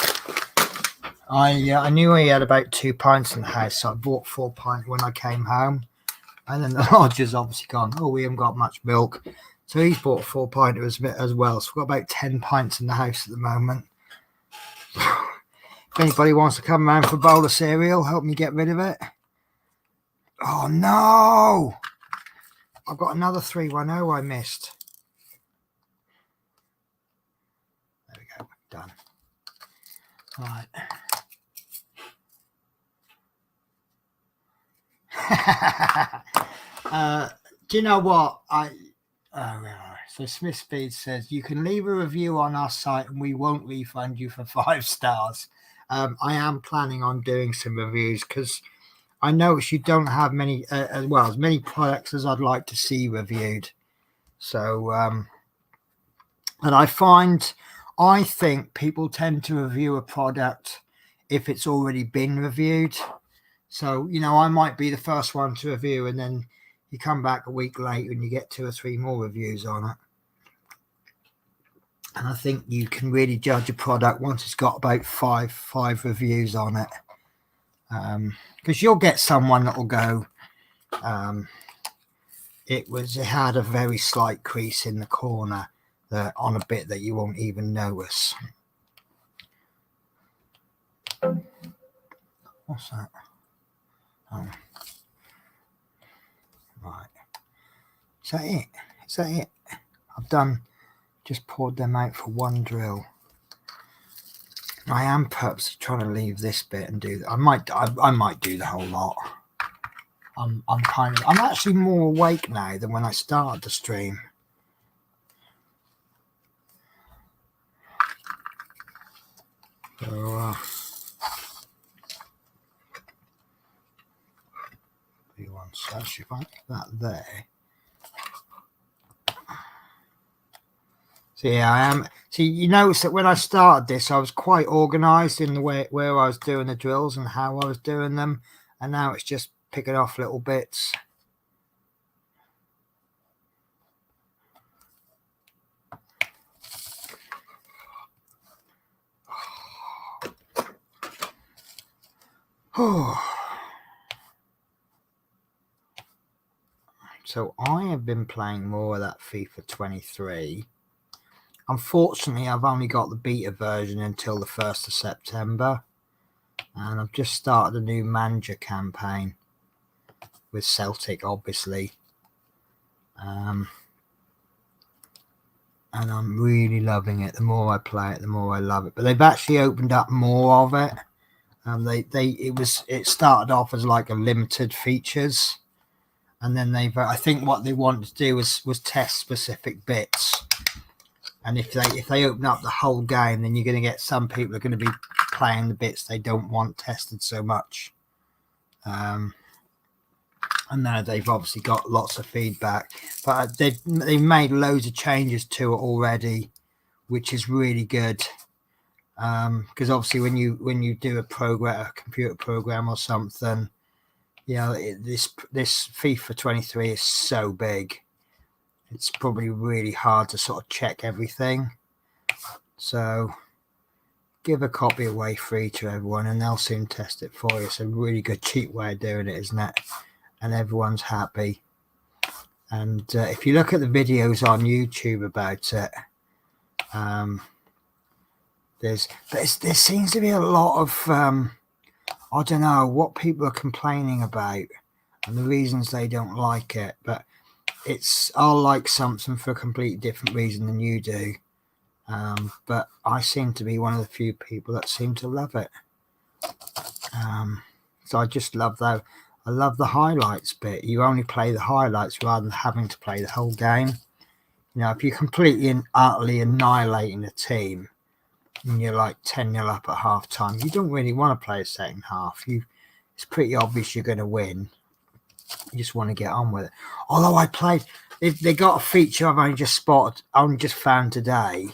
I knew he had about 2 pints in the house, so I bought 4 pints when I came home. And then the lodger's obviously gone, oh, we haven't got much milk. So he's bought 4 pints as well. So we've got about 10 pints in the house at the moment. If anybody wants to come around for a bowl of cereal, help me get rid of it. Oh, no! I've got another 310 I missed. There we go. Done. Right. Do you know what? So Smith Speed says you can leave a review on our site and we won't refund you for 5 stars. I am planning on doing some reviews because I notice you don't have many as many products as I'd like to see reviewed. So and I think people tend to review a product if it's already been reviewed. So, you know, I might be the first one to review and then you come back a week later and you get 2 or 3 more reviews on it. And I think you can really judge a product once it's got about five reviews on it. Because you'll get someone that will go, it had a very slight crease in the corner on a bit that you won't even notice. What's that? Oh. Right. Is that it? Is that it? I've just poured them out for 1 drill. I am purposely trying to leave this bit and do that. I might do the whole lot. I'm actually more awake now than when I started the stream. So, so if I get that there. So yeah, I am. See, you notice that when I started this, I was quite organised in the way where I was doing the drills and how I was doing them, and now it's just picking off little bits. So I have been playing more of that FIFA 23. Unfortunately, I've only got the beta version until the 1st of September. And I've just started a new manager campaign with Celtic, obviously. And I'm really loving it. The more I play it, the more I love it. But they've actually opened up more of it. It started off as like a limited features. And then I think what they wanted to do was test specific bits. And if they open up the whole game, then you're going to get some people are going to be playing the bits they don't want tested so much. And now they've obviously got lots of feedback, but they've made loads of changes to it already, which is really good. Because obviously when you do a computer program or something, you know, this FIFA 23 is so big. it's probably really hard to sort of check everything. So give a copy away free to everyone and they'll soon test it for you. It's a really good cheap way of doing it, isn't it? And everyone's happy. And if you look at the videos on YouTube about it, there seems to be a lot of I don't know what people are complaining about and the reasons they don't like it, but I'll like something for a completely different reason than you do. But I seem to be one of the few people that seem to love it. So I just love that. I love the highlights bit. You only play the highlights rather than having to play the whole game. You know, if you're completely and utterly annihilating a team and you're like 10-0 up at half time, you don't really want to play a second half. It's pretty obvious you're going to win. You just want to get on with it. Although they got a feature I've only just found today,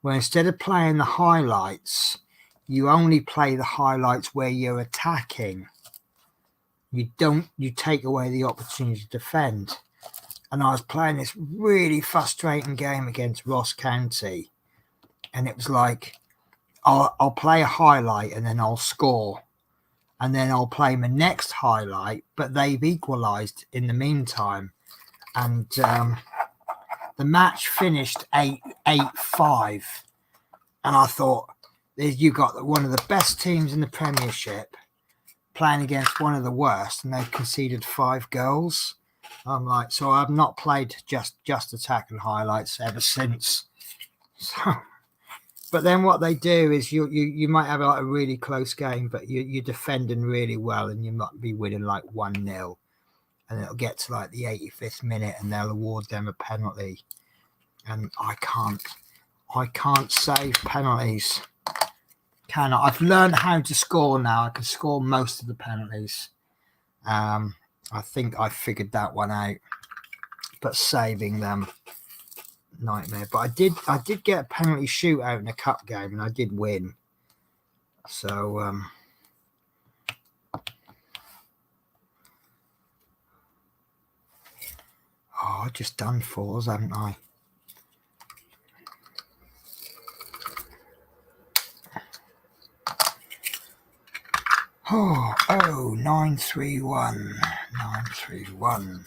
where instead of playing the highlights, you only play the highlights where you're attacking. You take away the opportunity to defend. And I was playing this really frustrating game against Ross County, and it was like, I'll play a highlight and then I'll score, and then I'll play my next highlight, but they've equalised in the meantime. And the match finished 8-5. And I thought, you got one of the best teams in the Premiership playing against one of the worst, and they've conceded 5 goals. I'm like, so I've not played just attack and highlights ever since. So, but then what they do is you might have like a really close game, but you're defending really well, and you might be winning like 1-0, and it'll get to like the 85th minute, and they'll award them a penalty, and I can't save penalties. Can I? I've learned how to score now. I can score most of the penalties. I think I figured that one out, but saving them, nightmare. But I did get a penalty shootout in a cup game, and I did win. So I've just done 4s, haven't I? Oh, 931. 931.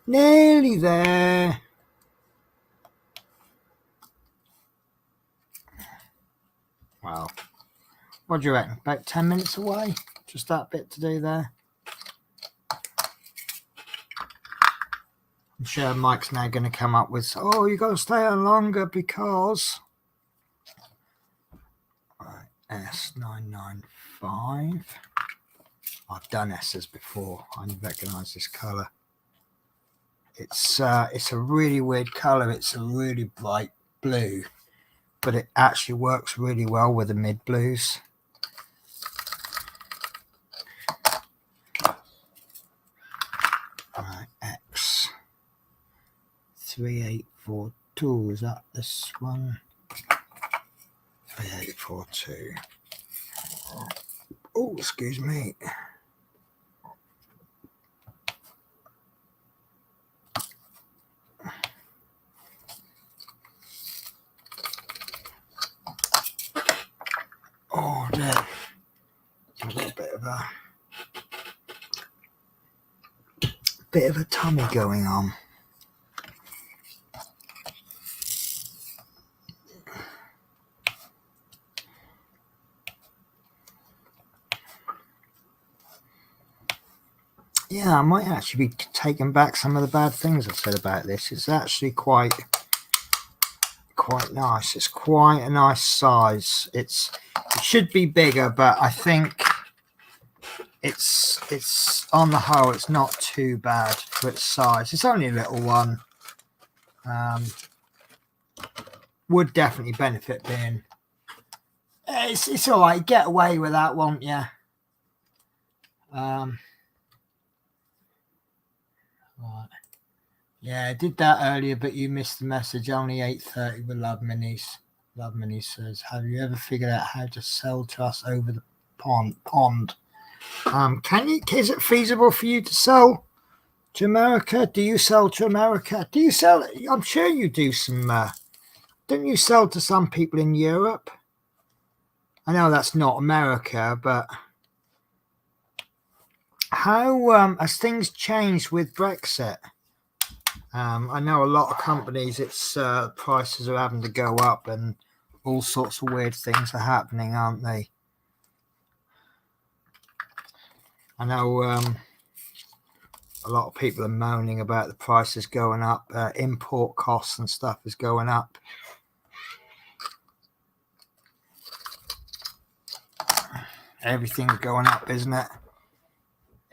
Nearly there. Wow. What do you reckon? About 10 minutes away? Just that bit to do there. I'm sure Mike's now going to come up with, oh, you got to stay on longer because S995. I've done S's before. I recognise this colour. It's a really weird colour. It's a really bright blue, but it actually works really well with the mid blues. X 3842, is that this one? 3842. Oh, excuse me. Oh, there. A little bit of a tummy going on. Yeah, I might actually be taking back some of the bad things I said about this. It's actually quite nice. It's quite a nice size. It should be bigger, but I think it's on the whole, it's not too bad for its size. It's only a little one. Would definitely benefit being. It's all right. Get away with that, won't you? Right. Yeah, I did that earlier, but you missed the message. Only 8:30 with Love Minis. Love Minis says, have you ever figured out how to sell to us over the pond? Is it feasible for you to sell to America? Do you sell to America? Do you sell? I'm sure you do some. Don't you sell to some people in Europe? I know that's not America, but how has things changed with Brexit? I know a lot of companies, its prices are having to go up, and all sorts of weird things are happening, aren't they? I know a lot of people are moaning about the prices going up. Import costs and stuff is going up. Everything's going up, isn't it?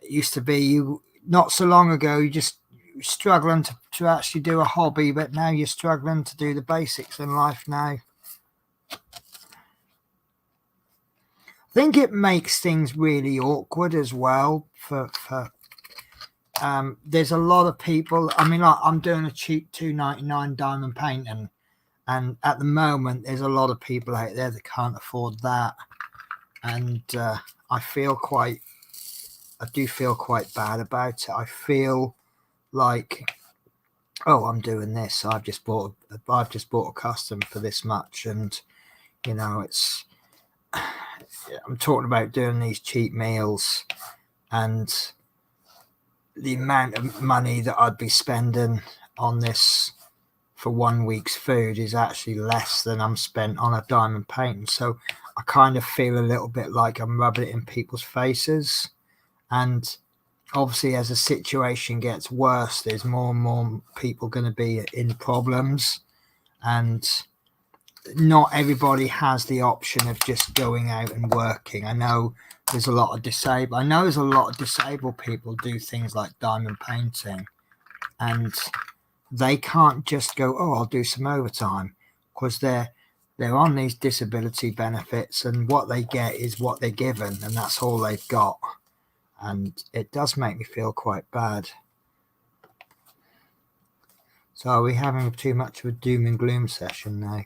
It used to be you not so long ago, you just struggling to actually do a hobby, but now you're struggling to do the basics in life now. I think it makes things really awkward as well for there's a lot of people. I mean, like, I'm doing a cheap $2.99 diamond painting, and at the moment there's a lot of people out there that can't afford that, and I do feel quite bad about it. I feel like, oh, I'm doing this. I've just bought a custom for this much, and you know, I'm talking about doing these cheap meals, and the amount of money that I'd be spending on this for 1 week's food is actually less than I'm spent on a diamond painting. So I kind of feel a little bit like I'm rubbing it in people's faces. And obviously, as the situation gets worse, there's more and more people going to be in problems, and not everybody has the option of just going out and working. I know there's a lot of disabled people do things like diamond painting, and they can't just go, oh, I'll do some overtime, because they're on these disability benefits, and what they get is what they're given, and that's all they've got. And it does make me feel quite bad. So are we having too much of a doom and gloom session now?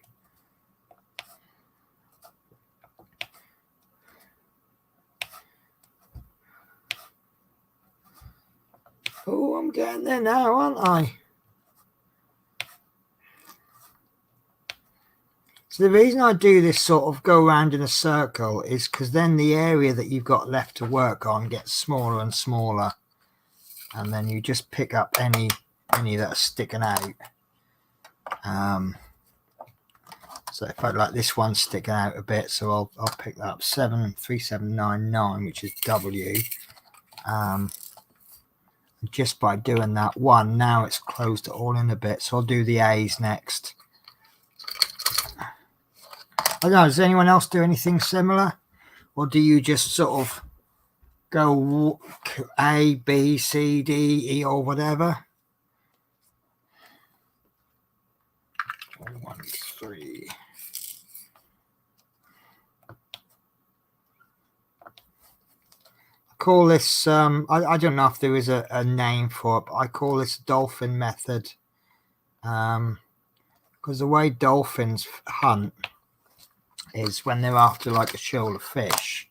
Oh, I'm getting there now, aren't I? So the reason I do this sort of go around in a circle is because then the area that you've got left to work on gets smaller and smaller, and then you just pick up any that are sticking out. So if I like this one sticking out a bit, so I'll pick that up 73799, which is W. Just by doing that one, now it's closed it all in a bit. So I'll do the A's next. I don't know, does anyone else do anything similar? Or do you just sort of go A, B, C, D, E, or whatever? 1, 3. I call this, I don't know if there is a name for it, but I call this dolphin method. Because the way dolphins hunt is when they're after like a shoal of fish,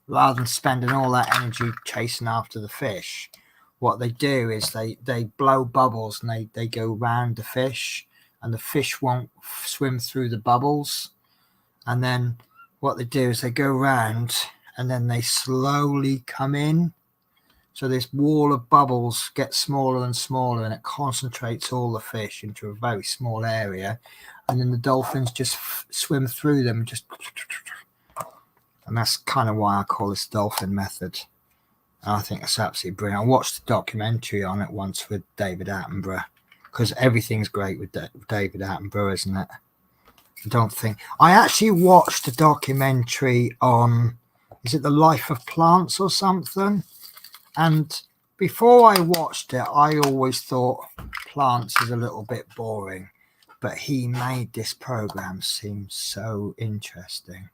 rather than spending all that energy chasing after the fish, what they do is they blow bubbles, and they go round the fish, and the fish won't swim through the bubbles. And then what they do is they go round, and then they slowly come in. So this wall of bubbles gets smaller and smaller, and it concentrates all the fish into a very small area. And then the dolphins just swim through them, and that's kind of why I call this dolphin method. And I think that's absolutely brilliant. I watched a documentary on it once with David Attenborough, because everything's great with David Attenborough, isn't it? I actually watched a documentary on, is it The Life of Plants or something? And before I watched it, I always thought plants is a little bit boring, but he made this program seem so interesting.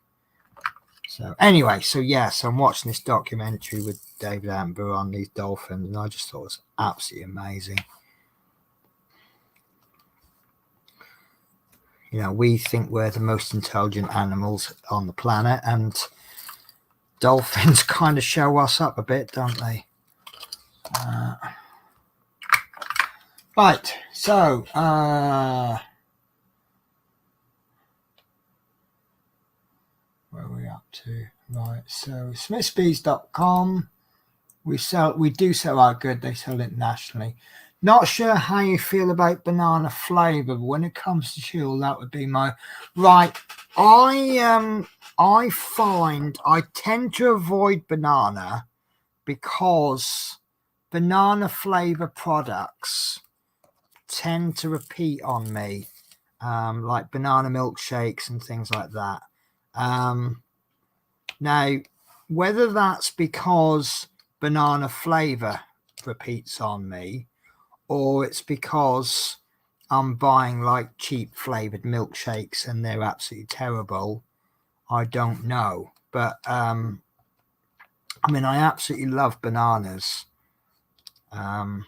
So anyway, so I'm watching this documentary with David Attenborough on these dolphins, and I just thought it was absolutely amazing. You know, we think we're the most intelligent animals on the planet, and Dolphins kind of show us up a bit, don't they? Right, so where are we up to? Right, so smithsbees.com. We do sell our good. They sell internationally. Not sure how you feel about banana flavour, but when it comes to chill, that would be my right. I find I tend to avoid banana because banana flavour products tend to repeat on me, like banana milkshakes and things like that. Now, whether that's because banana flavour repeats on me, or it's because I'm buying like cheap flavoured milkshakes and they're absolutely terrible, I don't know. But I mean, I absolutely love bananas. So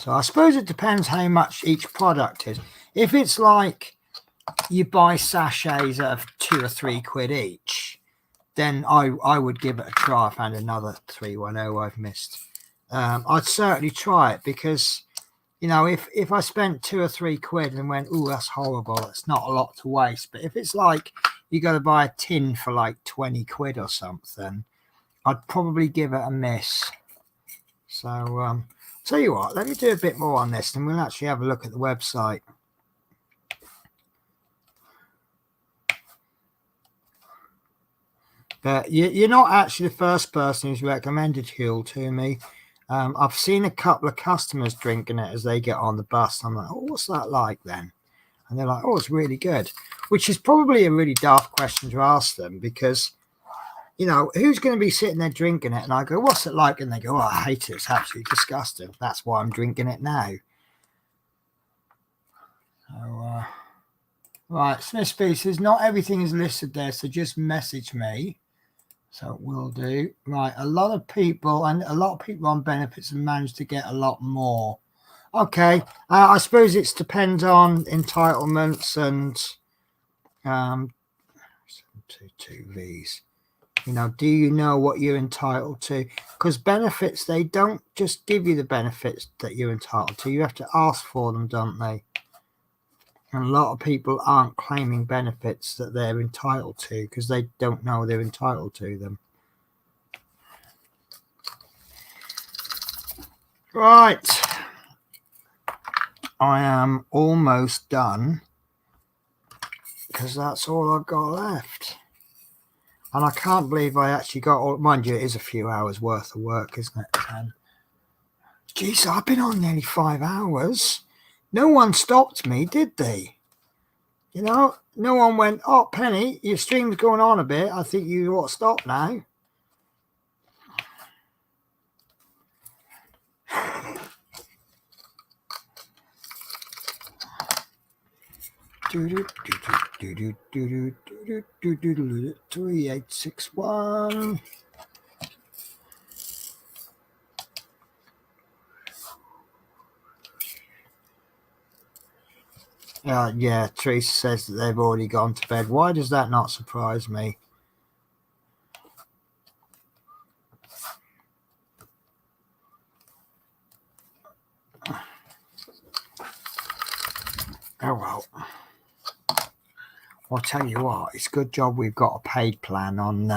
I suppose it depends how much each product is. If it's like you buy sachets of £2 or £3 each, then I would give it a try. I found another 310 I've missed. I'd certainly try it because, you know, if I spent £2 or £3 and went, oh, that's horrible, it's not a lot to waste. But if it's like you got to buy a tin for like £20 or something, I'd probably give it a miss. So, tell you what, let me do a bit more on this and we'll actually have a look at the website. But you're not actually the first person who's recommended Huel to me. I've seen a couple of customers drinking it as they get on the bus. I'm like, oh, what's that like then? And they're like, oh, it's really good. Which is probably a really daft question to ask them because, you know, who's going to be sitting there drinking it? And I go, what's it like? And they go, oh, I hate it. It's absolutely disgusting. That's why I'm drinking it now. So, right, Smith Species, not everything is listed there, so just message me. So we'll do. Right, a lot of people on benefits have managed to get a lot more. Okay, I suppose it depends on entitlements and 722 Vs. You know, do you know what you're entitled to? Because benefits, they don't just give you the benefits that you're entitled to. You have to ask for them, don't they? And a lot of people aren't claiming benefits that they're entitled to because they don't know they're entitled to them. Right. I am almost done because that's all I've got left. And I can't believe I actually got all, mind you, it is a few hours worth of work, isn't it? And geez, I've been on nearly 5 hours. No one stopped me, did they? You know, no one went, oh, Penny, your stream's going on a bit. I think you ought to stop now. Do do do do do do do do do 3861. Yeah, Teresa says that they've already gone to bed. Why does that not surprise me? Oh well. I'll tell you what, it's a good job we've got a paid plan on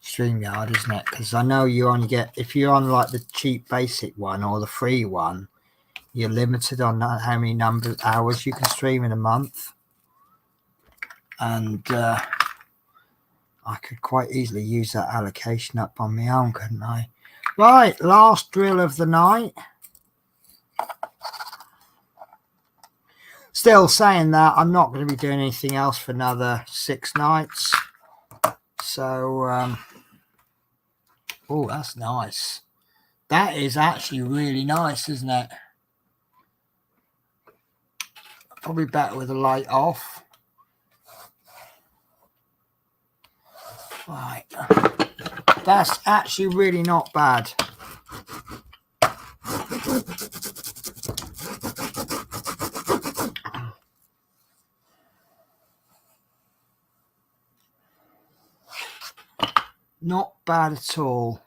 StreamYard, isn't it? Because I know you only get, if you're on like the cheap basic one or the free one, you're limited on how many hours you can stream in a month. And I could quite easily use that allocation up on my own, couldn't I? Right, last drill of the night. Still saying that, I'm not going to be doing anything else for another 6 nights. So, oh, that's nice. That is actually really nice, isn't it? Probably better with the light off. Right. That's actually really not bad. not bad at all.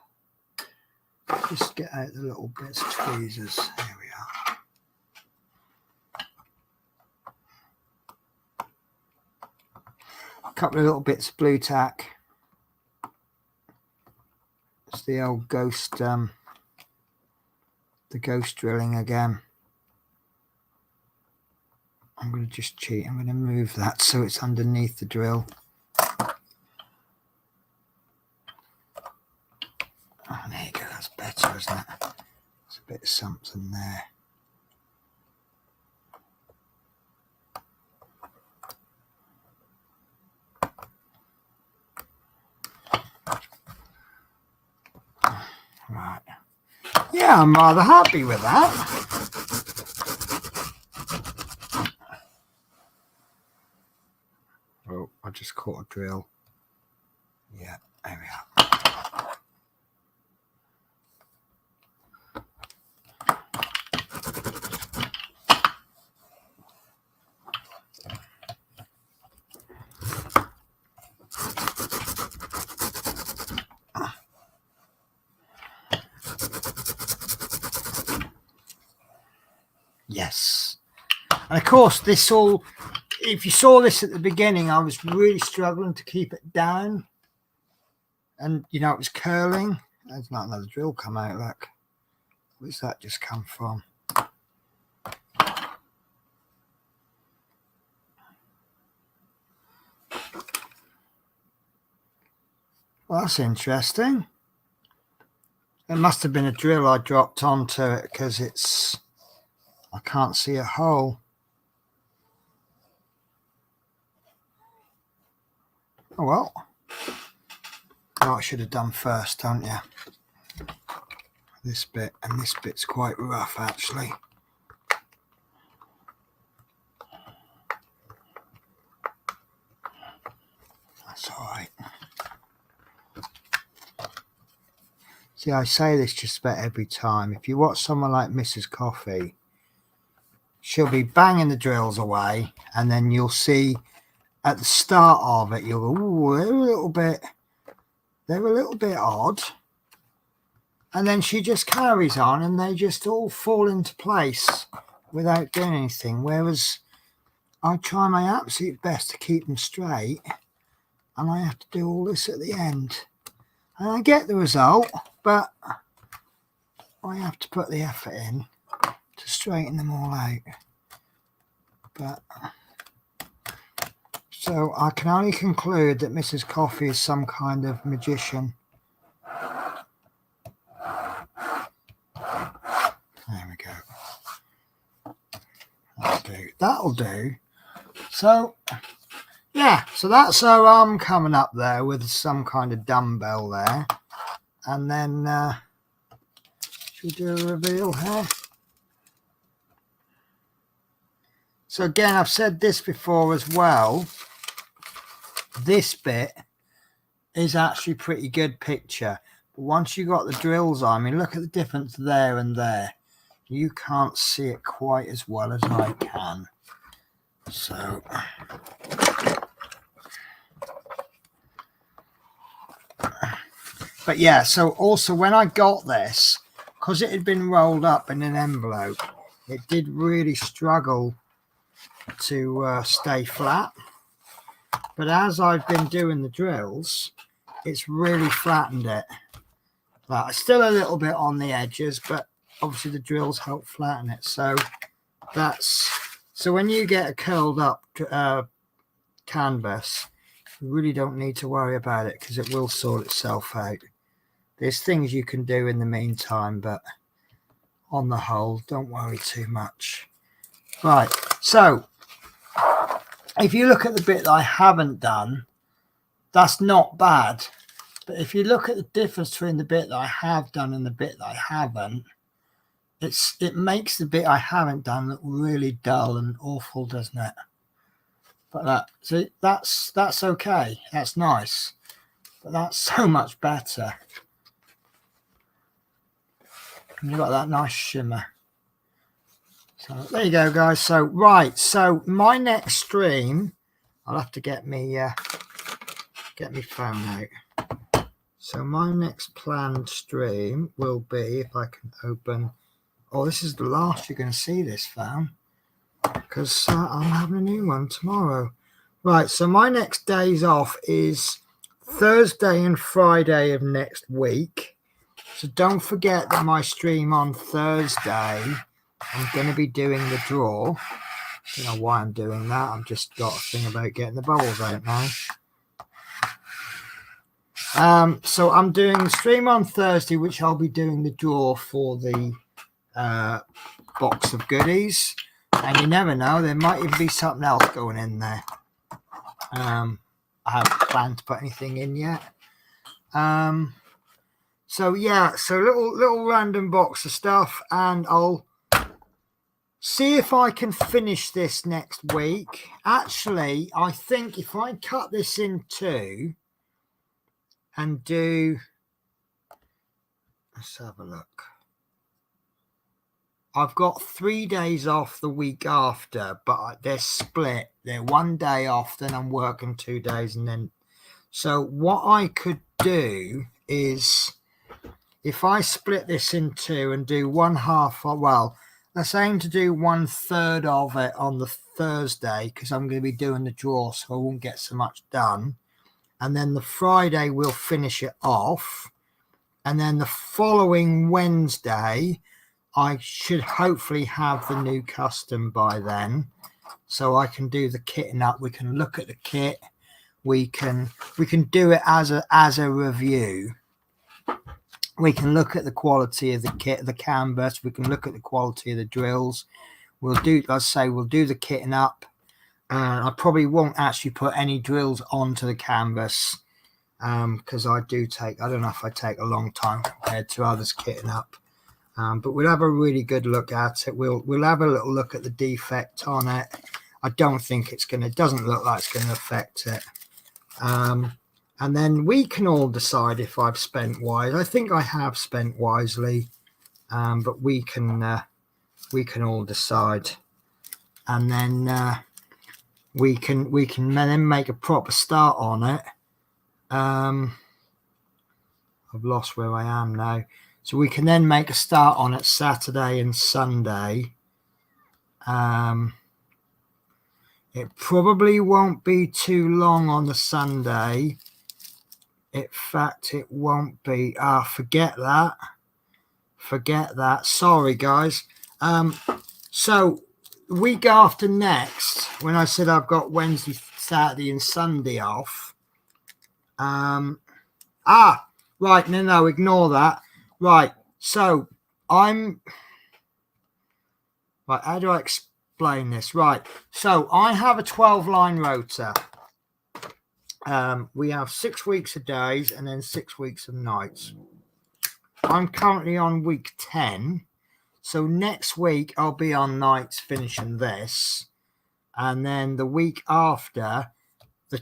Just get out the little bits of tweezers. There we are. A couple of little bits of blue tack. It's the old ghost, the ghost drilling again. I'm going to just cheat. I'm going to move that so it's underneath the drill. Oh, there you go. That's better, isn't it? There's a bit of something there. Right. Yeah, I'm rather happy with that. Oh, I just caught a drill. Yeah, there we are. Yes. And of course, this all, if you saw this at the beginning, I was really struggling to keep it down. And, you know, it was curling. There's not another drill come out, look. Where's that just come from? Well, that's interesting. It must have been a drill I dropped onto it because it's, I can't see a hole. Oh well. What I should have done first, don't you? This bit, and this bit's quite rough actually. That's all right. See, I say this just about every time. If you watch someone like Mrs. Coffee, she'll be banging the drills away, and then you'll see at the start of it, you'll go, ooh, they're a little bit odd. And then she just carries on, and they just all fall into place without doing anything. Whereas I try my absolute best to keep them straight, and I have to do all this at the end. And I get the result, but I have to put the effort in to straighten them all out. But so I can only conclude that Mrs. Coffee is some kind of magician. There we go. That'll do. So yeah, so that's our arm coming up there with some kind of dumbbell there. And then should we do a reveal here? So again, I've said this before as well. This bit is actually pretty good picture. But once you got the drills on, I mean, look at the difference there and there. You can't see it quite as well as I can. So but yeah, so also when I got this, because it had been rolled up in an envelope, it did really struggle to stay flat. But as I've been doing the drills, it's really flattened it. Well, still a little bit on the edges, but obviously the drills help flatten it. So that's, so when you get a curled up canvas, you really don't need to worry about it because it will sort itself out. There's things you can do in the meantime, but on the whole, don't worry too much. Right, so if you look at the bit that I haven't done, that's not bad. But if you look at the difference between the bit that I have done and the bit that I haven't, it makes the bit I haven't done look really dull and awful, doesn't it? But see, that's okay. That's nice. But that's so much better. And you've got that nice shimmer. So there you go, guys. So right, so my next stream, I'll have to get me phone out. So my next planned stream will be, if I can open. Oh, this is the last you're going to see this, fam, because I'm having a new one tomorrow. Right, so my next days off is Thursday and Friday of next week. So don't forget that my stream on Thursday, I'm going to be doing the draw. I don't know why I'm doing that. I've just got a thing about getting the bubbles out now. So I'm doing the stream on Thursday, which I'll be doing the draw for the box of goodies. And you never know, there might even be something else going in there. I haven't planned to put anything in yet. So yeah, so little random box of stuff, and I'll see if I can finish this next week. Actually, I think if I cut this in two and do, let's have a look. I've got 3 days off the week after, but they're split. They're 1 day off, then I'm working 2 days, and then. So what I could do is, if I split this in two and do one half, well, let's aim to do 1/3 of it on the Thursday, because I'm going to be doing the draw, so I won't get so much done. And then the Friday we'll finish it off, and then the following Wednesday I should hopefully have the new custom by then, so I can do the kitting up. We can look at the kit. We can do it as a review. We can look at the quality of the kit, the canvas. We can look at the quality of the drills. We'll do, let's say, we'll do the kitting up. I probably won't actually put any drills onto the canvas because I don't know if I take a long time compared to others kitting up. But we'll have a really good look at it. We'll have a little look at the defect on it. I don't think it doesn't look like it's going to affect it. And then we can all decide if I've spent wise. I think I have spent wisely, but we can all decide, and then we can then make a proper start on it. I've lost where I am now. So we can then make a start on it Saturday and Sunday. It probably won't be too long on the Sunday. In fact, it won't be. Forget that. Sorry, guys. So the week after next, when I said I've got Wednesday, Saturday, and Sunday off. Right. No, ignore that. Right. So right. How do I explain this? Right. So I have a 12-line rotor. We have 6 weeks of days and then 6 weeks of nights. I'm currently on week 10. So next week I'll be on nights finishing this. And then the week after, the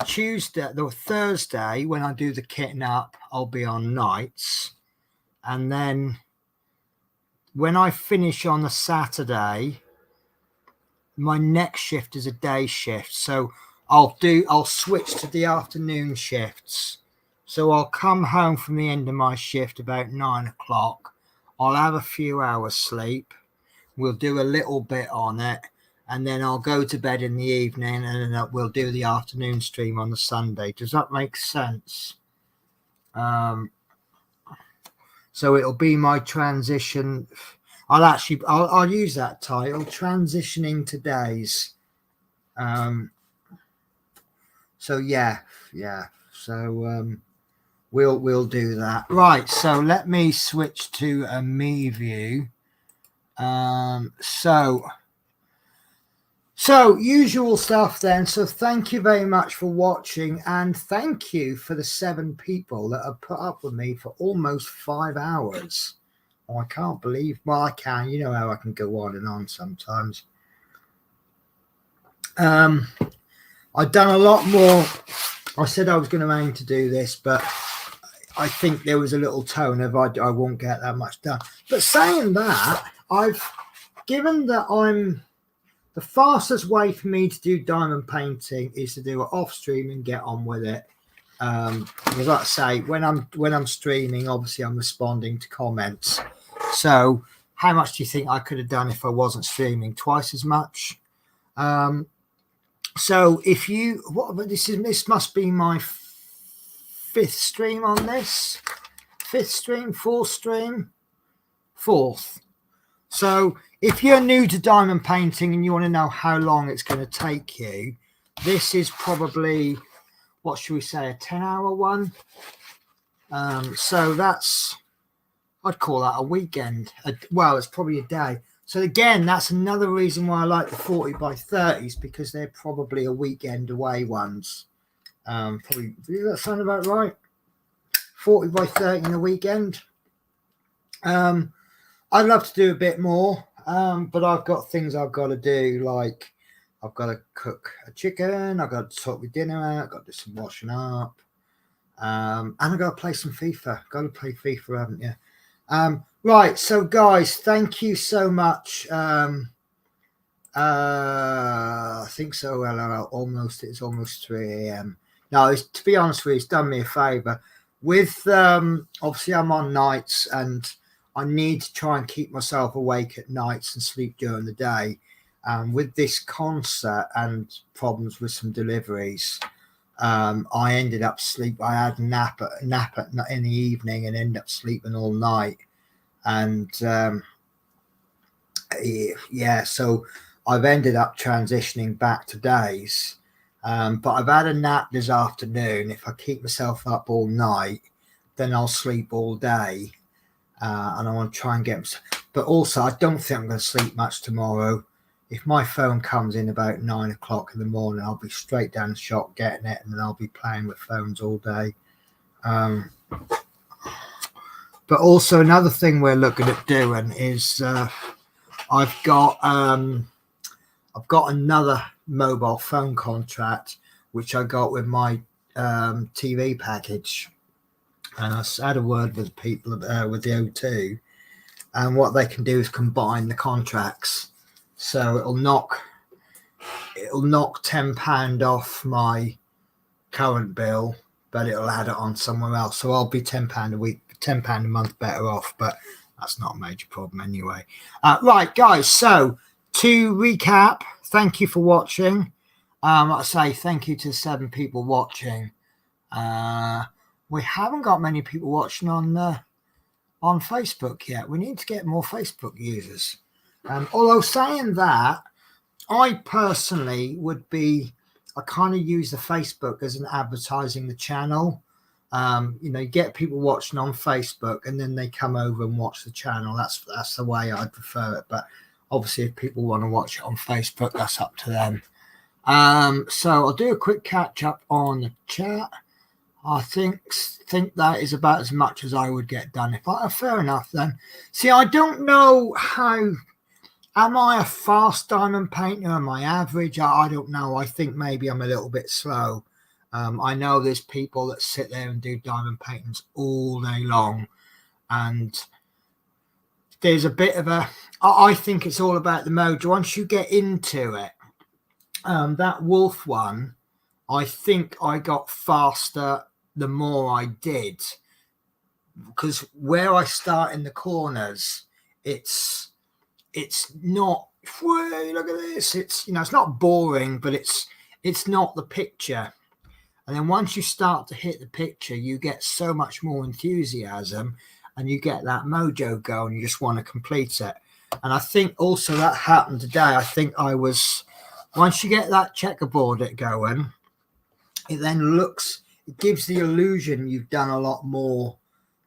Thursday, when I do the kitting up, I'll be on nights. And then when I finish on the Saturday, my next shift is a day shift. So I'll switch to the afternoon shifts. So I'll come home from the end of my shift about 9 o'clock. I'll have a few hours sleep. We'll do a little bit on it. And then I'll go to bed in the evening, and then we'll do the afternoon stream on the Sunday. Does that make sense? So it'll be my transition. I'll use that title, transitioning to days. So yeah. So we'll do that. Right. So let me switch to a me view. So usual stuff then. So thank you very much for watching, and thank you for the 7 people that have put up with me for almost 5 hours. Oh, I can't believe. Well, I can. You know how I can go on and on sometimes. I've done a lot more. I said I was going to aim to do this, but I think there was a little tone of I won't get that much done. But saying that, given that the fastest way for me to do diamond painting is to do it off stream and get on with it. Because like I say, when I'm streaming, obviously I'm responding to comments. So how much do you think I could have done if I wasn't streaming? Twice as much. So if you this must be my fifth stream on this. Fourth stream. So if you're new to diamond painting and you want to know how long it's going to take you, this is probably, what should we say, a 10-hour one. So that's, I'd call that a weekend. Well, it's probably a day. So again, that's another reason why I like the 40 by 30s, because they're probably a weekend away ones. Probably, does that sound about right? 40 by 30 in a weekend. I'd love to do a bit more, but I've got things I've got to do, like I've got to cook a chicken, I've got to sort my dinner out, I've got to do some washing up, and I've got to play some FIFA. Got to play FIFA, haven't you? Right, so guys, thank you so much. I think so. Well, it's almost 3 a.m. No, to be honest with you, it's done me a favour. With obviously I'm on nights and I need to try and keep myself awake at nights and sleep during the day. With this concert and problems with some deliveries, I ended up I had a nap in the evening and ended up sleeping all night. And yeah, so I've ended up transitioning back to days. But I've had a nap this afternoon. If I keep myself up all night, then I'll sleep all day. And I want to try and get, but also I don't think I'm going to sleep much tomorrow. If my phone comes in about 9 o'clock in the morning, I'll be straight down the shop getting it, and then I'll be playing with phones all day. But also another thing we're looking at doing is I've got another mobile phone contract which I got with my TV package. And I had a word with people with the O2, and what they can do is combine the contracts. So it'll knock £10 off my current bill, but it'll add it on somewhere else. So I'll be £10 a week, £10 a month better off, but that's not a major problem anyway. Right, guys. So to recap, thank you for watching. Like I say, thank you to 7 people watching. We haven't got many people watching on Facebook yet. We need to get more Facebook users. Although saying that, I personally I kind of use the Facebook as an advertising the channel. You get people watching on Facebook and then they come over and watch the channel. That's the way I prefer it. But obviously, if people want to watch it on Facebook, that's up to them. So I'll do a quick catch up on the chat. I think that is about as much as I would get done. Fair enough then. See, I don't know how. Am I a fast diamond painter? Am I average? I don't know. I think maybe I'm a little bit slow. I know there's people that sit there and do diamond paintings all day long, and there's a bit of I think it's all about the mojo. Once you get into it, that wolf one, I think I got faster the more I did, because where I start in the corners, it's not, look at this, it's not boring, but it's not the picture. And then once you start to hit the picture, you get so much more enthusiasm and you get that mojo going, you just want to complete it. And I think also that happened today. I think once you get that checkerboard going, it then it gives the illusion you've done a lot more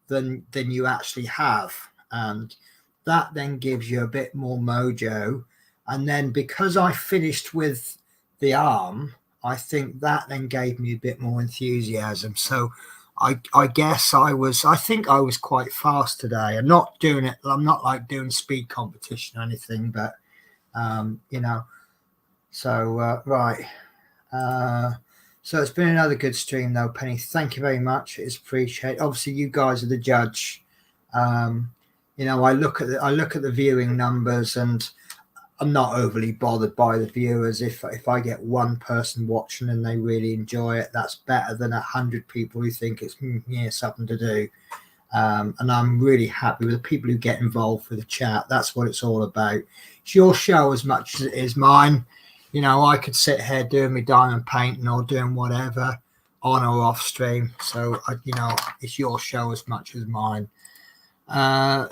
than you actually have. And that then gives you a bit more mojo. And then because I finished with the arm, I think that then gave me a bit more enthusiasm. So I guess I think I was quite fast today. I'm not doing it. I'm not like doing speed competition or anything, but, so, right. So it's been another good stream though, Penny. Thank you very much. It's appreciated. Obviously, you guys are the judge. I look at the viewing numbers, and I'm not overly bothered by the viewers. If I get one person watching and they really enjoy it, that's better than 100 people who think it's something to do. And I'm really happy with the people who get involved with the chat. That's what it's all about. It's your show as much as it is mine. You know, I could sit here doing my diamond painting or doing whatever on or off stream. So, it's your show as much as mine.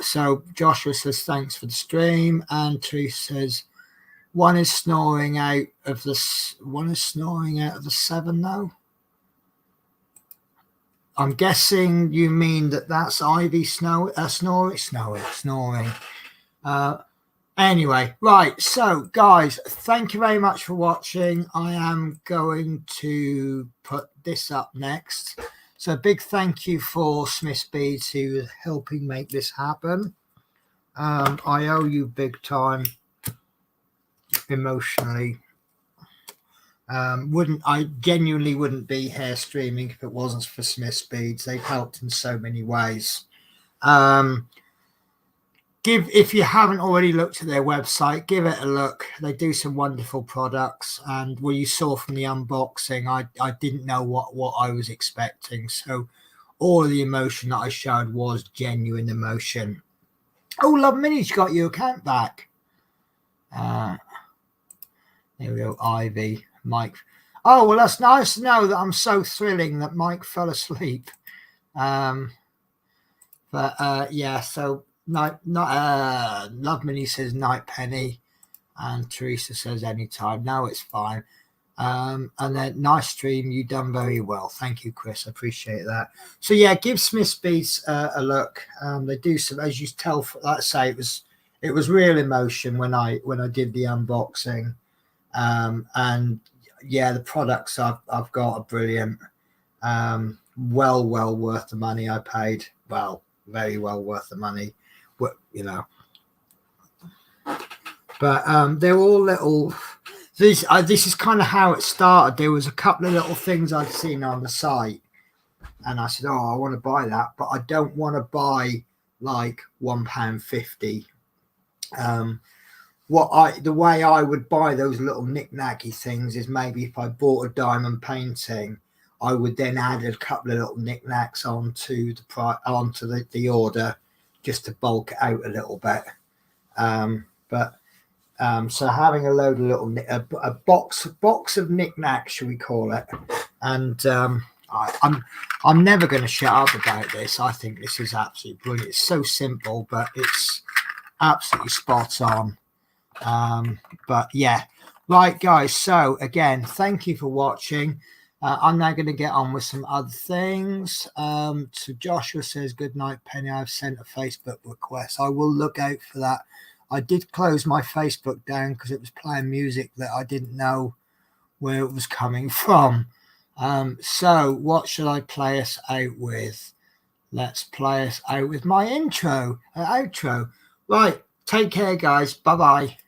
So Joshua says, thanks for the stream. And Teresa says, one is snoring out of the 7 though. I'm guessing you mean that's Ivy snoring. Anyway, right. So guys, thank you very much for watching. I am going to put this up next. So a big thank you for Smith's Beads, who is helping make this happen. I owe you big time emotionally. I genuinely wouldn't be here streaming if it wasn't for Smith's Beads. They've helped in so many ways. If you haven't already looked at their website, give it a look. They do some wonderful products, and what you saw from the unboxing, I didn't know what I was expecting. So all of the emotion that I showed was genuine emotion. Oh, Love Mini's got your account back. There we go, Ivy, Mike. Oh, well, that's nice to know. That I'm so thrilling that Mike fell asleep. Yeah, so Love Mini says night Penny, and Teresa says anytime. No, it's fine. And then nice stream, you done very well. Thank you, Chris. I appreciate that. So yeah, give Smith's Beats a look. They do some, as you tell, like I say, it was real emotion when I did the unboxing. And yeah, the products I've got are brilliant. Well worth the money I paid. Well, very well worth the money. But they're all little. This is kind of how it started. There was a couple of little things I'd seen on the site, and I said, "Oh, I want to buy that, but I don't want to buy like £1.50." The way I would buy those little knick-knacky things is maybe if I bought a diamond painting, I would then add a couple of little knick-knacks onto the order, just to bulk it out a little bit. So having a load of little a box of knick-knacks, should we call it? And I'm never going to shut up about this. I think this is absolutely brilliant. It's so simple, but it's absolutely spot on. But yeah, right, guys. So again, thank you for watching. I'm now going to get on with some other things. So Joshua says, good night, Penny. I've sent a Facebook request. I will look out for that. I did close my Facebook down because it was playing music that I didn't know where it was coming from. So what should I play us out with? Let's play us out with my outro. Right. Take care, guys. Bye-bye.